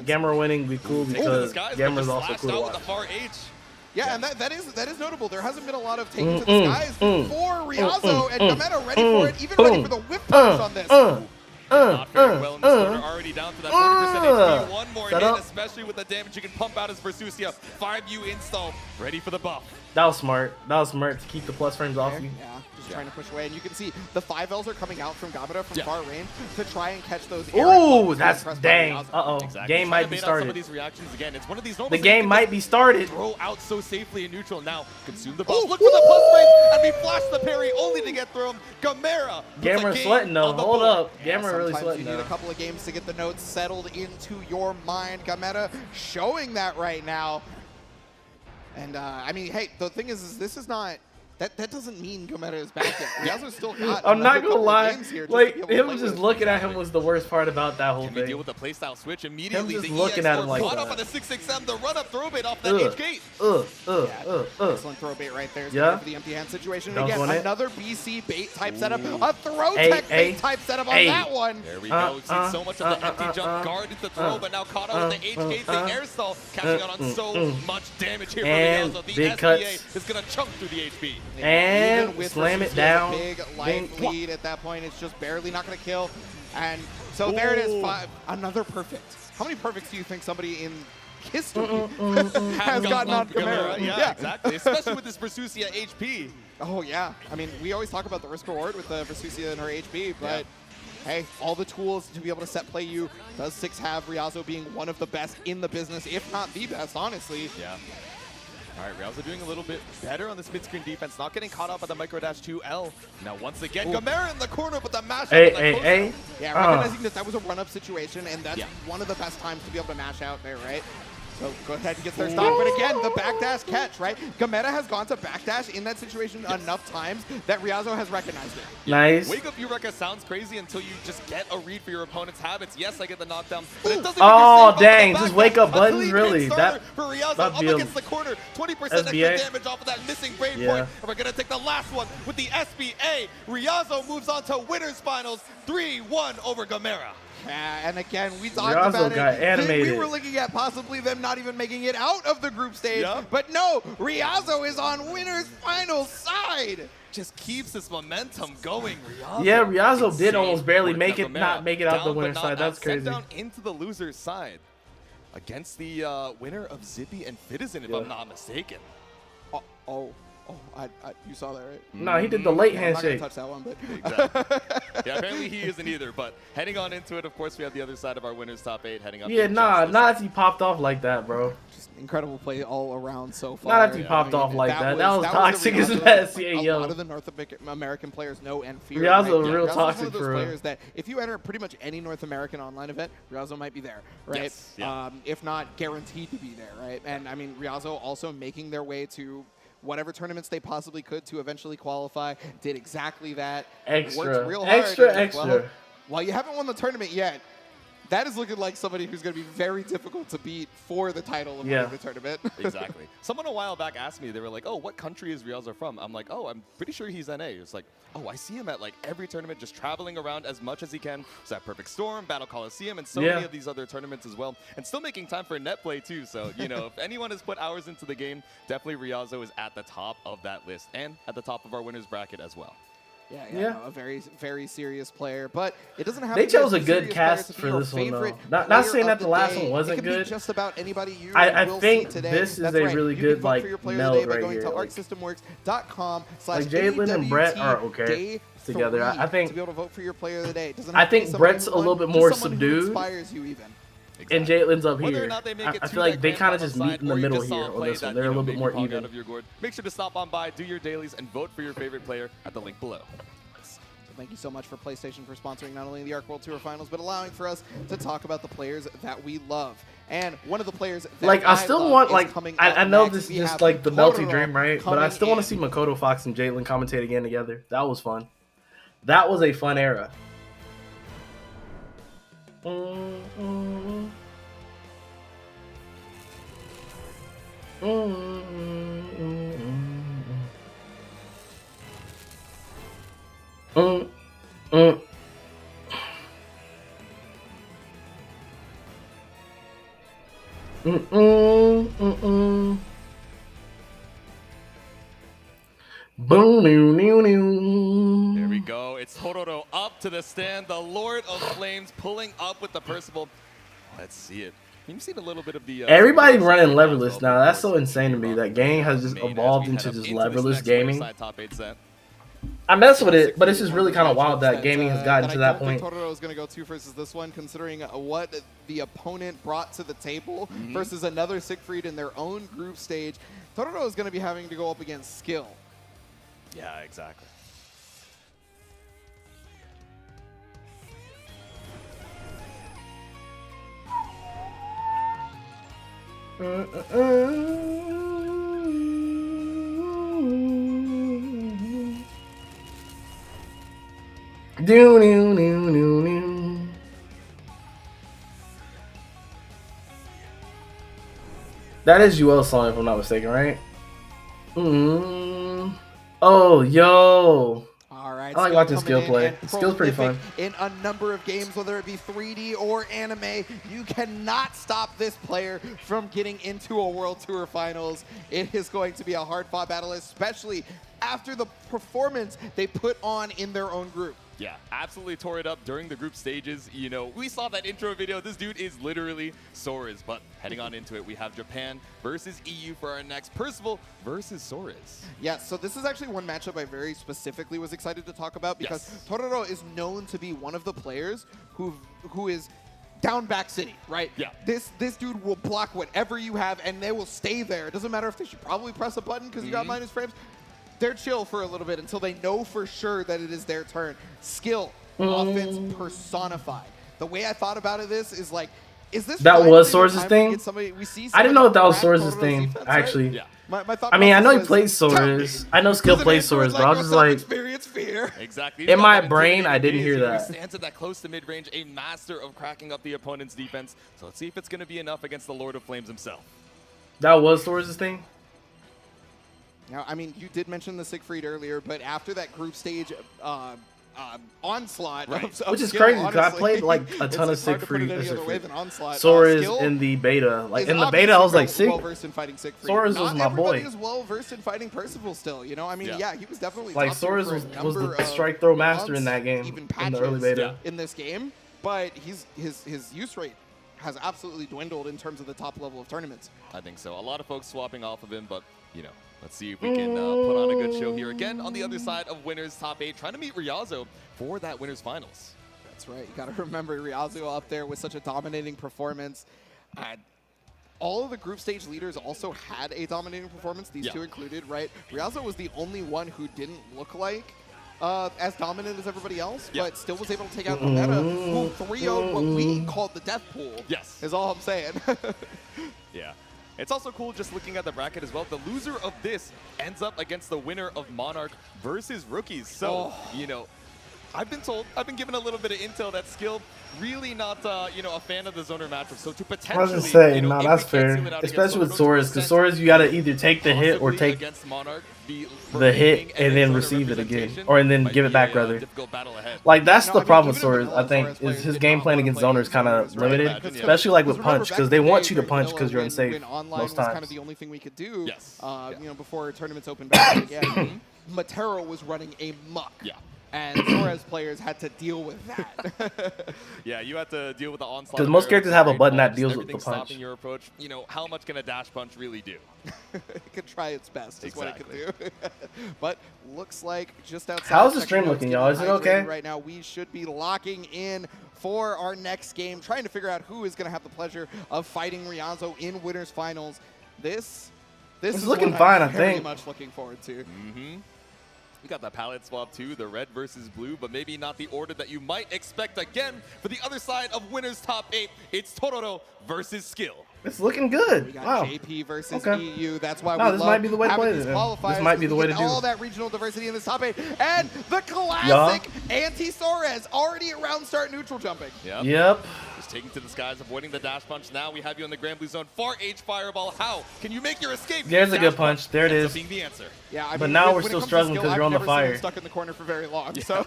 Gamera winning would be cool because Gamera's also cool to watch. Yeah, and that is notable. There hasn't been a lot of taking to the skies for Ryazo, and Gamera ready for it, even ready for the whip punch on this. Not very well in this corner, already down to that 40% HP. One more hit, especially with the damage you can pump out as Versusia. 5U install, ready for the buff. That was smart. That was smart to keep the plus frames off you. Yeah, just trying to push away. And you can see the 5Ls are coming out from Gamera from far range to try and catch those. Ooh, that's dang. Uh-oh. Exactly. Game might be started. Some of these reactions again. It's one of these the game might be started. Throw out so safely in neutral. Now consume the buff. Look for the plus frames, and we flash the parry only to get through him. Gamera. Gamera's sweating though. Hold up. Gamera really sweating though. You need a couple of games to get the notes settled into your mind. Gamera showing that right now. And I mean, hey, the thing is this is not. That doesn't mean Gamera is back yet. Ryazo's still got I'm not gonna lie, like him just looking at him was the worst part about that whole thing. Can we deal with the playstyle switch immediately? Him just looking at him like caught up on the 6XM, the run up throw bait off that H gate. Excellent throw bait right there. For the empty hand situation. And again, another BC bait type setup, a throw tech bait type setup on that one. There we go. Seen so much of the empty jump guard into throw, but now caught up with the H gate, the air stall, catching out on so much damage here for Ryazo. The SBA is gonna chunk through the HP. And even with slam it Versusia's down. big life lead at that point, it's just barely not going to kill. And so there it is, 5. Another perfect. How many perfects do you think somebody in history has gotten on Gamera? Yeah, exactly. Especially with this Versusia HP. Oh, yeah. I mean, we always talk about the risk reward with Versusia and her HP, but hey, all the tools to be able to set play you. Does 6 have Ryazo being one of the best in the business, if not the best, honestly. Yeah. All right, Ryazo doing a little bit better on this mid-screen defense, not getting caught up by the micro dash 2L. Now, once again, Gamera in the corner, but the mash out. Yeah, recognizing that was a run-up situation, and that's one of the best times to be able to mash out there, right? So go ahead and get their stock. But again, the backdash catch, right? Gamera has gone to backdash in that situation enough times that Ryazo has recognized it. Nice. Wake Up Eureka sounds crazy until you just get a read for your opponent's habits. Yes, I get the knockdown, but it doesn't dang, just wake up buttons, really? That for Ryazo up against the corner. 20% extra damage off of that missing brain point. And we're going to take the last one with the SBA. Ryazo moves on to winners finals, 3-1 over Gamera. And again, we talked about it. We were looking at possibly them not even making it out of the group stage. But no, Ryazo is on winners finals side. Just keeps this momentum going, Ryazo. Yeah, Ryazo did almost barely not make it out the winner's side. That's crazy. Down into the loser's side against the winner of Zippy and Fitizen, if I'm not mistaken. You saw that, right? No, he did the late handshake. I'm not gonna touch that one, but exactly. Yeah, apparently he isn't either. But heading on into it, of course, we have the other side of our winners top 8 heading up. Yeah, not if he popped off like that, bro. Just incredible play all around so far. Not if he popped off like that. That was toxic as mess. A lot of the North American players know and fear. Ryazo right? real Ryazo's toxic one of those for players that if you enter pretty much any North American online event, Ryazo might be there, right? Yes. Yeah. If not guaranteed to be there, right? And I mean, Ryazo also making their way to whatever tournaments they possibly could to eventually qualify, did exactly that. Worked real hard. Extra. While you haven't won the tournament yet, that is looking like somebody who's going to be very difficult to beat for the title of winning the tournament. Exactly. Someone a while back asked me, they were like, oh, what country is Ryazo from? I'm like, oh, I'm pretty sure he's NA. It's like, oh, I see him at like every tournament, just traveling around as much as he can. It's at Perfect Storm, Battle Coliseum, and so many of these other tournaments as well. And still making time for net play too. So, you know, if anyone has put hours into the game, definitely Ryazo is at the top of that list and at the top of our winners bracket as well. Yeah. No, a very, very serious player, but it doesn't have. They chose a good cast for this one, though. Not saying that the last one wasn't good. Just about anybody you I will think see today. this is a really good like meld right here. Like Jalen and Brett are okay together. I think to be able to vote for your player of the day. I think Brett's a little bit more subdued. Inspires you even. Exactly. And Jalen's up Whether here. Or not they make it I feel like they kind of just meet in the middle here on this one. They're a little bit more even. Make sure to stop on by, do your dailies, and vote for your favorite player at the link below. Thank you so much for PlayStation for sponsoring not only the Arc World Tour Finals, but allowing for us to talk about the players that we love. And one of the players that like I still want like I know this is just like the Totoro melty dream, right? But I still want to see Makoto Fox and Jalen commentate again together. That was fun. That was a fun era. There we go. It's Totoro up to the stand. The Lord of Flames pulling up with the Percival. Let's see it. You've seen a little bit of the... Everybody running leverless now. That's so insane to me. That game has just evolved into just leverless gaming. I mess with it, but it's just really kind of wild that gaming has gotten to that point. Totoro is going to go 2 versus this one, considering what the opponent brought to the table versus another Siegfried in their own group stage. Totoro is going to be having to go up against skill. Yeah, exactly. That is UL's song, if I'm not mistaken, right? Oh, yo. All right. right, I like watching Skill play. Skill's pretty fun. In a number of games, whether it be 3D or anime, you cannot stop this player from getting into a World Tour Finals. It is going to be a hard-fought battle, especially after the performance they put on in their own group. Yeah, absolutely tore it up during the group stages. You know, we saw that intro video. This dude is literally Soares. But heading on into it, we have Japan versus EU for our next. Percival versus Soares. Yeah, so this is actually one matchup I very specifically was excited to talk about because Tororo is known to be one of the players who is down back city, right? Yeah. This dude will block whatever you have and they will stay there. It doesn't matter if they should probably press a button because you got minus frames. They're chill for a little bit until they know for sure that it is their turn. Skill, offense personified. The way I thought about it is like, is this that was Soares' thing? I didn't know that was Soares' thing, actually. Right? My thought I mean, I know he was, plays Soares. I know Skill plays Soares, but I was just like, Exactly. in my brain, I didn't hear that. He stands at that close to mid-range, a master of cracking up the opponent's defense. So let's see if it's going to be enough against the Lord of Flames himself. That was Soares' thing? Now, I mean, you did mention the Siegfried earlier, but after that group stage onslaught, which is Skill, crazy because I honestly, played like a ton of Siegfried. Soares in the beta. Like in the beta, I was like, well-versed in fighting Siegfried. Soares was my boy. Everybody is well-versed in fighting Percival still, you know? I mean, yeah he was definitely like Soares was the strike throw master in that game, even in the early beta. In this game, but his use rate has absolutely dwindled in terms of the top level of tournaments. I think so. A lot of folks swapping off of him, but, you know, let's see if we can put on a good show here. Again, on the other side of winners top 8, trying to meet Ryazo for that winners finals. That's right. You got to remember Ryazo up there with such a dominating performance. All of the group stage leaders also had a dominating performance, these two included, right? Ryazo was the only one who didn't look like as dominant as everybody else, but still was able to take out Meta, who 3-0'd what we called the death pool. Yes. Is all I'm saying. Yeah. It's also cool just looking at the bracket as well. The loser of this ends up against the winner of Monarch versus Rookies. So, you know, I've been given a little bit of intel that Skill really not, you know, a fan of the zoner matchup. So to potentially, I was gonna say, you know, no, that's fair, especially with Soares, because Soares you gotta either take the hit or take the hit and then receive it again, or and then give it back rather. Like that's the problem with Soares. I think is his game plan against zoners is kind of limited, especially like with punch, because they want you to punch because you're unsafe most times. Kind of the only thing we could do, you know, before tournaments opened back again. Matero was running a muck. And Soares players had to deal with that. Yeah, you had to deal with the onslaught. Because most characters have a button that deals with the punch. Stopping your approach. You know, how much can a dash punch really do? It could try its best, is what it could do. But looks like just outside. How's the stream looking, y'all? Is it okay? Right now, we should be locking in for our next game, trying to figure out who is going to have the pleasure of fighting Ryazo in winners finals. This is looking what fine, I'm I very think. much looking forward to. We got that palette swap too, the red versus blue, but maybe not the order that you might expect. Again, for the other side of winners top 8, it's Tororo versus Skill. It's looking good. We got wow. JP versus EU. That's why no, we this might be the way to play these it. qualifiers. This might be the way to do all it. that regional diversity in this top 8. And the classic anti-Soares already at round start neutral jumping. Yep. Just taking to the skies, avoiding the dash punch. Now we have you in the Granblue zone. Far H fireball. How can you make your escape? There's a good punch. There it is. Being the answer. Yeah, I mean, but now we're when still it comes to struggling skill, because you're on the I've never seen fire. him stuck in the corner for very long. So.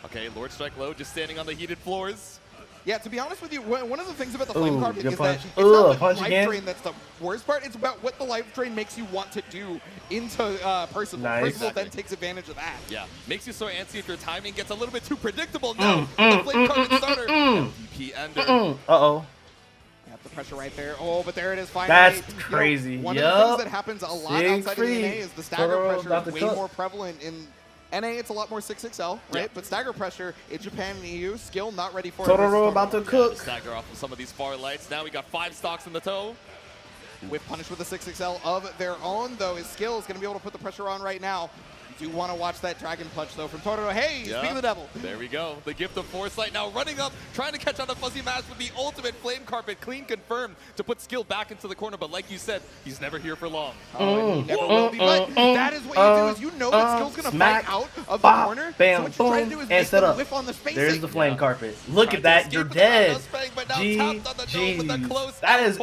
Okay, Lord Strike Low just standing on the heated floors. Yeah, to be honest with you, one of the things about the flame carpet is punch. that it's not the life again. drain that's the worst part. It's about what the life drain makes you want to do into Percival. Nice. Percival then takes advantage of that. Yeah, makes you so antsy if your timing gets a little bit too predictable. No, the flame carpet starter. MVP ender. Uh-oh. The pressure right there. Oh, but there it is finally. That's crazy. You know, one of the things that happens a lot outside of the NA is the stagger pressure is way more prevalent in NA. It's a lot more 6XL, right? But stagger pressure in Japan and EU, Skill not ready for it. Tororo about to cook. Stagger off of some of these far lights. Now we got 5 stocks in the toe. With punish with a 6XL of their own, though, his Skill is going to be able to put the pressure on right now. You do want to watch that Dragon Punch, though, from Tororo. Hey, speak of the devil. There we go. The gift of foresight now running up, trying to catch on the fuzzy mask with the ultimate flame carpet. Clean confirmed to put Skill back into the corner. But like you said, he's never here for long. He never will be. But that is what you do, is you know that Skill's going to fight out of the corner. Bam, so what you try to do is make them whiff on the spacing. There's the flame carpet. Look at that. You're dead. GG. That is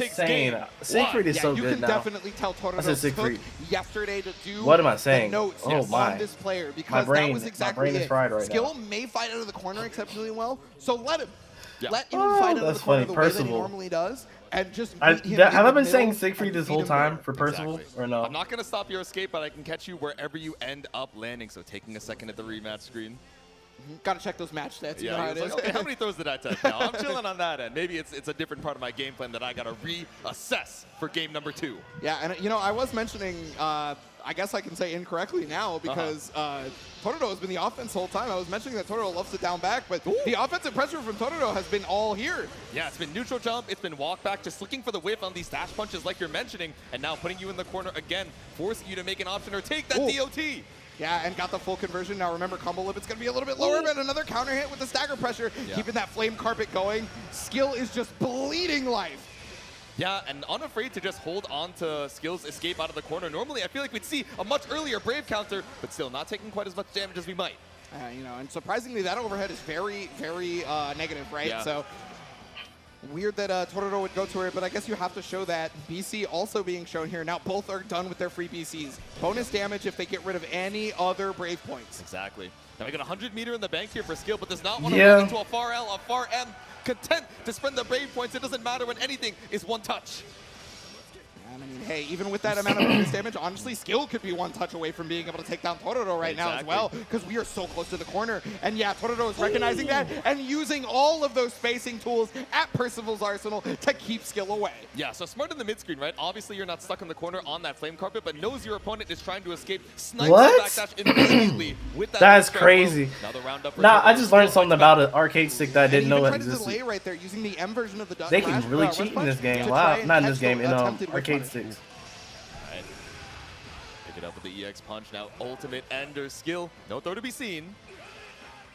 insane. Siegfried is so you good can now. definitely tell Tororo took yesterday to do what am I saying? notes on this player because that was exactly it. Skill may fight out of the corner exceptionally well, so let him. Let him fight out of the corner the way that he normally does, and just meet him have I been saying Siegfried this whole time for Percival, or no? I'm not going to stop your escape, but I can catch you wherever you end up landing, so taking a second at the rematch screen. Gotta check those match stats. You know how it is. Okay, how many throws did I touch now? I'm chilling on that end. Maybe it's a different part of my game plan that I gotta reassess for game number 2. Yeah, and you know, I was mentioning, I guess I can say incorrectly now because Totoro has been the offense the whole time. I was mentioning that Totoro loves to down back, but the offensive pressure from Totoro has been all here. Yeah, it's been neutral jump, it's been walk back, just looking for the whiff on these dash punches like you're mentioning, and now putting you in the corner again, forcing you to make an option or take that DOT. Yeah, and got the full conversion. Now remember, combo limit's going to be a little bit lower, but another counter hit with the stagger pressure, keeping that flame carpet going. Skill is just bleeding life. Yeah, and unafraid to just hold on to Skill's escape out of the corner. Normally, I feel like we'd see a much earlier Brave counter, but still not taking quite as much damage as we might. You know, and surprisingly, that overhead is very, very negative, right? Yeah. So weird that Totoro would go to it, but I guess you have to show that. BC also being shown here. Now both are done with their free BCs. Bonus damage if they get rid of any other Brave points. Exactly. Now we got 100 meter in the bank here for Skill, but does not want to run into a far L, a far M. Content to spend the Brave points. It doesn't matter when anything is one touch. I mean, hey, even with that amount of bonus damage, honestly, Skill could be one touch away from being able to take down Totoro right now as well, because we are so close to the corner. And yeah, Totoro is recognizing that and using all of those spacing tools at Percival's arsenal to keep Skill away. Yeah, so smart in the mid-screen, right? Obviously, you're not stuck in the corner on that flame carpet, but knows your opponent is trying to escape. Snipes the backdash immediately with that. That's crazy. Nah, I just learned something about an arcade stick that I didn't know existed. Delay right there using the M version of the They can really cheat in this game. Wow, not in this game, in arcade sticks. Right. Pick it up with the EX punch. Now ultimate ender Skill. No throw to be seen.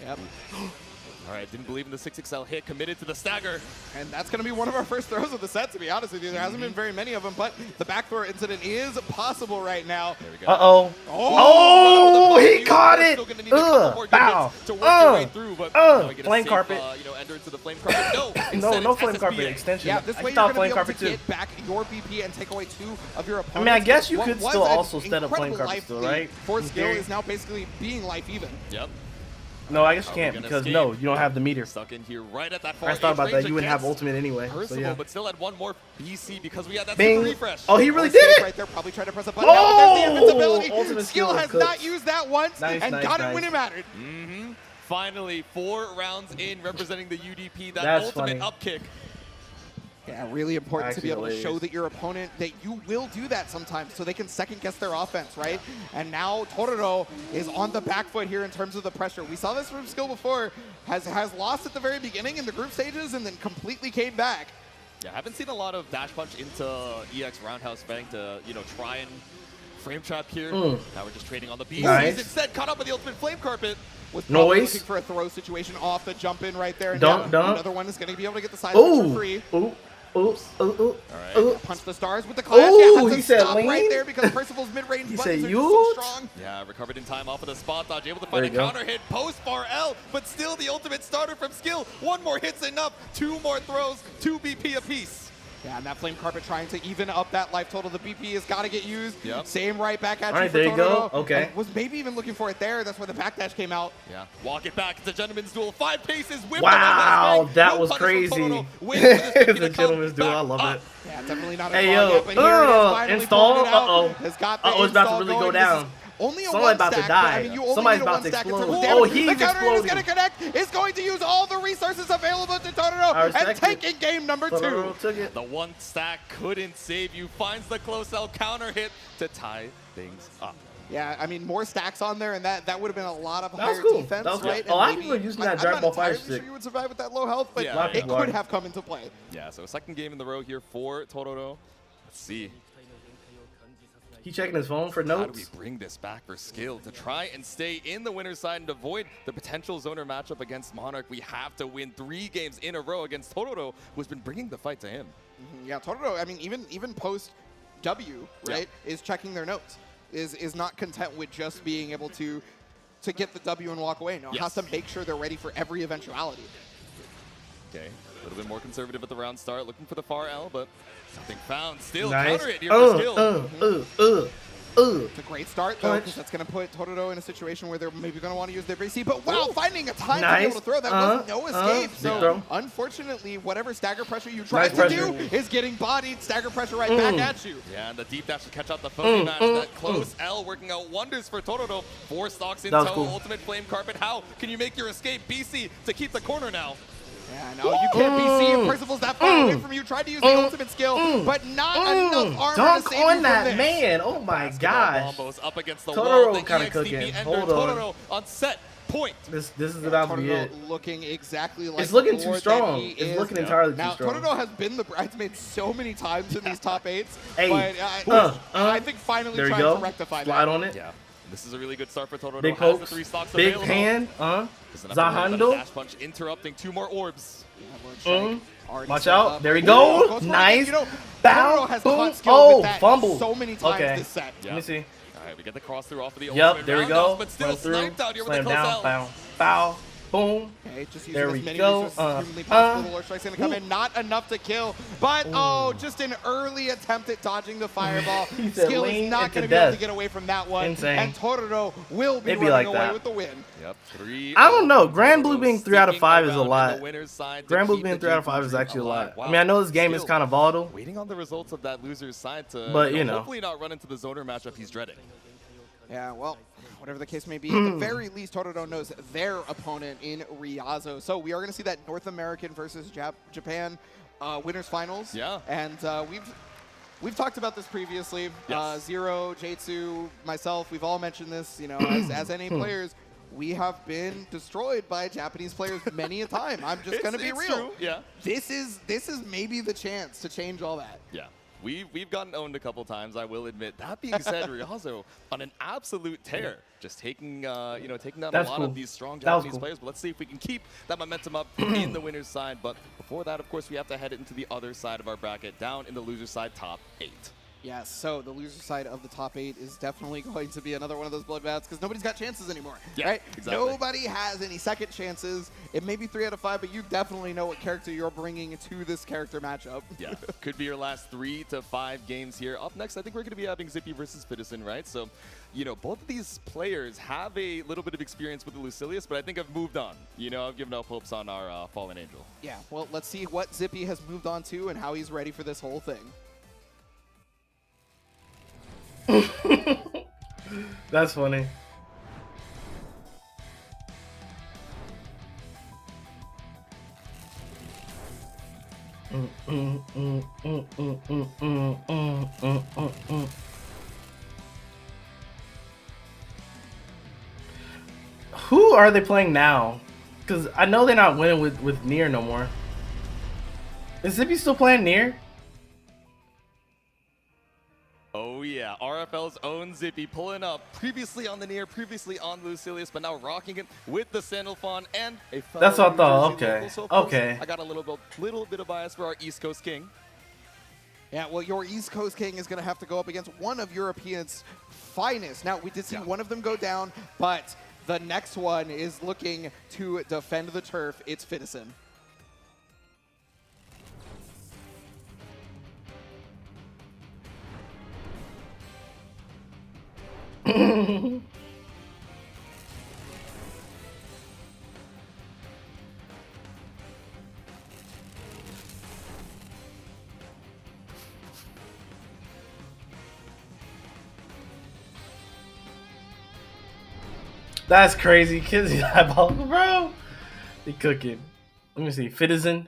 Yep. All right, didn't believe in the 6XL hit, committed to the stagger. And that's going to be one of our first throws of the set, to be honest with you. There hasn't been very many of them, but the back throw incident is possible right now. There we go. Uh-oh. Oh, he caught it! Bow. Flame carpet. You know, ender into the flame carpet. No flame carpet extension. Yeah, this way you're going to be able to get back your BP and take away 2 of your opponents. I mean, I guess you could still also set up flame carpet still, right? For Skill is now basically being life even. Yep. No, I guess you can't because you don't have the meter. Stuck in here right at that I thought about that. You wouldn't have ultimate anyway. Percival, so yeah. but still had one more BC because we had that Bing. super refresh. Oh, he really did it! Right there, probably trying to press a button. Ultimate Skill has cooks. not used that once and got it when it mattered. Finally, 4 rounds in representing the UDP. That ultimate up kick. Yeah, really important to be able to show that your opponent that you will do that sometimes so they can second guess their offense, right? And now Totoro is on the back foot here in terms of the pressure. We saw this from Skill before, has lost at the very beginning in the group stages and then completely came back. Yeah, I haven't seen a lot of dash punch into EX Roundhouse Bang to, you know, try and frame trap here. Now we're just trading on the BCs. Instead, caught up with the ultimate flame carpet. Was probably looking for a throw situation off the jump in right there. And dump. Another one is going to be able to get the side for free. All right. Punch the stars with the clash. He said lean right there because Percival's mid-range buttons are just so strong. Yeah, recovered in time off of the spot dodge, able to find a counter hit post far L, but still the ultimate starter from Skill. 1 more hit's enough. 2 more throws, 2 BP apiece. Yeah, and that flame carpet trying to even up that life total. The BP has got to get used. Same right back at you. All right, for there you Totoro. go. Okay. And was maybe even looking for it there. That's where the backdash came out. Yeah. Walk it back. It's a gentleman's duel. 5 paces. Wow, that was crazy. The gentleman's duel. I love it. Yeah, definitely not hey, yo, yet, but here it is, finally install. Has got the it's about to really go down. Only a Somebody's about stack, to die. I mean, you only Somebody's need a about to stack explode. Oh, he's the counter exploding. is going to connect. Is going to use all the resources available to Totoro and taking game number 2. The 1 stack couldn't save you. Finds the close L counter hit to tie things up. Yeah, I mean, more stacks on there, and that would have been a lot of higher defense, right? A lot of people are using that Dragon Ball Fire stick. I'm not entirely sure you would survive with that low health, but it could have come into play. Yeah, so 2nd game in the row here for Totoro. Let's see. He checking his phone for notes. How do we bring this back for Skill to try and stay in the winner's side and avoid the potential zoner matchup against Monarch? We have to win 3 games in a row against Totoro, who's been bringing the fight to him. Yeah, Totoro, I mean, even post W, right, is checking their notes. Is not content with just being able to get the W and walk away. No, has to make sure they're ready for every eventuality. Okay, a little bit more conservative at the round start, looking for the far L, but nothing found. Still nice. counter it here for Skill. It's a great start, though, because that's going to put Totoro in a situation where they're maybe going to want to use their base C. But wow, finding a time to be able to throw, that was no escape. So unfortunately, whatever stagger pressure you tried to do is getting bodied. Stagger pressure right back at you. Yeah, and the deep dash to catch out the Foamy match. That close L working out wonders for Totoro. 4 stocks in tow, ultimate flame carpet. How can you make your escape? BC to keep the corner now. Yeah, no, you can't BC. Percival's that far away from you. Tried to use the ultimate skill, but not enough armor Dunk to save on you that from this. man. Oh my gosh. Up against the Totoro wall. kind of cooking. Hold Totoro on set point. This is about to be it. Looking exactly like it's looking the too Lord strong. that he It's is. looking entirely Now, too strong. Totoro has been the bridesmaid so many times in these top 8s, Hey, but I think finally there you trying go. to rectify Slide that. on it. Yeah. This is a really good start for Totoro. Big Has the pokes, 3 stocks big available. hand, Zahando. Dash Zahando. punch interrupting 2 more orbs. Watch out. There we go. Nice. Bow. Boom. Fumble. So many times this set. Let me see. All right, we get the cross through off of the Yep, there we go. but still Run through. sniped out here with the Slam close down. L. Bow. Bow. Boom. Okay, just using There as we many go. resources as humanly possible. The Lord Strike's going to come in. Not enough to kill, but just an early attempt at dodging the fireball. Skill is not going to be able to get away from that one. Insane. And Totoro will be It'd be running like away that. with the win. Yep. 3. I don't know. Granblue being 3 out of 5 is a lot. Granblue Granblue being 3 out of 5 is actually a lot. I mean, I know this game is kind of volatile. Waiting on the results of that loser's side to But, you know. hopefully not run into the zoner matchup he's dreading. Yeah, well, whatever the case may be, at the very least, Totoro knows their opponent in Ryazo. So we are going to see that North American versus Japan winners finals. Yeah. And we've talked about this previously. Yes. Zero, J2, myself, we've all mentioned this. You know, as NA players, we have been destroyed by Japanese players many a time. I'm just going to be real. True. Yeah. This is maybe the chance to change all that. Yeah. We've gotten owned a couple times, I will admit. That being said, Ryazo on an absolute tear, just taking down a lot of these strong Japanese players. But let's see if we can keep that momentum up in the winner's side. But before that, of course, we have to head into the other side of our bracket, down in the loser's side, top 8. Yes, so the loser side of the top 8 is definitely going to be another one of those bloodbaths because nobody's got chances anymore, right? Exactly. Nobody has any second chances. It may be 3 out of 5, but you definitely know what character you're bringing to this character matchup. Yeah, could be your last 3 to 5 games here. Up next, I think we're going to be having Zippy versus Fitison, right? So, you know, both of these players have a little bit of experience with the Lucilius, but I think I've moved on. You know, I've given up hopes on our Fallen Angel. Yeah, well, let's see what Zippy has moved on to and how he's ready for this whole thing. That's funny. Who are they playing now? Because I know they're not winning with Nier no more. Is Zippy still playing Nier? Oh yeah, RFL's own Zippy pulling up, previously on the Nier, previously on Lucilius, but now rocking it with the Sandalphon and a fellow That's what I thought. New Jersey Okay. local. So of course, Okay. I got a little bit of bias for our East Coast King. Yeah, well, your East Coast King is going to have to go up against one of Europeans' finest. Now, we did see one of them go down, but the next one is looking to defend the turf. It's Fitison. That's crazy. Kids, eyeballs, bro. They cooking. Let me see. Fitison.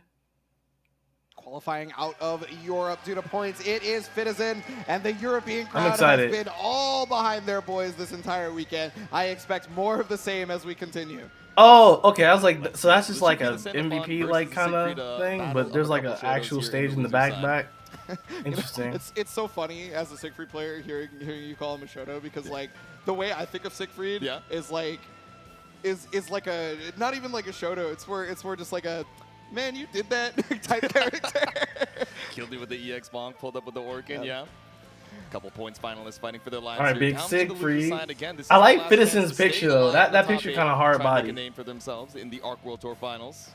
Qualifying out of Europe due to points, it is Fitison, and the European crowd has excited. been all behind their boys this entire weekend. I expect more of the same as we continue. Oh, okay. I was like, so that's just like a MVP like kind of thing, but there's like an actual stage in the back. Interesting. It's so funny as a Siegfried player hearing you call him a Shoto because like the way I think of Siegfried is like like a not even like a Shoto. It's more just like a man, you did that type character. Killed you with the EX bonk, pulled up with the Orkin, yeah. Couple points finalists fighting for their lives. All right, here. big Down to the loser Siegfried. side again. This I is like the last chance Fitison's to stay picture though. alive in That the picture top kind of eight, hard trying to make body. a name for themselves in the Arc World Tour finals.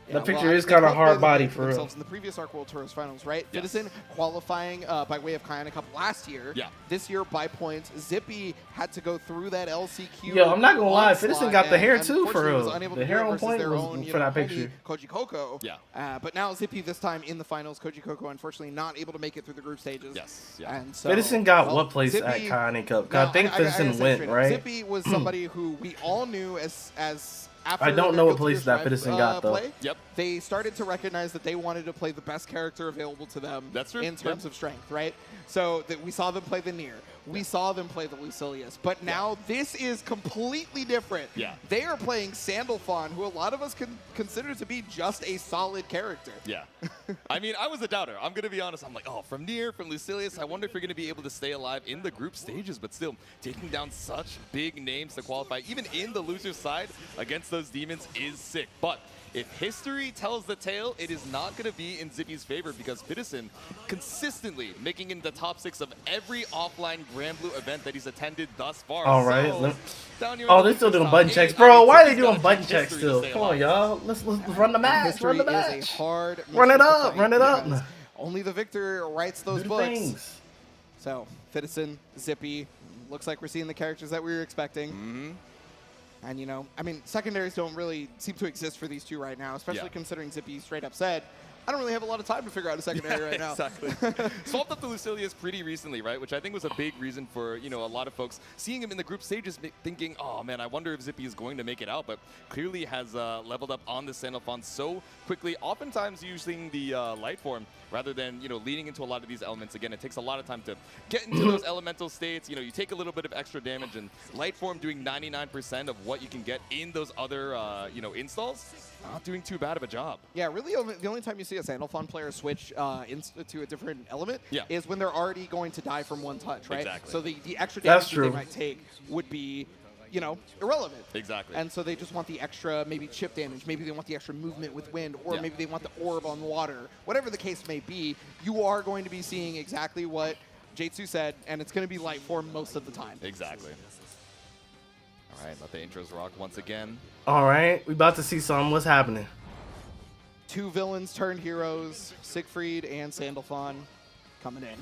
The picture is kind of hard body for real. In the previous Arc World Tours Finals, right? Yes. Citizen qualifying by way of Kayana Cup last year. Yeah. This year by points. Zippy had to go through that LCQ. Yo, I'm not gonna lie, onslaught Citizen got the hair and too for unfortunately real. was unable The to do hair it on versus point their was own, for that homie, picture. Koji Coco. Yeah. But now Zippy this time in the finals. Koji Coco unfortunately not able to make it through the group stages. Yes. Yeah. And so, Citizen got well, what place Zippy, at Kayane Cup? no, I think Citizen say went, straight up, right? Zippy was somebody who we all knew as after I don't their know what Guilty place Gear that Strive, Citizen got, though. play, Yep. They started to recognize that they wanted to play the best character available to them. That's true. In terms of strength, right? So that we saw them play the Nier. We saw them play the Lucilius. But now this is completely different. Yeah. They are playing Sandalphon, who a lot of us can consider to be just a solid character. Yeah. I mean, I was a doubter. I'm going to be honest. I'm like, oh, from Nier, from Lucilius, I wonder if you're going to be able to stay alive in the group stages. But still, taking down such big names to qualify, even in the loser side against those demons is sick. But if history tells the tale, it is not going to be in Zippy's favor because Fidison consistently making in the top 6 of every offline Granblue event that he's attended thus far. All right. So, down here Oh, in the they're still loser doing top button 8, checks. I Bro, mean, why are they Zippy's doing got button history checks to still? stay Come on, alive. y'all. Let's run the match. History Run the is a match. hard Run it mystery to up. fight Run it up. because only the victor writes those Do the books. things. So, Fidison, Zippy, looks like we're seeing the characters that we were expecting. Mm-hmm. And, you know, I mean, secondaries don't really seem to exist for these two right now, especially considering Zippy straight up said, I don't really have a lot of time to figure out a secondary right now. Exactly. Swapped up the Lucilius pretty recently, right? Which I think was a big reason for, you know, a lot of folks seeing him in the group stages thinking, oh, man, I wonder if Zippy is going to make it out. But clearly has leveled up on the Sandalphon so quickly, oftentimes using the light form rather than, you know, leaning into a lot of these elements. Again, it takes a lot of time to get into those elemental states. You know, you take a little bit of extra damage, and light form doing 99% of what you can get in those other, you know, installs, not doing too bad of a job. Yeah, really, the only time you see a Sandalphon player switch to a different element is when they're already going to die from one touch, right? Exactly. So the extra damage That's that they true. might take would be, you know, irrelevant. Exactly. And so they just want the extra, maybe chip damage, maybe they want the extra movement with wind, or maybe they want the orb on water. Whatever the case may be, you are going to be seeing exactly what J2 said, and it's going to be light form most of the time. Exactly. All right, let the intros rock once again. All right. We about to see something. What's happening? Two villains turned heroes, Siegfried and Sandalphon, coming in.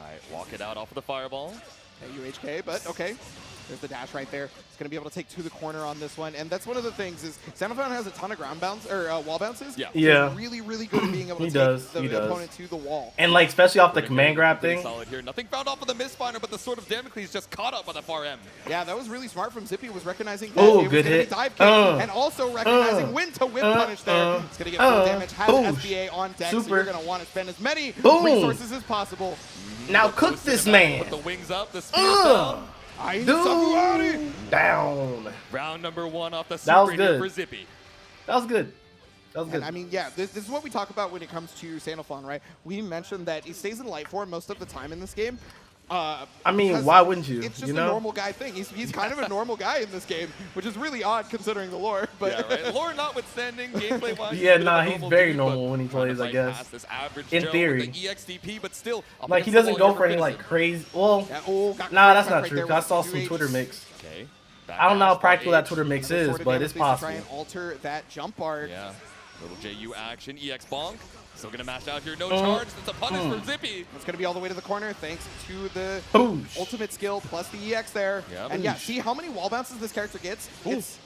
All right, walk it out off of the fireball. UHK, but okay. There's the dash right there. It's going to be able to take to the corner on this one. And that's one of the things is Sandalphon has a ton of ground bounce or wall bounces. Yeah. Yeah. He's really, really good at being able to He take does. the He does. opponent to the wall. And like especially off the Pretty command grab pretty thing. solid here. Nothing found off of the Mistfinder, but the Sword of Damocles just caught up on the far end. Yeah, that was really smart from Zippy, was recognizing that Oh, it was good going to hit. be dive kick and also recognizing when to whip punish there. It's going to get full damage, has boosh. SBA on deck, so Super. you're going to want to spend as many Boom. resources as possible. Now cook this man. Put the wings up, the spear down. Dude. Down. Round number 1 off the That was super here good. for Zippy. That was good. That was good. And I mean, yeah, this is what we talk about when it comes to Sandalphon, right? We mentioned that he stays in light form most of the time in this game. I mean, because why wouldn't you? It's just You a know? normal guy thing. He's kind of a normal guy in this game, which is really odd considering the lore. But Yeah, right. Lore notwithstanding, gameplay-wise. Yeah, he's a nah, bit of a he's normal very dude, normal but when he trying to plays, I fight guess. past this average In Joe theory. with the EXDP, but still up Like he against the doesn't wall go for here any like Fidison. crazy. Well, got nah, that's cracked not right true. there 'Cause I with saw the some 2H. Twitter mix. Okay. I don't know how Backdash practical that by Twitter mix Another is, Sword of but it's Damocles to try possible. and alter that jump art. Yeah. Little JU action, EX bonk. Still gonna mash out here, no charge. That's a punish from Zippy. It's going to be all the way to the corner thanks to the Boosh. ultimate skill plus the EX there. Yeah, and yeah, boosh. see how many wall bounces this character gets? It's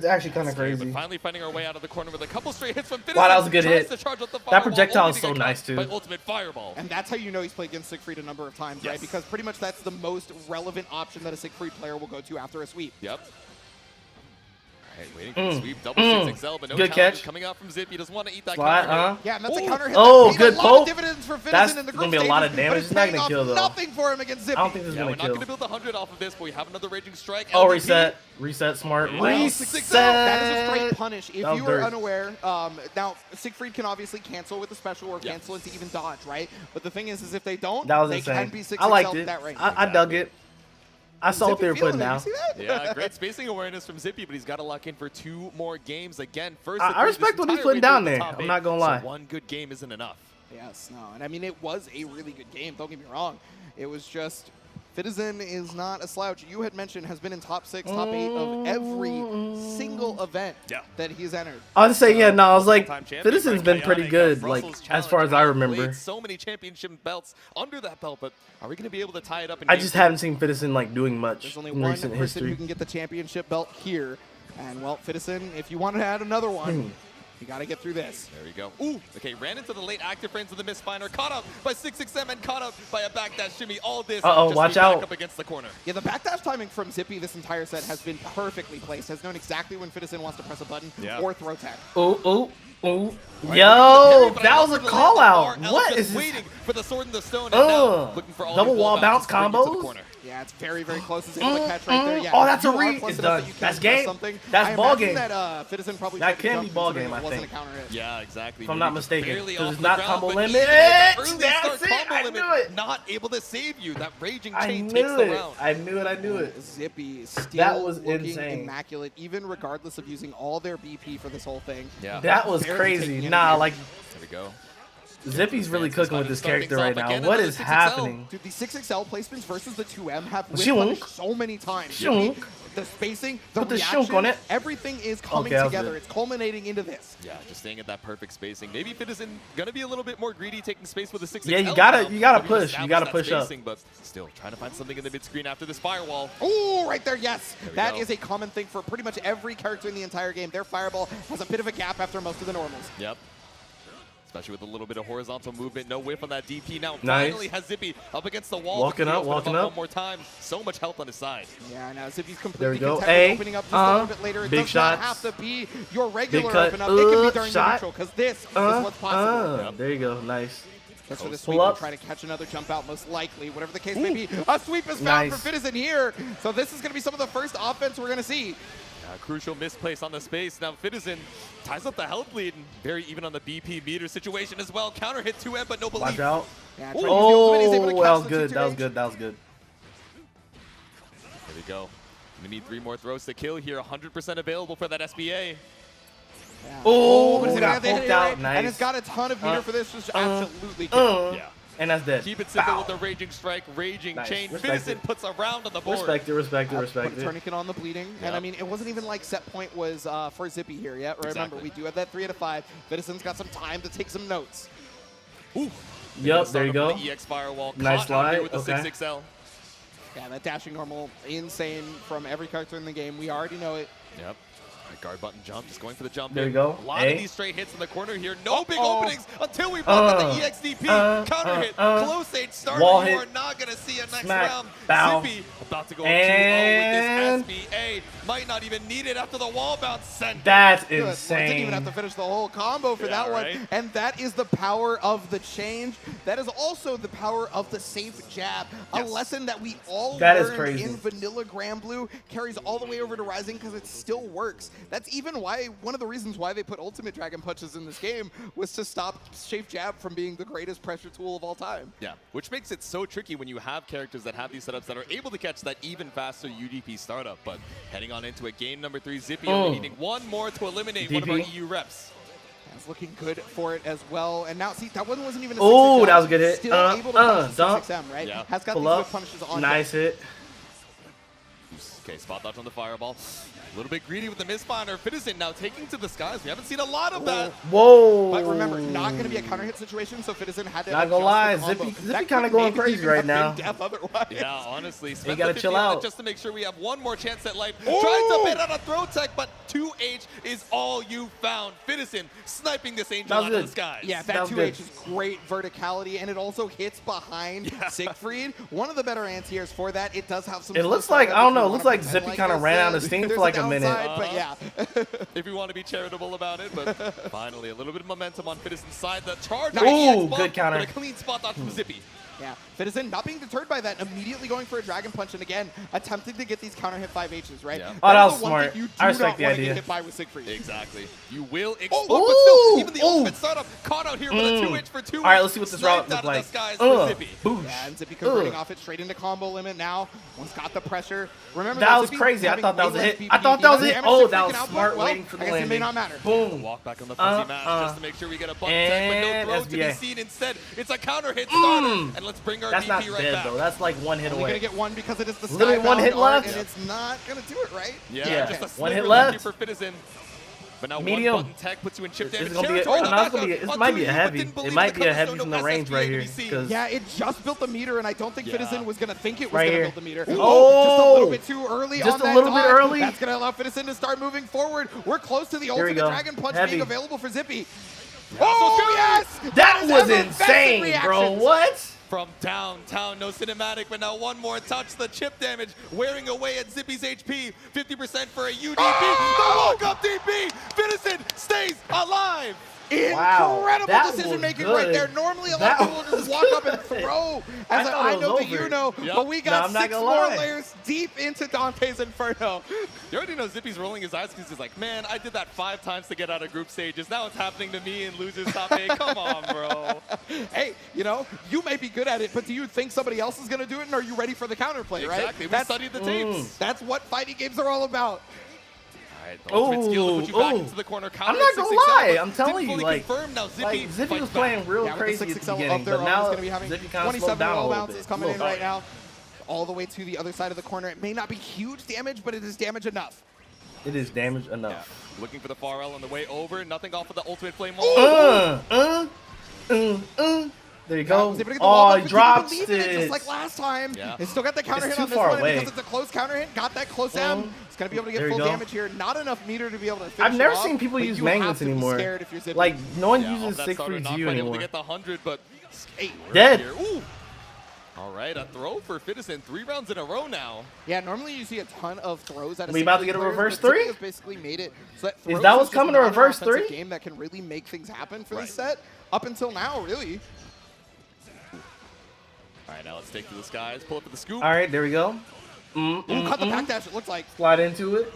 actually kind of But crazy. finally finding our way out of the corner with a couple straight hits from Fidison. Wow, that was a good Tries hit. to charge up the That fireball, projectile only is to so get nice, caught too. By ultimate fireball. And that's how you know he's played against Siegfried a number of times, right? Yes. Because pretty much that's the most relevant option that a Siegfried player will go to after a sweep. Yep. All right, waiting for the sweep. Double 6XL, but no Good challenge catch. coming out from Zippy. Doesn't want to eat that Slide, counter. Yeah, and that's a counter hit. Oh, that paid good a lot poke. of dividends for Fidison That's in the group gonna be a lot of stages, damage. but It's not paying gonna off kill, though. Nothing for him against Zippy. I don't think this is Yeah, we're gonna not going kill. to build the 100 off of this, but we have another Raging Strike. Oh, LVP. reset. Reset smart. Wow. Reset. That is a straight punish. If That was you are dirt. unaware, now Siegfried can obviously cancel with the special or cancel into even dodge, right? But the thing is if they don't, That was they insane. can be 6 I liked at it. that range. I dug it. I saw what they were Zippy putting feeling it. out. You see that? Yeah, great spacing awareness from Zippy, but he's got to lock in for 2 more games. Again, first I respect what he's putting down there. I'm not gonna lie. So 1 good game isn't enough. Yes, no. And I mean, it was a really good game. Don't get me wrong. It was just Fitizen is not a slouch. You had mentioned has been in top 6, top 8 of every single event that he's entered. I'll just say, yeah, no, I was like, Fitizen's been pretty good, like, as far as I remember. So many championship belts under that belt, but are we going to be able to tie it up? I just haven't seen Fitizen, like, doing much There's only in one recent person history. who can get the championship belt here. And, well, Fitizen, if you want to add another one, you got to get through this. There we go. Ooh, okay, ran into the late active frames of the misfinder, caught up by 6XM and caught up by a backdash shimmy. All this just watch back out. up against the corner. Yeah, the backdash timing from Zippy this entire set has been perfectly placed. Has known exactly when Fitizen wants to press a button or throw tech. Oh. Yo, that was a call out. What is this? Waiting for the sword in the stone and now looking for all double these wall bounce bouncers to bring it to the combos. corner. Yeah, it's very, very close. It's able to catch right there. Yeah, Oh, that's a you are read. close It's enough done. that you can That's press game. something. That's I ball imagine game. That Fitizen probably That tried to can jump be ball considering game, it I wasn't think. a counter hit. Yeah, exactly. If I'm not mistaken. Barely Because off it's the not ground, combo but limit. even at the early That's start it. combo I limit, knew it. not able to save you. That raging I chain takes knew the it. round. I knew it. Zippy still That was looking insane. immaculate, even regardless of using all their BP for this whole thing. Yeah. That was Barely crazy. taking Nah, any like, There we go. Zippy's really cooking with this character right now. Again, What another is 6XL. happening? Dude, the 6XL placements versus the 2M have whip Shunk. punished so many times. Shunk. The spacing, the Put the reaction, shunk on it. everything is coming Okay, that was together. good. It's culminating into this. Yeah, just staying at that perfect spacing. Maybe Fitizen gonna be a little bit more greedy, taking space with the 6XL. Yeah, you gotta now. push. You gotta Established that push up. spacing, but still trying to find something in the mid screen after this firewall. Oh, right there, yes. There we That go. is a common thing for pretty much every character in the entire game. Their fireball has a bit of a gap after most of the normals. Yep. Especially with a little bit of horizontal movement. No whiff on that DP. Now Nice. finally has Zippy up against the wall. Walking up, Open him walking up. one more time. So much health on his side. Yeah, now Zippy's There completely we go. content A, with opening up just a little bit later. It big does not shots. have to be your regular Big cut. open up. It can be during the Shot. neutral, because this is what's possible. There you go. Nice. That's for the Pull sweep. We'll up. try to catch another jump out, most likely. Whatever the case may be, a sweep is found for Fitizen here. So this is going to be some of the first offense we're going to see. Crucial misplace on the space. Now Fitizen ties up the health lead and very even on the BP meter situation as well. Counter hit 2M, but no belief. Watch out. Yeah, Oh, he's able to catch that was the good. 2-2 That was H. good. That was good. There we go. We need 3 more throws to kill here. 100% available for that SBA. Yeah. Oh, but it's got gonna- poked out. And Nice. it's got a ton of meter for this. Just absolutely kill. Yeah. And that's dead. Keep it simple Bow. with the raging strike, raging Nice. chain. Respect Fitizen it. puts a round on the board. Respect it. Respect it. Respect Put a it. tourniquet on the bleeding. And I mean, it wasn't even like set point was for Zippy here yet. Remember, Exactly. we do have that 3 out of 5. Fitizen's got some time to take some notes. Ooh. Yep, there you go. The EX firewall. Nice Caught out here slide, with the okay. 6XL. Yeah, that dashing normal, insane from every character in the game. We already know it. Yep. Guard button jump, just going for the jump. There here. you go. A lot A. of these straight hits in the corner here. No big openings until we block out the EXDP. Counter hit. Close age starter. Wall You hit. are not going to see a next Smack. round. Bow. Zippy about to go And 2-0 with this SBA. Might not even need it after the wall bounce sent. That's Good. Well, didn't even have to insane. finish the whole combo for that one. right? And that is the power of the change. That is also the power of the safe jab. A lesson that we all That is learned crazy. in vanilla Granblue carries all the way over to Rising because it still works. That's even why one of the reasons why they put ultimate dragon punches in this game was to stop safe jab from being the greatest pressure tool of all time. Yeah, which makes it so tricky when you have characters that have these setups that are able to catch that even faster UDP startup. But heading on into a game number 3, Zippy only needing one more to eliminate one of our DP. EU reps. It's looking good for it as well. And now, see, that one wasn't even a Oh, 6-6 that was a good hit. Still able to punish the Dump. 6M, right? Yeah. Has got Pull these up. whip punishes on Nice hit. Okay, spot dodge on the fireball. A little bit greedy with the misfinder. Fitizen now taking to the skies. We haven't seen a lot of that. Whoa. But remember, not going to be a counter hit situation, so Fitizen had to Not gonna adjust lie, the combo. Zippy That kinda could going maybe crazy even right have been now. death otherwise. Yeah, honestly. You gotta chill out. Just to make sure we have one more chance at life. Trying to bait out a throw tech, but 2H is all you found. Fitizen sniping this angel That was out of good. the skies. Yeah, That that was 2H good. is great verticality, and it also hits behind Siegfried. One of the better anti-airs for that. It does have some... It slow looks like, startup I don't if know, you it looks wanna like pretend Zippy kind of this. ran out of steam There's for like a downside, minute. But yeah. If we want to be charitable about it, but finally a little bit of momentum on Fitizen's side. The charge. Ooh, EX bump, good counter. but a clean spot dodge from Zippy. Yeah, Fitizen not being deterred by that, immediately going for a Dragon Punch, and again, attempting to get these counter hit 5Hs, right? Yeah. Oh, that is was the one smart. thing you do I respect not the want to idea. get hit by with Siegfried. Exactly. You will explode, Oh, but still, ooh, even the ooh. ultimate startup caught out here with a 2H for 2. All right, let's see what this route Sniped looks out of the like. skies for Zippy. Boosh. Yeah, and Zippy converting off it straight into combo limit now. One's got the pressure. Remember That was Zippy crazy. I having thought that was a way hit. less I thought BP, that was the it. damage Oh, to that freaking was output, smart well, waiting for the I guess it may landing. not matter. Boom. Walk back on the fuzzy match just to make sure we get a button tech, but no And throw to be seen instead. It's a counter hit starter, and let's bring our That's DP not right dead, back. though. That's like one hit Only away. gonna get one because it is the Literally one hit Skybound art, left. and it's not gonna do it, right? Yeah, just a one hit sliver left. for Fitizen. But now Medium. one button tech puts you in chip damage. This might be a heavy. It might be a heavy from the range right here. Yeah, it just built the meter, and I don't think Fitizen was going to think it was Right going to here. build the meter. Oh! Just a little bit too early Just on a that little bit dodge. early. That's going to allow Fitizen to start moving forward. We're close to the Here we ultimate go. Dragon Punch Heavy. being available for Zippy. Oh, yes! That is was effervescent insane, bro. reactions. What? From downtown, no cinematic, but now one more touch. The chip damage wearing away at Zippy's HP. 50% for a UDP. Oh! The walk-up DP. Fitizen stays alive. Incredible that decision making was right good. there. Normally, a lot of people will just walk up and throw. As thought I it know was that you over. know, Yep. but we got I'm not 6 gonna more lie. layers deep into Dante's Inferno. You already know Zippy's rolling his eyes because he's like, man, I did that 5 times to get out of group stages. Now it's happening to me and losers top 8. Come on, bro. Hey, you know, you may be good at it, but do you think somebody else is going to do it, and are you ready for the counterplay, right? Exactly. We studied the tapes. That's what fighting games are all about. All right, the ultimate steal to put you back into the corner. I'm Counter not gonna 6XL, lie. but I'm telling didn't you, fully like, confirm. Now Zippy, Zippy was fights playing back. real Yeah, with crazy the at the 6XL beginning, of their but own now is going to be having Zippy kind of 27 slowed down a roll little bounces bit. coming in right now. All the way to the other side of the corner. It may not be huge damage, but it is damage enough. It is damage enough. Yeah. Looking for the far L on the way over. Nothing off of the ultimate flame. There you go. Was able to get the wall Oh, up, he but dropped didn't believe in it, it. just like last time. Yeah. It still got the counter It's hit too on this far one, and away. because it's a close counter hit, got that close down. It's going to be able to get There you full go. damage here. Not enough meter to be able to finish I've never it off, seen people but use you have magnets to be anymore. scared if you're Zippy. Like, no one Yeah, off uses that 6 starter, free not G quite able anymore. to get the 100, but Dead. Here. Ooh. All right, a throw for Fitizen. 3 rounds in a row now. Yeah, normally you see a ton of throws out of We about to get a players, reverse but Zippy 3? has basically made it so that Is that what's just coming, a not an reverse offensive 3? game that can really make things happen for this set up until now, really. All right, now let's take to the skies. Pull up to the scoop. All right, there we go. Ooh, cut the backdash, it looks like. Slide into it.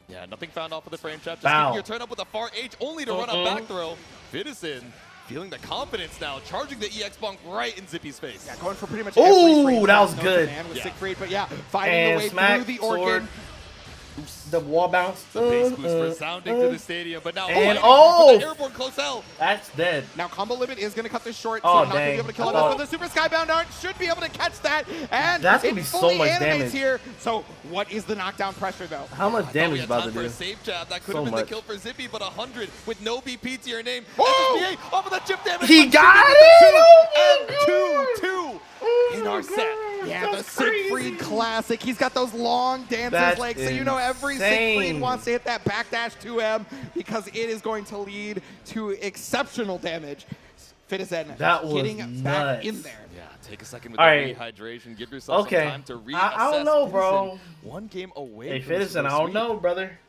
Yeah, nothing found off of the frame trap. Just Bow. keeping your turn up with a far H, only to run a back throw. Fitizen feeling the confidence now, charging the EX bonk right in Zippy's face. Yeah, going for pretty much Ooh, every frame that was known to good. man with Yeah. Siegfried, but yeah, finding And the way smack, through the sword. Orchid. The wall bounce. The base boost resounding to the stadium, but now And with the airborne close L. That's dead. Now combo limit is going to cut this short, Oh, so not going to be dang. able to kill I enough. thought- But the super skybound art should be able to catch that, and That's it gonna be so fully much animates damage. here. So what is the knockdown pressure though? How much We damage had about time to for a do? safe jab. That could So have been the much. kill for Zippy, but 100 with no BP to your name. Oh! SSBA off of that chip damage. He but got Zippy with it! the 2 and 2 in our set. Yeah, the That's Siegfried crazy. classic. He's got those long dances, That's like so. You know, every insane. Siegfried wants to hit that backdash 2M because it is going to lead to exceptional damage. Fitizen That was getting back nuts. in there. Yeah, take a second with All the right. rehydration. Give yourself Okay. some time to reassess. I don't know, bro. Fitizen, 1 game away. Hey, from his Fitizen, I first don't sweep. know, brother.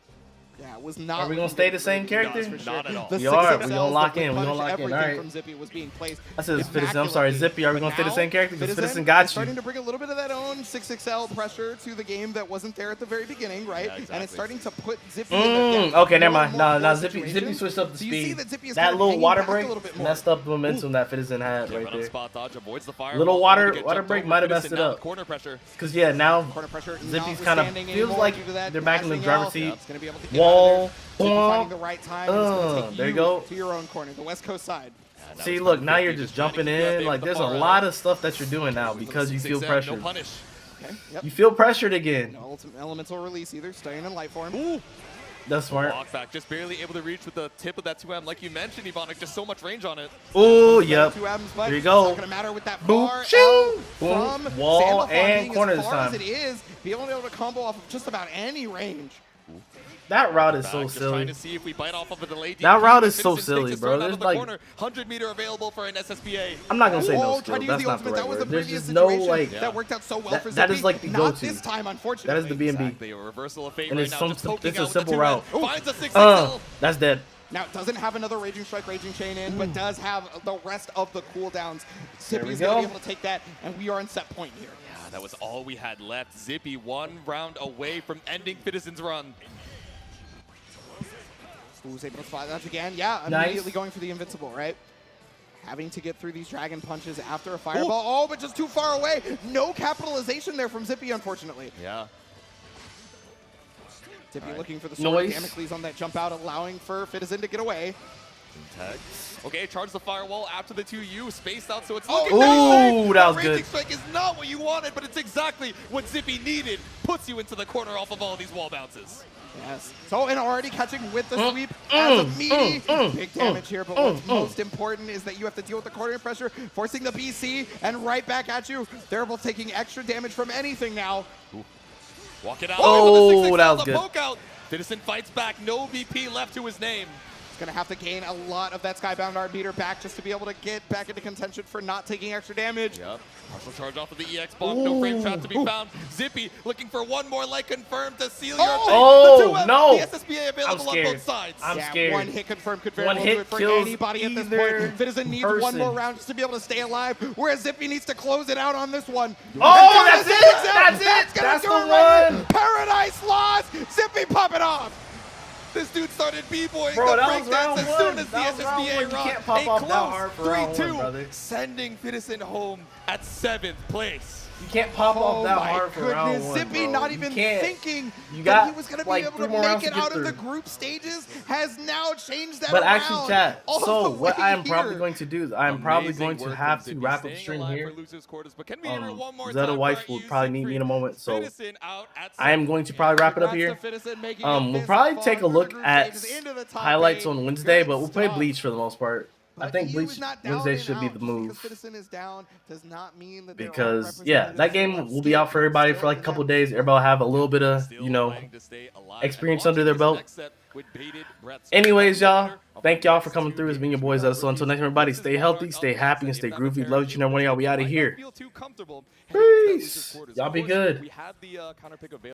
Yeah, it was not. Are we gonna looking stay good the for same Zippy, that's character? for sure. Not at all. The We are. 6XLs We gonna lock that would in. We gonna punish lock in. everything All right. from Zippy was being placed. I said it's Fitizen. I'm sorry, immaculately. Zippy. Are we But gonna stay the now, same character? Because Fitizen Fitizen got is starting you. to bring a little bit of that own 6XL pressure to the game that wasn't there at the very beginning, right? Yeah, exactly. And it's starting to put Zippy in the Okay, never more mind. and No, more no, situations. Zippy switched up the So you see speed. that Zippy is That kind of little hanging water back a break little bit more. messed up the momentum that Fitizen had Yeah, right but on there. spot dodge avoids the fire. Little ball, water able to get jumped break over. might have Fitizen messed it now up. Corner pressure. Because, yeah, now Corner pressure Zippy's kind of notwithstanding feels anymore like due to that they're back in the dashing driver's L. seat. It's going to be able to get Wall. out of there. Zippy finding the right time. and it's going to take There you go. to your own corner, the West Coast side. Yeah, See, was look, perfect. now you're He just trying to jumping keep you at bay in. Like, with there's the a far lot L. of stuff that you're doing now because you feel 6XL, pressured. No punish. Okay. Yep. You feel pressured again. No ultimate elemental release either. Staying in light form. Ooh. That's smart. Walk back, just barely able to reach with the tip of that 2M. Like you mentioned, Ivonic, just so much range on it. Oh, yep. Two M's, but There you It's go. not going to matter with that Boom, bar shing. L Boom. from Wall Sandalphon and being corner as this far as time. it is, be able to combo off of just about any range. That route is Back, so just silly. trying to see if we bite off of a delayed That DP, route but is so Fitizen silly, takes his bro. thrown out There's of the like- corner. 100 meter available for an SSBA. I'm not gonna say no Trying skill. to use That's the not ultimate. the That right was the word. There's previous just no situation like. that worked out so well for Zippy. That is like the Not go-to. this time, unfortunately. That is the BNB. Exactly, a reversal of fate And right it's now. some. Just poking It's a out with the simple 2M. route. Finds a 6XL. That's dead. Now, it doesn't have another Raging Strike, Raging Chain in, but does have the rest of the cooldowns. Zippy we is going to go. be able to take that, and we are on set point here. Yeah, that was all we had left. Zippy 1 round away from ending Fitizen's run. Who's able to spot that again? Yeah, Nice. immediately going for the invincible, right? Having to get through these dragon punches after a fireball. Oh, but just too far away. No capitalization there from Zippy, unfortunately. Yeah. Zippy Right. looking for the sword. Noise. Damocles on that jump out, allowing for Fitizen to get away. Tag. Okay, charge the firewall after the 2U, spaced out, so it's Oh, looking ooh, nice. that was Raging good. Strike is not what you wanted, but it's exactly what Zippy needed. Puts you into the corner off of all these wall bounces. Yes. So, and already catching with the sweep as a meaty. Big damage here, but what's most important is that you have to deal with the corner pressure, forcing the BC, and right back at you. They're both taking extra damage from anything now. Ooh. Walk it out. Oh, that was good. Poke out. Citizen fights back. No BP left to his name. He's going to have to gain a lot of that Skybound Art meter back just to be able to get back into contention for not taking extra damage. Yep. Partial charge off of the EX bomb. No frame trap to be found. Zippy looking for one more like confirmed to seal your fate. Oh, no. The SSBA available on both sides. I'm scared. One hit confirmed could very One well do hit it for kills anybody at this either point. Citizen needs one more round just to be able to stay alive, whereas Zippy needs to close it out on this one. Oh, that's it. That's it. That's the one. Paradise Lost. Zippy pop it off. This dude started b-boying Bro, the that was breakdance round as one. soon as the That was round one. SSBA You run. can't pop off that hard for round one, 3-2, brother. sending Citizen home at 7th place. You can't pop off that hard for round one, Zippy bro. not You even can't. thinking You that got he was going to be like able 3 to more make rounds it to get out of the through. group stages has now changed that But around. actually, chat, all so the what way I am probably here. going to do is I am probably Amazing going to work have from to Zippy, wrap up the staying stream alive here. for losers quarters, but can we enter one more Zeta time Wife for will our probably UC need me in a free? moment, so Citizen out at I am going to probably wrap it up Congrats here. to Citizen making it We'll this probably far take a through the look group at stages into the top highlights 8. on Wednesday, Good but we'll play stuff. Bleach for the most part. I think EU Bleach is not down Wednesday and should be out. the Just move. because Citizen is down does not mean that Because yeah, that game will be out for everybody for like a couple of days. Everybody will have a little bit of, you know, experience under their belt. Anyways, y'all, thank y'all for coming through. It's been your boys. So until next time, everybody, stay healthy, stay happy, and stay groovy. Love each and every one of y'all. We out of here. Peace. Y'all be good.